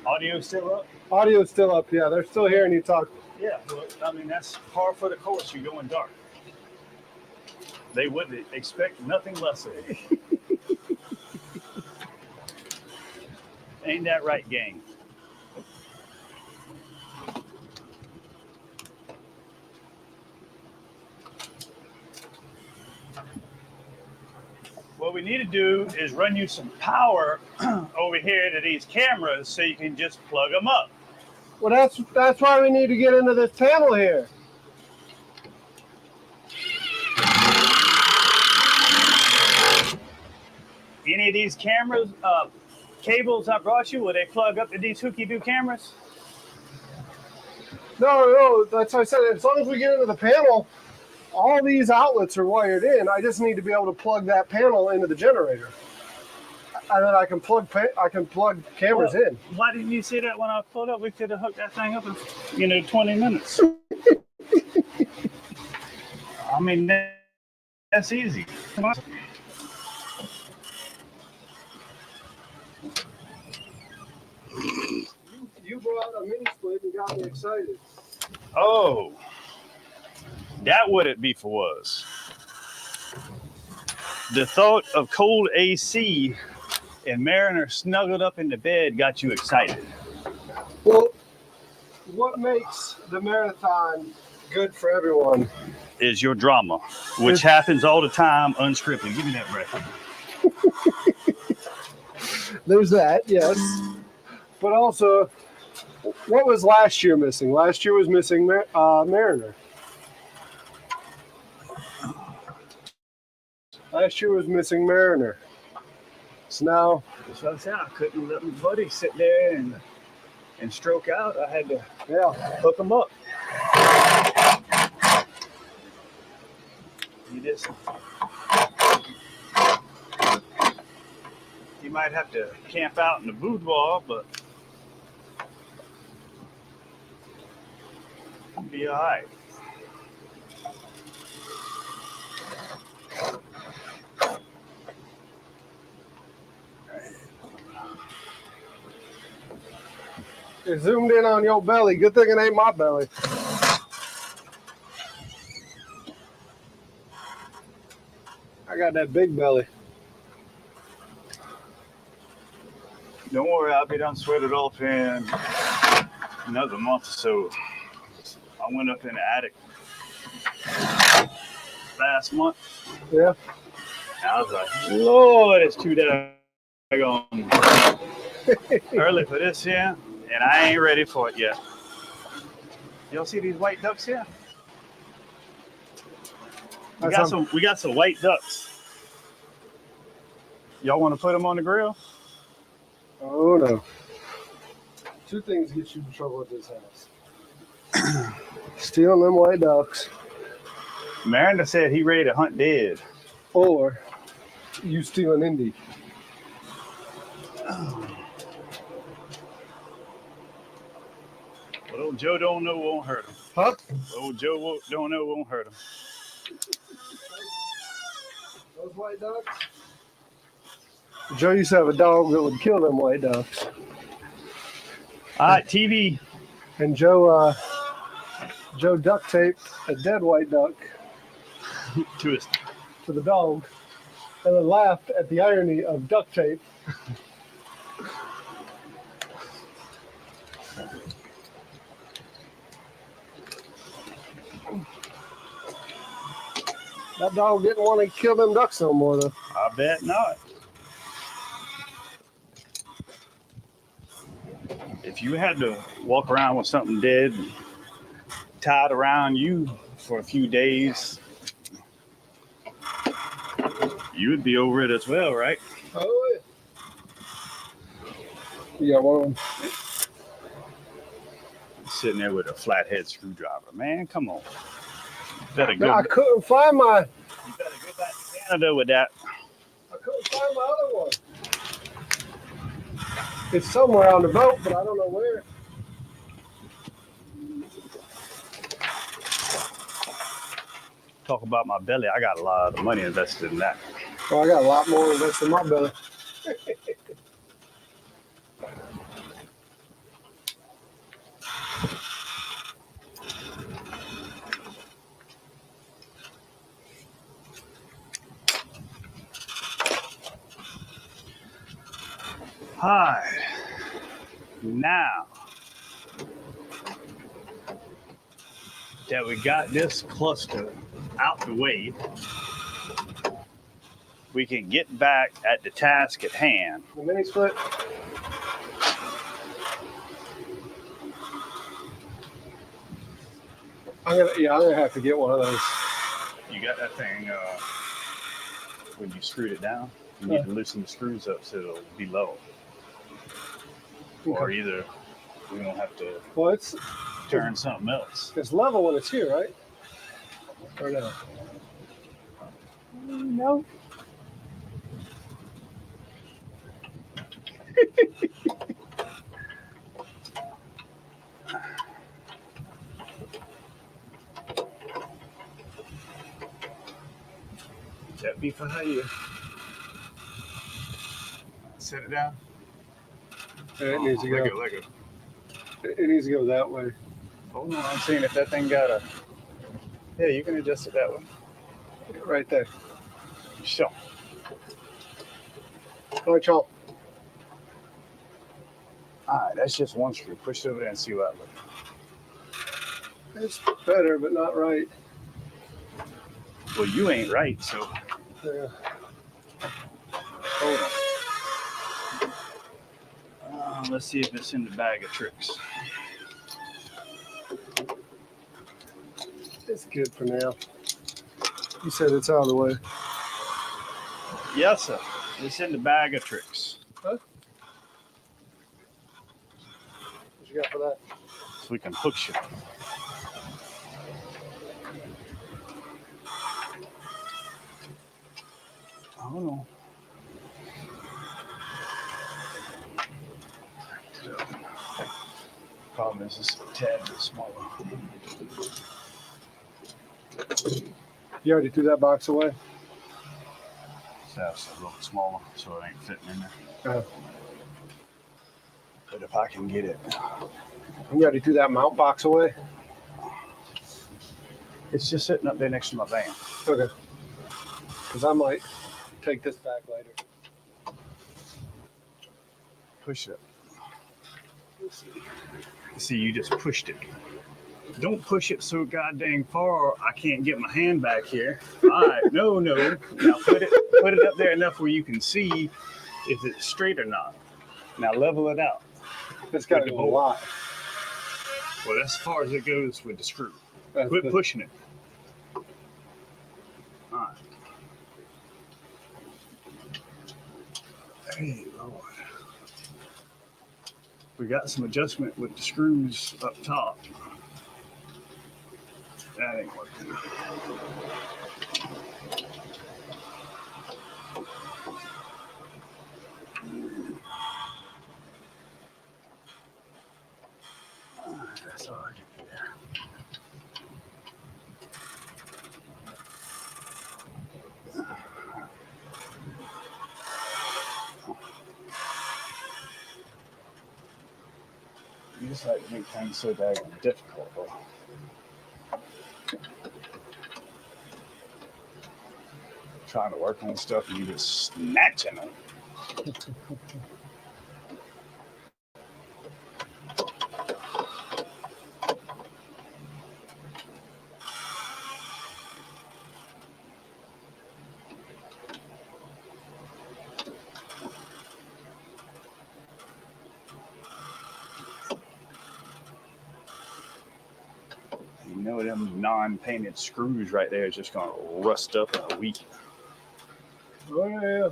Audio still up. Audio's still up. Yeah, they're still hearing you talk. Yeah, well, I mean that's par for the course. You're going dark. They wouldn't expect nothing less of it. Ain't that right, gang? What we need to do is run you some power over here to these cameras so you can just plug them up. Well, that's why we need to get into this panel here. Any of these cameras, cables I brought you, will they plug up to these hooky-doo cameras? No, that's what I said. As long as we get into the panel, all these outlets are wired in. I just need to be able to plug that panel into the generator, and then I can plug cameras in. Why didn't you see that when I pulled up? We could have hooked that thing up in 20 minutes. I mean, that's easy. Come on. You brought a mini split and got me excited. Oh, that what it be for was. The thought of cold AC and Mariner snuggled up in the bed got you excited. Well, what makes the marathon good for everyone is your drama, which happens all the time unscripted. Give me that record. There's that, yes. But also, what was last year missing? Last year was missing Mariner. Last year was missing Mariner. So now... So I said I couldn't let my buddy sit there and stroke out. I had to hook him up. You might have to camp out in the boudoir, but it'll be all right. It zoomed in on your belly. Good thing it ain't my belly. I got that big belly. Don't worry, I'll be done sweated off in another month or so. I went up in the attic last month. Yeah. And I was like, Lord, it's too daggone early for this here, and I ain't ready for it yet. Y'all see these white ducks here? We got some white ducks. Y'all want to put them on the grill? Oh no. Two things get you in trouble at this house. Stealing them white ducks. Mariner said he ready to hunt dead. Or you stealing Indy. What old Joe don't know won't hurt him. Huh? Old Joe don't know won't hurt him. Those white ducks? Joe used to have a dog that would kill them white ducks. All right, TV. And Joe duct taped a dead white duck to the dog, and then laughed at the irony of duct tape. That dog didn't want to kill them ducks no more, though. I bet not. If you had to walk around with something dead tied around you for a few days, You would be over it as well, right? Oh, yeah. You got one of them? Sitting there with a flathead screwdriver. Man, come on. You better No, go. I couldn't find my. You better go back to Canada with that. I couldn't find my other one. It's somewhere on the boat, but I don't know where. Talk about my belly. I got a lot of money invested in that. Well, I got a lot more invested in my belly. Hi. Now that we got this cluster out the way, we can get back at the task at hand. The mini split. I'm gonna have to get one of those. You got that thing when you screwed it down? You need to loosen the screws up so it'll be low. Or either we don't have to turn something else. It's level when it's here, right? Or no? No. That be for how you set it down. It needs to go. Like It needs to go that way. Hold on, I'm seeing if that thing got a. Yeah, you can adjust it that way. Right there. Sure. All right, y'all. All right, that's just one screw. Push it over there and see what it looks like. It's better, but not right. Well, you ain't right, so. Yeah. Hold on. Let's see if it's in the bag of tricks. It's good for now. You said it's out of the way. Yes, sir. It's in the bag of tricks. Huh? What you got for that? So we can push it. Hold on. Problem is, it's a tad bit smaller. You already threw that box away? So that's a little bit smaller, so it ain't fitting in there. Uh, But if I can get it, you already threw that mount box away? it's just sitting up there next to my van. Okay. Because I might take this back later. Push it. See, you just pushed it. Don't push it so goddamn far. I can't get my hand back here. All right, no. Now put it up there enough where you can see if it's straight or not. Now level it out. It's got to go a lot. Well, that's as far as it goes with the screw. That's Quit good. pushing it. All right. Hey, Lord. We got some adjustment with the screws up top. That ain't working. That's all I can do there. You just like to make things so daggone difficult, bro. Trying to work on stuff and you just snatching them. You know them non-painted screws right there is just gonna rust up in a week. Oh yeah.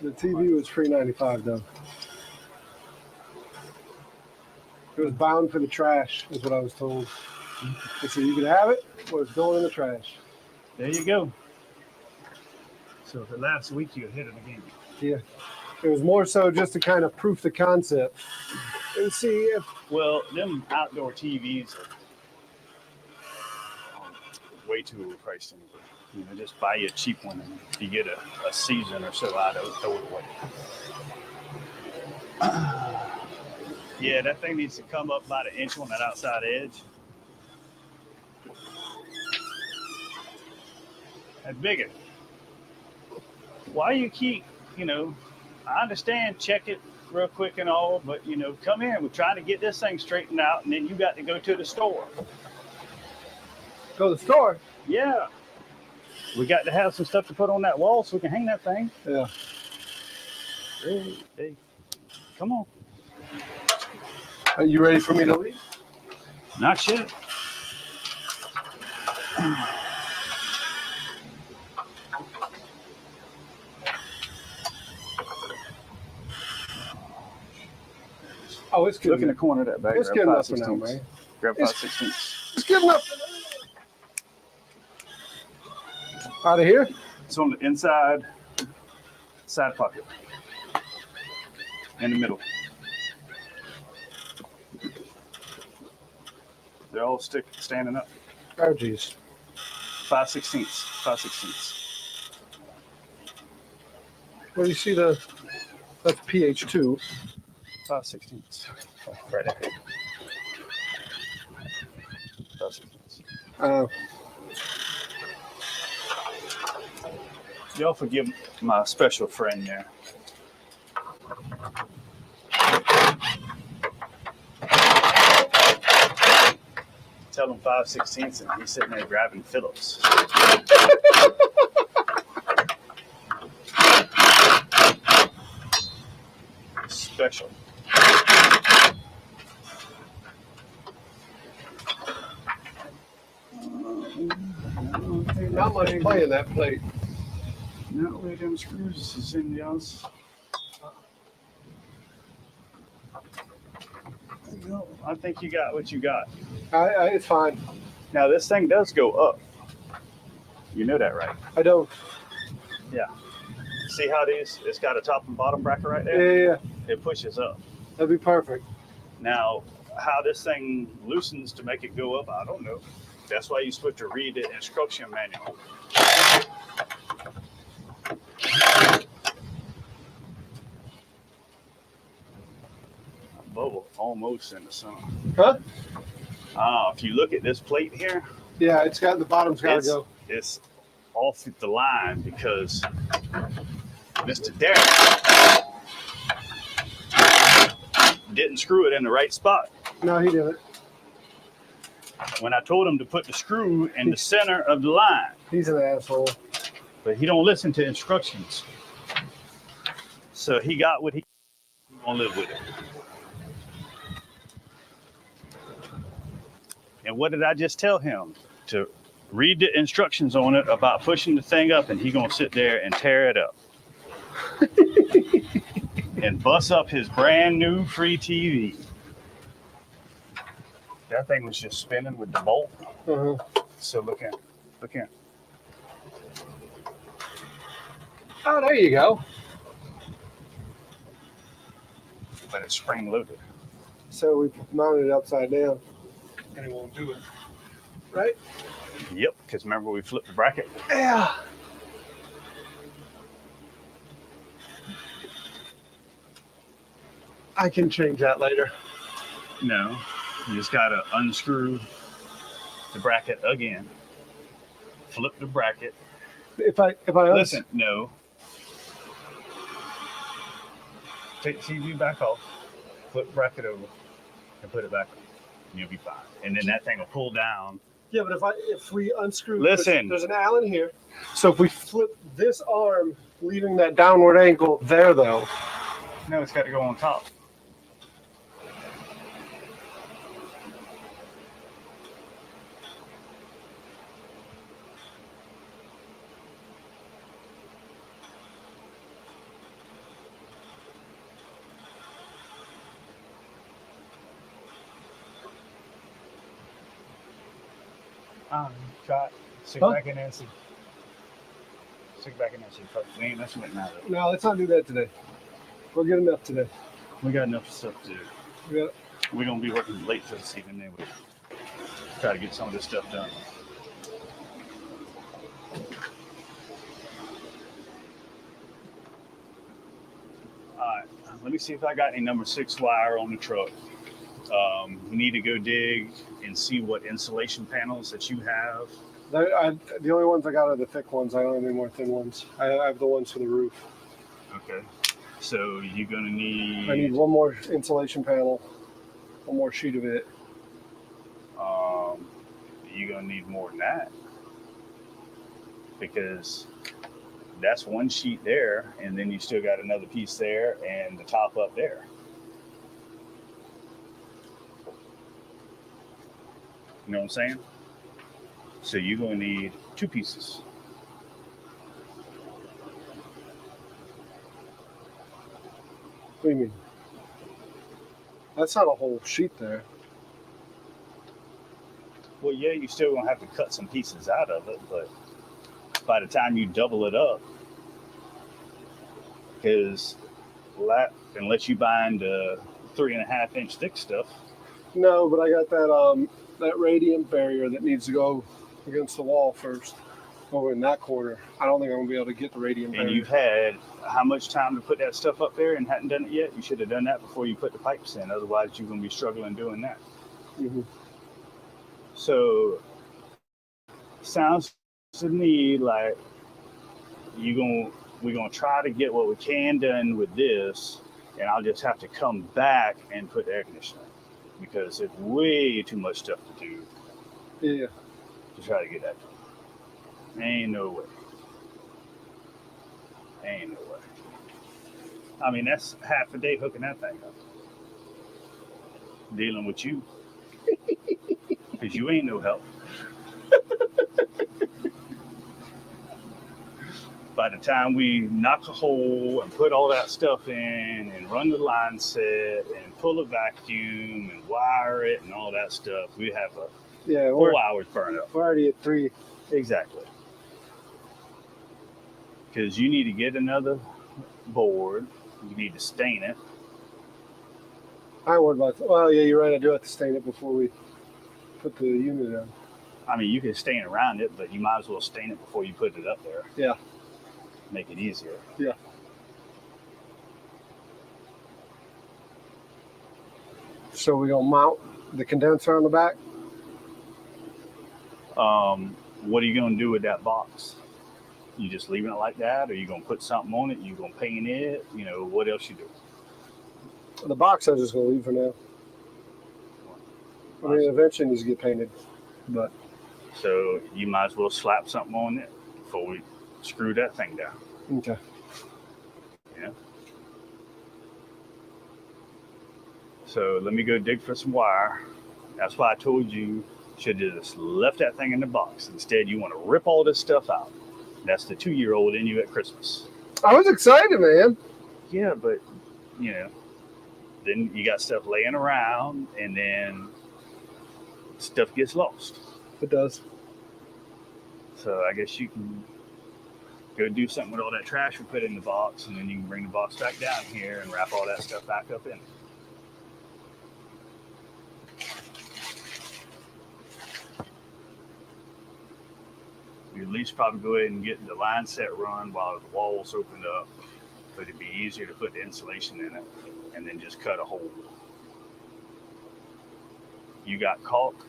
The TV was $3.95 though. It was bound for the trash, is what I was told. They said you could have it, or it's going in the trash. There you go. So if it lasts a week, you hit it again. Yeah. It was more so just to kind of proof the concept and see if. Well, them outdoor TVs are way too overpriced anyway. You know, just buy you a cheap one, and if you get a season or so out of it, throw it away. Yeah, that thing needs to come up about an inch on that outside edge. That's bigger. Why you keep, I understand, check it real quick and all, but, come in. We're trying to get this thing straightened out, and then you got to go to the store. Go to the store? Yeah. We got to have some stuff to put on that wall so we can hang that thing. Yeah. Hey, come on. Are you ready for me to leave? Not yet. Oh, it's good. Look in the corner of that bag. It's good enough for now, man. Grab 5/16. It's good enough. Out of here? It's on the inside side pocket. In the middle. They're all standing up. Oh, geez. 5/16. 5/16. Well, you see that's pH 2. 5/16. Right there. 5/16. Y'all forgive my special friend there. Tell him 5/16, and he's sitting there grabbing Phillips. Special. Not much play in that plate. No, where them screws is in the house. No, I think you got what you got. It's fine. Now this thing does go up. You know that, right? I don't. Yeah. See how it is? It's got a top and bottom bracket right there. Yeah. It pushes up. That'd be perfect. Now, how this thing loosens to make it go up, I don't know. That's why you're supposed to read the instruction manual. Bubble almost in the sun. Huh? If you look at this plate here, yeah, it's got the bottom's got to go. It's off the line because Mr. Derek didn't screw it in the right spot. No, he didn't. When I told him to put the screw in the center of the line. He's an asshole. But he don't listen to instructions. So he got what he gonna live with it. And what did I just tell him? To read the instructions on it about pushing the thing up, and he gonna sit there and tear it up. And bust up his brand new free TV. That thing was just spinning with the bolt. Uh-huh. So look here. Look here. Oh, there you go. But it's spring loaded. So we mounted it upside down. And it won't do it. Right? Yep, because remember we flipped the bracket? Yeah. I can change that later. No, you just gotta unscrew the bracket again. Flip the bracket. If I Listen, no. Take the TV back off, flip the bracket over, and put it back on. You'll be fine. And then that thing will pull down. Yeah, but if we unscrew, Listen. there's an Allen here. So if we flip this arm, leaving that downward angle there, though. No, it's got to go on top. Try it. Stick Huh? back in there and see. Stick back in there and see. We ain't messing with now. No, let's not do that today. We'll get enough today. We got enough stuff to do. Yeah. We're gonna be working late for this evening anyway. Try to get some of this stuff done. Alright, let me see if I got any number 6 wire on the truck. We need to go dig and see what insulation panels that you have. The only ones I got are the thick ones. I don't have any more thin ones. I have the ones for the roof. Okay. So you're gonna need. I need one more insulation panel, one more sheet of it. You're gonna need more than that because that's one sheet there, and then you still got another piece there, and the top up there. You know what I'm saying? So you're gonna need 2 pieces. What do you mean? That's not a whole sheet there. Well, yeah, you're still gonna have to cut some pieces out of it, but by the time you double it up, because unless you bind 3.5 inch thick stuff. No, but I got that radiant barrier that needs to go against the wall first over in that corner. I don't think I'm gonna be able to get the radiant barrier. And you've had how much time to put that stuff up there and hadn't done it yet? You should have done that before you put the pipes in. Otherwise, you're gonna be struggling doing that. Mm-hmm. So, sounds to me like we're gonna try to get what we can done with this, and I'll just have to come back and put the air conditioner because it's way too much stuff to do. Yeah. To try to get that done. Ain't no way. Ain't no way. I mean, that's half a day hooking that thing up. Dealing with you. Because you ain't no help. By the time we knock a hole and put all that stuff in and run the line set and pull a vacuum and wire it and all that stuff, we have 4 hours burn up. We're already at 3. Exactly. Because you need to get another board. You need to stain it. I ain't worried about that. Well, yeah, you're right. I do have to stain it before we put the unit on. I mean, you can stain around it, but you might as well stain it before you put it up there. Yeah. Make it easier. Yeah. So we're going to mount the condenser on the back? What are you going to do with that box? You just leaving it like that, or you going to put something on it? You going to paint it? You know, what else you do? The box I'm just going to leave for now. I mean, eventually it needs to get painted, but. So you might as well slap something on it before we screw that thing down. Okay. Yeah. So let me go dig for some wire. That's why I told you should have just left that thing in the box. Instead, you want to rip all this stuff out. That's the 2-year-old in you at Christmas. I was excited, man. Yeah, but, you know, then you got stuff laying around, and then stuff gets lost. It does. So I guess you can go do something with all that trash we put in the box, and then you can bring the box back down here and wrap all that stuff back up in it. You at least probably go ahead and get the line set run while the wall's opened up, but it'd be easier to put the insulation in it and then just cut a hole. You got caulk?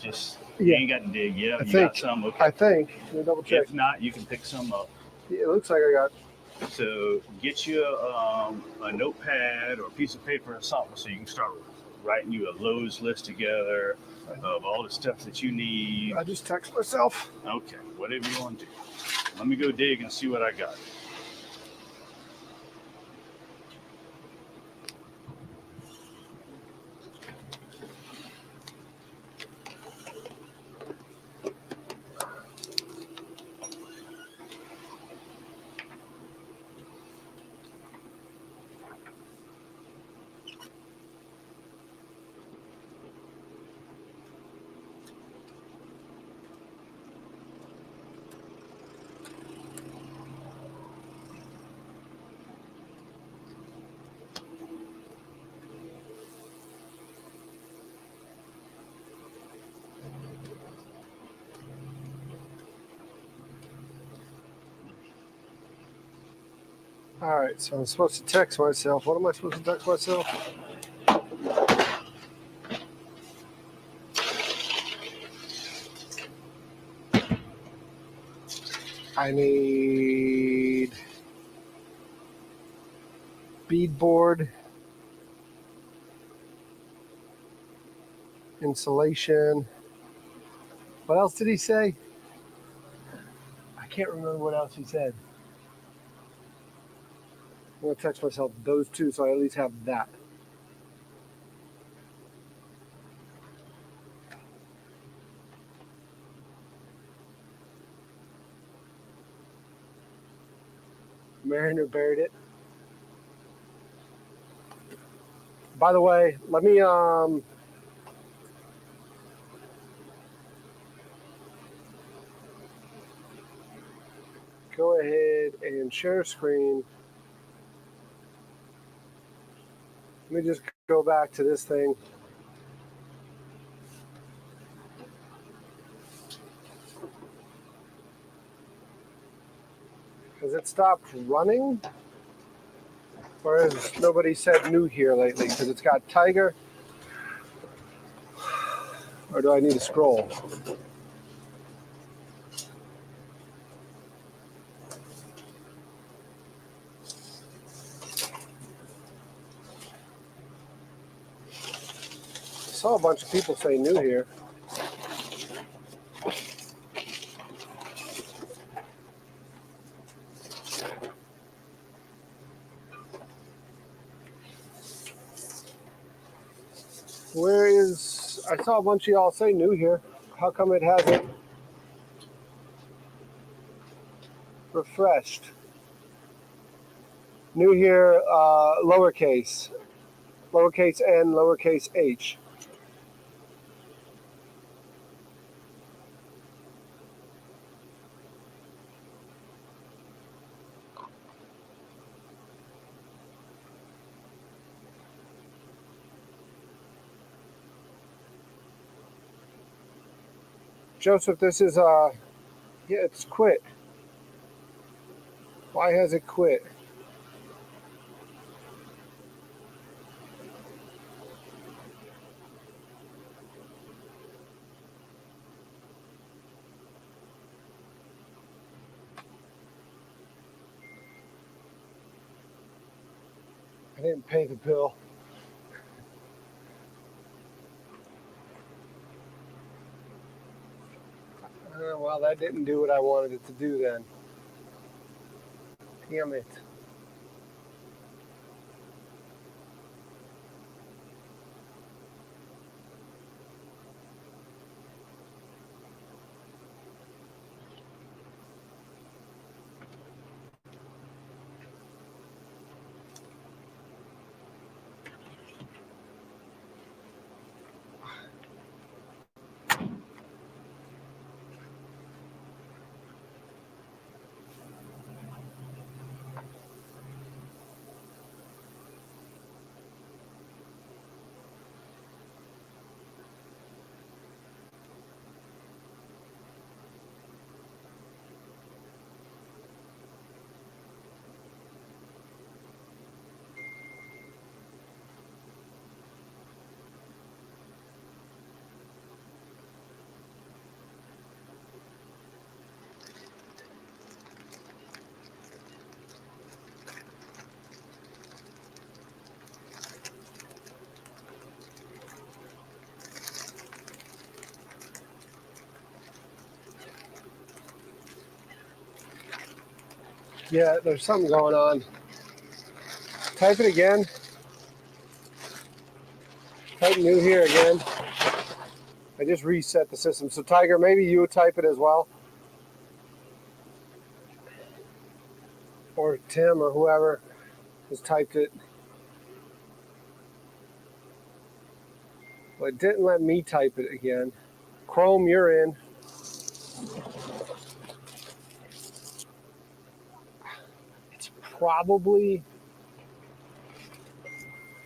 Just, you ain't got to dig yet. Got some? Okay. I think. Let me double check. If not, you can pick some up. Yeah, it looks like I got. So get you a notepad or a piece of paper or something so you can start writing you a Lowe's list together of all the stuff that you need. I just text myself. Okay, whatever you want to do. Let me go dig and see what I got. All right, so I'm supposed to text myself. What am I supposed to text myself? I need beadboard, insulation. What else did he say? I can't remember what else he said. I'm going to text myself those two so I at least have that. Mariner buried it. By the way, let me go ahead and share screen. Let me just go back to this thing. Has it stopped running? Or has nobody said new here lately? Because it's got Tiger. Or do I need to scroll? I saw a bunch of people say new here. Where is, I saw a bunch of y'all say new here. How come it hasn't refreshed? New here, lowercase n, lowercase h. Joseph, this is, yeah, it's quit. Why has it quit? I didn't pay the bill. Well, that didn't do what I wanted it to do then. Damn it. Yeah, there's something going on. Type it again. Type new here again. I just reset the system. So Tiger, maybe you would type it as well. Or Tim or whoever has typed it. Well, it didn't let me type it again. Chrome, you're in. It's probably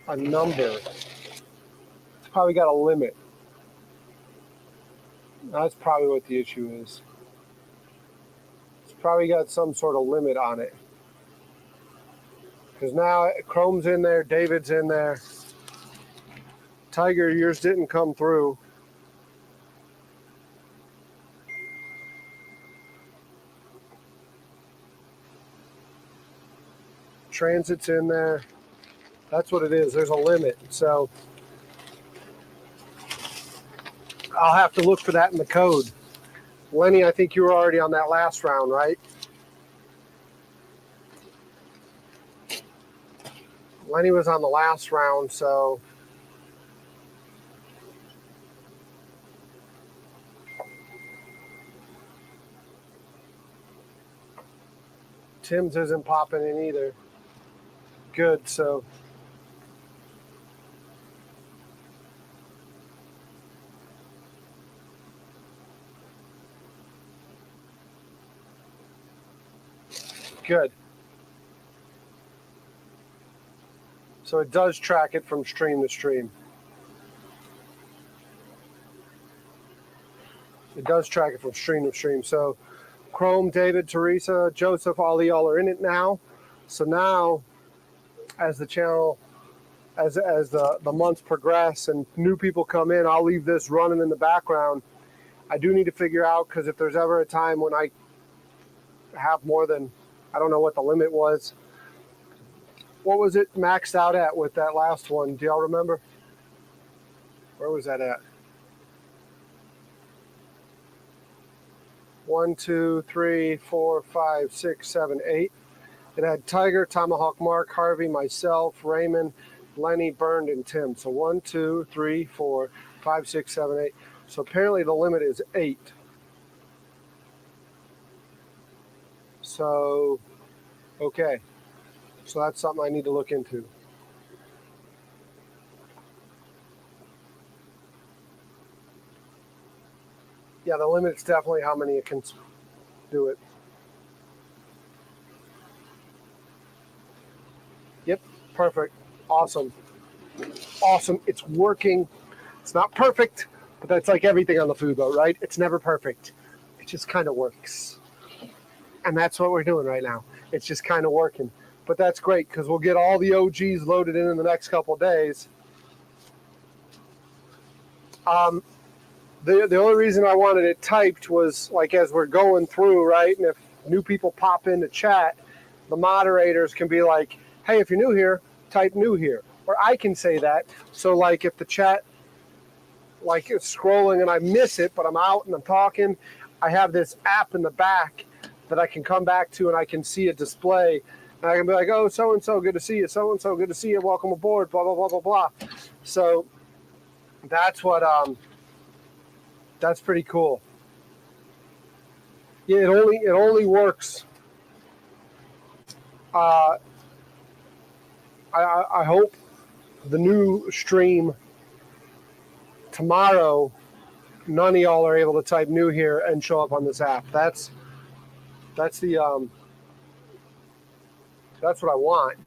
a number. It's probably got a limit. That's probably what the issue is. It's probably got some sort of limit on it. Because now Chrome's in there, David's in there. Tiger, yours didn't come through. Transit's in there. That's what it is. There's a limit. So I'll have to look for that in the code. Lenny, I think you were already on that last round, right? Lenny was on the last round, so Tim's isn't popping in either. Good, so good. So it does track it from stream to stream. It does track it from stream to stream. So Chrome, David, Teresa, Joseph, all y'all are in it now. So now, as the channel, as the months progress and new people come in, I'll leave this running in the background. I do need to figure out, because if there's ever a time when I have more than, I don't know what the limit was. What was it maxed out at with that last one? Do y'all remember? Where was that at? 1, 2, 3, 4, 5, 6, 7, 8. It had Tiger, Tomahawk, Mark, Harvey, myself, Raymond, Lenny, Bernd, and Tim. So 1, 2, 3, 4, 5, 6, 7, 8. So apparently the limit is 8. So, okay. So that's something I need to look into. Yeah, the limit's definitely how many it can do it. Yep, perfect. Awesome. Awesome. It's working. It's not perfect, but that's like everything on the food boat, right? It's never perfect. It just kind of works. And that's what we're doing right now. It's just kind of working. But that's great, because we'll get all the OGs loaded in the next couple of days. The only reason I wanted it typed was like as we're going through, right? And if new people pop into chat, the moderators can be like, hey, if you're new here, type new here. Or I can say that. So like if the chat like is scrolling and I miss it, but I'm out and I'm talking, I have this app in the back that I can come back to and I can see a display. And I can be like, oh, so-and-so, good to see you. So-and-so, good to see you. Welcome aboard, blah, blah, blah, blah, blah. So that's what, that's pretty cool. Yeah, it only works. I hope the new stream tomorrow, none of y'all are able to type new here and show up on this app. That's what I want.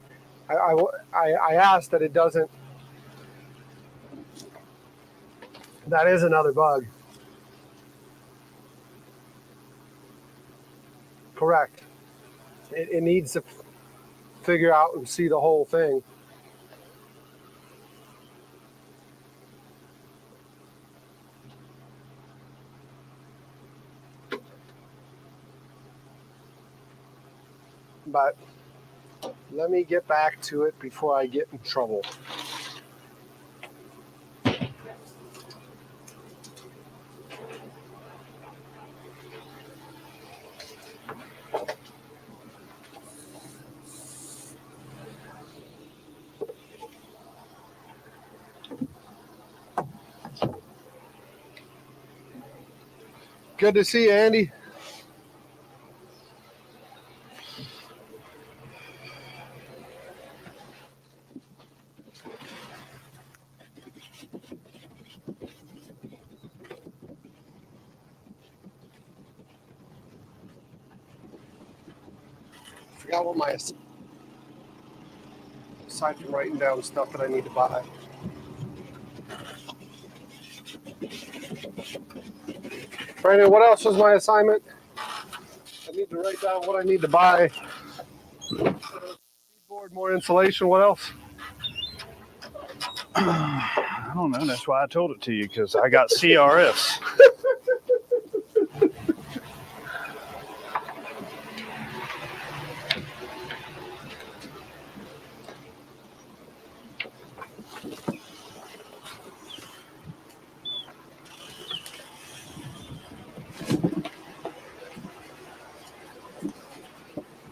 I asked that it doesn't. That is another bug. Correct. It needs to figure out and see the whole thing. But let me get back to it before I get in trouble. Good to see you, Andy. Forgot what my, aside from writing down stuff that I need to buy. Brandon, what else was my assignment? I need to write down what I need to buy. Keyboard More insulation. What else? I don't know. That's why I told it to you, because I got CRS.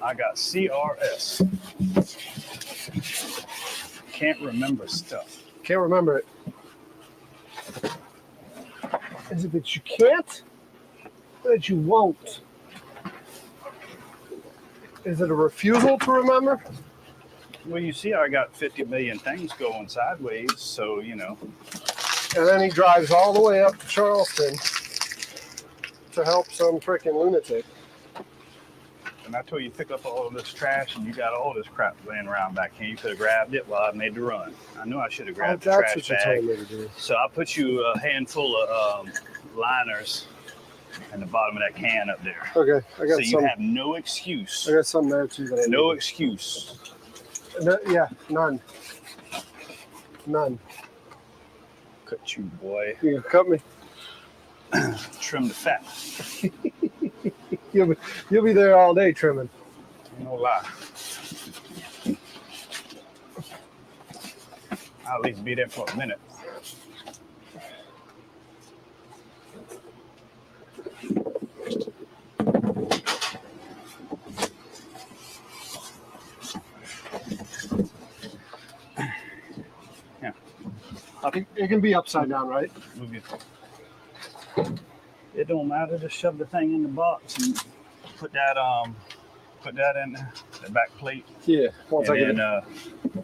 I got CRS. Can't remember stuff. Can't remember it. Is it that you can't? Or that you won't? Is it a refusal to remember? Well, you see, I got 50 million things going sideways, so, you know. And then he drives all the way up to Charleston to help some freaking lunatic. And I told you to pick up all of this trash, and you got all this crap laying around back here. You could have grabbed it while I made the run. I knew I should have grabbed the trash That's what bag. you told me to do. So I put you a handful of liners in the bottom of that can up there. Okay, I got So you some. have no excuse. I got some there too. That I No need. excuse. No, yeah, none. None. Cut you, boy. You can cut me. Trim the fat. You'll be there all day trimming. No lie. I'll at least be there for a minute. Yeah. It can be upside down, right? Move it. It don't matter. Just shove the thing in the box and put that in there, the back plate. Yeah. Once I get And it. then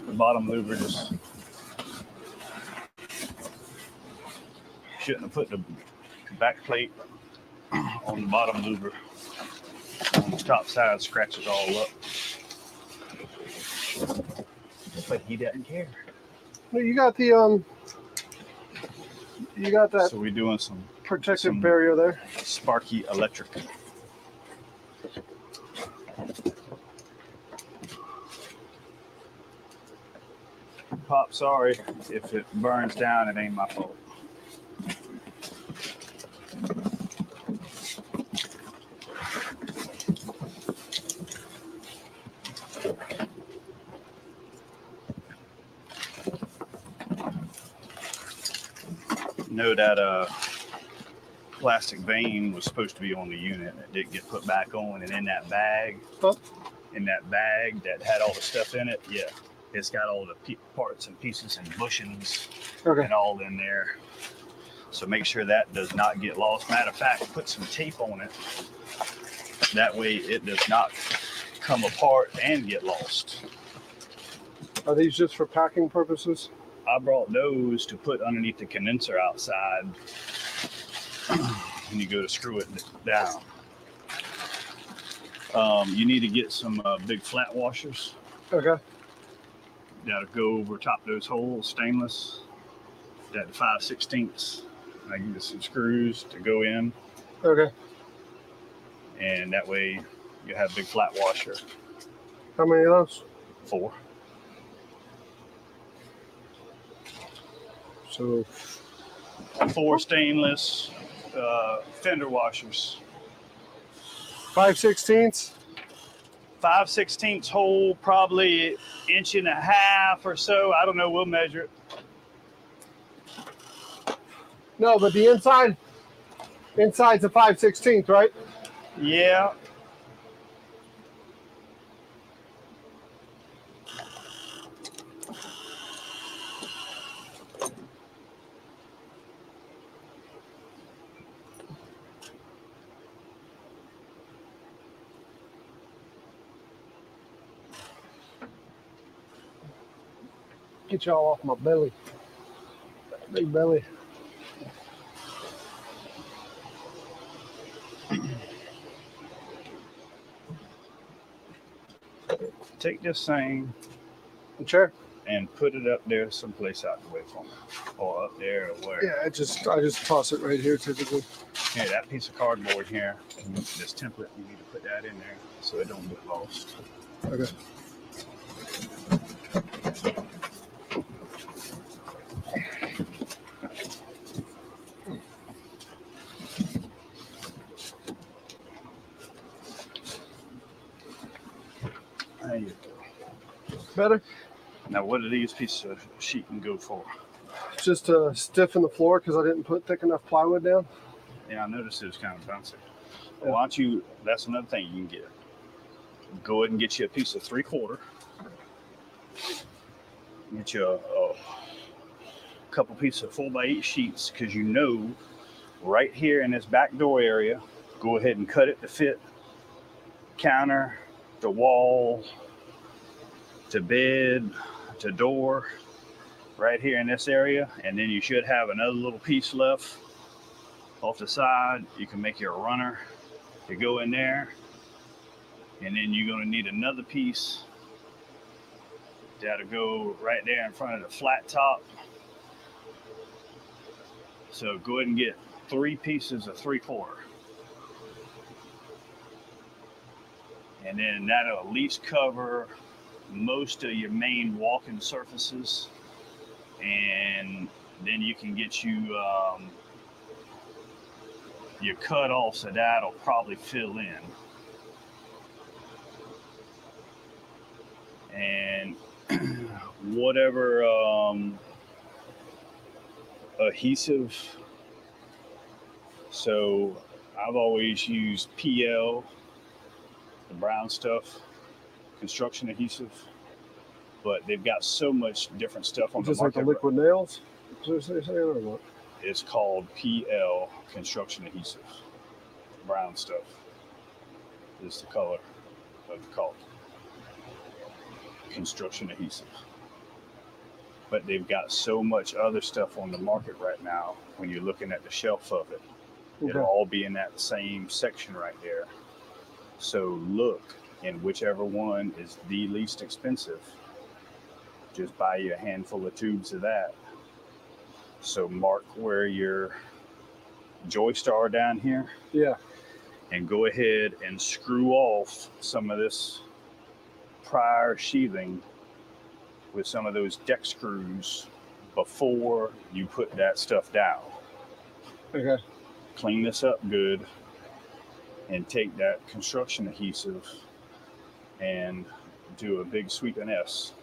the bottom louver just shouldn't have put the back plate on the bottom louver. On the top side, scratch it all up. But he doesn't care. No, you got the you got that So we're doing some protective barrier there. Sparky electric. Pop, sorry if it burns down, it ain't my fault. Know that plastic vein was supposed to be on the unit. It didn't get put back on, and in that bag, that had all the stuff in it, yeah, it's got all the parts and pieces and bushings and all in there. So make sure that does not get lost. Matter of fact, put some tape on it. That way it does not come apart and get lost. Are these just for packing purposes? I brought those to put underneath the condenser outside when you go to screw it down. You need to get some big flat washers. Okay. That'll go over top of those holes, stainless. That 5/16. I give you some screws to go in, Okay. and that way you have a big flat washer. How many of those? 4. So 4 stainless fender washers. 5/16. 5/16 hole, probably 1.5 inches or so. I don't know. We'll measure it. No, but the inside's a 5/16, right? Yeah. Get y'all off my belly. Big belly. Take this thing Sure. and put it up there someplace out the way from me. Or up there or where. Yeah, I just toss it right here typically. Here, that piece of cardboard here, this template, you need to put that in there so it don't get lost. Okay. There you go. Better? Now, what do these pieces of sheeting go for? Just to stiffen the floor because I didn't put thick enough plywood down. Yeah, I noticed it was kind of bouncy. Yeah. Why don't you, that's another thing you can get. Go ahead and get you a piece of 3/4. Get you a couple pieces of 4x8 sheets, because you know right here in this back door area, go ahead and cut it to fit counter, to wall, to bed, to door, right here in this area. And then you should have another little piece left off the side. You can make your runner to go in there. And then you're going to need another piece that'll go right there in front of the flat top. So go ahead and get 3 pieces of 3/4. And then that'll at least cover most of your main walking surfaces. And then you can get you your cut-offs, so that'll probably fill in. And whatever adhesive. So I've always used PL, the brown stuff, construction adhesive, but they've got so much different stuff on Just the like market. the liquid nails? Is that what you're saying, or what? It's called PL construction adhesive. Brown stuff is the color of the caulk. Construction adhesive. But they've got so much other stuff on the market right now. When you're looking at the shelf of it, it'll all be in that same section right there. So look, and whichever one is the least expensive, just buy you a handful of tubes of that. So mark where your joists are down here. Yeah. And go ahead and screw off some of this prior sheathing with some of those deck screws before you put that stuff down. Okay. Clean this up good and take that construction adhesive and do a big sweep and S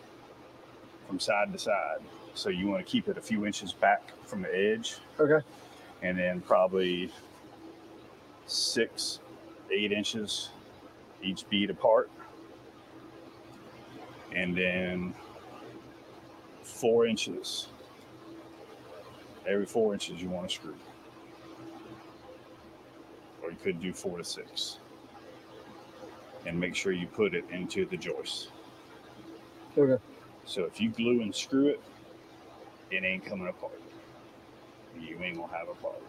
from side to side. So you want to keep it a few inches back from the edge. Okay. And then probably 6-8 inches each bead apart. And then 4 inches. Every 4 inches you want to screw. Or you could do 4 to 6. And make sure you put it into the joist. Okay. So if you glue and screw it, it ain't coming apart. You ain't gonna have a problem.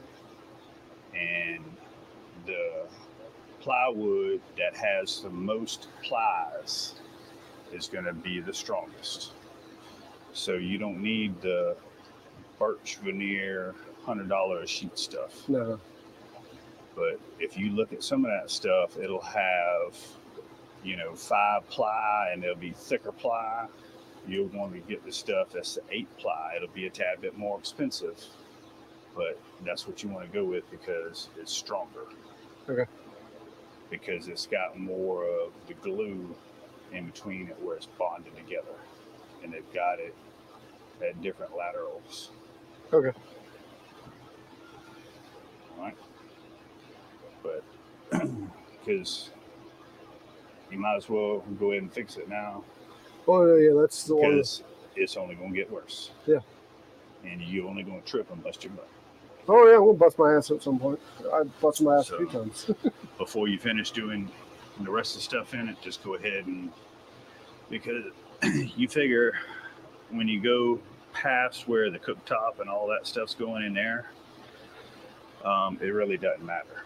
And the plywood that has the most plies is gonna be the strongest. So you don't need the birch veneer $100 a sheet stuff. No. But if you look at some of that stuff, it'll have, 5 ply, and it'll be thicker ply. You'll want to get the stuff that's the 8 ply. It'll be a tad bit more expensive, but that's what you want to go with because it's stronger. Okay. Because it's got more of the glue in between it where it's bonded together, and they've got it at different laterals. Okay. All right. But because you might as well go ahead and fix it now. Oh, yeah, that's the one. Because it's only going to get worse. Yeah. And you're only going to trip and bust your butt. Oh, yeah, we'll bust my ass at some point. I busted my ass a few times. Before you finish doing the rest of the stuff in it, just go ahead and, because you figure when you go past where the cooktop and all that stuff's going in there, it really doesn't matter.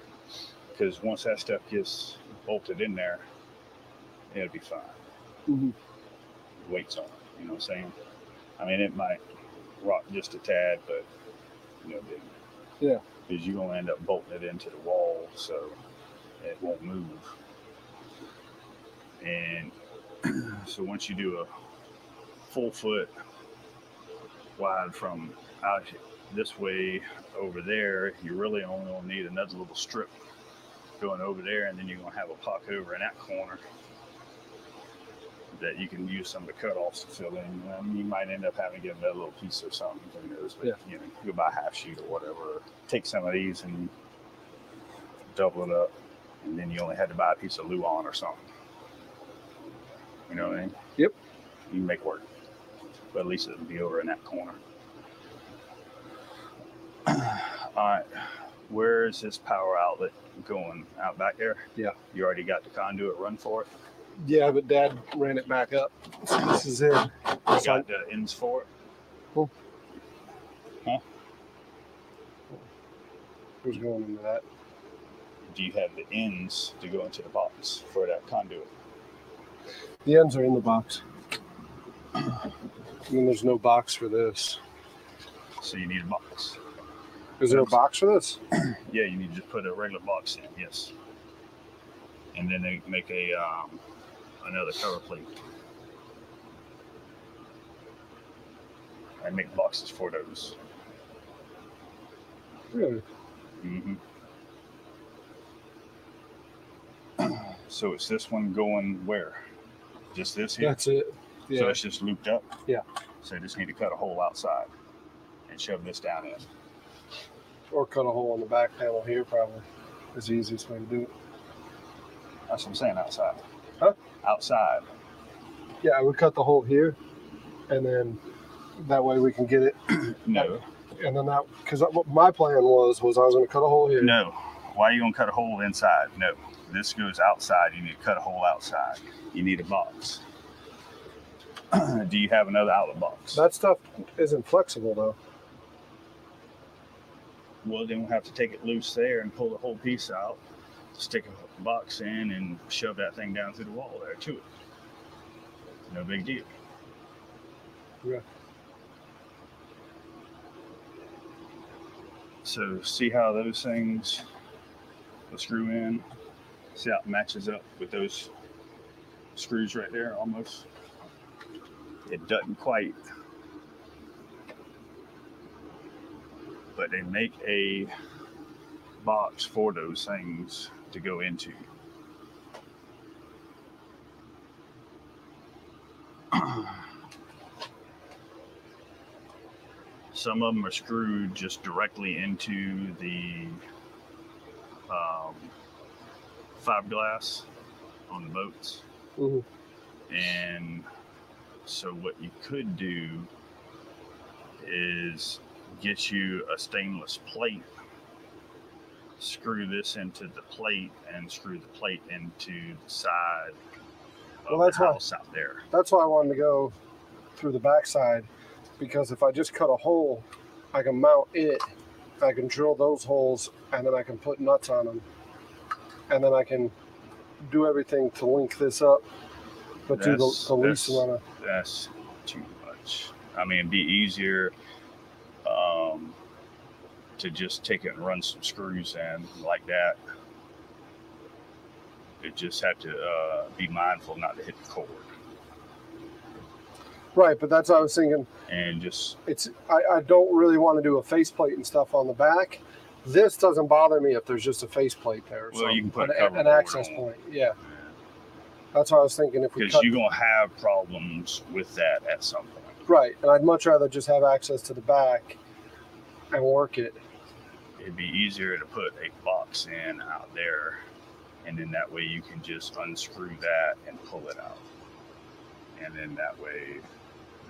Because once that stuff gets bolted in there, it'll be fine. Mm-hmm. Weight's on it, you know what I'm saying? I mean, it might rock just a tad, but no big. Yeah. Because you're going to end up bolting it into the wall, so it won't move. And so once you do a full foot wide from out this way over there, you really only going to need another little strip going over there, and then you're going to have a pocket over in that corner. that you can use some of the cutoffs to fill in. You might end up having to get another little piece or something. Who knows? But, you know, you go buy a half sheet or whatever. Take some of these and double it up, and then you only had to buy a piece of Luan or something. You know what I mean? Yep. You can make it work. But at least it'll be over in that corner. All right. Where is this power outlet going? Out back there? Yeah. You already got the conduit run for it? Yeah, but Dad ran it back up. So this is it. You got the ends for it? Cool. Huh? Who's going into that? Do you have the ends to go into the box for that conduit? The ends are in the box. And then there's no box for this. So you need a box. Is there a box for this? Yeah, you need to just put a regular box in, yes. And then they make a another cover plate. I make boxes for those. Really? Mm-hmm. So it's this one going where? Just this here? That's it. Yeah. So it's just looped up? Yeah. So you just need to cut a hole outside and shove this down in. Or cut a hole in the back panel here, probably. Is the easiest way to do it. That's what I'm saying, outside. Huh? Outside. Yeah, I would cut the hole here, and then that way we can get it. No. And then that, because what my plan was I was going to cut a hole here. No. Why are you going to cut a hole inside? No. This goes outside. You need to cut a hole outside. You need a box. Do you have another outlet box? That stuff isn't flexible, though. Well, then we'll have to take it loose there and pull the whole piece out, stick a box in, and shove that thing down through the wall there to it. No big deal. Yeah. So see how those things will screw in? See how it matches up with those screws right there almost? It doesn't quite. But they make a box for those things to go into. Some of them are screwed just directly into the fiberglass on the boats. Mm-hmm. And so what you could do is get you a stainless plate, screw this into the plate, and screw the plate into the side of the house out there. That's why I wanted to go through the backside, because if I just cut a hole, I can mount it, I can drill those holes, and then I can put nuts on them, and then I can do everything to link this up, but do the least amount of... That's too much. I mean, it'd be easier to just take it and run some screws in like that. You just have to be mindful not to hit the cord. Right, but that's what I was thinking. And just... I don't really want to do a faceplate and stuff on the back. This doesn't bother me if there's just a faceplate there. Well, you can put an access point. Yeah. That's what I was thinking. Because you're going to have problems with that at some point. Right, and I'd much rather just have access to the back and work it. It'd be easier to put a box in out there, and then that way you can just unscrew that and pull it out. And then that way,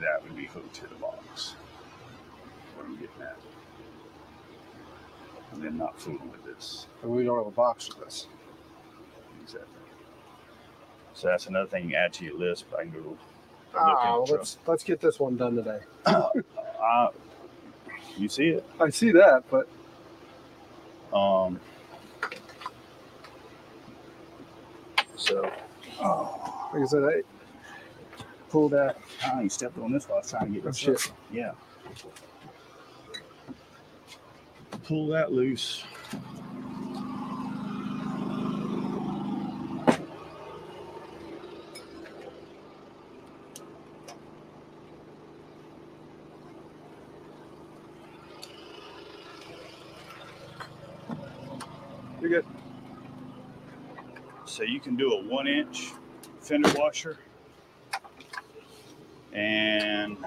that would be hooked to the box. What I'm getting at. And then not fooling with this. And we don't have a box for this. Exactly. So that's another thing you add to your list, but I can go let's get this one done today. You see it? I see that, but so like I said, I pulled that. you stepped on this while I was trying to get this shit. up. Yeah. Pull that loose. You're good. So you can do a 1-inch fender washer And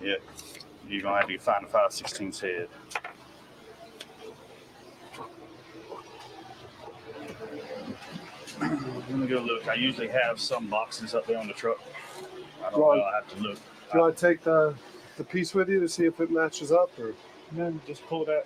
yeah, you're gonna have to find a 5/16 head. Let me go look. I usually have some boxes up there on the truck. I don't know. I have to look. Do you want to take the piece with you to see if it matches up, or then just pull that?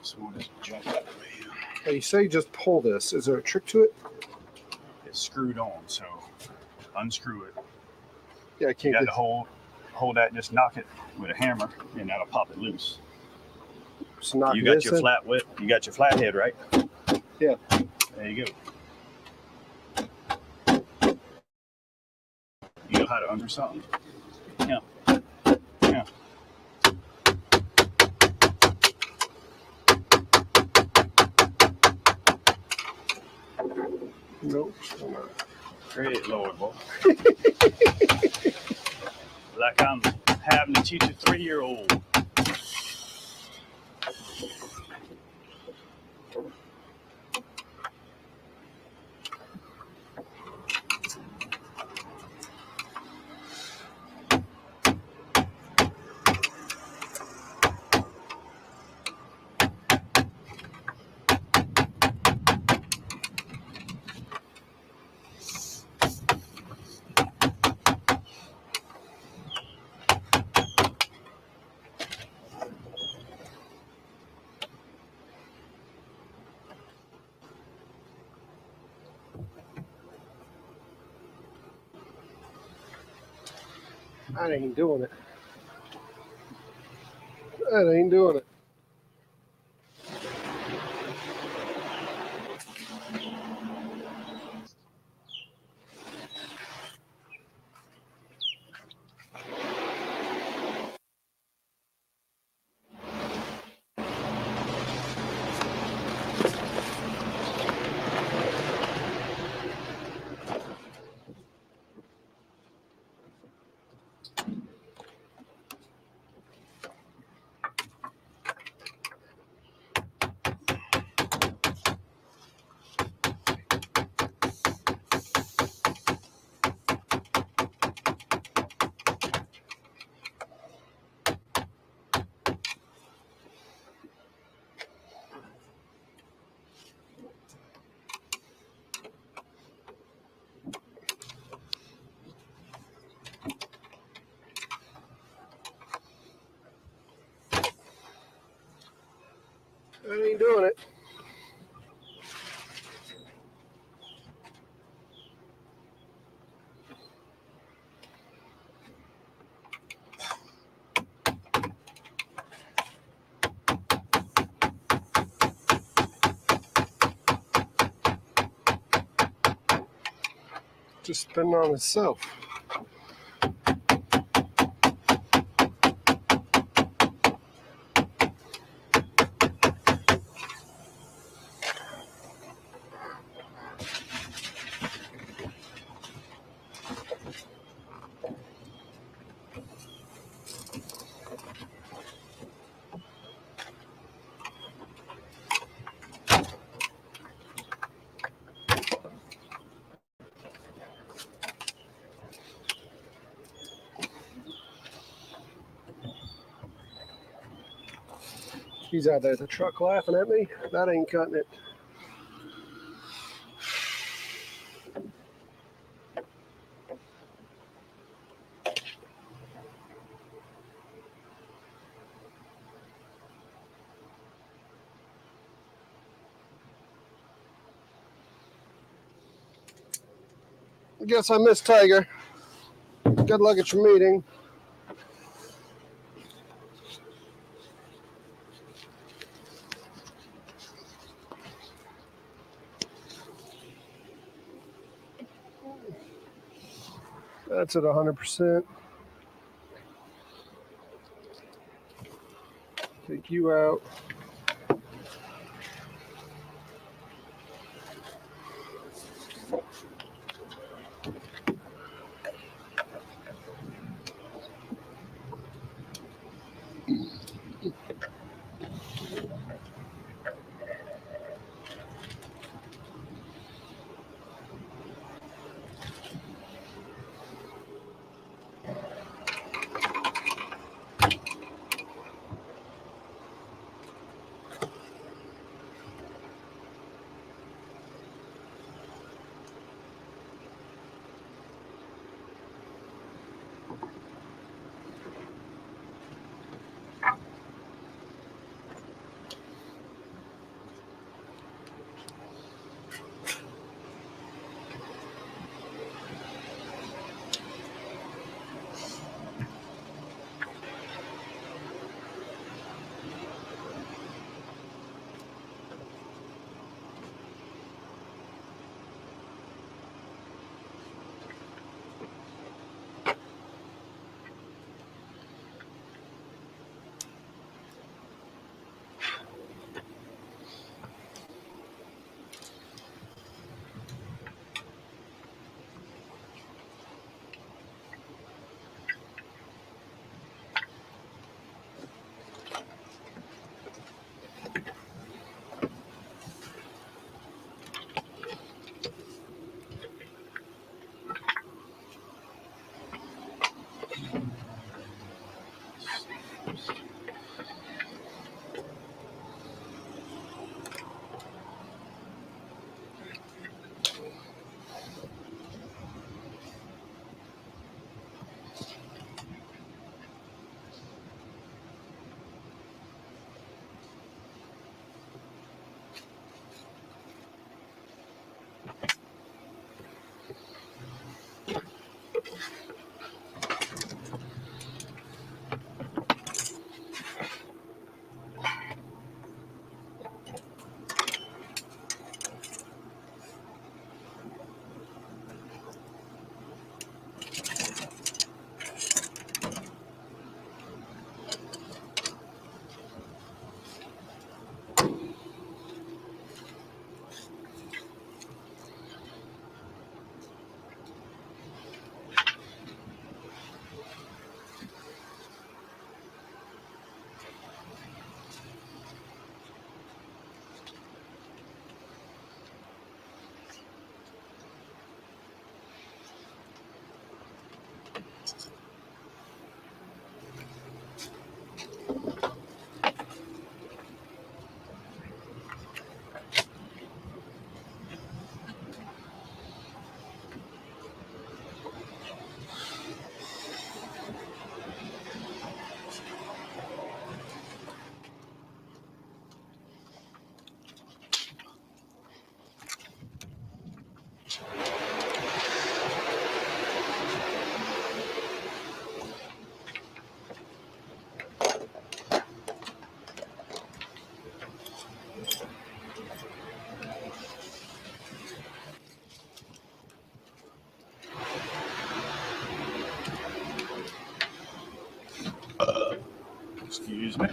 Someone just jumped out of the way. Hey, you say just pull this? Is there a trick to it? It's screwed on, so unscrew it. Yeah, I You can't got get. to hold that. Just knock it with a hammer, and that'll pop it loose. So knock You got this your in? flat whip. You got your flathead, right? Yeah. There you go. You know how to undo something? Yeah. Yeah. Nope. Great Lord, boy. Like I'm having to teach a 3-year-old. That ain't doing it. That ain't doing it. That ain't doing it. Just spinning on itself. He's out there at the truck laughing at me. That ain't cutting it. Guess I missed Tiger. Good luck at your meeting. That's at 100%. Take you out. Excuse me.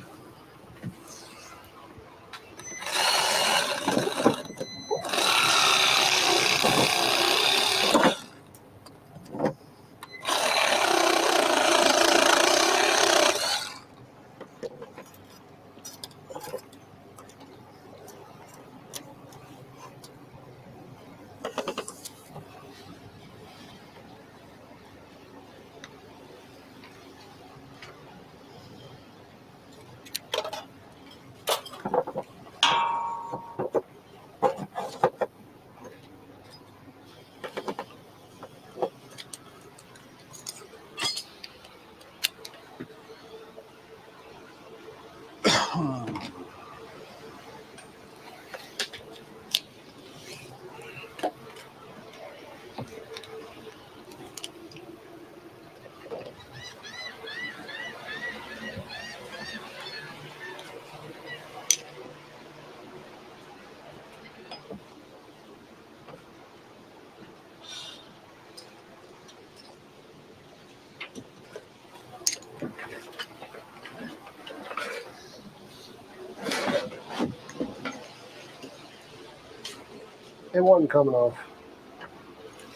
It wasn't coming off.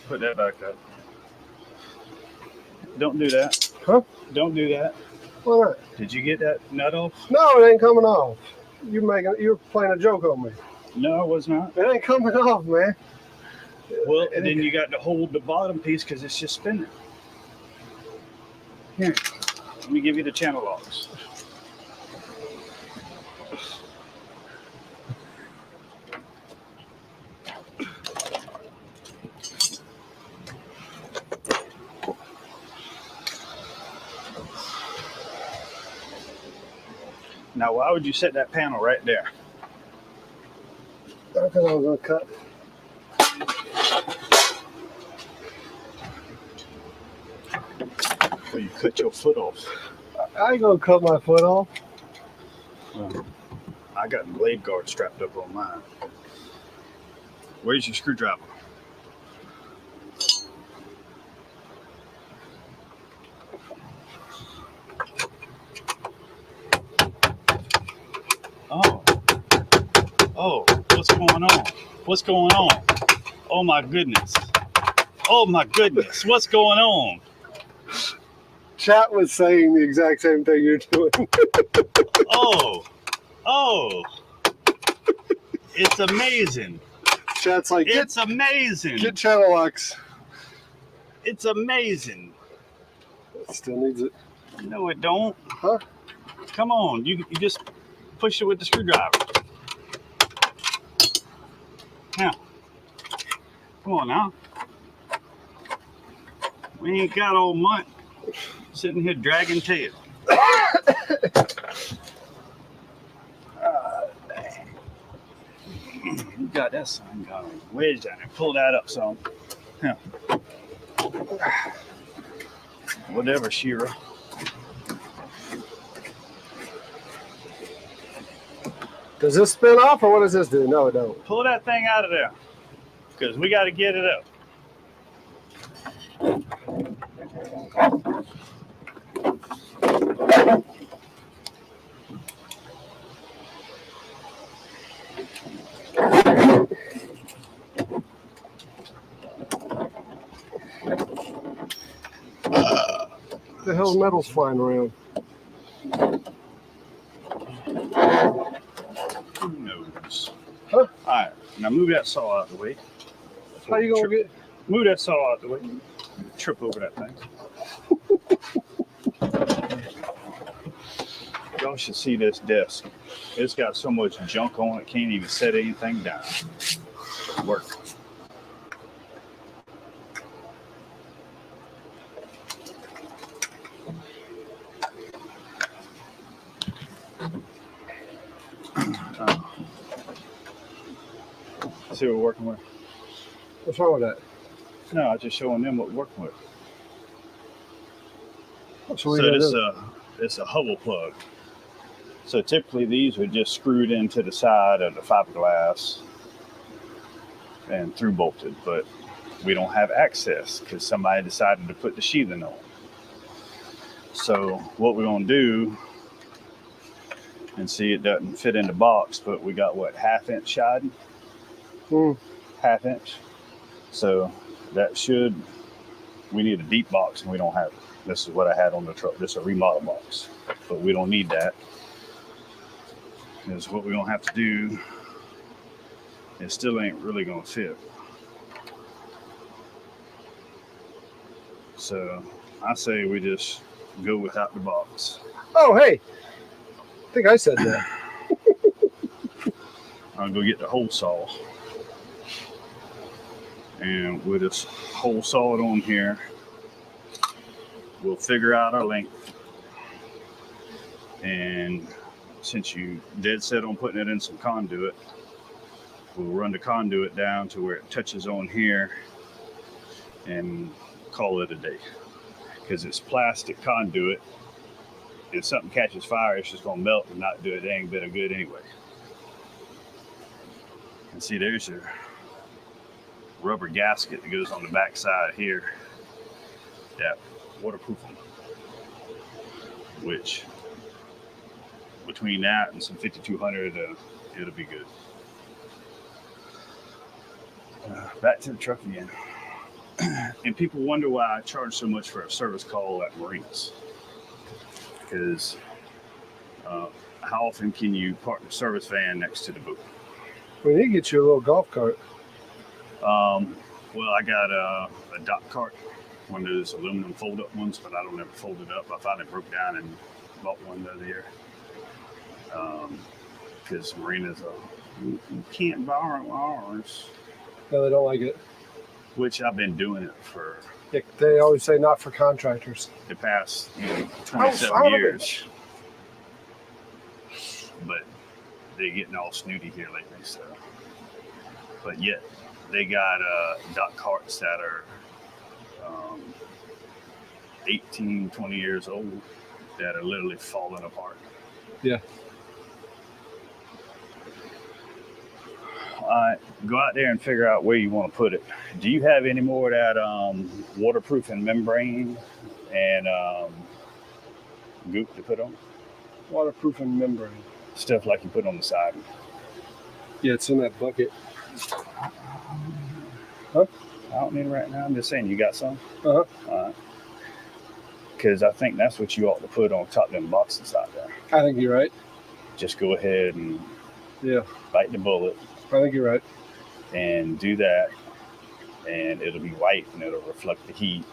Put that back up. Don't do that. Huh? Don't do that. Why not? Did you get that nut off? No, it ain't coming off. You're playing a joke on me. No, it was not. It ain't coming off, man. Well, and then you got to hold the bottom piece because it's just spinning. Here, let me give you the channel locks. Now, why would you set that panel right there? I thought I was gonna cut. Well, you cut your foot off. I ain't gonna cut my foot off. Well, I got the blade guard strapped up on mine. Where's your screwdriver? Oh, what's going on? What's going on? Oh my goodness. Oh my goodness. What's going on? Chat was saying the exact same thing you're doing. Oh. It's amazing. Chat's like, It's amazing. get channel locks. It's amazing. It still needs it. No, it don't. Huh? Come on. You just push it with the screwdriver. Now. Come on now. We ain't got all month sitting here dragging tail. You got that sign going. Wedge down there. Pull that up some. Yeah. Whatever, Shira. Does this spin off or what does this do? No, it don't. Pull that thing out of there. Because we got to get it up. The hell's metal's flying around? Who knows? Huh? All right. Now move that saw out of the way. How you gonna get? Move that saw out of the way. Trip over that thing. Y'all should see this desk. It's got so much junk on it, can't even set anything down. Work. See what we're working with? What's wrong with that? No, I'm just showing them what we're working with. So it's a Hubble plug. So typically these are just screwed into the side of the fiberglass and through bolted, but we don't have access because somebody decided to put the sheathing on. So what we're gonna do, and see, it doesn't fit in the box, but we got what, 1/2 inch siding? 1/2 inch. So that should, we need a deep box and we don't have it. This is what I had on the truck. This is a remodel box, but we don't need that. Because what we're gonna have to do, it still ain't really gonna fit. So I say we just go without the box. Oh, hey. I think I said that. I'll go get the hole saw. And we'll just hole saw it on here. We'll figure out our length. And since you dead set on putting it in some conduit, we'll run the conduit down to where it touches on here and call it a day. Because it's plastic conduit. If something catches fire, it's just gonna melt and not do a dang bit of good anyway. And see, there's your rubber gasket that goes on the back side here. Yeah, waterproof them. Which, between that and some 5200, it'll be good. Back to the truck again. And people wonder why I charge so much for a service call at marinas. Because how often can you park the service van next to the boat? We need to get you a little golf cart. Well, I got a dock cart, one of those aluminum fold-up ones, but I don't ever fold it up. I finally broke down and bought one the other year. Because marinas you can't borrow ours. No, they don't like it. Which I've been doing it for. They always say not for contractors. The past 27 years. But they're getting all snooty here lately. So, but yet they got dock carts that are 18, 20 years old that are literally falling apart. Yeah. All right, go out there and figure out where you want to put it. Do you have any more of that waterproofing membrane and goop to put on? Waterproofing membrane. Stuff like you put on the side. Yeah, it's in that bucket. Huh? I don't need it right now. I'm just saying, you got some? Uh-huh. All right. Because I think that's what you ought to put on top of them boxes out there. I think you're right. Just go ahead and bite the bullet. I think you're right. And do that, and it'll be white, and it'll reflect the heat.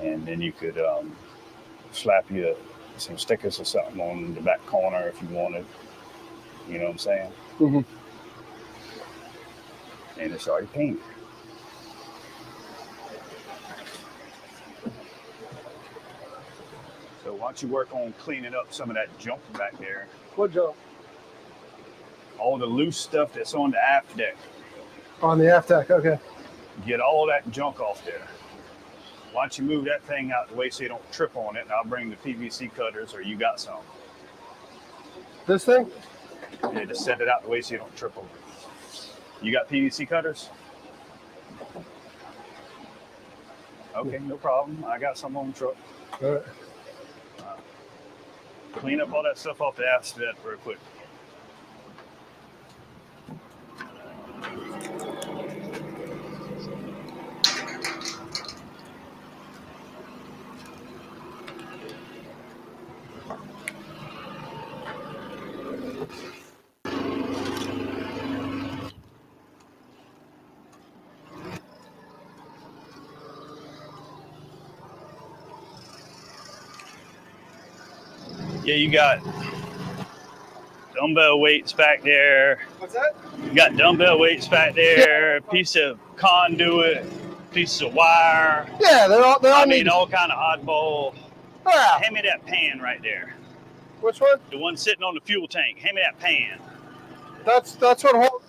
And then you could slap you some stickers or something on the back corner if you wanted. You know what I'm saying? Mm-hmm. And it's already painted. So why don't you work on cleaning up some of that junk back there? What junk? All the loose stuff that's on the aft deck. On the aft deck, okay. Get all that junk off there. Why don't you move that thing out the way so you don't trip on it, and I'll bring the PVC cutters, or you got some. This thing? Yeah, just set it out the way so you don't trip over it. You got PVC cutters? Okay, no problem. I got some on the truck. All right. Clean up all that stuff off the aft deck real quick. Yeah, you got dumbbell weights back there. What's that? You got dumbbell weights back there, piece of conduit, piece of wire. Yeah, they're all need all kind of oddball. Yeah. Hand me that pan right there. Which one? The one sitting on the fuel tank. Hand me that pan. That's what holds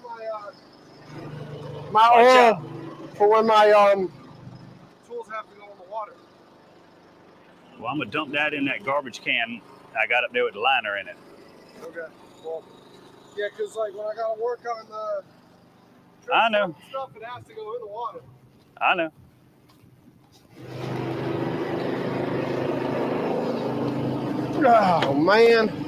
my oil for when my tools have to go in the water. Well, I'm gonna dump that in that garbage can I got up there with the liner in it. Okay. Well, yeah, because like when I gotta work on the I know stuff, it has to go in the water. I know. Oh man.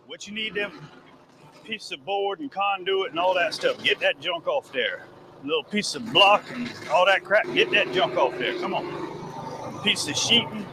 What you need them pieces of board and conduit and all that stuff. Get that junk off there. Little piece of block and all that crap. Get that junk off there. Come on. Piece of sheeting.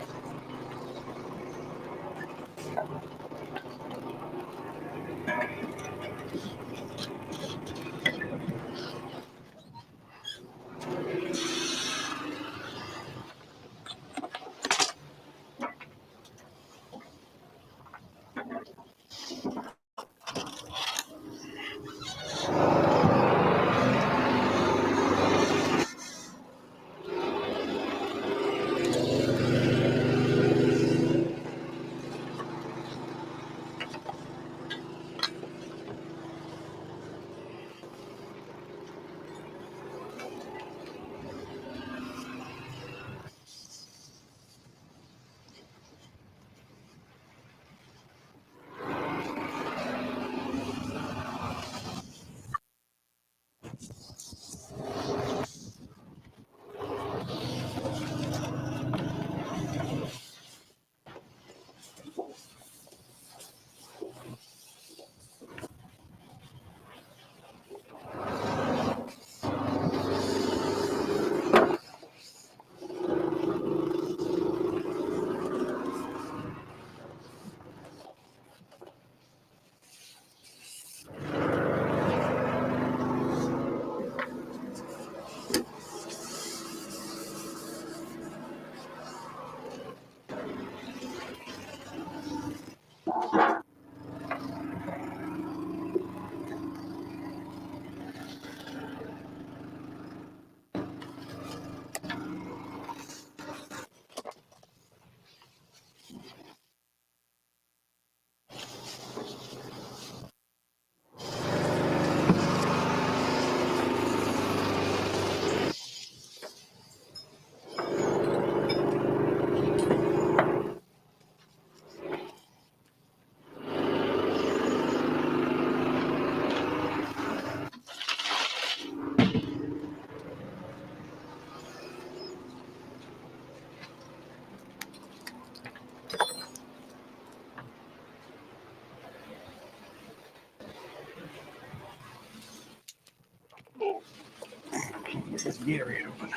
Gatorade open.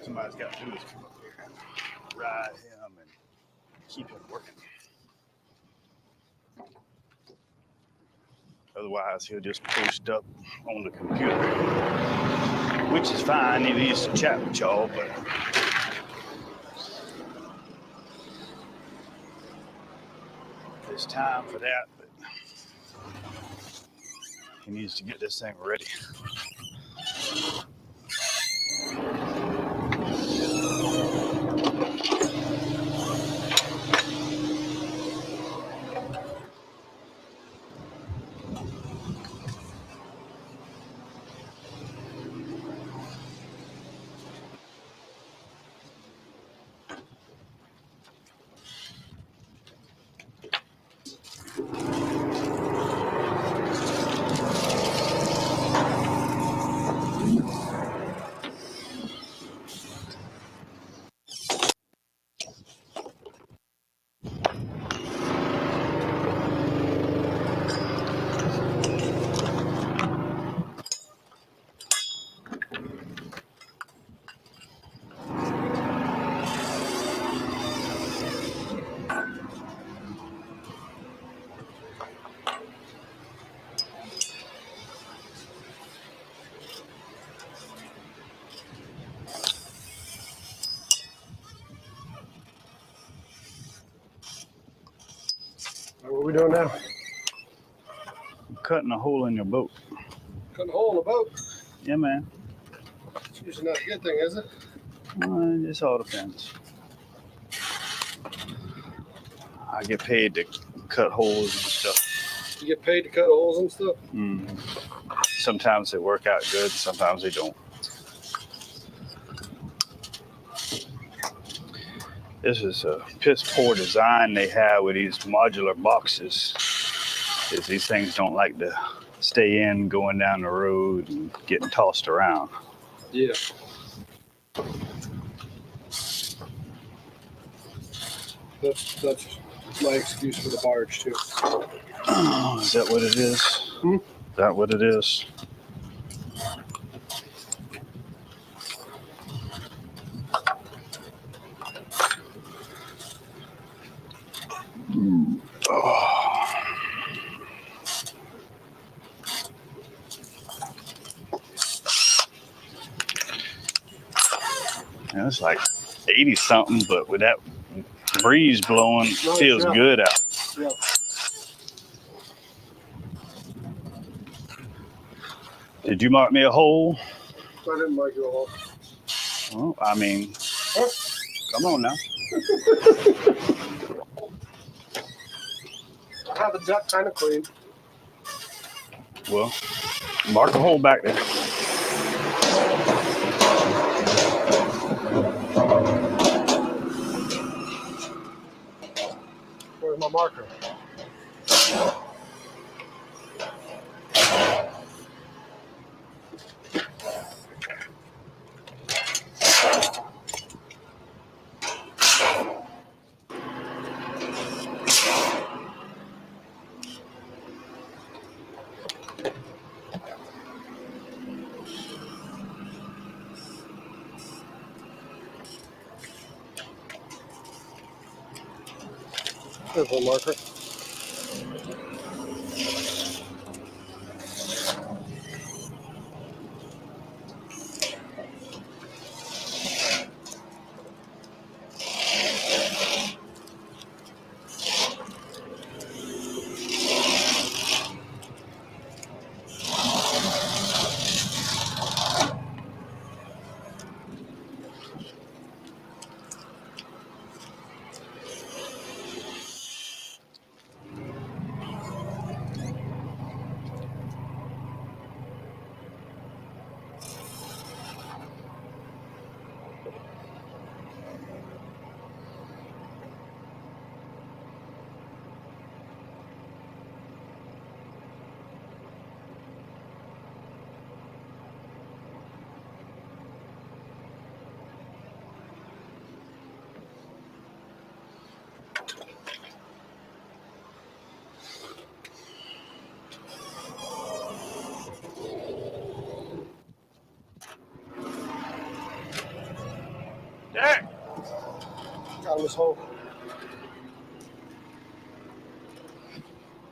Somebody's got to do is come up here and ride him and keep him working. Otherwise, he'll just post up on the computer, which is fine. He needs to chat with y'all, but there's time for that. But he needs to get this thing ready. What are we doing now? I'm cutting a hole in your boat. Cutting a hole in the boat? Yeah, man. It's usually not a good thing, is it? It all depends. I get paid to cut holes and stuff. You get paid to cut holes and stuff? Sometimes they work out good, sometimes they don't. This is a piss poor design they have with these modular boxes. Is these things don't like to stay in going down the road and getting tossed around. Yeah. That's my excuse for the barge too. Oh, is that what it is? Is that what it is? Oh. Yeah, it's like 80 something, but with that breeze blowing, it feels good out. Yeah. Did you mark me a hole? I didn't mark you a hole. Well, I mean, come on now. I have the deck kind of clean. Well, mark a hole back there. Where's my marker? There's one marker. down this hole.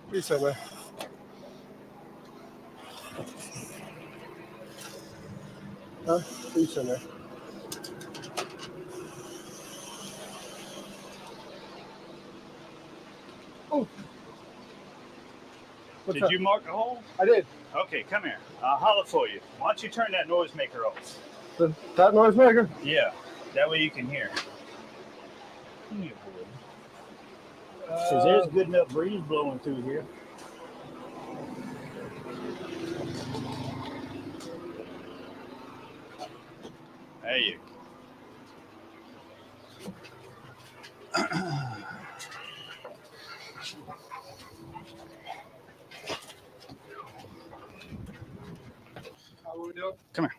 Please sit there. Huh? Please sit there. Oh. What's Did up? you mark the hole? I did. Okay, come here. I'll holler for you. Why don't you turn that noisemaker off? That noisemaker? Yeah, that way you can hear. Because there's good enough breeze blowing through here. There you How are we doing? Come here.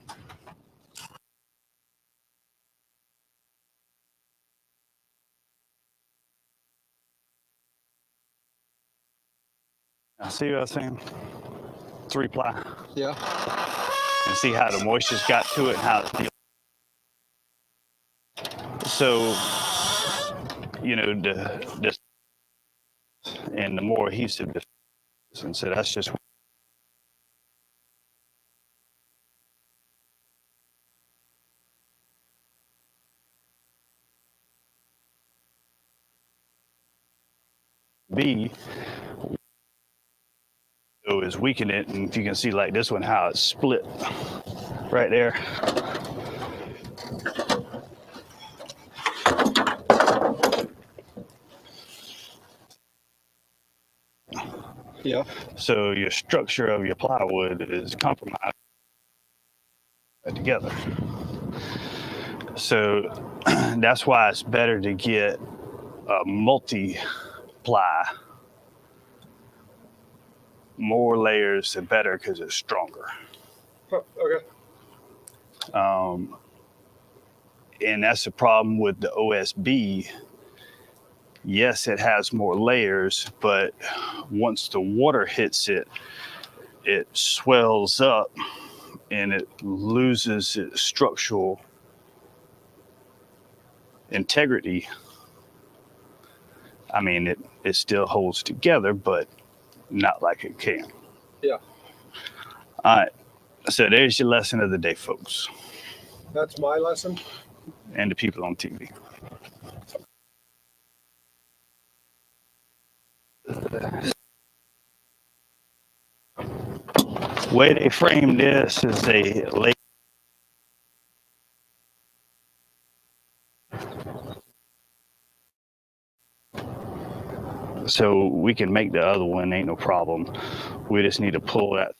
I see what I was saying. 3-ply. Yeah. And see how the moisture's got to it and how it's so, you know, the and the more adhesive the and so that's just B so is weaken it, and if you can see like this one how it's split right there. Yeah. So your structure of your plywood is compromised together. So that's why it's better to get a multi-ply. More layers, the better because it's stronger. Huh, okay. And that's the problem with the OSB. Yes, it has more layers, but once the water hits it, it swells up and it loses its structural integrity. I mean, it still holds together, but not like it can. Yeah. All right. So there's your lesson of the day, folks, That's my lesson. and the people on TV. Way they frame this is they lay so we can make the other one, ain't no problem. We just need to pull that.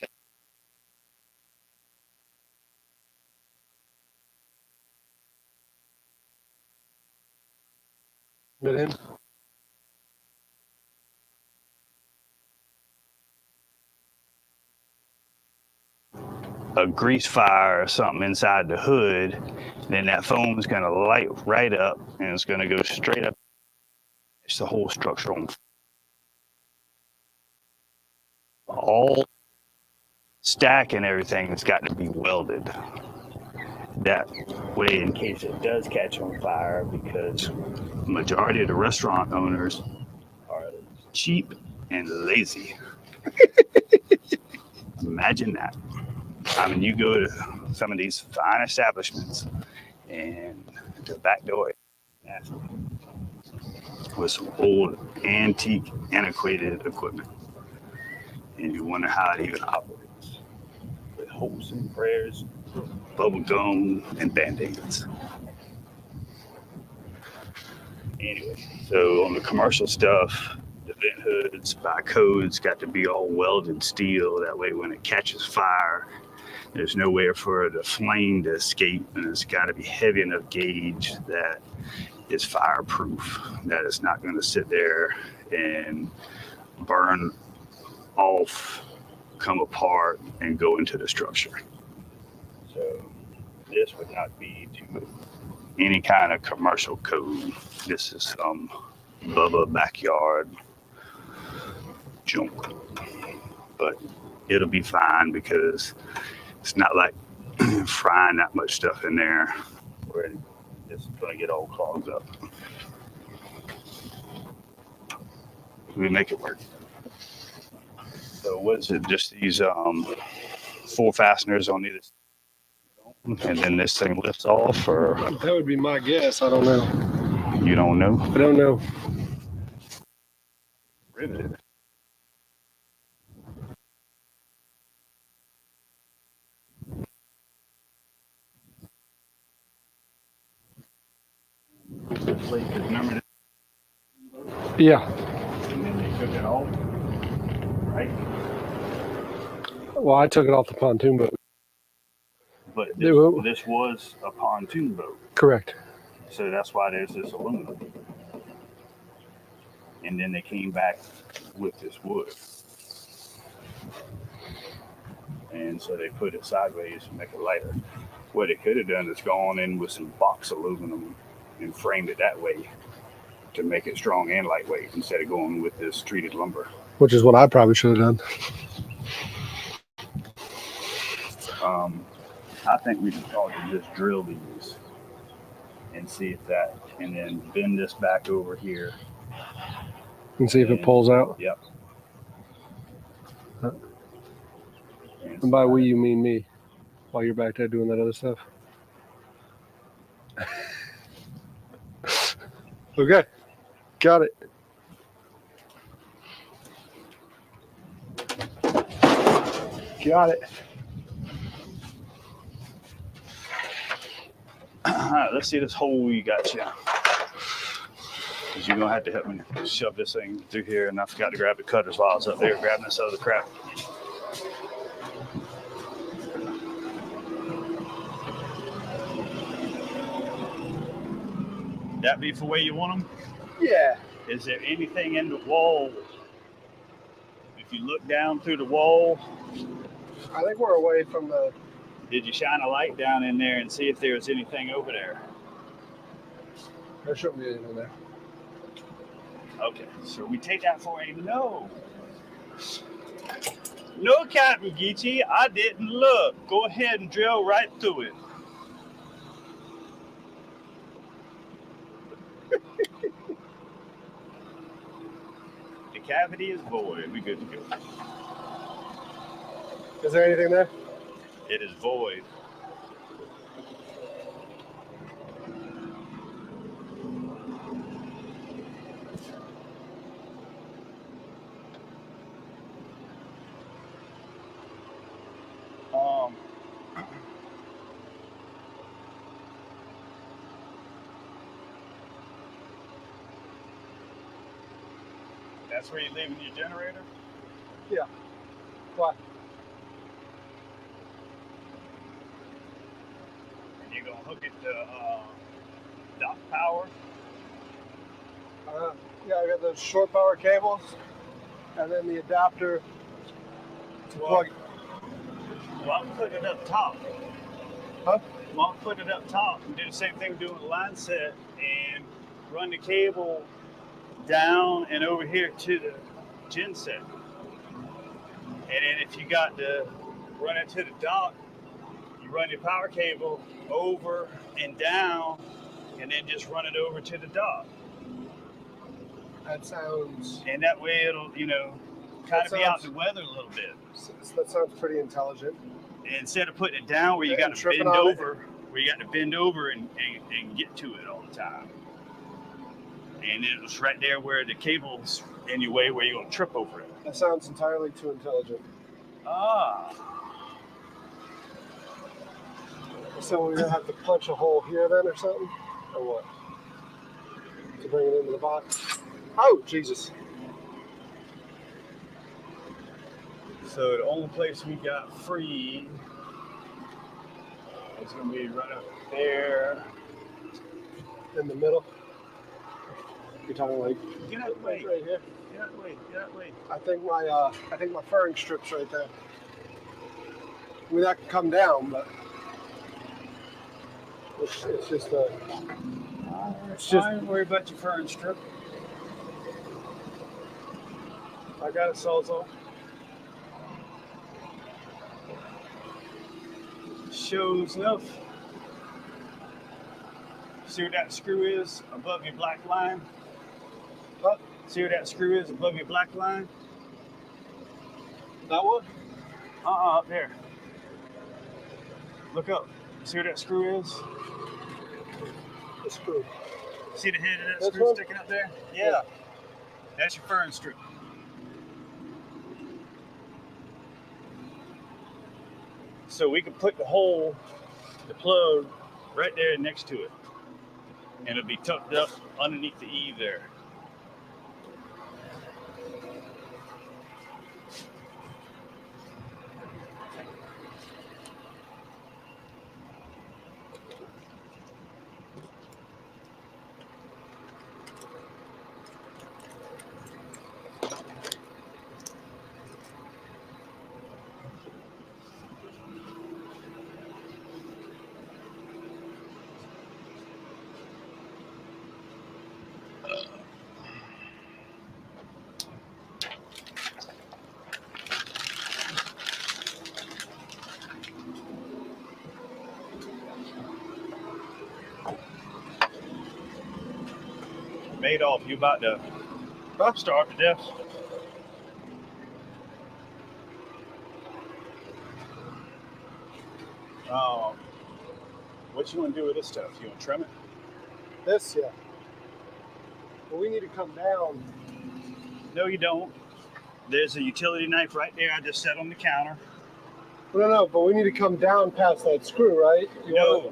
Get in. A grease fire or something inside the hood, then that foam is going to light right up and it's going to go straight up. It's the whole structure on all stack and everything has got to be welded. That way, in case it does catch on fire, because majority of the restaurant owners are cheap and lazy. Imagine that. I mean, you go to some of these fine establishments and the back door with some old, antique, antiquated equipment. And you wonder how it even operates. With hopes and prayers, bubble gum, and band-aids. Anyway, so on the commercial stuff, the vent hoods by codes got to be all welded steel. That way when it catches fire, there's nowhere for the flame to escape, and it's got to be heavy enough gauge that it's fireproof, that it's not going to sit there and burn off, come apart, and go into the structure. So this would not be to any kind of commercial code. This is some Bubba backyard junk, but it'll be fine because it's not like frying that much stuff in there where it's going to get all clogged up. we make it work. So what is it? Just these 4 fasteners on either side, and then this thing lifts off, or That would be my guess. I don't know. you don't know? I don't know. Riveted. Remember, Yeah. and then they took it off, right? Well, I took it off the pontoon boat. But They were- this was a pontoon boat, Correct. so that's why there's this aluminum. And then they came back with this wood, and so they put it sideways to make it lighter. What they could have done is gone in with some box aluminum and framed it that way to make it strong and lightweight instead of going with this treated lumber. Which is what I probably should have done. I think we should probably just drill these and see if that, and then bend this back over here. And see if it pulls out. Yep. And by we, you mean me. While you're back there doing that other stuff. Okay. Got it. Got it. All right, let's see this hole you got, you. Because you're going to have to help me shove this thing through here. And I forgot to grab the cutters while I was up there grabbing this other crap. That be the way you want them? Yeah. Is there anything in the wall? If you look down through the wall, I think we're away from the... did you shine a light down in there and see if there was anything over there? There shouldn't be anything there. Okay, so we take that for a no. No, Captain Geechee, I didn't look. Go ahead and drill right through it. The cavity is void. We good to go. Is there anything there? It is void. That's where you're leaving your generator? Yeah. Why? And you're going to hook it to dock power? Yeah, I got the short power cables and then the adapter to plug. Well, I'm putting it up top. Huh? Well, I'm putting it up top and do the same thing we're doing with the line set and run the cable down and over here to the gen set. And then if you got to run it to the dock, you run your power cable over and down and then just run it over to the dock. That sounds... And that way it'll, kind of be out the weather a little bit. That sounds pretty intelligent. And instead of putting it down where you got to bend over, and get to it all the time. And it was right there where the cable's in your way where you're going to trip over it. That sounds entirely too intelligent. Ah. So we're going to have to punch a hole here then or something? Or what? To bring it into the box? Oh, Jesus. So the only place we got free is going to be right up there. In the middle? You're talking like... Get out of the way. Right here? Get out of the way. Get out of the way. I think my furring strip's right there. I mean, that can come down, but... It's just a... Don't worry about your furring strip. I got it, Sawzall. Shows enough. See where that screw is above your black line? Huh? See where that screw is above your black line? That one? Up there. Look up. See where that screw is? The screw. See the head of that This screw one? sticking up there? Yeah. That's your fern strip. So we can put the hole, the plug, right there next to it. And it'll be tucked up underneath the eave there. Madoff, you about to starve to death? What you want to do with this stuff? You want to trim it? This, yeah. Well, we need to come down. No, you don't. There's a utility knife right there. I just set on the counter. No, but we need to come down past that screw, right? No.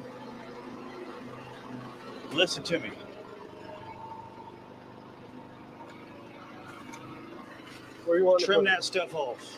Listen to me. Where you want to trim that stuff off.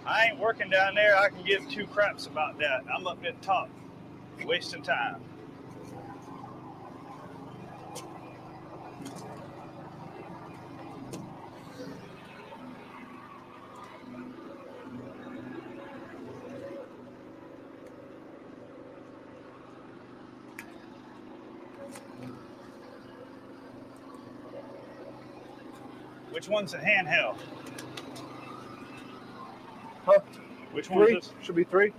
I ain't working down there. I can give two craps about that. I'm up at the top, wasting time. Which one's a handheld? Huh? Which one's Three? this? Should be three.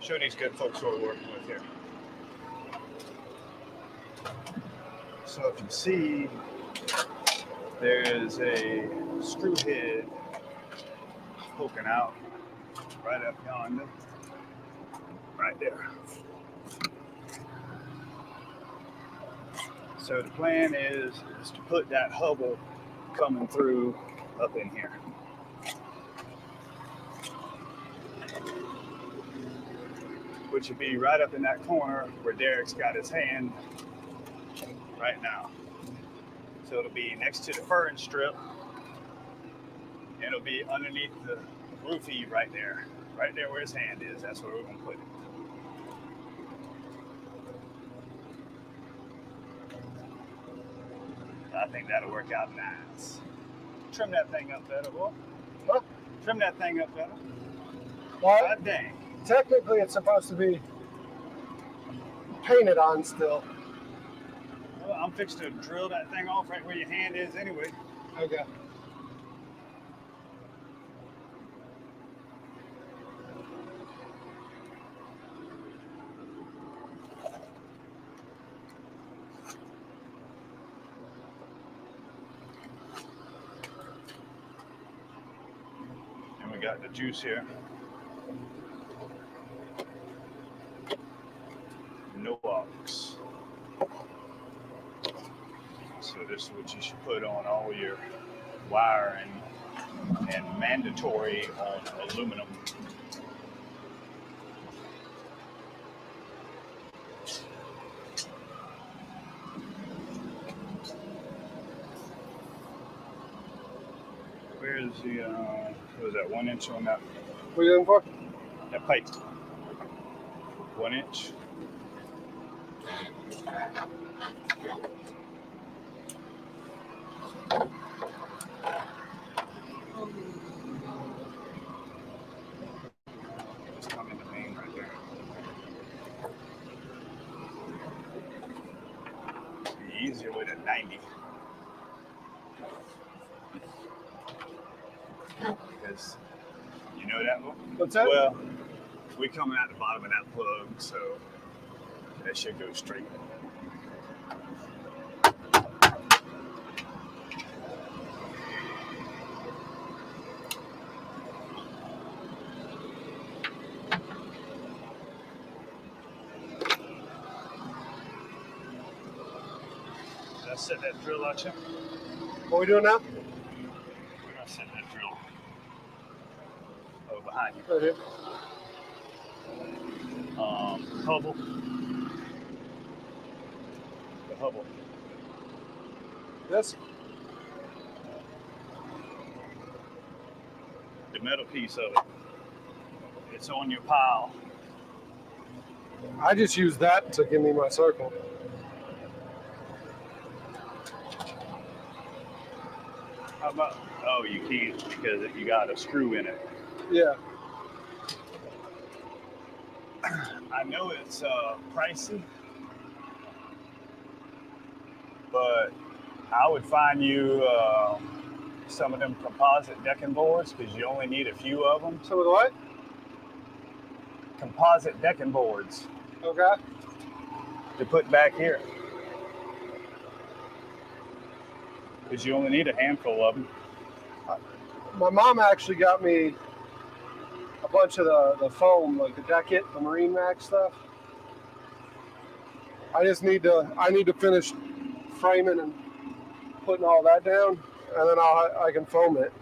Show these good folks who we're working with here. So if you see, there's a screw head poking out right up yonder, right there. So the plan is to put that hubble coming through up in here. Which would be right up in that corner where Derek's got his hand right now. So it'll be next to the fern strip, and it'll be underneath the roof eave right there where his hand is. That's where we're gonna put it. I think that'll work out nice. Trim that thing up better, boy. Huh? Trim that thing up better. What? God dang. Technically, it's supposed to be painted on still. Well, I'm fixing to drill that thing off right where your hand is anyway. Okay. And we got the juice here. No box. So this is what you should put on all your wiring and mandatory on aluminum. Where's the, what was that, 1 inch on that? What are you looking for? That pipe. 1 inch. Just come in the main right there. Be easier with a 90. Because you know that one? What's that? Well, we coming out the bottom of that plug, so that should go straight. Did I set that drill out here? What are we doing now? We're gonna set that drill over behind you. Right here. Hubble. The hubble. This? The metal piece of it. It's on your pile. I just use that to give me my circle. How about? Oh, you can't because you got a screw in it. Yeah. I know it's pricey, but I would find you some of them composite decking boards because you only need a few of them. Some of the what? Composite decking boards Okay. to put back here because you only need a handful of them. My mom actually got me a bunch of the foam, like the Deck It, the Marine Max stuff. I need to finish framing and putting all that down, and then I can foam it.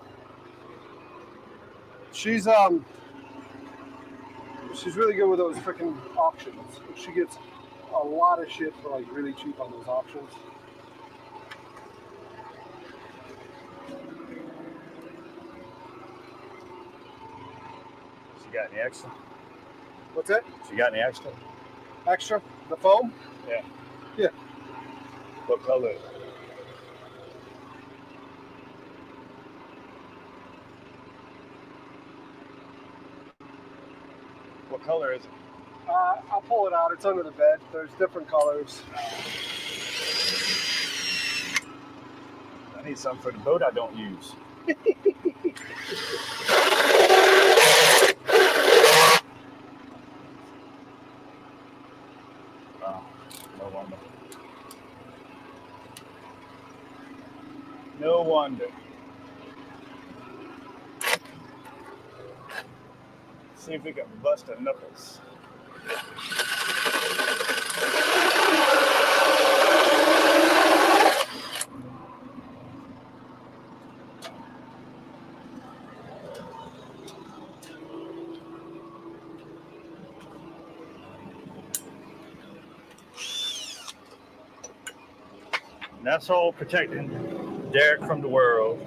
She's really good with those freaking auctions. She gets a lot of shit for like really cheap on those auctions. You got any extra? What's that? You got any extra? Extra? The foam? Yeah. Yeah. What color? What color is it? I'll pull it out. It's under the bed. There's different colors. I need something for the boat I don't use. Oh, no wonder. No wonder. See if we can bust her knuckles. And that's all protecting Derek from the world.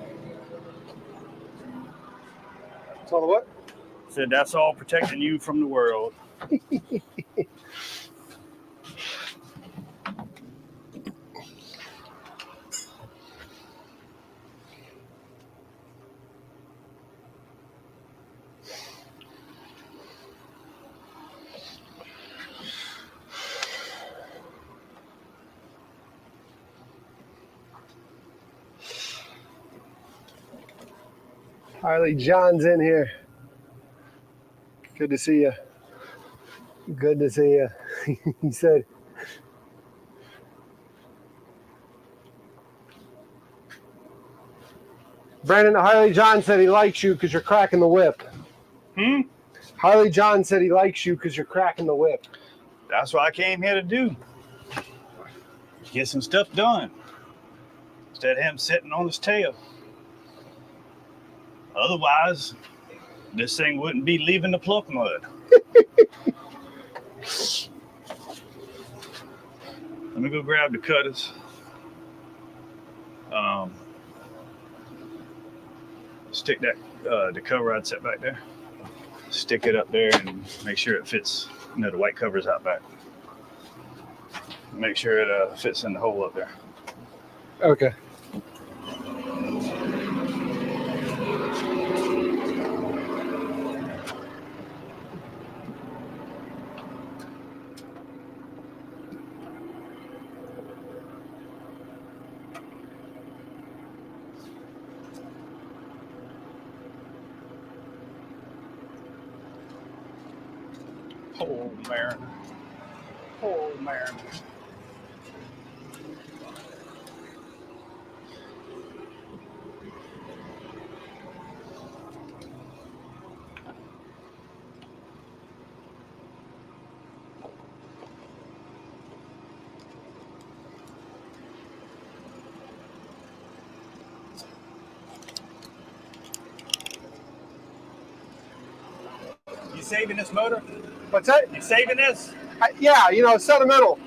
So the what? Said that's all protecting you from the world. Harley John's in here. Good to see you. Good to see you. He said, Brandon, Harley John said he likes you because you're cracking the whip. Harley John said he likes you because you're cracking the whip. That's what I came here to do. Get some stuff done. Instead of him sitting on his tail. Otherwise, this thing wouldn't be leaving the pluck mud. Let me go grab the cutters. Stick that the cover I'd set back there. Stick it up there and make sure it fits. You know, the white cover's out back. Make sure it fits in the hole up there. Okay. Poor old Mariner. Poor old Mariner. You saving this motor? What's that? You saving this? Yeah, you know, sentimental.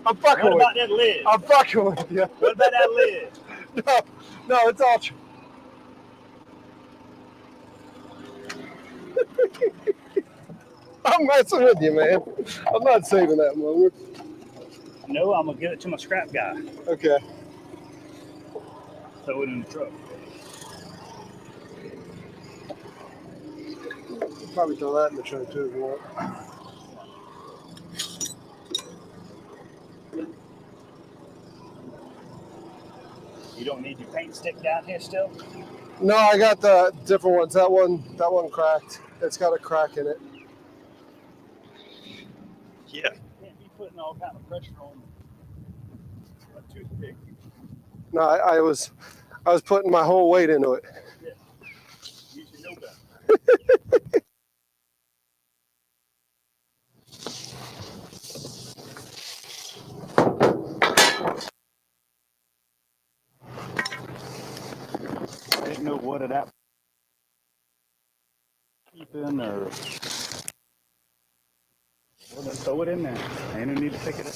I'm fucking What with about you. that lid? I'm fucking with you. What about that lid? No, it's all true. I'm messing with you, man. I'm not saving that motor. No, I'm gonna give it to my scrap guy. Okay. Throw it in the truck. Probably throw that in the truck too if you want. You don't need your paint stick down here still? No, I got the different ones. That one cracked. It's got a crack in it. Yeah. Can't be putting all kind of pressure on a toothpick. No, I was putting my whole weight into it. Yeah. You should know better. I didn't know what it out keeping or well, then throw it in there. Ain't no need to pick it up.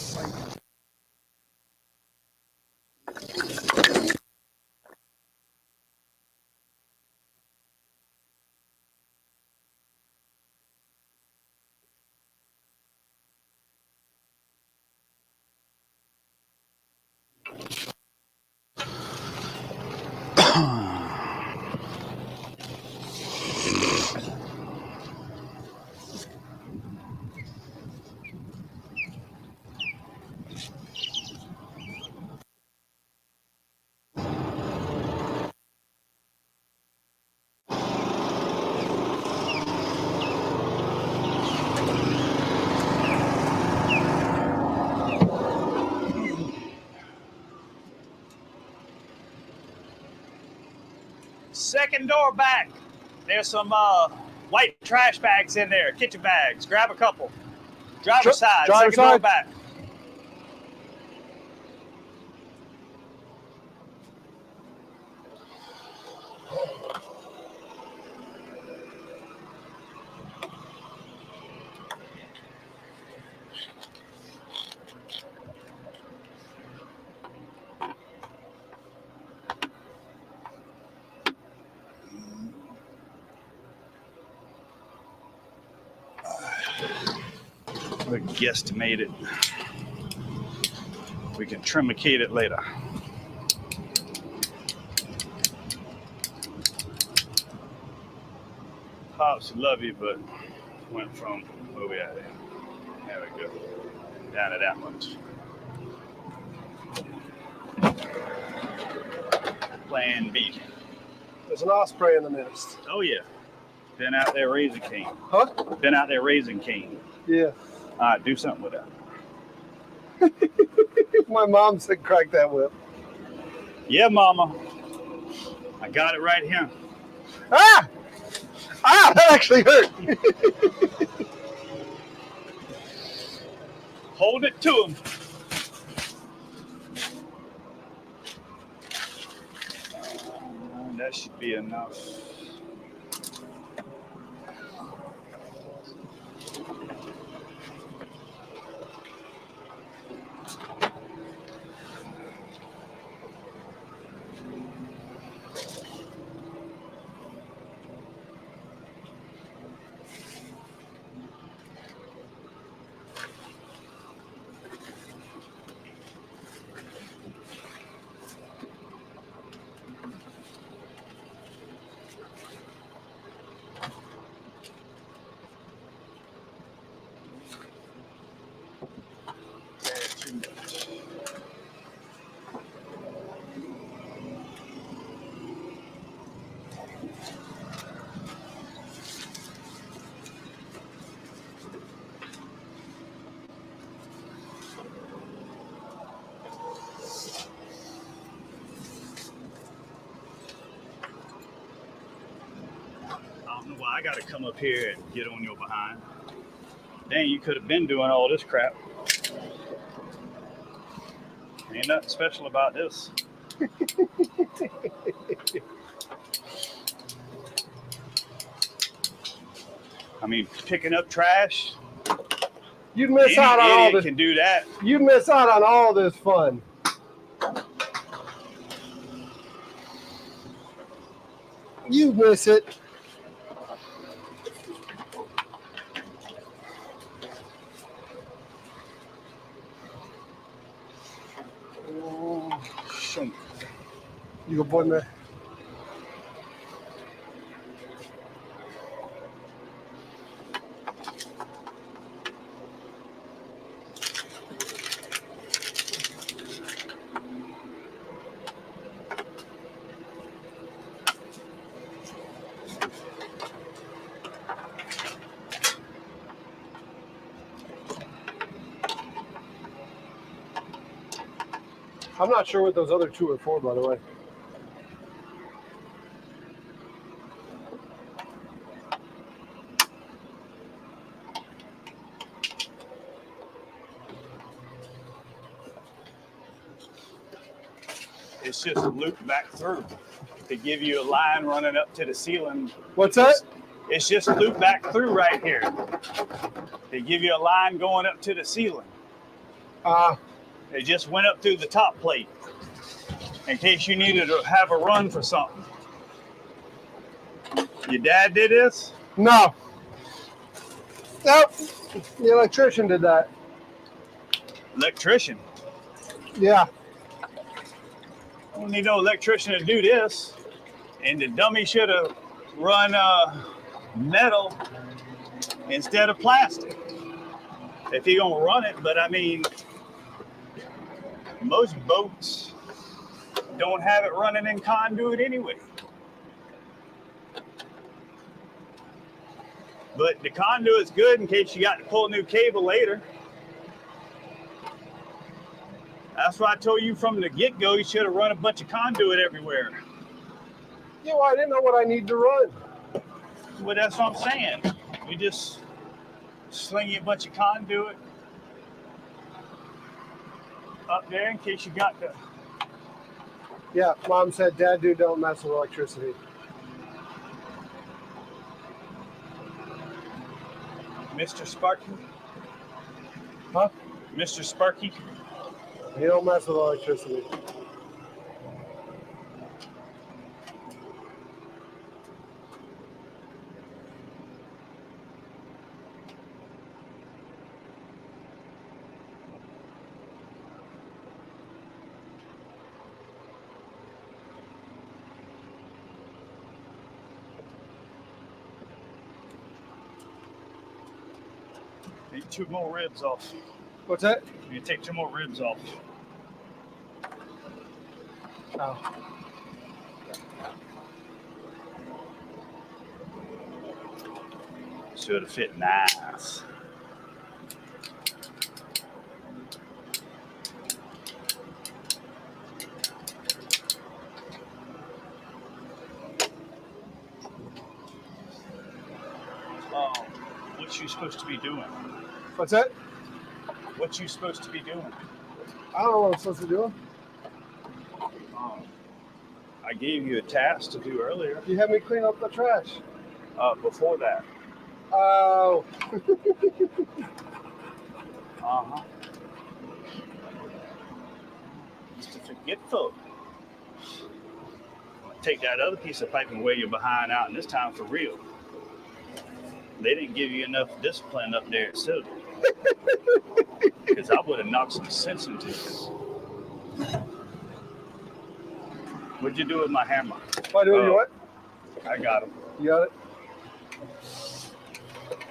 Second door back. There's some white trash bags in there, kitchen bags. Grab a couple. Driver's side, Driver's second door side. back. We guesstimate it. We can trimicate it later. Pops love you, but went from where we at? There we go. Down to that much. Plan B. There's an osprey in the nest. Oh yeah. Been out there raising cane. Huh? Been out there raising cane. Yeah. All right, do something with that. My mom said crack that whip. Yeah, mama. I got it right here. Ah! Ah, that actually hurt. Hold it to him. That should be enough. I got to come up here and get on your behind. Dang, you could have been doing all this crap. Ain't nothing special about this. I mean, picking up trash. You'd miss out on all this. Can do that. You'd miss out on all this fun. You miss it. Oh, shoot. You go put in there. I'm not sure what those other two are for, by the way. It's just looped back through to give you a line running up to the ceiling. What's that? It's just looped back through right here. They give you a line going up to the ceiling. It just went up through the top plate in case you needed to have a run for something. Your dad did this? No. Nope. The electrician did that. Electrician? Yeah. I don't need no electrician to do this. And the dummy should have run metal instead of plastic. If you're gonna run it, but I mean, most boats don't have it running in conduit anyway. But the conduit's good in case you got to pull a new cable later. That's why I told you from the get-go you should have run a bunch of conduit everywhere. Yeah, well, I didn't know what I need to run. Well, that's what I'm saying. You just sling you a bunch of conduit up there in case you got to. Yeah, Mom said, Dad, dude, don't mess with electricity. Mr. Sparky? Huh? Mr. Sparky? You don't mess with electricity. Need 2 more ribs off. What's that? You take 2 more ribs off. Oh. Should have fit nice. What you supposed to be doing? What's that? What you supposed to be doing? I don't know what I'm supposed to do. I gave you a task to do earlier. You had me clean up the trash. Before that. Oh. Uh-huh. Just a forgetful. Take that other piece of pipe and wear your behind out, and this time for real. They didn't give you enough discipline up there at Silver. Because I would have knocked some sense into you. What'd you do with my hammer? Why do you what? I got him. You got it?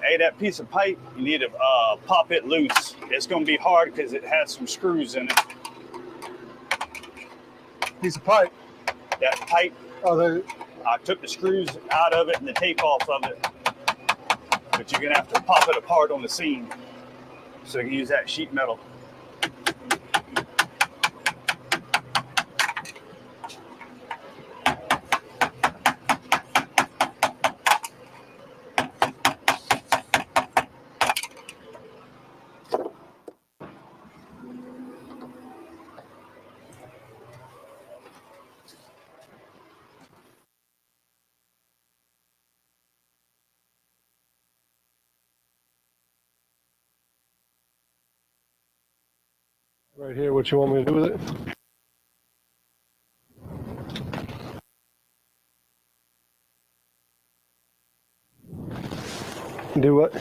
Hey, that piece of pipe, you need to pop it loose. It's going to be hard because it has some screws in it. Piece of pipe? That pipe, Oh, I took the screws out of it and the tape off of it. But you're going to have to pop it apart on the seam so you can use that sheet metal. Right here, what you want me to do with it? Do what?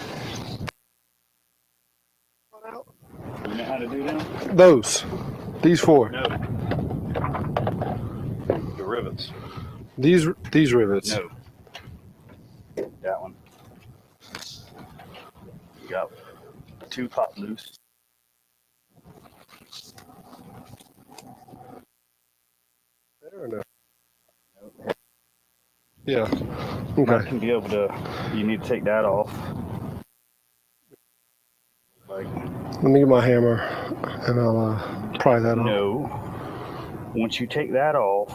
You know how to do them? Those. These 4. No. The rivets. These rivets. No. That one. You got 2 pop loose. There or no? Yeah. I Okay. can be able to. You need to take that off. Like, Let me get my hammer and I'll pry that off. no. Once you take that off,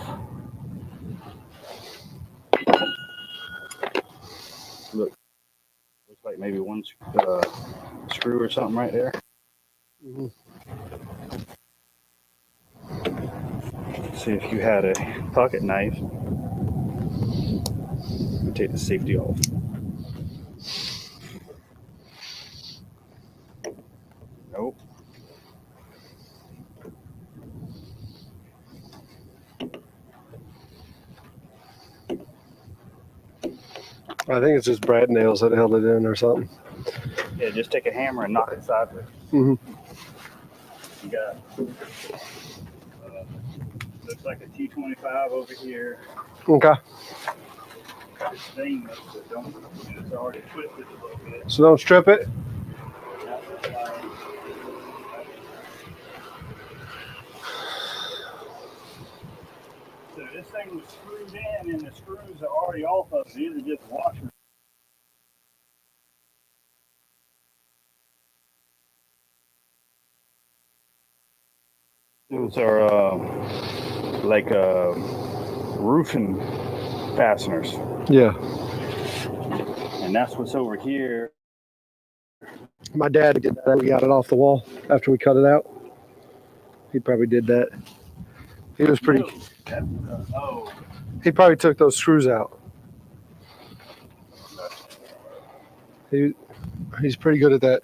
look, looks like maybe one screw or something right there. Mm-hmm. See if you had a pocket knife. Take the safety off. Nope. I think it's just brad nails that held it in or something. Yeah, just take a hammer and knock it sideways. Mm-hmm. You got looks like a T25 over here. Okay. It's stainless, but don't. It's already twisted a little bit. So don't strip it. So this thing was screwed in, and the screws are already off of it. These are just washers. Those are like roofing fasteners, Yeah. and that's what's over here. My dad did that. We got it off the wall after we cut it out. He probably did that. He was pretty. Oh. He probably took those screws out. He's pretty good at that.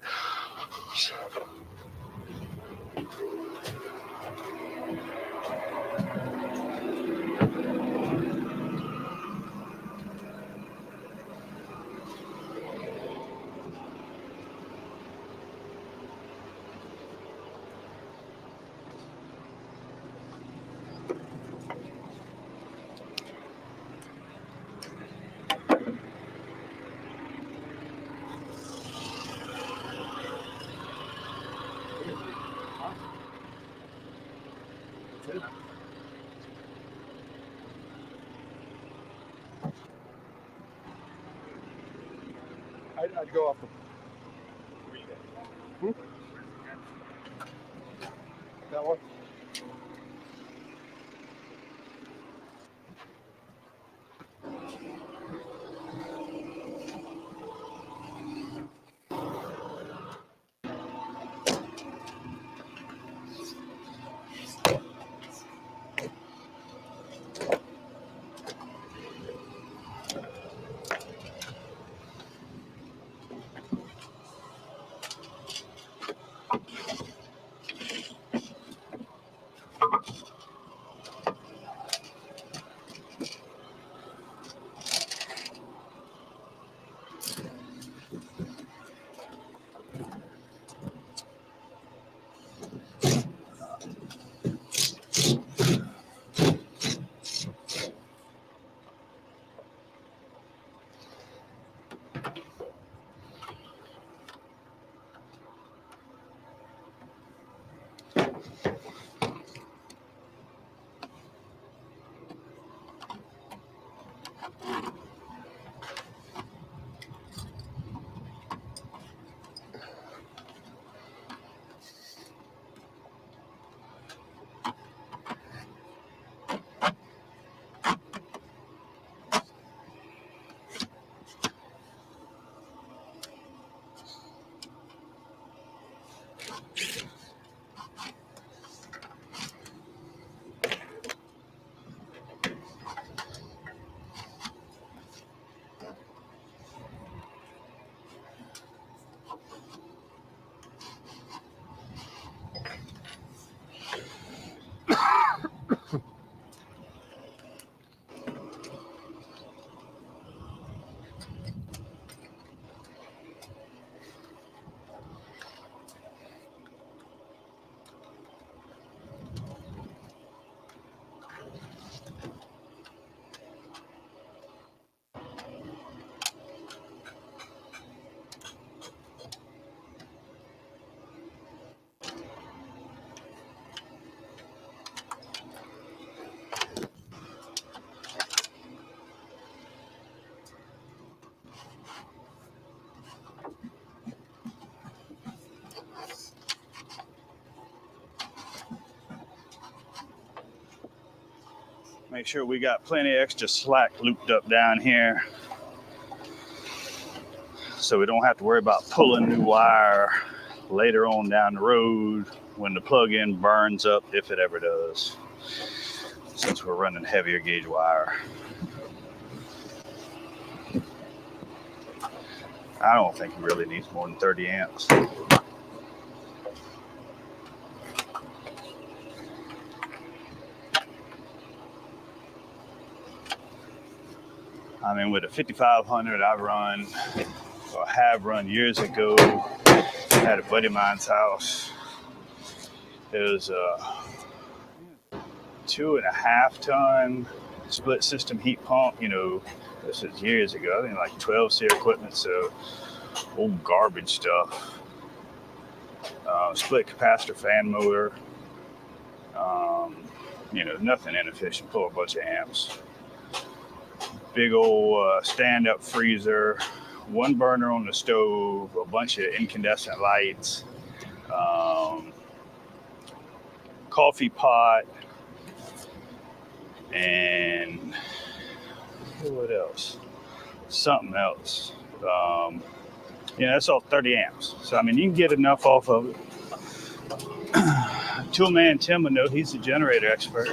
I'd go off the. That one? Make sure we got plenty of extra slack looped up down here, so we don't have to worry about pulling new wire later on down the road when the plug-in burns up, if it ever does, since we're running heavier gauge wire. I don't think it really needs more than 30 amps. I mean, with a 5500 I run, or have run years ago, at a buddy of mine's house. It was a 2.5 ton split system heat pump. You know, this is years ago. I think like 12 SEER equipment, so old garbage stuff. Split capacitor fan motor. You know, nothing inefficient. Pull a bunch of amps. Big old stand-up freezer. One burner on the stove. A bunch of incandescent lights. Coffee pot. And what else? Something else. Yeah, that's all 30 amps. So, I mean, you can get enough off of it. Toolman Tim would know, he's a generator expert.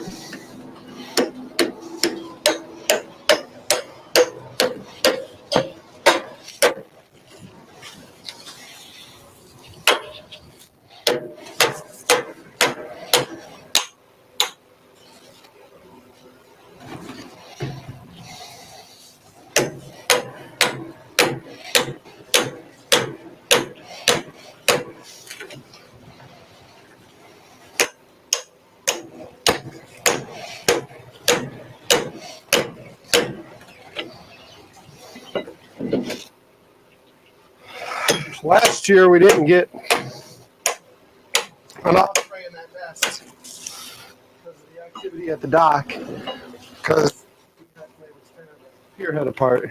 Last year we didn't get an osprey in that nest because of the activity at the dock, because we had to maybe stand the pierhead apart.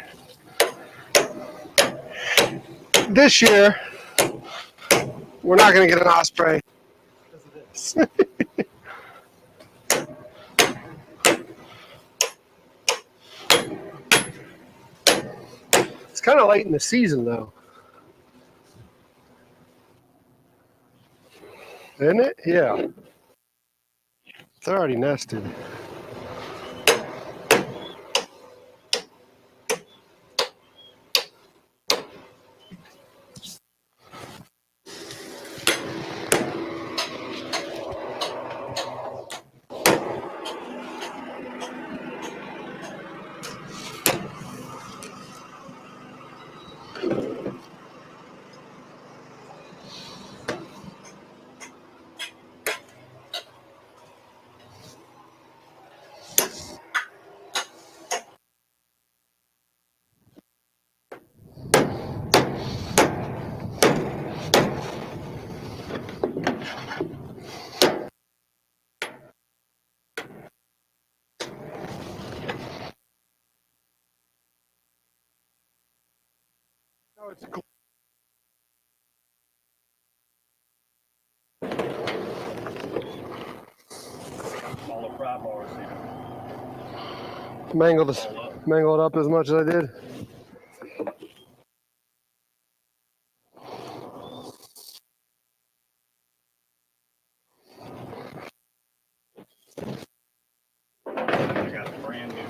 This year we're not going to get an osprey because of this. It's kind of late in the season though. Isn't it? Yeah. It's already nested. Oh, it's cool. All the fry bars here. Mangle it up as much as I did. I got a brand new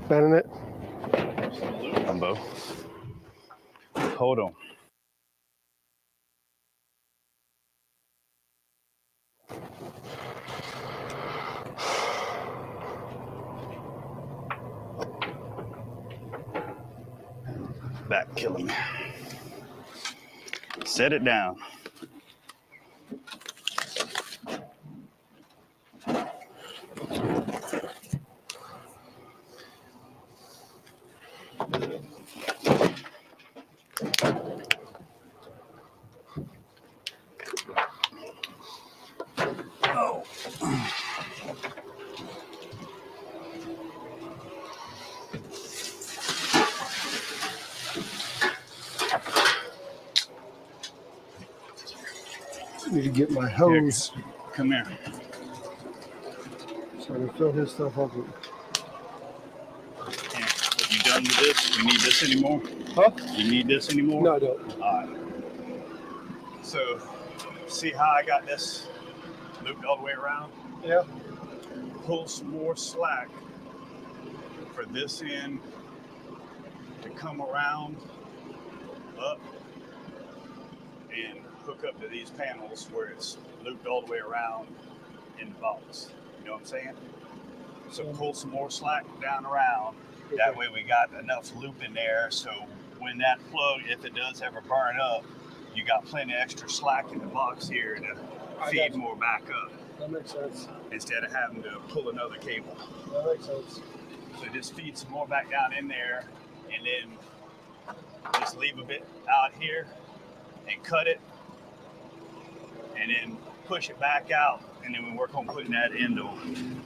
Bending it. Jumbo. Hold on. Back killing me. Set it down. Oh. I need to get my hose. Come here. trying to fill his stuff up. You done with this? You need this anymore? Huh? You need this anymore? No, I don't. All right. So, see how I got this looped all the way around? Yeah. Pull some more slack for this end to come around up and hook up to these panels where it's looped all the way around in the box. You know what I'm saying? So pull some more slack down around. Okay. That way we got enough loop in there, so when that plug, if it does ever burn up, you got plenty of extra slack in the box here to feed more back up. That makes sense. Instead of having to pull another cable. That makes sense. So just feed some more back down in there, and then just leave a bit out here and cut it, and then push it back out, and then we work on putting that end on.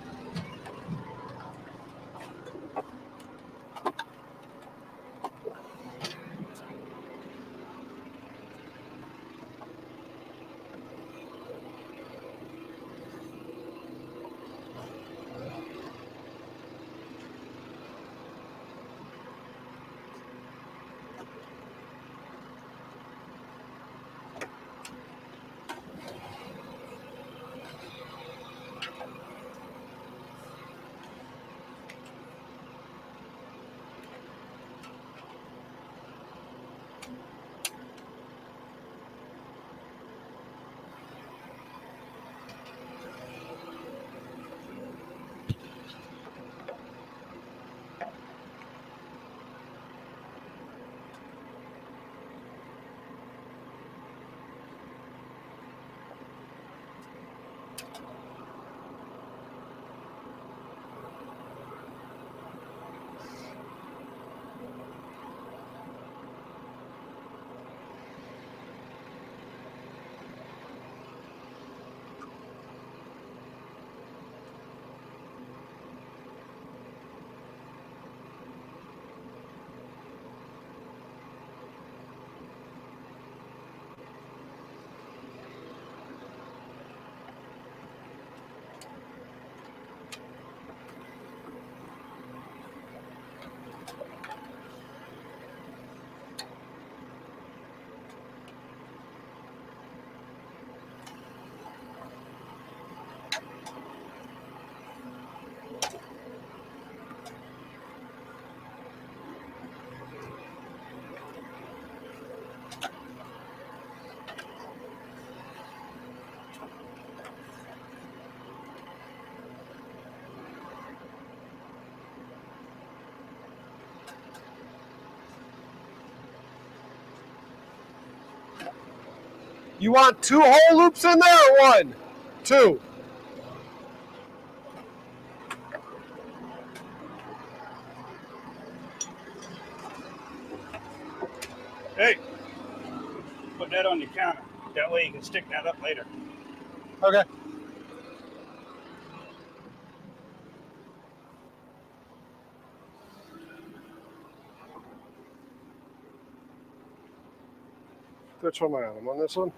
You want 2 hole loops in there or 1? 2. Hey, put that on your counter. That way you can stick that up later. Okay. Which one am I on? I'm on this one?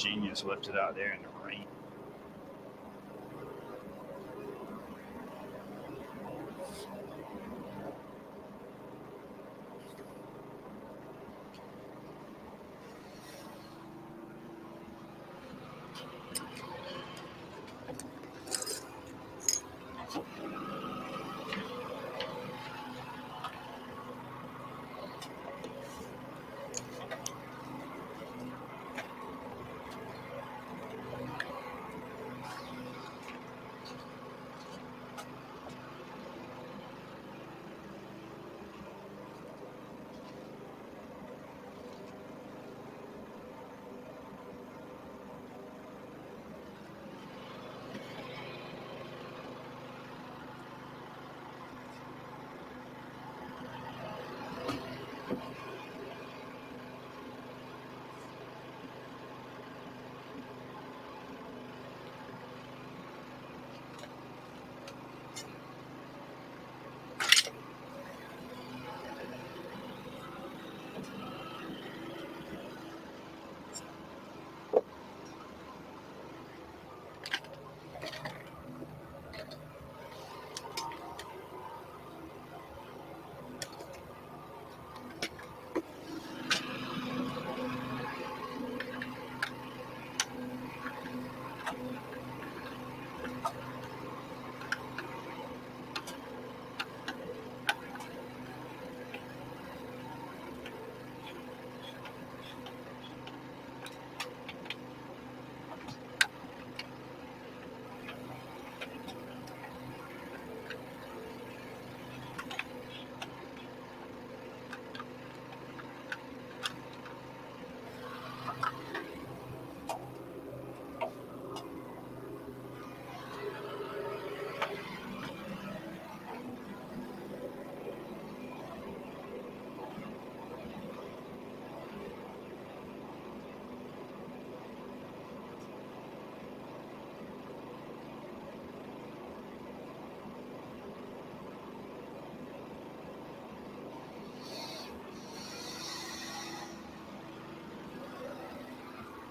genius left it out there in the rain.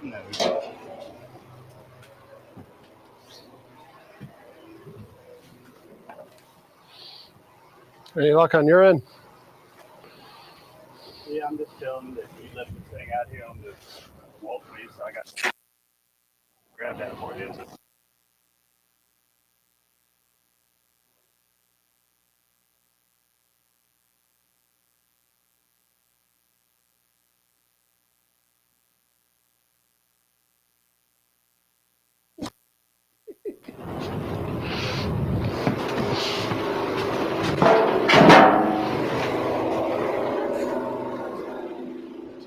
No. Any luck on your end? Yeah, I'm just telling them that we left the thing out here on the walkway, so I got to grab that for it is.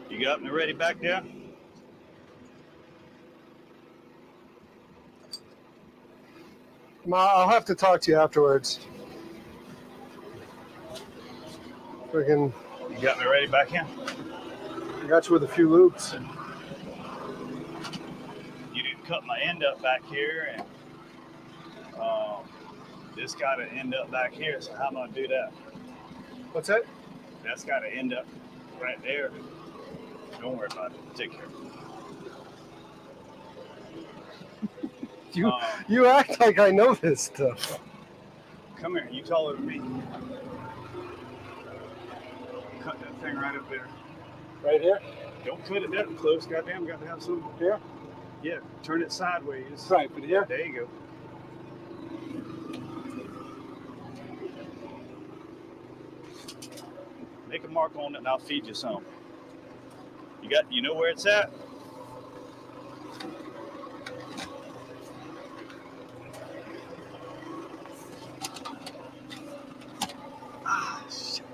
You got me ready back there? I'll have to talk to you afterwards. Freaking, You got me ready back here? I got you with a few loops. You didn't cut my end up back here, and this got to end up back here, so how am I going to do that? What's that? That's got to end up right there. Don't worry about it. Take care. You act like I know this stuff. Come here. You taller than me. Cut that thing right up there. Right here? Don't cut it that close. Goddamn, got to have some here. Yeah, turn it sideways. Right, but here. There you go. Make a mark on it, and I'll feed you some. You know where it's at? Ah, shit.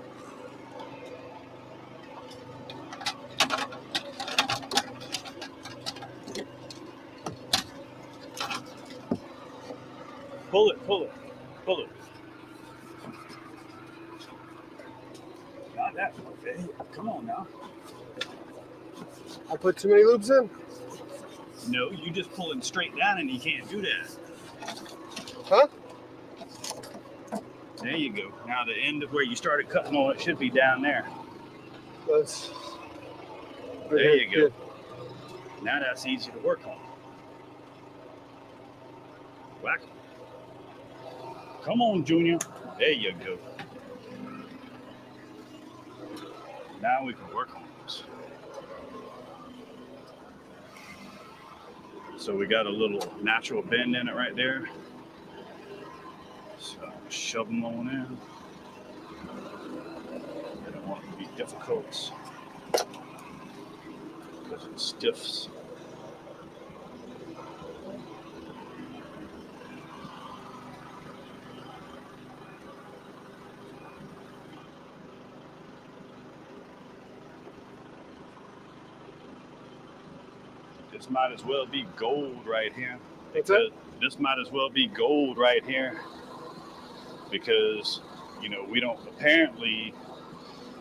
Pull it. Not that one, okay? Come on now. I put too many loops in? No, you just pulling straight down and you can't do that. Huh? There you go. Now the end of where you started cutting on it should be down there. That's There you go. Now that's easy to work on. Whack. Come on, Junior. There you go. Now we can work on this. So we got a little natural bend in it right there. So shove them on in. I don't want it to be difficult because it stiffs. This might as well be gold right here. Because this might as well be gold right here. Because, you know, we don't, apparently,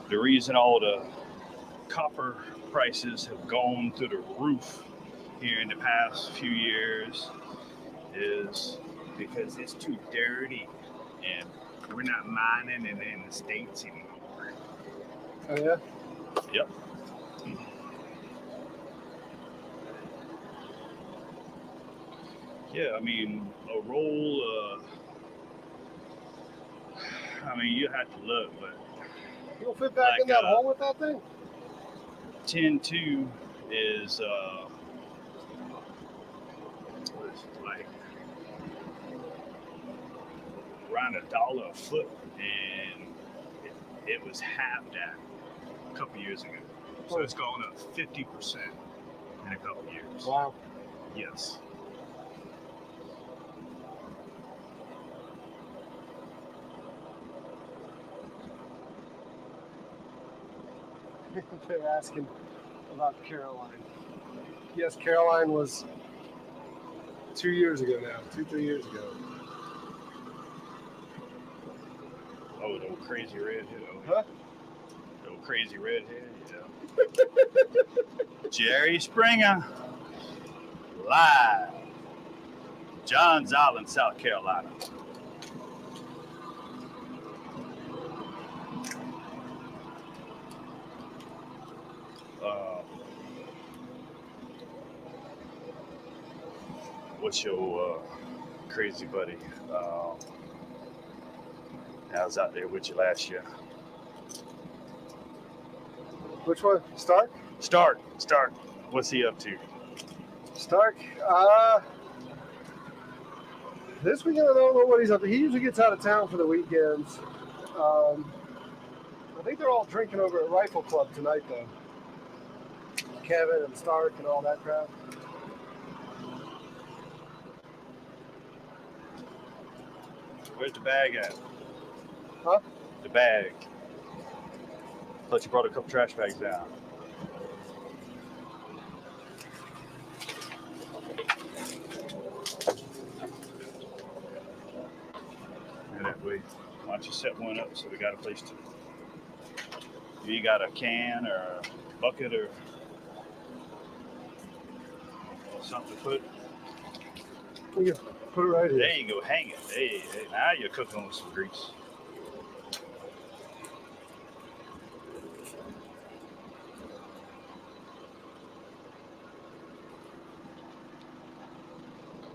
the reason all the copper prices have gone through the roof here in the past few years is because it's too dirty and we're not mining it in the States anymore. Oh, yeah? Yep. Yeah, I mean, a roll, I mean, you have to look, but You'll fit back like, in that hole with that thing? 10-2 is, what is it, like around $1 a foot, and it was half that a couple years ago. So it's gone up 50% in a couple years. Wow. Yes. They're asking about Caroline. Yes, Caroline was 2 years ago now, 3 years ago. Oh, the old crazy redhead. Oh, Huh? The old crazy redhead, yeah. Jerry Springer, live. Johns Island, South Carolina. What's your crazy buddy? I was out there with you last year. Which one? Stark? Stark. What's he up to? Stark? This weekend I don't know what he's up to. He usually gets out of town for the weekends. I think they're all drinking over at Rifle Club tonight, though. Kevin and Stark and all that crap. Where's the bag at? Huh? The bag. Thought you brought a couple trash bags down. And that way, why don't you set one up so we got a place to. You got a can or a bucket or something to put. Yeah, put it right here. There you go, hang it. Hey, now you're cooking with some grease.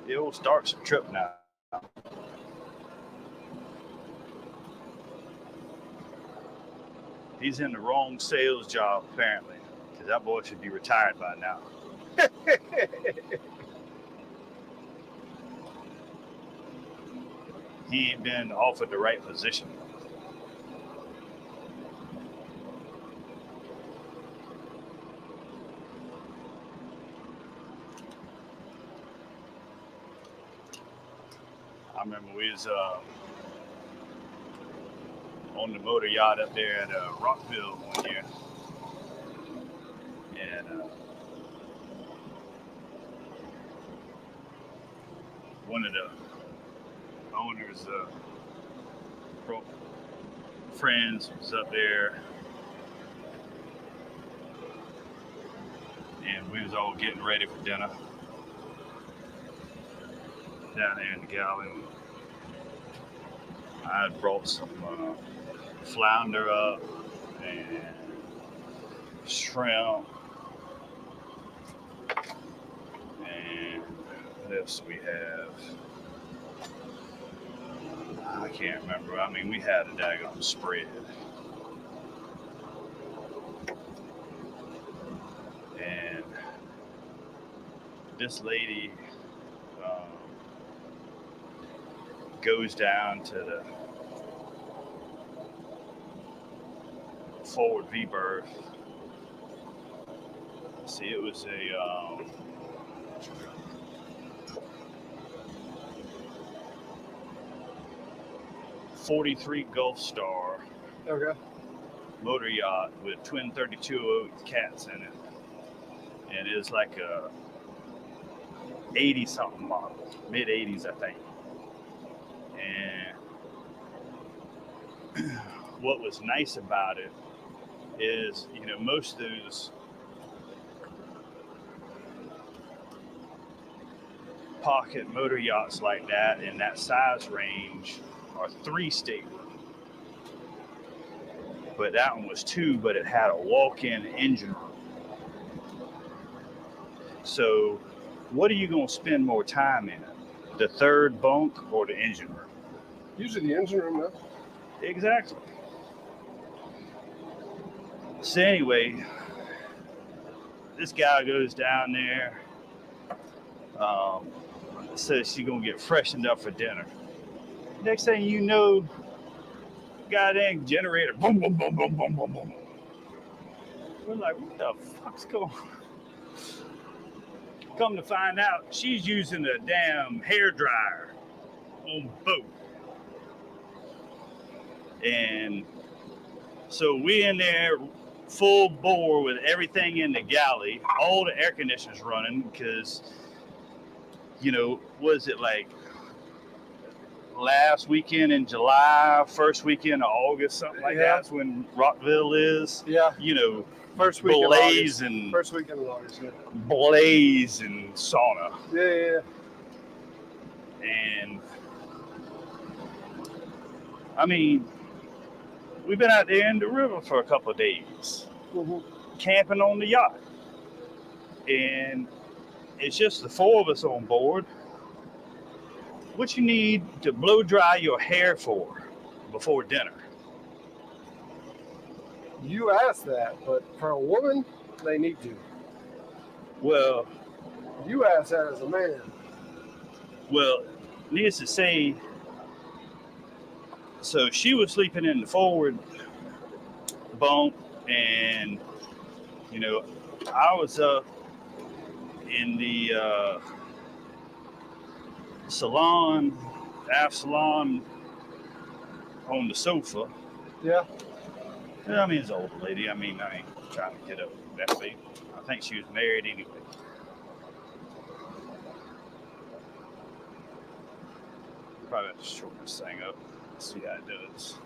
It'll start some trip now. He's in the wrong sales job, apparently, because that boy should be retired by now. He ain't been offered the right position. I remember we was on the motor yacht up there at Rockville one year. And one of the owners' friends was up there. And we was all getting ready for dinner down there in the galley. I had brought some flounder up and shrimp And what else do we have? I can't remember. I mean, we had a daggone spread. And this lady goes down to the forward V berth. See, it was a 43 Gulf Star Okay. motor yacht with twin 3208 cats in it, and it was like a 80 something model, mid 80s I think. And what was nice about it is, you know, most of those pocket motor yachts like that in that size range are 3 stateroom. But that one was 2, but it had a walk-in engine room. So what are you going to spend more time in? The third bunk or the engine room? Usually the engine room, though. Exactly. So anyway, this guy goes down there, says she's going to get freshened up for dinner. Next thing you know, goddamn generator, boom, boom, boom, boom, boom, boom, boom. We're like, what the fuck's going on? Come to find out, she's using a damn hair dryer on boat. And so we in there full bore with everything in the galley, all the air conditioners running, because, you know, was it like last weekend in July, first weekend of August, something like that's when Rockville is. Yeah. You know, First weekend blaze of August. and First weekend of August, yeah. blaze and sauna. Yeah. And I mean, we've been out there in the river for a couple of days, camping on the yacht. And it's just the 4 of us on board. What you need to blow dry your hair for before dinner? You asked that, but for a woman, they need to. Well, you asked that as a man. Well, needless to say, so she was sleeping in the forward bunk, and, you know, I was up in the salon, aft salon, on the sofa. Yeah. I mean, it's an older lady. I ain't trying to get up that late. I think she was married anyway. Probably have to shorten this thing up. See how it does.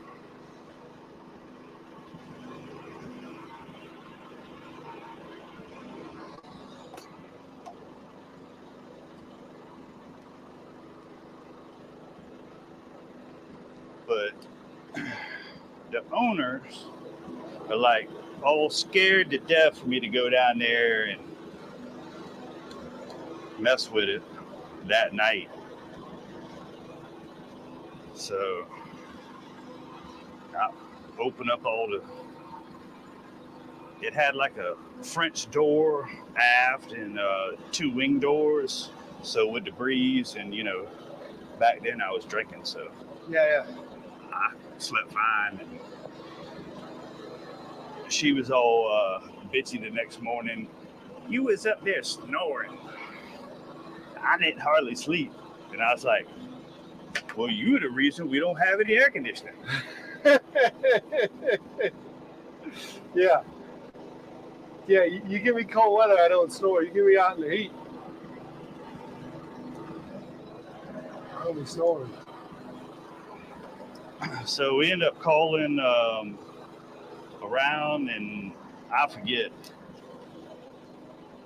But the owners are like all scared to death for me to go down there and mess with it that night. So I open up it had like a French door aft and 2 wing doors. So with the breeze, and, you know, back then I was drinking, so Yeah. I slept fine. And she was all bitchy the next morning. You was up there snoring. I didn't hardly sleep. And I was like, well, you're the reason we don't have any air conditioning. Yeah. Yeah, you give me cold weather, I don't snore. You give me out in the heat, I'll be snoring. So we end up calling around, and I forget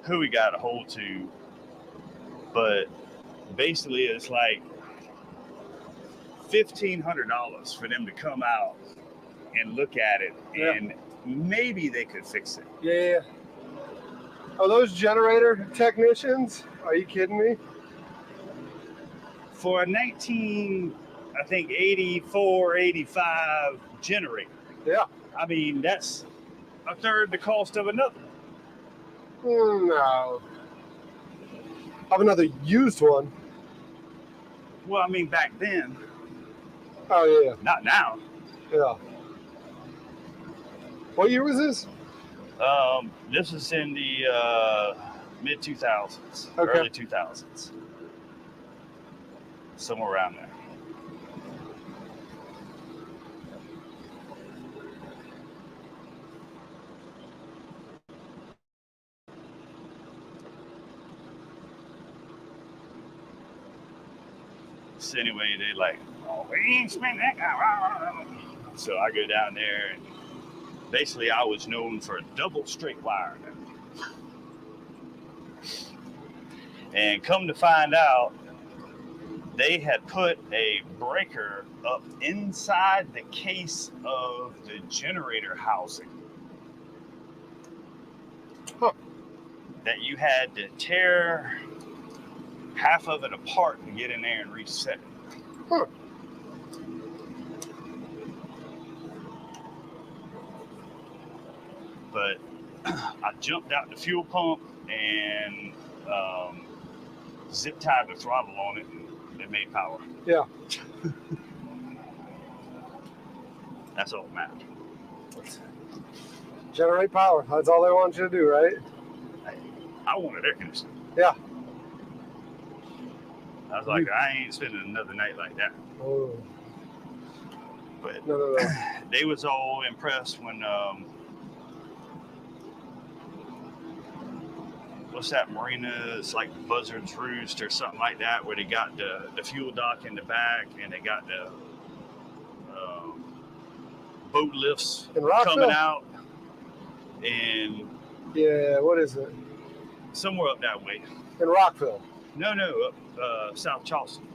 who we got a hold to, but basically it's like $1,500 for them to come out and look at it, and maybe they could fix it. Yeah. Are those generator technicians? Are you kidding me? For a 84, 85 generator. Yeah. I mean, that's a third the cost of another. No. I have another used one. Well, I mean, back then. Oh, yeah. Not now. Yeah. What year was this? This is in the mid 2000s, Okay. early 2000s, somewhere around there. So anyway, they like, oh, we ain't spending that. So I go down there, and basically I was known for double straight wire. And come to find out, they had put a breaker up inside the case of the generator housing. Huh. That you had to tear half of it apart and get in there and reset it. Huh. But I jumped out the fuel pump and zip tied the throttle on it, and it made power. Yeah. That's all that mattered. Generate power. That's all they want you to do, right? I wanted air conditioning. Yeah. I was like, I ain't spending another night like that. Oh. But No. they was all impressed when what's that marina? It's like Buzzard's Roost or something like that, where they got the fuel dock in the back, and they got the boat lifts coming out, and yeah, what is it? Somewhere up that way. In Rockville. No, up South Charleston.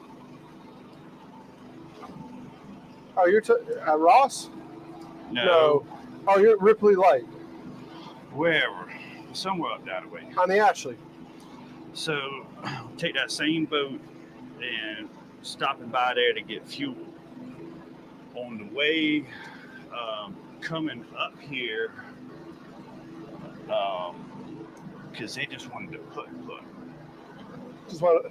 Oh, you're at Ross? No. Oh, you're at Ripley Light. Wherever. Somewhere up that way. On the Ashley. So take that same boat and stopping by there to get fuel. On the way coming up here, because they just wanted to put Just want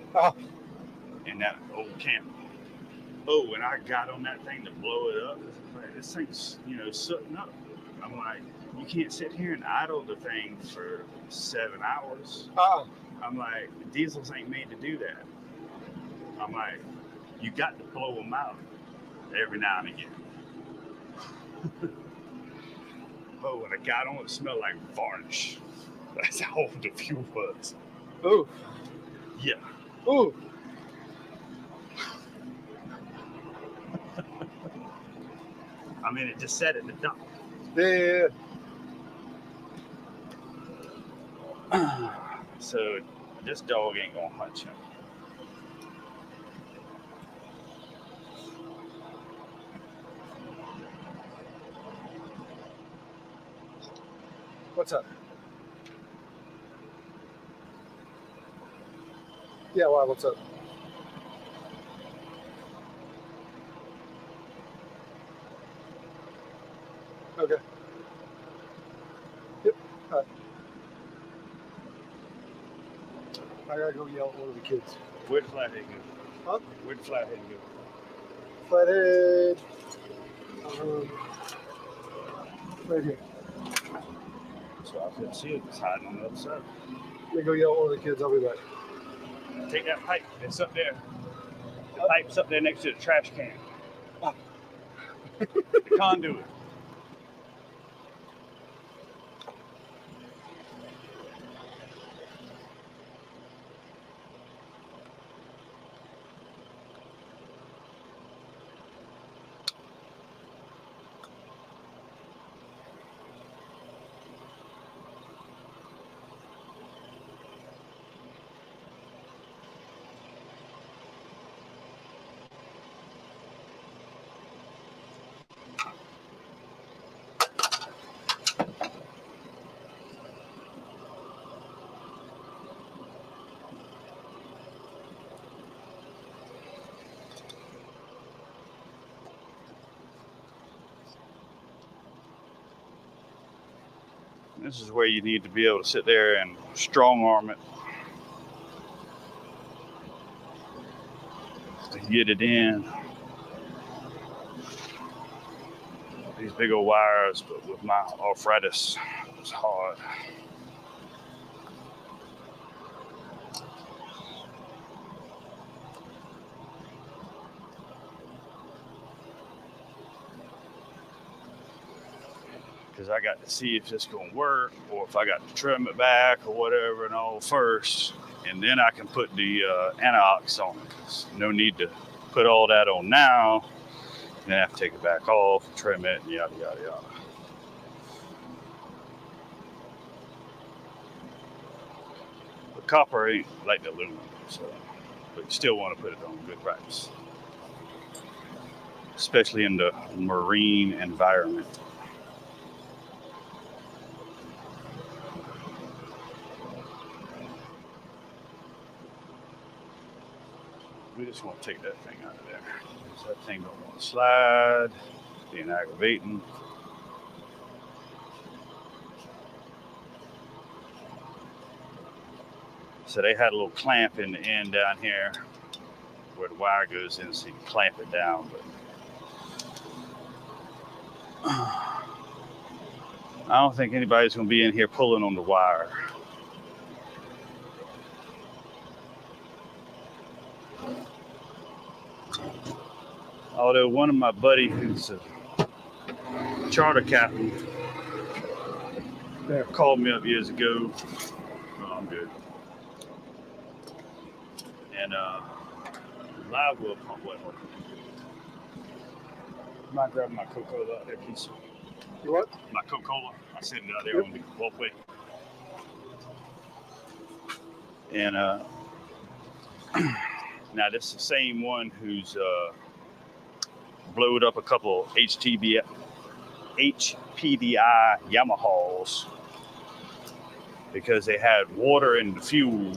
in that old camp. Oh, when I got on that thing to blow it up, this thing's, sitting up. I'm like, you can't sit here and idle the thing for 7 hours. I'm like, diesels ain't made to do that. I'm like, you got to blow them out every now and again. Oh, when I got on, it smelled like varnish. That's how old the fuel was. Ooh. Yeah. Ooh. I mean, it just sat at the dump. Yeah. So this dog ain't gonna hunt you. What's up? Yeah, why? What's up? Okay. Yep. All right. I gotta go yell at one of the kids. Where'd the flathead go? Huh? Where'd the flathead go? Flathead. Right here. So I couldn't see it. It's hiding on the other side. Let me go yell at one of the kids. I'll be back. Take that pipe. It's up there. The pipe's up there next to the trash can. The conduit. This is where you need to be able to sit there and strong arm it to get it in. These big old wires, but with my arthritis, it's hard. Because I got to see if it's going to work or if I got to trim it back or whatever and all first. And then I can put the anti-ox on it. There's no need to put all that on now. Then I have to take it back off, trim it, and yada, yada, yada. But copper ain't like the aluminum, so, but you still want to put it on good practice, especially in the marine environment. We just want to take that thing out of there. So that thing don't want to slide, being aggravating. So they had a little clamp in the end down here where the wire goes in, so you can clamp it down. But I don't think anybody's going to be in here pulling on the wire. Although one of my buddies who's a charter captain called me up years ago. Oh, I'm good. And live well pump wasn't working. Might grab my Coca-Cola out there, please. You what? My Coca-Cola. I set it out there on the walkway. And now this is the same one who's blowed up a couple HPDI Yamahas because they had water in the fuel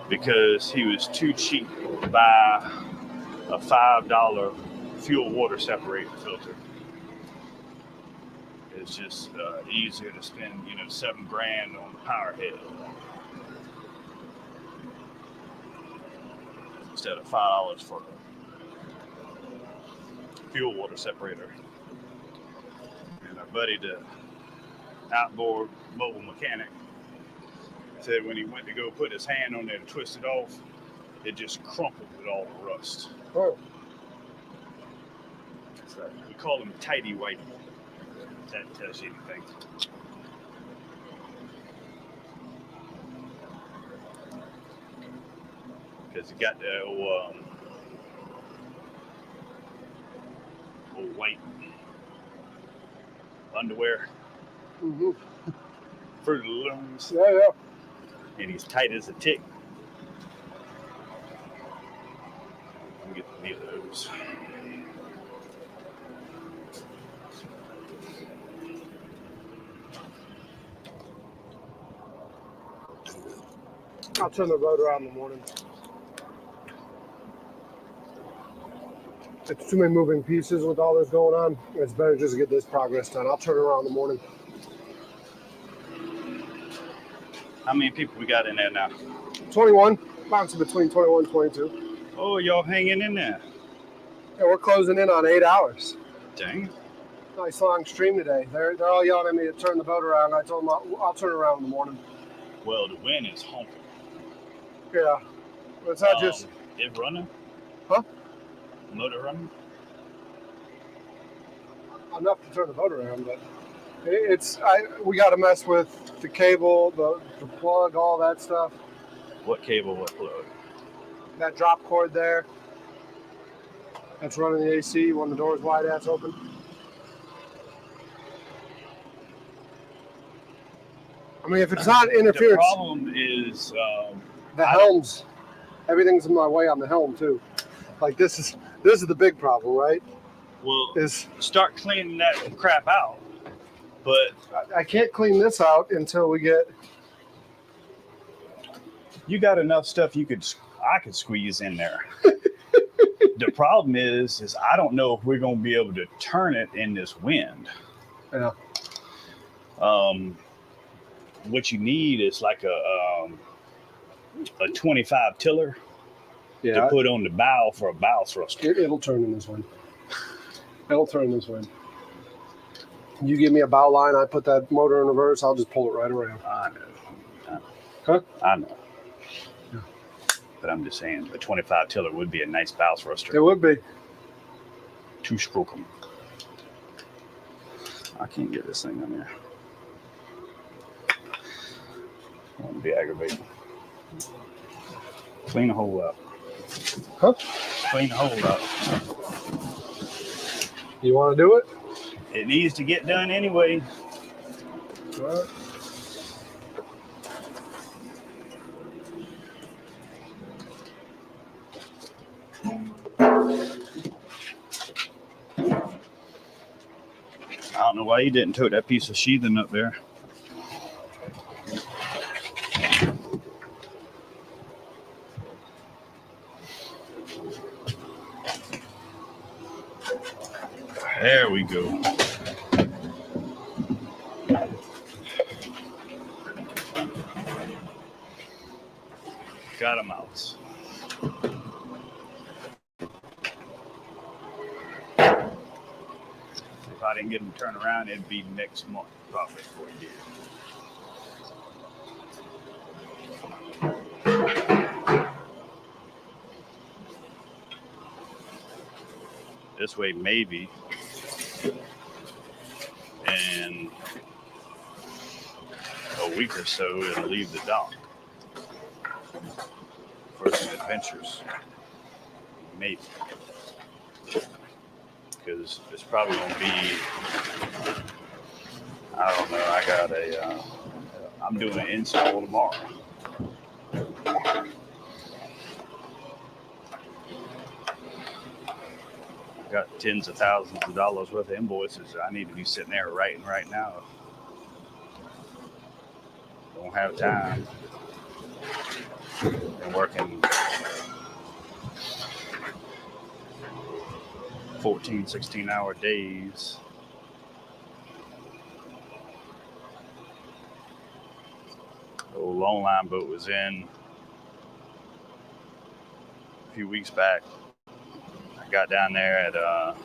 because he was too cheap to buy a $5 fuel water separator filter. It's just easier to spend, $7,000 on the power head instead of $5 for fuel water separator. And our buddy, the outboard mobile mechanic, said when he went to go put his hand on there to twist it off, it just crumpled with all the rust. Oh. So we call him Tidy Whitey. If that tells you anything. Because he got the old white underwear. Mm-hmm. Fruit of the Looms. Yeah. And he's tight as a tick. Let me get me of those. I'll turn the boat around in the morning. It's too many moving pieces with all this going on. It's better just to get this progress done. I'll turn it around in the morning. How many people we got in there now? 21. Bouncing between 21 and 22. Oh, y'all hanging in there. Yeah, we're closing in on 8 hours. Dang. Nice long stream today. They're all yelling at me to turn the boat around. I told them I'll turn it around in the morning. Well, the wind is honking. Yeah. But it's not just... It running? Huh? Motor running? Enough to turn the boat around, but we got to mess with the cable, the plug, all that stuff. What cable, what plug? That drop cord there. That's running the AC when the door's wide ass open. I mean, if it's not interference. The problem is the helms. Everything's in my way on the helm too. Like this is the big problem, right? Well, start cleaning that crap out. But I can't clean this out until we get. You got enough stuff I could squeeze in there. The problem is I don't know if we're going to be able to turn it in this wind. Yeah. What you need is like a 25 tiller to put on the bow for a bow thruster. It'll turn in this one. It'll turn this way. You give me a bow line, I put that motor in reverse, I'll just pull it right around. I know. Huh? I know. Yeah. But I'm just saying, a 25 tiller would be a nice bow thruster. It would be. 2-stroke them. I can't get this thing on there. I want to be aggravating. Clean the hole up. Huh? Clean the hole up. You want to do it? It needs to get done anyway. All right. I don't know why you didn't tote that piece of sheathing up there. There we go. Got him out. If I didn't get him turned around, it'd be next month probably before he did. This way, maybe in a week or so, it'll leave the dock for some adventures. Maybe. Because it's probably going to be, I don't know, I'm doing an install tomorrow. Got tens of thousands of dollars worth of invoices I need to be sitting there writing right now. Don't have time. Been working 14, 16-hour days. The old long line boat was in a few weeks back. I got down there at about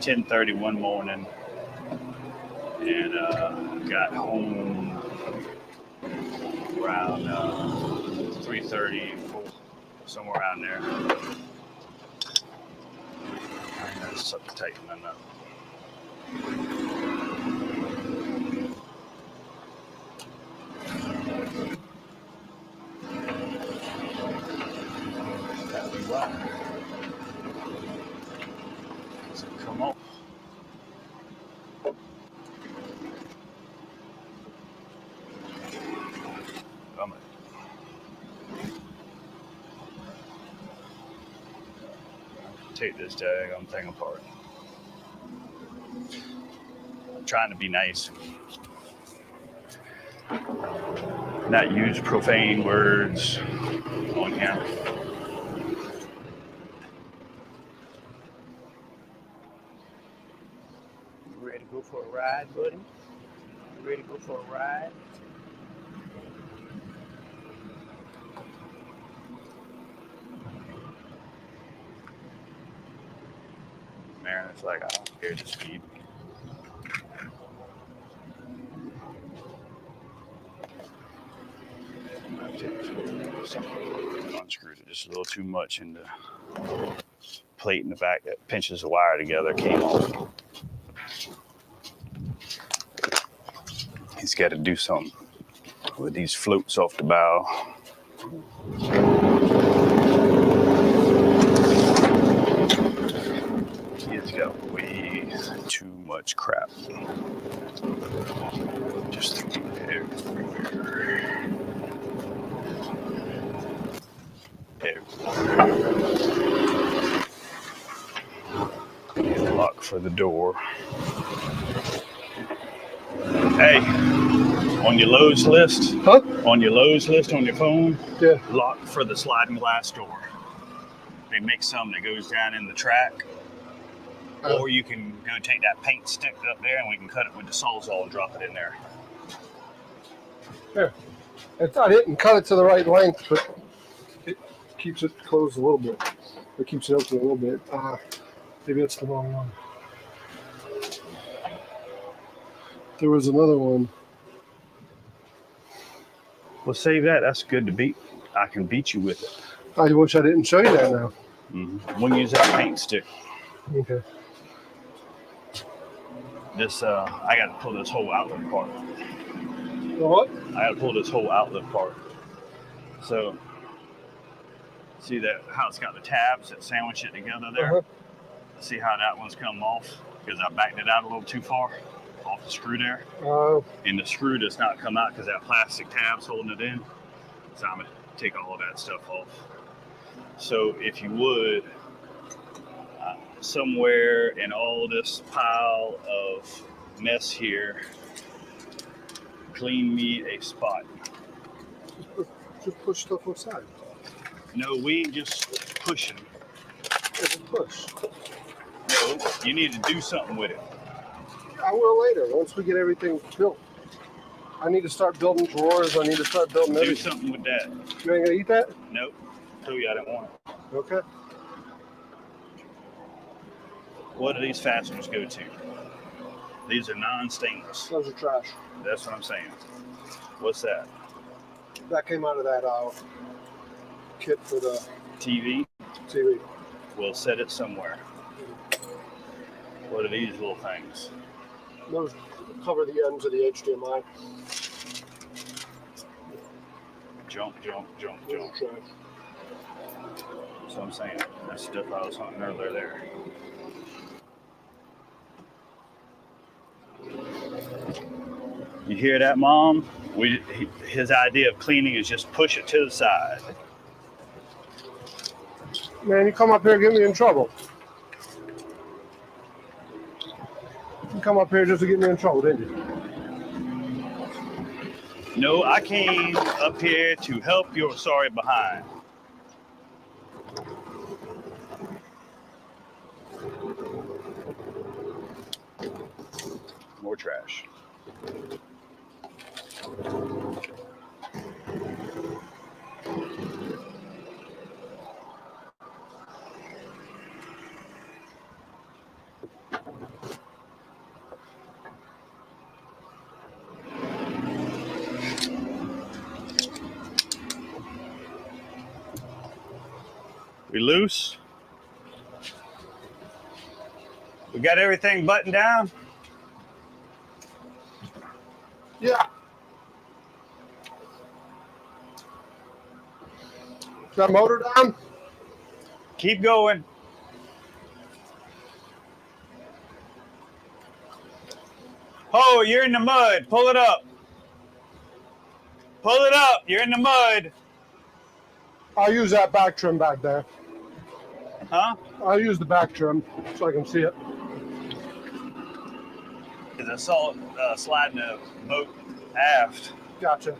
10:30 one morning and got home around 3:30, 4, somewhere around there. I gotta suck tighten that up. That'll be why. So come on. Come on. Take this daggone thing apart. I'm trying to be nice. Not use profane words on him. You ready to go for a ride, buddy? You ready to go for a ride? Marinette's like, I don't care to speed. Unscrewed it just a little too much, and the plate in the back that pinches the wire together came off. He's got to do something with these floats off the bow. He's got way too much crap. Just throw it everywhere. Need a lock for the door. Hey, on your Lowe's list? Huh? On your Lowe's list on your phone? Yeah. Lock for the sliding glass door. They make some that goes down in the track. Or you can go take that paint stick up there and we can cut it with the Sawzall and drop it in there. Here. I didn't cut it to the right length, but it keeps it closed a little bit. It keeps it open a little bit. Maybe it's the wrong one. There was another one. Well, save that. That's good to beat. I can beat you with it. I wish I didn't show you that now. Mm-hmm. We'll use that paint stick. Okay. This, I got to pull this whole outlet apart. What? I got to pull this whole outlet apart. So, see that how it's got the tabs that sandwich it together there? See how that one's come off? Because I backed it out a little too far off the screw there. And the screw does not come out because that plastic tab's holding it in. So I'm going to take all of that stuff off. So if you would, somewhere in all this pile of mess here, clean me a spot. Just push stuff aside. No, we ain't just pushing. It's a push. No, you need to do something with it. I will later, once we get everything built. I need to start building drawers. I need to start building Do everything. something with that. You ain't gonna eat that? Nope. Told you I didn't want it. Okay. What do these fasteners go to? These are non-stainless. Those are trash. That's what I'm saying. What's that? That came out of that kit for the TV? TV. We'll set it somewhere. What are these little things? Those cover the ends of the HDMI. Jump. Those are trash. So I'm saying, that's stuff I was hunting earlier there. You hear that, Mom? His idea of cleaning is just push it to the side. Man, you come up here and get me in trouble. You come up here just to get me in trouble, didn't you? No, I came up here to help your sorry behind. More trash. We loose? We got everything buttoned down? Yeah. Is that motor down? Keep going. Oh, you're in the mud. Pull it up. Pull it up. You're in the mud. I'll use that back trim back there. Huh? I'll use the back trim so I can see it. Because I saw it sliding the boat aft. Gotcha.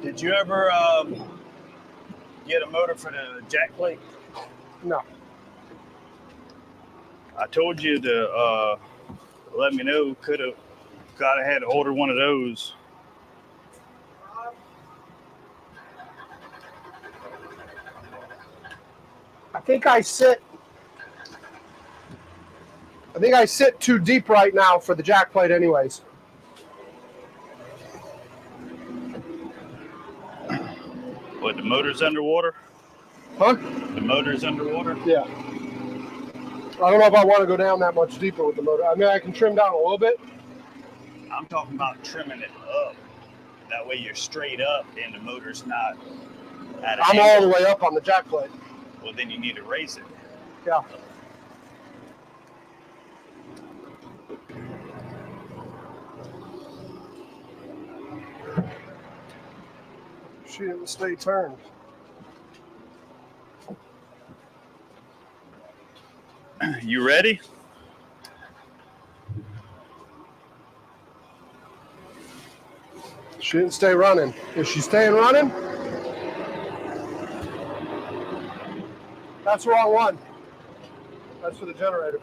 Did you ever get a motor for the jack plate? No. I told you to let me know. Could have had to order one of those. I think I sit too deep right now for the jack plate anyways. What, the motor's underwater? Huh? The motor's underwater? Yeah. I don't know if I want to go down that much deeper with the motor. I mean, I can trim down a little bit. I'm talking about trimming it up. That way you're straight up and the motor's not at an I'm angle. all the way up on the jack plate. Well, then you need to raise it. Yeah. She didn't stay turned. You ready? She didn't stay running. Is she staying running? That's the wrong one. That's for the generator.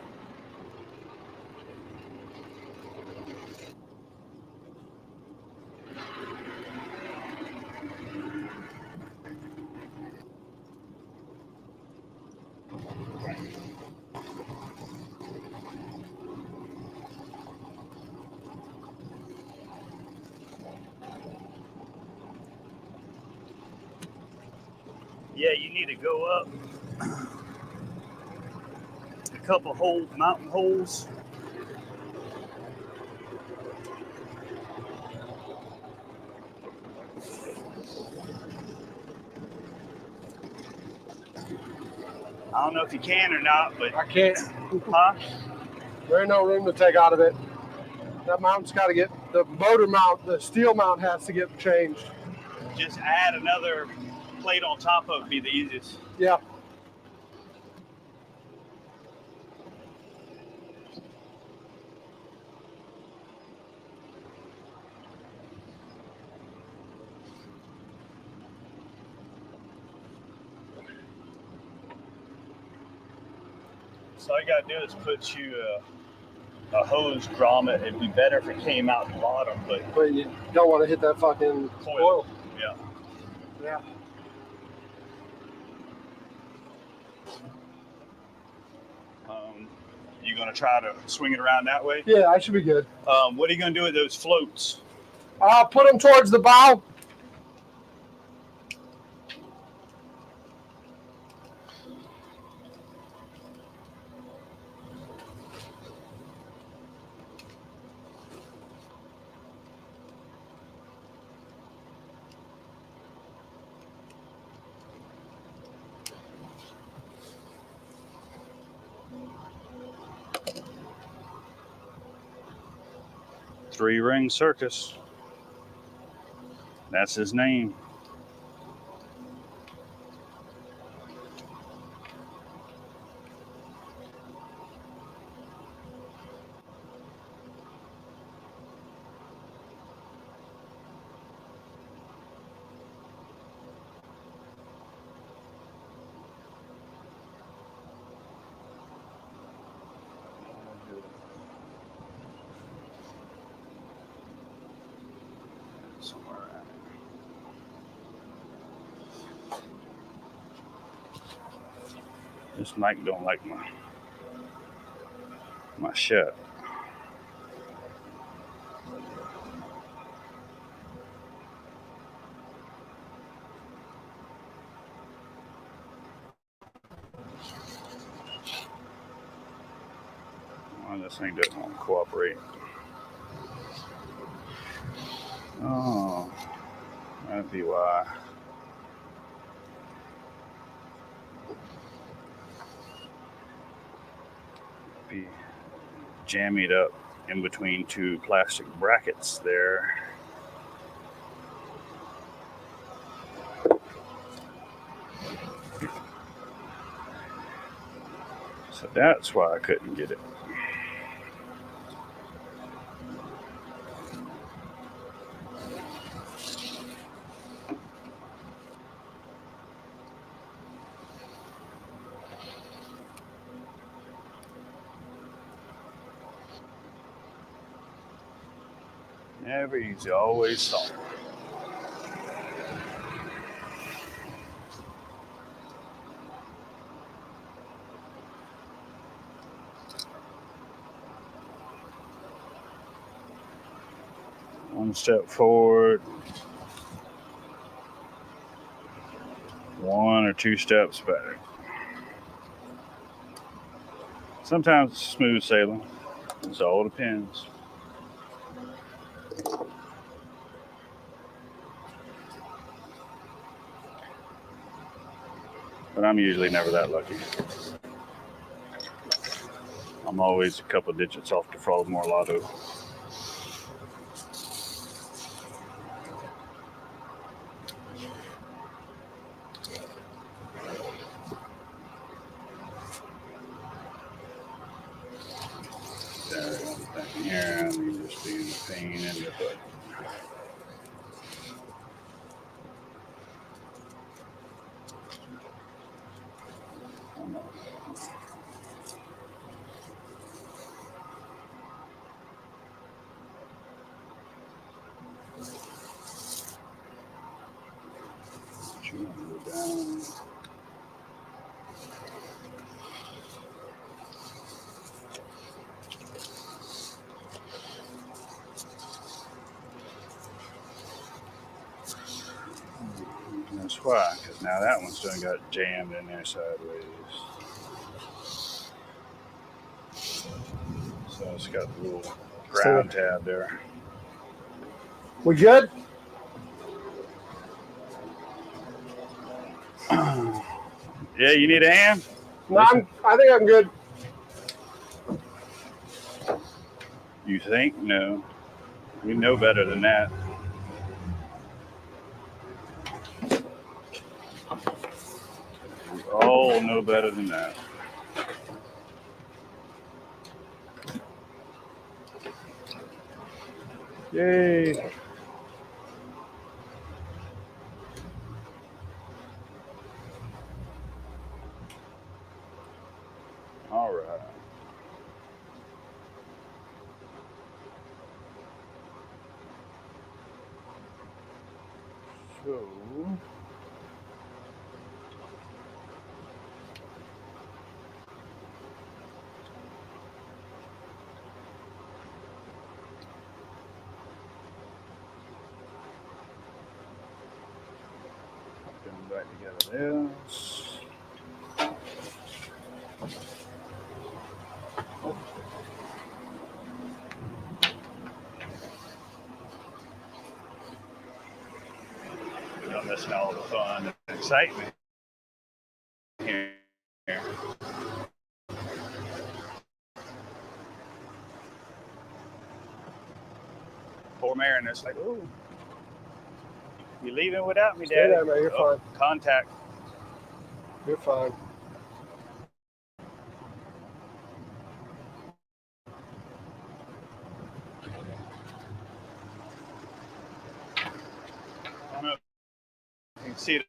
Yeah, you need to go up a couple mountain holes. I don't know if you can or not, but I can't. huh? There ain't no room to take out of it. That mount's got to get, the motor mount, the steel mount has to get changed. Just add another plate on top of it, be the easiest. Yeah. So all you gotta do is put you a hose grommet. It'd be better if it came out the bottom, but you don't want to hit that fucking coil. Yeah. Yeah. You gonna try to swing it around that way? Yeah, I should be good. What are you gonna do with those floats? I'll put them towards the bow. Three-ring circus. That's his name. Somewhere around here. This mic don't like my shirt. Well, this thing doesn't want to cooperate. Oh, that'd be why. Be jamming it up in between two plastic brackets there. So that's why I couldn't get it. Never easy, always soft. One step forward, one or two steps back. Sometimes it's smooth sailing. It all depends. But I'm usually never that lucky. I'm always a couple digits off the Baltimore Lotto. pain in the butt. Down. That's why, because now that one's done got jammed in there sideways. So it's got the little ground tab there. We good? Yeah, you need a hand? No, I think I'm good. You think? No. We know better than that. We all know better than that. Yay. All right. So putting back together this. You're not missing all the fun and excitement here. Poor Mariners like, oh, you leaving without me, Stay Daddy? there, man. You're fine. Contact. You're fine. I don't know if you can see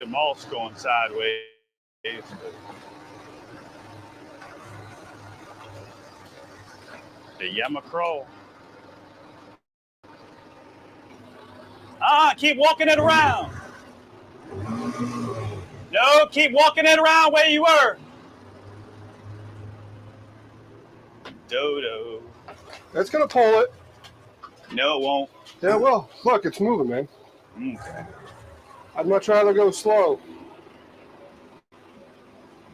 the moss going sideways. But the Yamacraw. Keep walking it around. No, keep walking it around where you were. Dodo. It's going to pull it. No, it won't. Yeah, well, look, it's moving, man. Okay. I'd much rather go slow.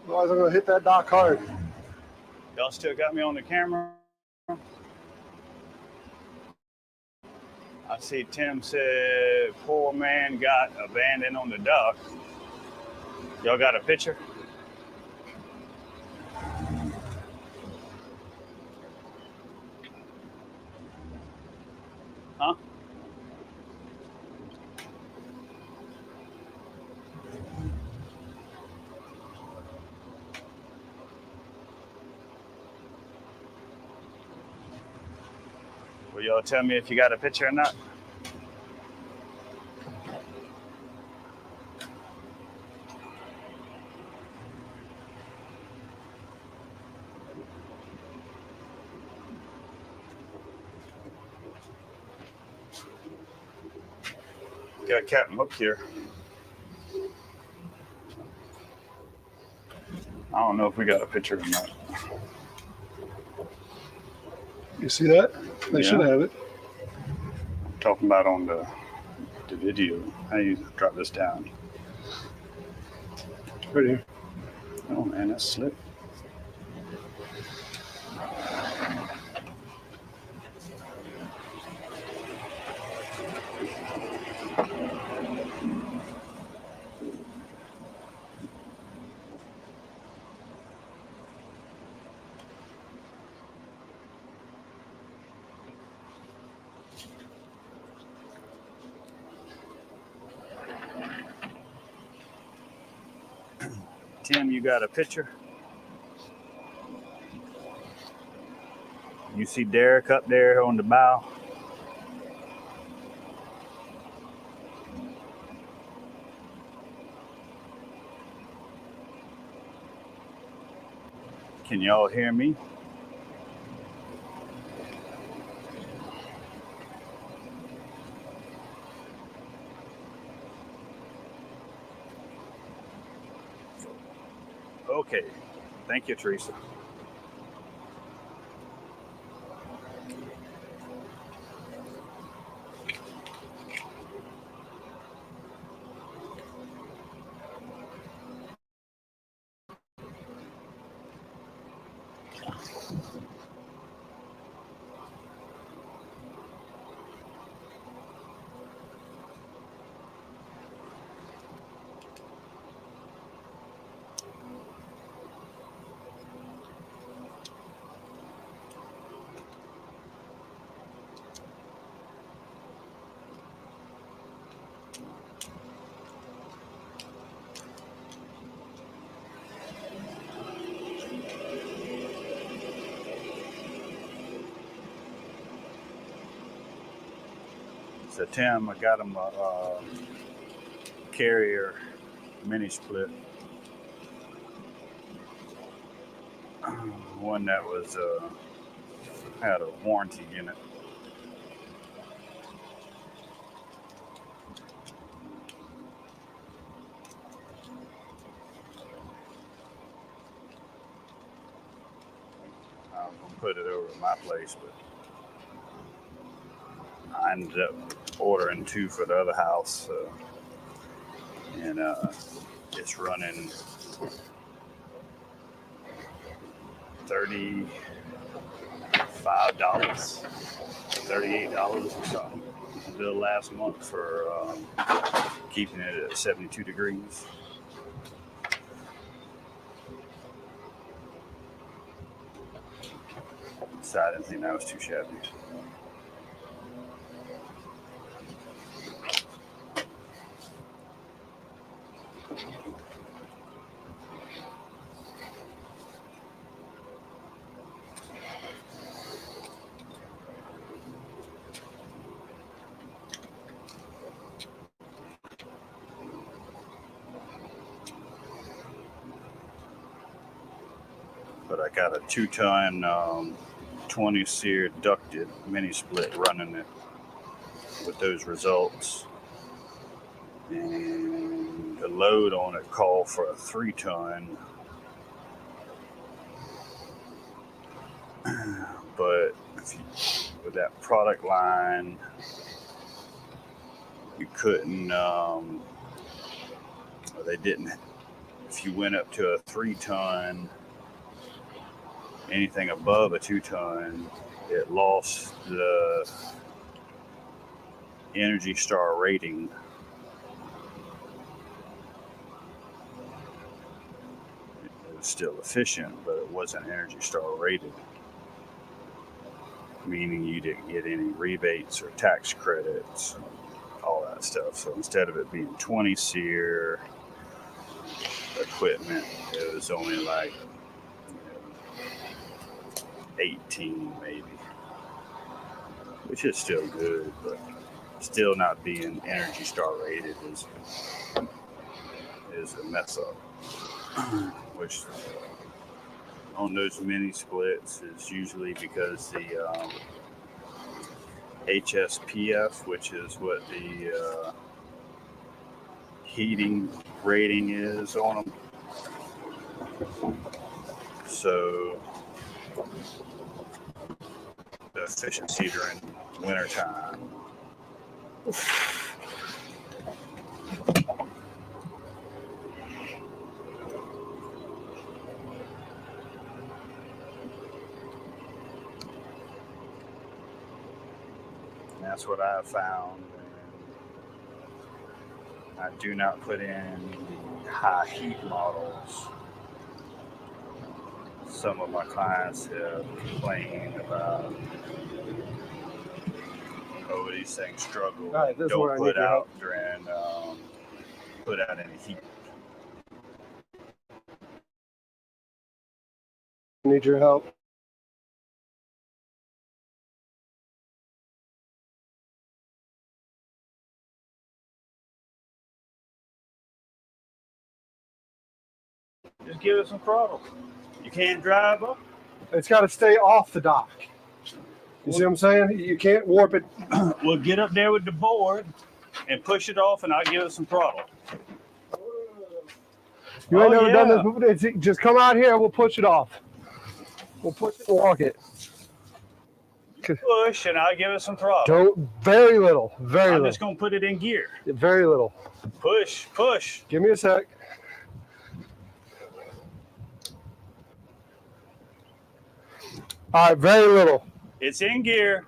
Otherwise, I'm going to hit that dock hard. Y'all still got me on the camera? I see Tim said, poor man got abandoned on the dock. Y'all got a picture? Huh? Will y'all tell me if you got a picture or not? Got Captain Hook here. I don't know if we got a picture or not. You see that? They should have it. I'm talking about on the video. How you drop this down? Right here. Oh man, that's slick. Tim, you got a picture? You see Derek up there on the bow? Can y'all hear me? Okay. Thank you, Teresa. So Tim, I got him a carrier mini split. One that was had a warranty in it. I was gonna put it over at my place, but I ended up ordering 2 for the other house, and it's running $35, $38 or something. The last month for keeping it at 72 degrees. So I didn't think that was too shabby. But I got a 2-ton 20 sear ducted mini split running it with those results. And the load on it called for a 3-ton. But with that product line, you couldn't, or they didn't, if you went up to a 3-ton, anything above a 2-ton, it lost the Energy Star rating. It was still efficient, but it wasn't Energy Star rated, meaning you didn't get any rebates or tax credits, all that stuff. So instead of it being 20 sear equipment, it was only like 18 maybe, which is still good, but still not being Energy Star rated is a mess up. Which on those mini splits is usually because the HSPF, which is what the heating rating is on them. So the efficiency during wintertime. That's what I have found. And I do not put in the high heat models. Some of my clients have complained about, oh, these things struggle. Right, this is Don't where I need put your out help. during put out any heat. Need your help. Just give it some throttle. You can't drive up. It's got to stay off the dock. You see what I'm saying? You can't warp it. We'll get up there with the board and push it off, and I'll give it some throttle. You ain't never done this before. Just come out here. We'll push it off. We'll push it and walk it. Push, and I'll give it some throttle. Don't. Very little. Very little. I'm just gonna put it in gear. Very little. Push, push. Give me a sec. All right. Very little. It's in gear.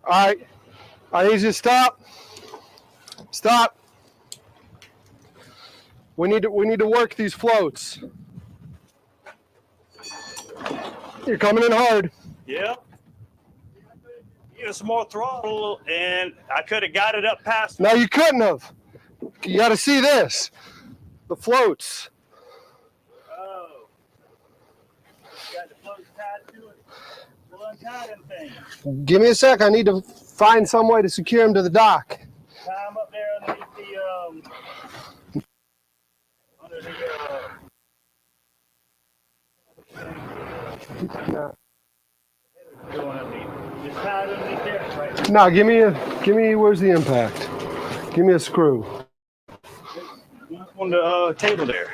All right. I need you to stop. Stop. We need to work these floats. You're coming in hard. Yep. Give it some more throttle, and I could have got it up past. No, you couldn't have. You got to see this. The floats. Oh. You got the floats tied to it. We'll untie them things. Give me a sec. I need to find some way to secure them to the dock. Tie them up there underneath Just tie it underneath there, right? No, give me. Where's the impact? Give me a screw. On the table there.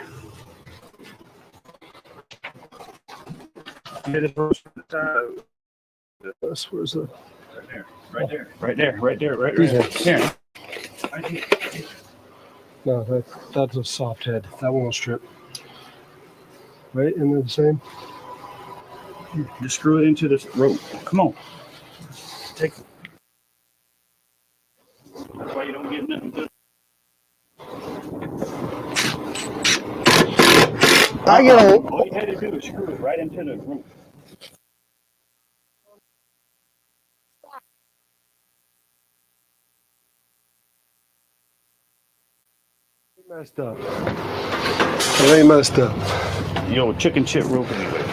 Where's the? Right there. Right there. Here. Right here. No, that's a soft head. That won't strip. Right, and they're the same. Just screw it into this rope. Come on. Take it. That's why you don't get nothing good. I get it. All you had to do is screw it right into the rope. Messed up. I ain't messed up. Yo, chicken chip rope anyway.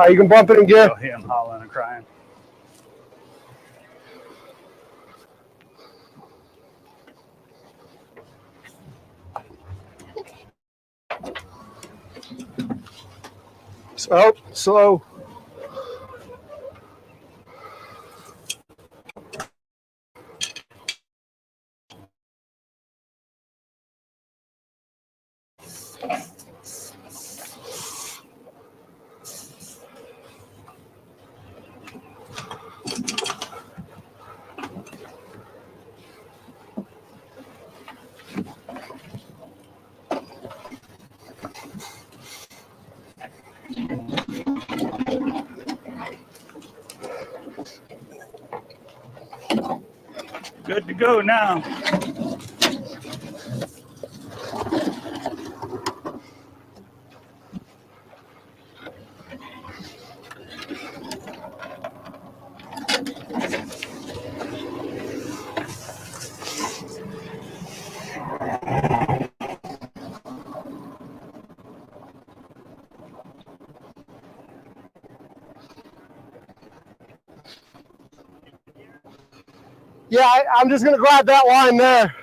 You can bump it in gear. You'll hear him hollering and crying. Oh, slow. Good to go now. Yeah, I'm just gonna grab that line there.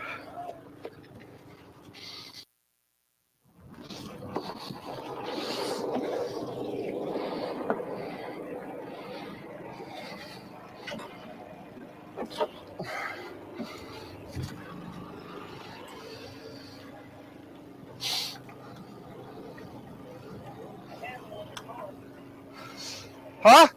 Huh?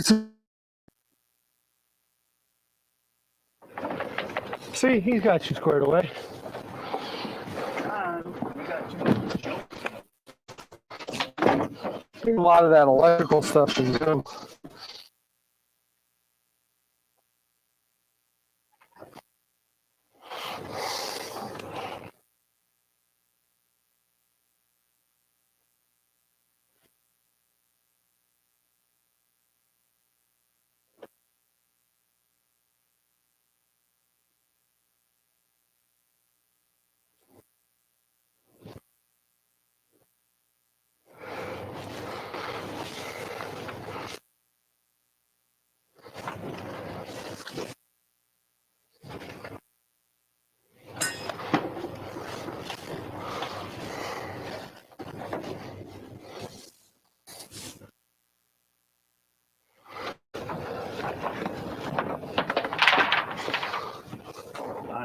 See, he's got you squared away. A lot of that electrical stuff is good.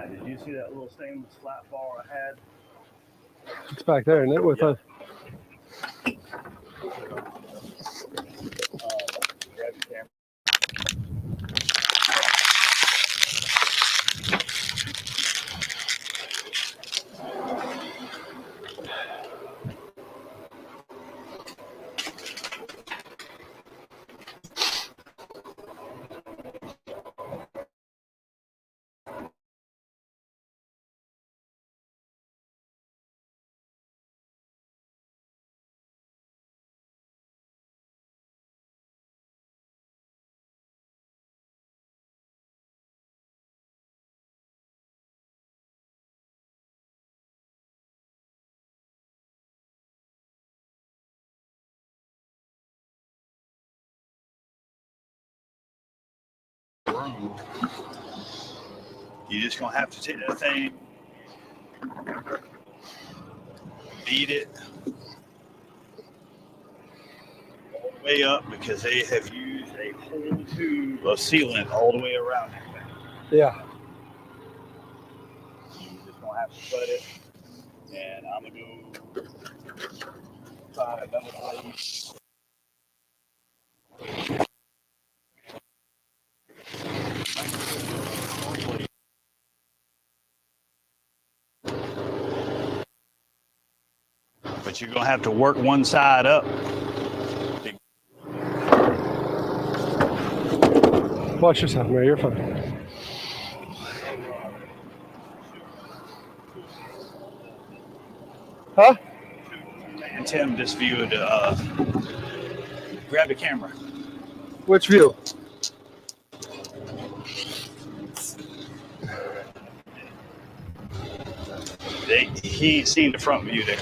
Did you see that little stainless flat bar I had? It's back there, isn't it? With Yep. Grab your camera. You're just gonna have to take that thing, beat it all the way up because they have used a whole tube of sealant all the way around that thing. Yeah. You're just gonna have to cut it, and I'm gonna go find another place. But you're gonna have to work one side up. Watch yourself, Mary. You're fine. Huh? And Tim just viewed. Grab the camera. Which view? He ain't seen the front view there.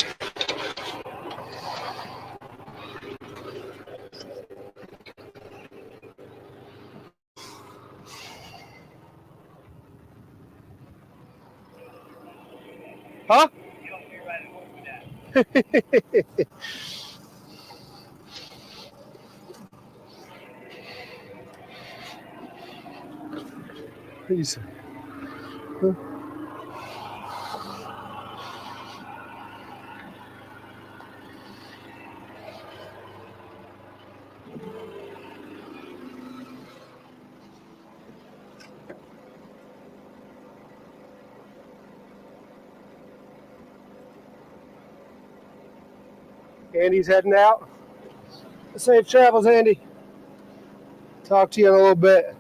Huh? He's. Huh? Andy's heading out. Safe travels, Andy. Talk to you in a little bit.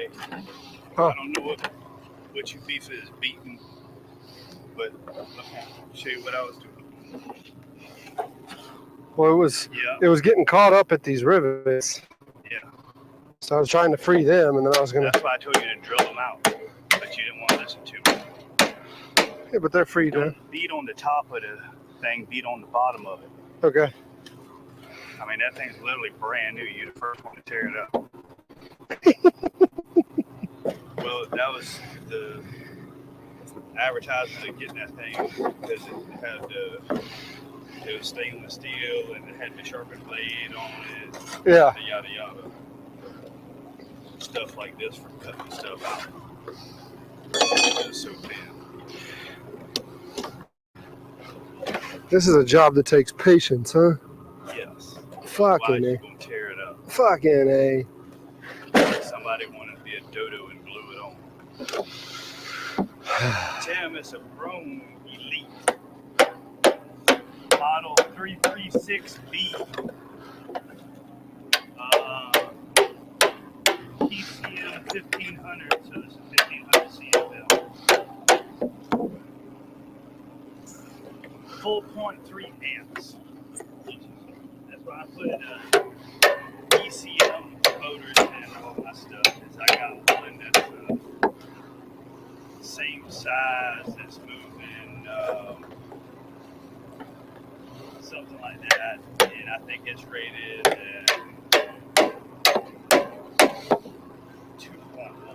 Hey, Huh. I don't know what your beef is beating, but I'll show you what I was doing. Well, Yeah, it was getting caught up at these rivets. yeah. So I was trying to free them, and then I was gonna. That's why I told you to drill them out, but you didn't want to listen to me. Yeah, but they're free now. Don't beat on the top of the thing, beat on the bottom of it. Okay. I mean, that thing's literally brand new. You're the first one to tear it up. Well, that was the advertisement of getting that thing because it had it was stainless steel and it had the sharpened blade on it. Yeah. Yada yada. Stuff like this for cutting stuff out. It was so thin. This is a job that takes patience, huh? Yes. Fucking Otherwise, A. you're gonna tear it up. Fucking A. Somebody wanted to be a dodo and glue it on. Tim is a Rome Elite Model 336B. PCM 1500, so this is 1500 CFL. 4.3 amps. That's why I put ECM motors in all my stuff. Is I got one that's same size that's moving something like that, and I think it's rated at 2.1.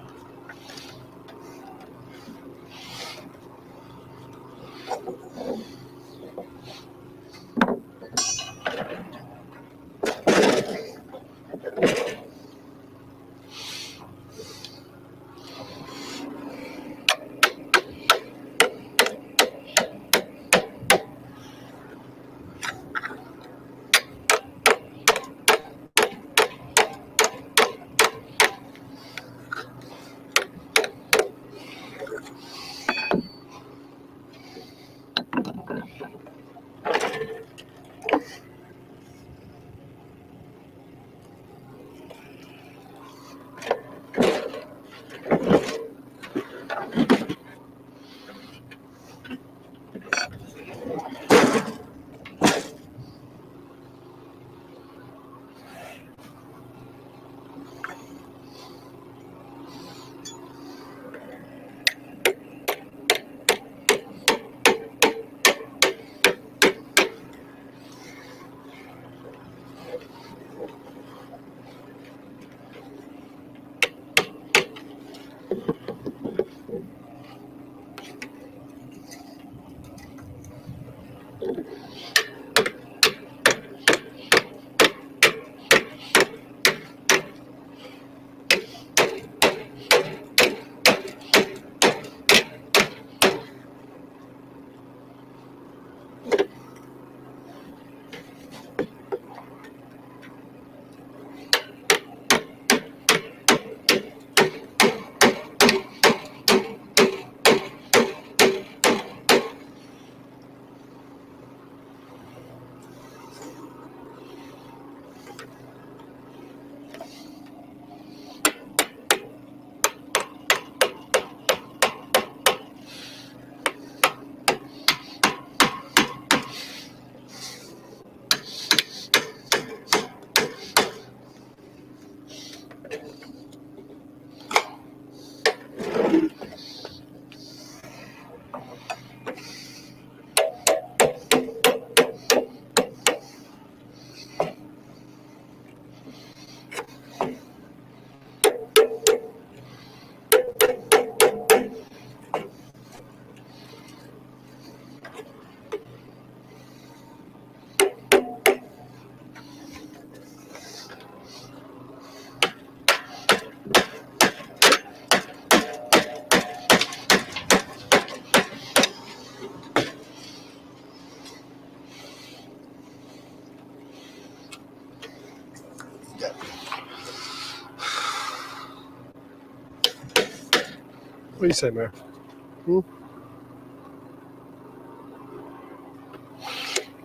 What do you say, Mayor?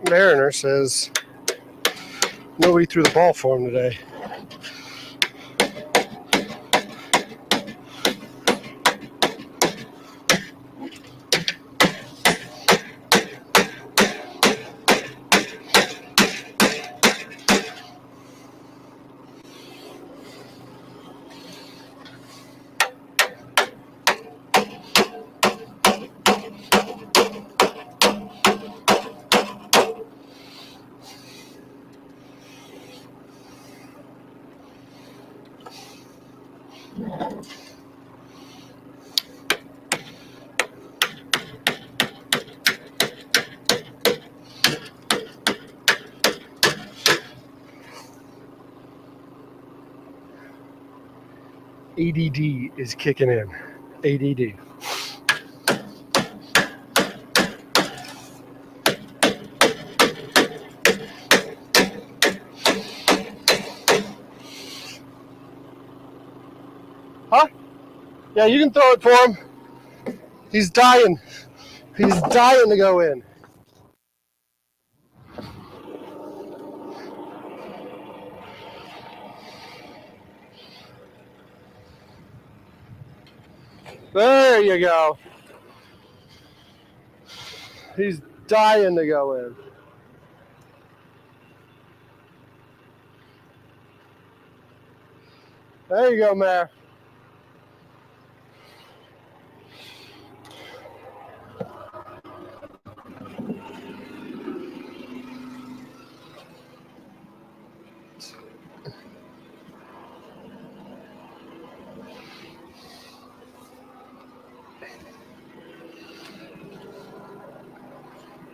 Mariner says nobody threw the ball for him today. ADD is kicking in. ADD. Huh? Yeah, you can throw it for him. He's dying. He's dying to go in. There you go. He's dying to go in. There you go, Mayor.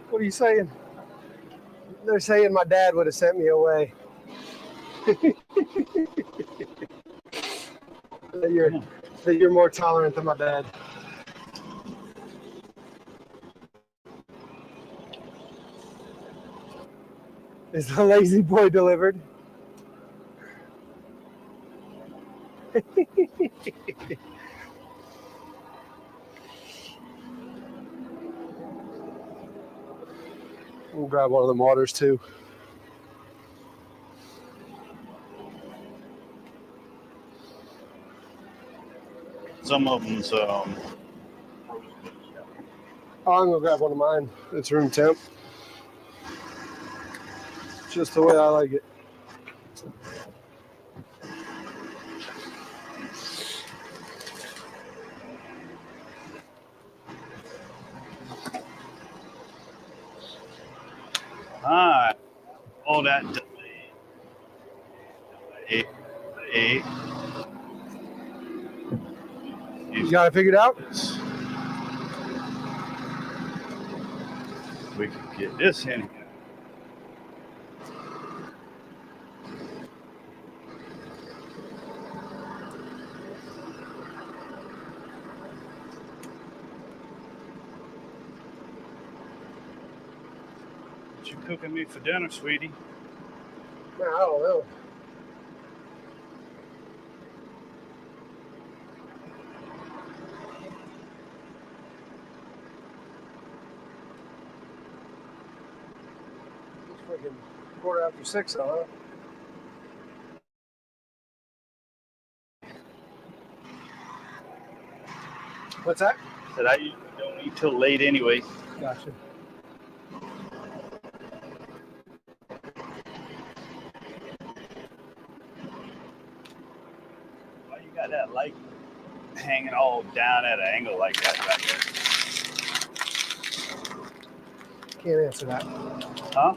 What are you saying? They're saying my dad would have sent me away. that you're more tolerant than my dad. Is the lazy boy delivered? We'll grab one of them waters too. Some of them's I'm gonna grab one of mine. It's room temp. Just the way I like it. all that. You got it figured out? We can get this in. What you cooking me for dinner, sweetie? Man, I don't know. It's freaking 6:15, huh? What's that? Said I usually don't eat till late anyway. Gotcha. Why you got that light hanging all down at an angle like that back there? Can't answer that. Huh?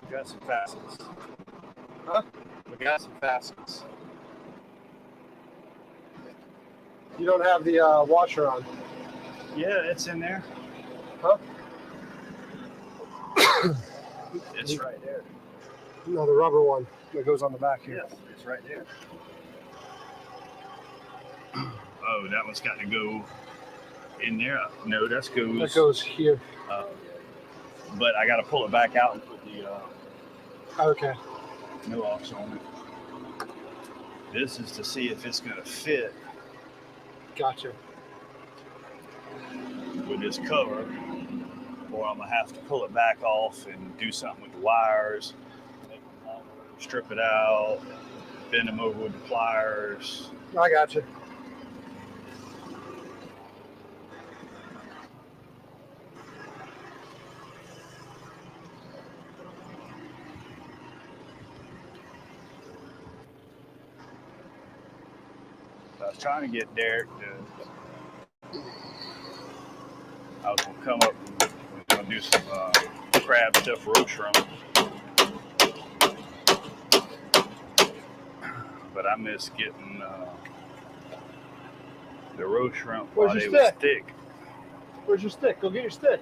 We got some facets. Huh? We got some facets. You don't have the washer on. Yeah, it's in there. Huh? It's right there. No, the rubber one that goes on the back here. Yes, it's right there. Oh, that one's got to go in there. No, that goes here. But I got to pull it back out and put the Okay. no locks on it. This is to see if it's going to fit Gotcha. with this cover, or I'm going to have to pull it back off and do something with the wires, make them longer, strip it out, bend them over with the pliers. I gotcha. I was trying to get Derek to I was gonna come up. We're gonna do some crab stuffed roast shrimp, but I miss getting the roast shrimp Where's while your they was stick? thick. Where's your stick? Go get your stick.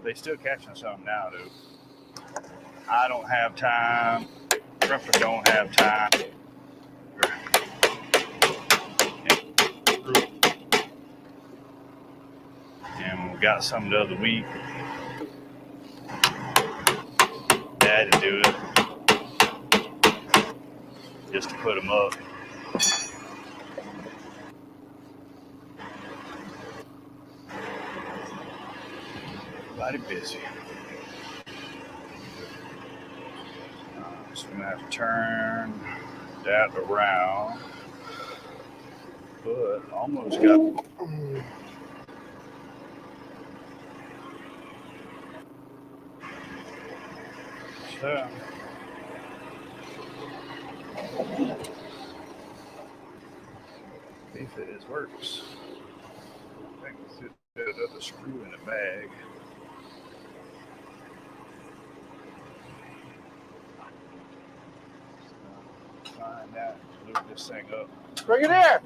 They still catching some now, dude. I don't have time. Shrimpers don't have time. And we got some the other week. Dad to do it just to put them up. Everybody busy. So I'm gonna have to turn that around. But almost got. So. If it is works. I can fit that other screw in the bag. Find that, loop this thing up. Bring it here.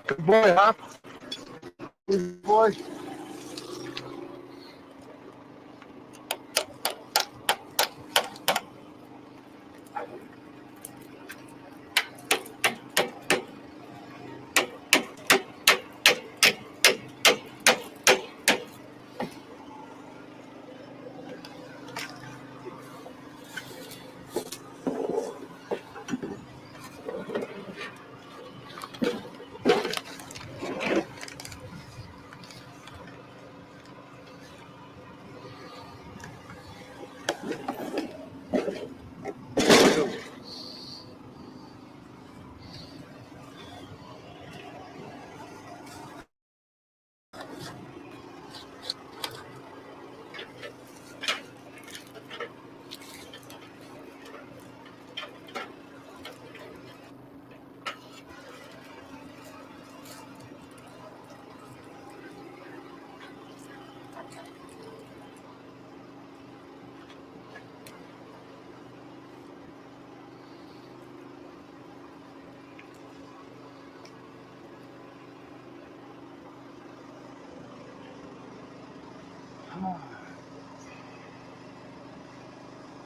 Good boy, huh? Good boy.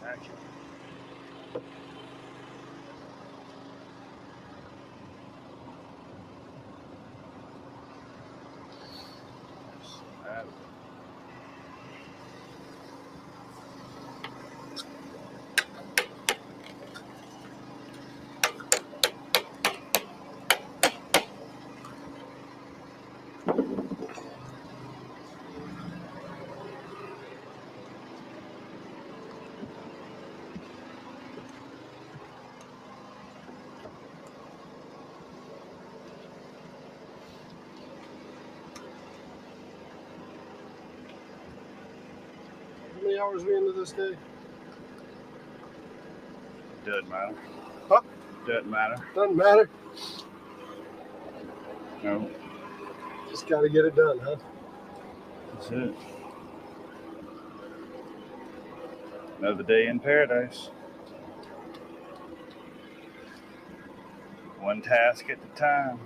Actually. How many hours are we into this day? Doesn't matter. Huh? Doesn't matter. Doesn't matter. No. Just got to get it done, huh? That's it. Another day in paradise. One task at a time.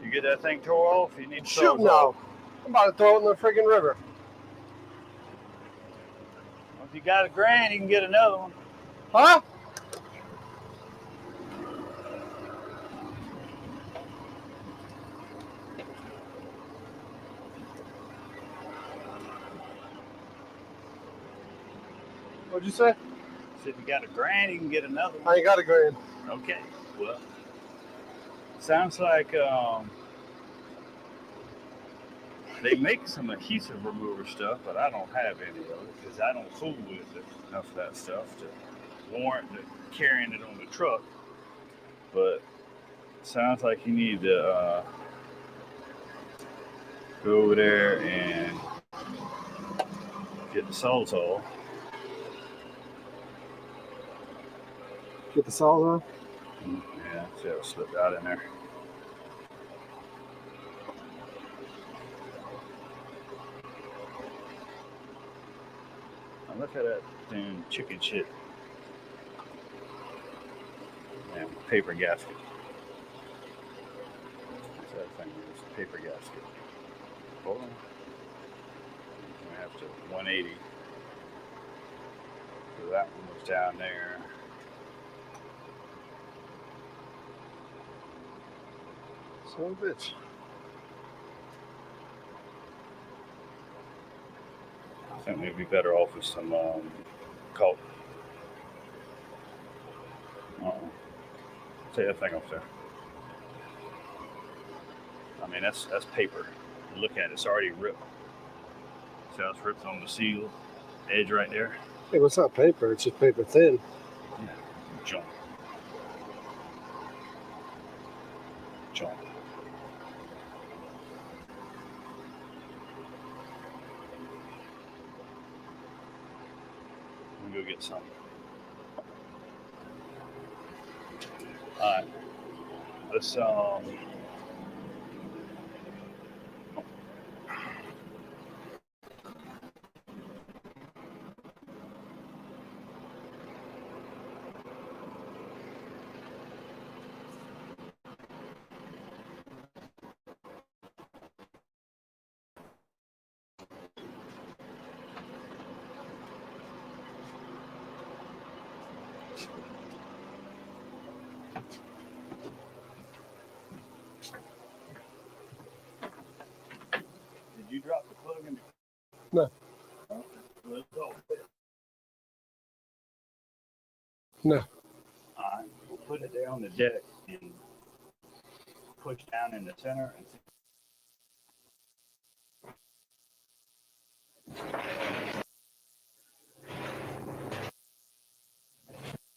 You get that thing tore off, you need to Shoot, no. I'm about to throw it in the freaking river. Well, if you got $1,000, you can get another one. Huh? What'd you say? So if you got $1,000, you can get another one. I ain't got $1,000. Okay. Well, sounds like they make some adhesive remover stuff, but I don't have any of it because I don't fool with it enough of that stuff to warrant carrying it on the truck. But sounds like you need to go over there and get the Sawzall. Get the Sawzall? Yeah, see how it slipped out in there. Now look at that damn chicken shit. Damn paper gasket. What's that thing? It's a paper gasket. Hold on. I have to 180. So that one was down there. Son of a bitch. I think we'd be better off with some caulk. Take that thing off there. I mean, that's paper. Look at it, it's already ripped. See how it's ripped on the seal edge right there? Hey, well, it's not paper, it's just paper thin. Yeah, junk. Junk. Let me go get some. Alright. Let's Did you drop the plug in? No. Let's go. No. Alright, we'll put it there on the deck and push down in the center and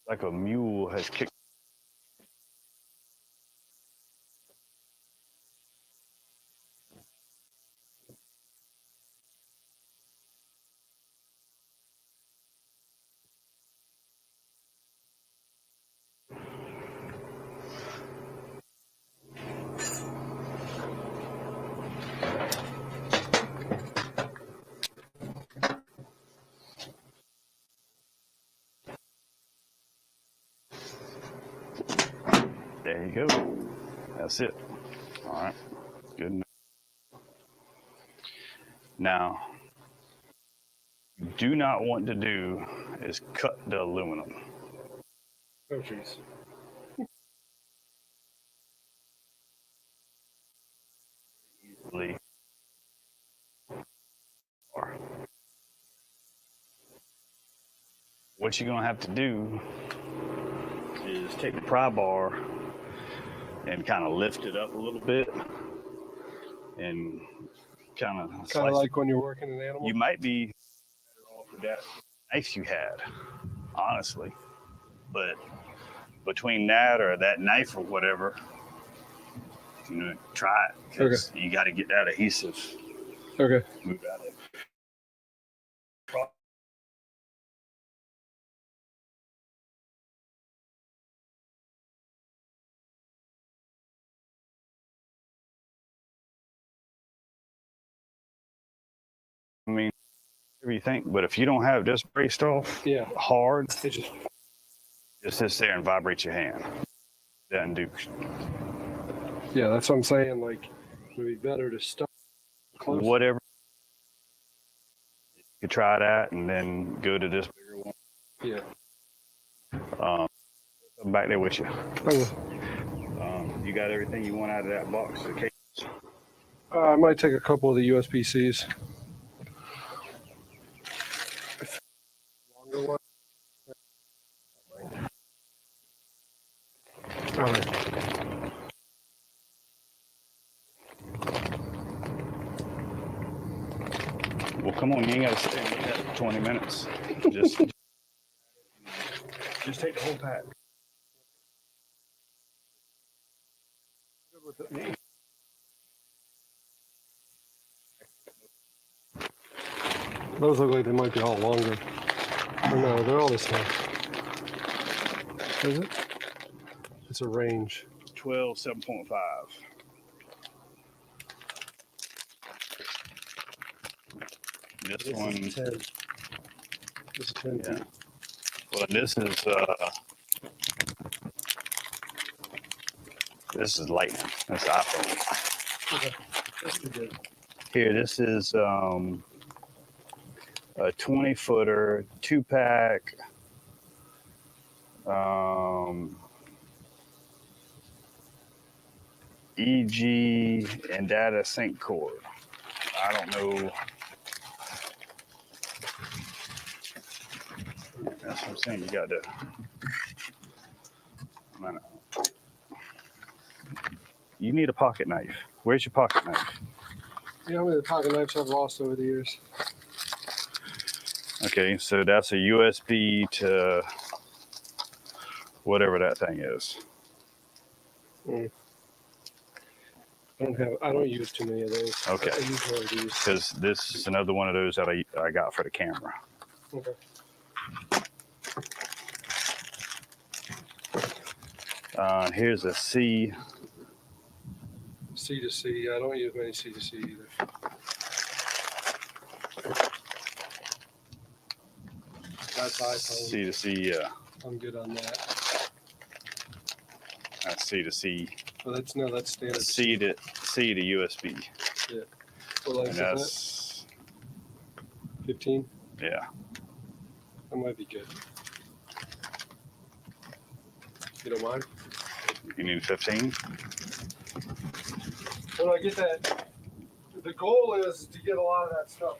like a mule has kicked. There you go. That's it. All right. Good enough. Now, do not want to do is cut the aluminum. Oh, jeez. Easily. What you're gonna have to do is take the pry bar and kind of lift it up a little bit and kind of Kind of like when you're working an animal. You might be better off with that knife you had, honestly. But between that or that knife or whatever, try it because you got to get that adhesive. Okay. Move out of it. I mean, whatever you think, but if you don't have this braced off hard, it just sits there and vibrates your hand. Doesn't do. Yeah, that's what I'm saying. Like, it would be better to start close. Whatever. You could try that and then go to this bigger one. Yeah. I'm back there with you. Okay. You got everything you want out of that box of cables? I might take a couple of the USB-Cs. Longer one. Well, come on, you ain't got to stay in that for 20 minutes. Just take the whole pack. Those look like they might be all longer. Or no, they're all the same. Is it? It's a range. 12, 7.5. This one. Is 10. This is 10. Yeah. Well, this is Lightning. That's iPhone. Okay. That's pretty good. Here, this is a 20-footer, 2-pack. EG and data sync cord. I don't know. That's what I'm saying. You got to. You need a pocket knife. Where's your pocket knife? You know how many pocket knives I've lost over the years? Okay, so that's a USB to whatever that thing is. I don't use too many of those. Okay. I use one of these. Because this is another one of those that I got for the camera. Okay. Here's a C. C to C. I don't use many C to C either. That's iPhone. C to C, yeah. I'm good on that. That's C to C. Well, that's standard. C to USB. Yeah. What length And is that? that's 15? yeah. That might be good. You don't mind? You need 15. When I get that, the goal is to get a lot of that stuff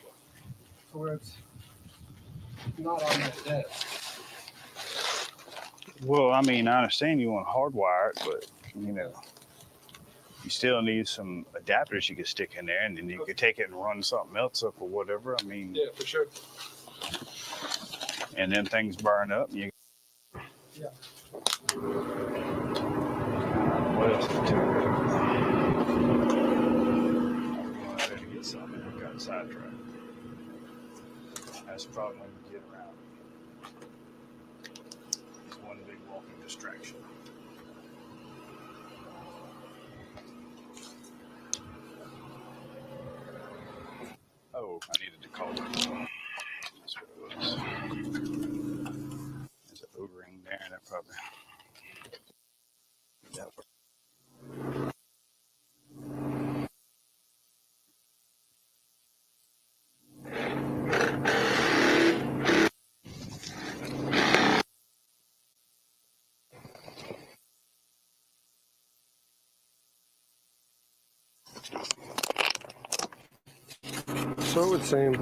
to where it's not on that desk. Well, I mean, I understand you want to hardwire it, but you know, you still need some adapters you can stick in there, and then you could take it and run something else up or whatever. I mean, Yeah, for sure. And then things burn up. And Yeah. What else is to it? I had to get something. I got sidetracked. That's the problem when you get around. It's one big walking distraction. Oh, I needed to call it. That's what it was. There's an O-ring there. That probably. That worked. So it would seem.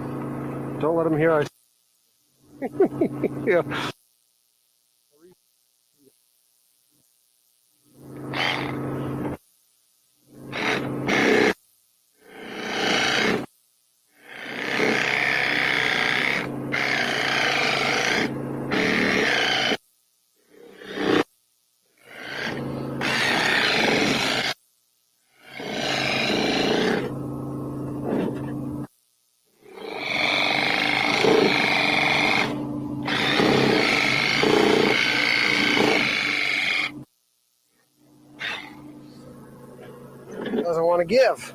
Don't let them hear I. Yeah. Doesn't want to give.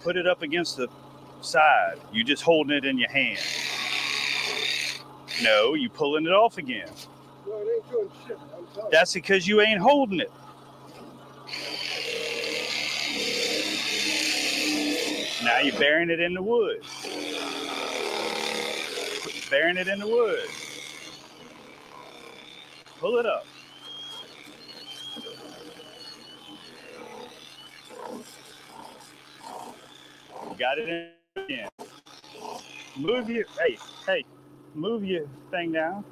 put it up against the side. You just holding it in your hand. No, you pulling it off again. No, it ain't doing shit. I'm telling That's because you ain't holding it. Now you're burying it in the wood. Burying it in the wood. Pull it up. Got it in again. Move your, hey, move your thing down.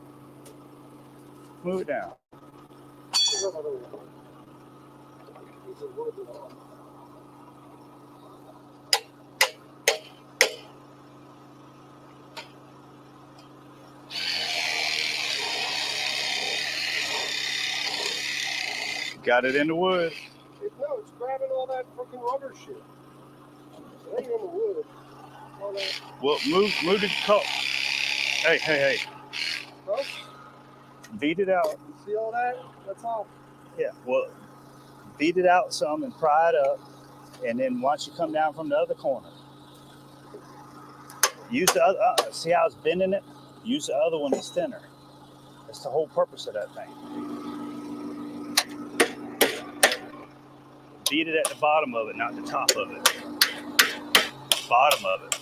Move it down. Got it in the wood. No, it's grabbing all that fucking rubber shit. It ain't in the wood. All that. Well, move the cup. Hey. Huh? Beat it out. See all that? That's all. Yeah, well, beat it out some and pry it up. And then once you come down from the other corner, use the other, see how it's bending it? Use the other one that's thinner. That's the whole purpose of that thing. Beat it at the bottom of it, not the top of it. Bottom of it.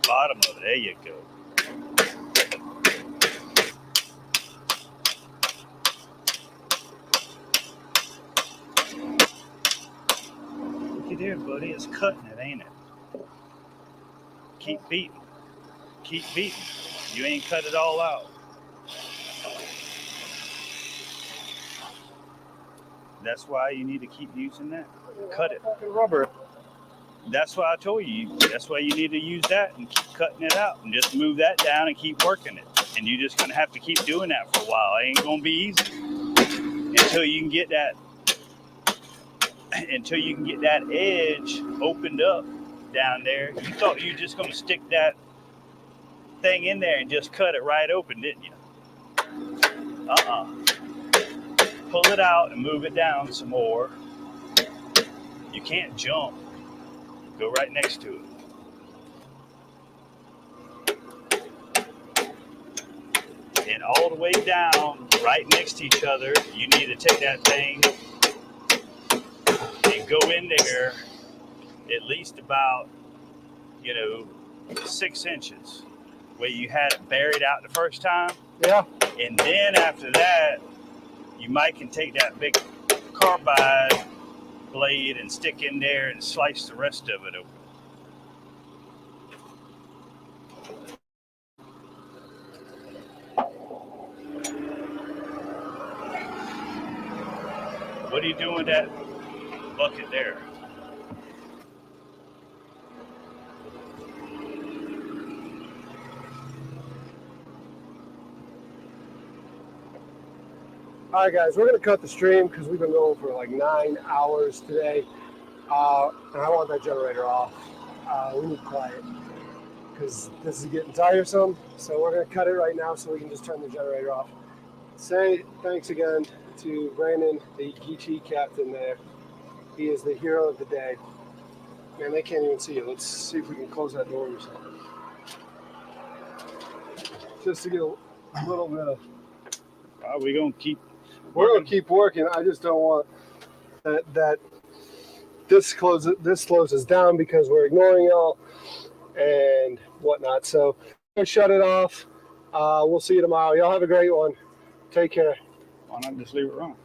Bottom of it. There you go. Look at there, buddy. It's cutting it, ain't it? Keep beating. Keep beating. You ain't cut it all out. That's why you need to keep using that. Cut it. Fucking rubber. That's why I told you. That's why you need to use that and keep cutting it out and just move that down and keep working it. And you're just gonna have to keep doing that for a while. It ain't gonna be easy until you can get that. Until you can get that edge opened up down there. You thought you were just gonna stick that thing in there and just cut it right open, didn't you? Pull it out and move it down some more. You can't jump. Go right next to it. And all the way down, right next to each other, you need to take that thing and go in there at least about, 6 inches, where you had it buried out the first time. Yeah. And then after that, you might can take that big carbide blade and stick in there and slice the rest of it open. What are you doing with that bucket there? All right, guys, we're going to cut the stream because we've been going for like 9 hours today. And I want that generator off. We need quiet because this is getting tiresome. So we're going to cut it right now so we can just turn the generator off. Say thanks again to Brandon, the Geechee captain there. He is the hero of the day. Man, they can't even see you. Let's see if we can close that door or something. Just to get a little bit of... We're going to keep We're going to keep working. I just don't want that this slows us down because we're ignoring y'all and whatnot. So I'm going to shut it off. We'll see you tomorrow. Y'all have a great one. Take care. Why not just leave it running?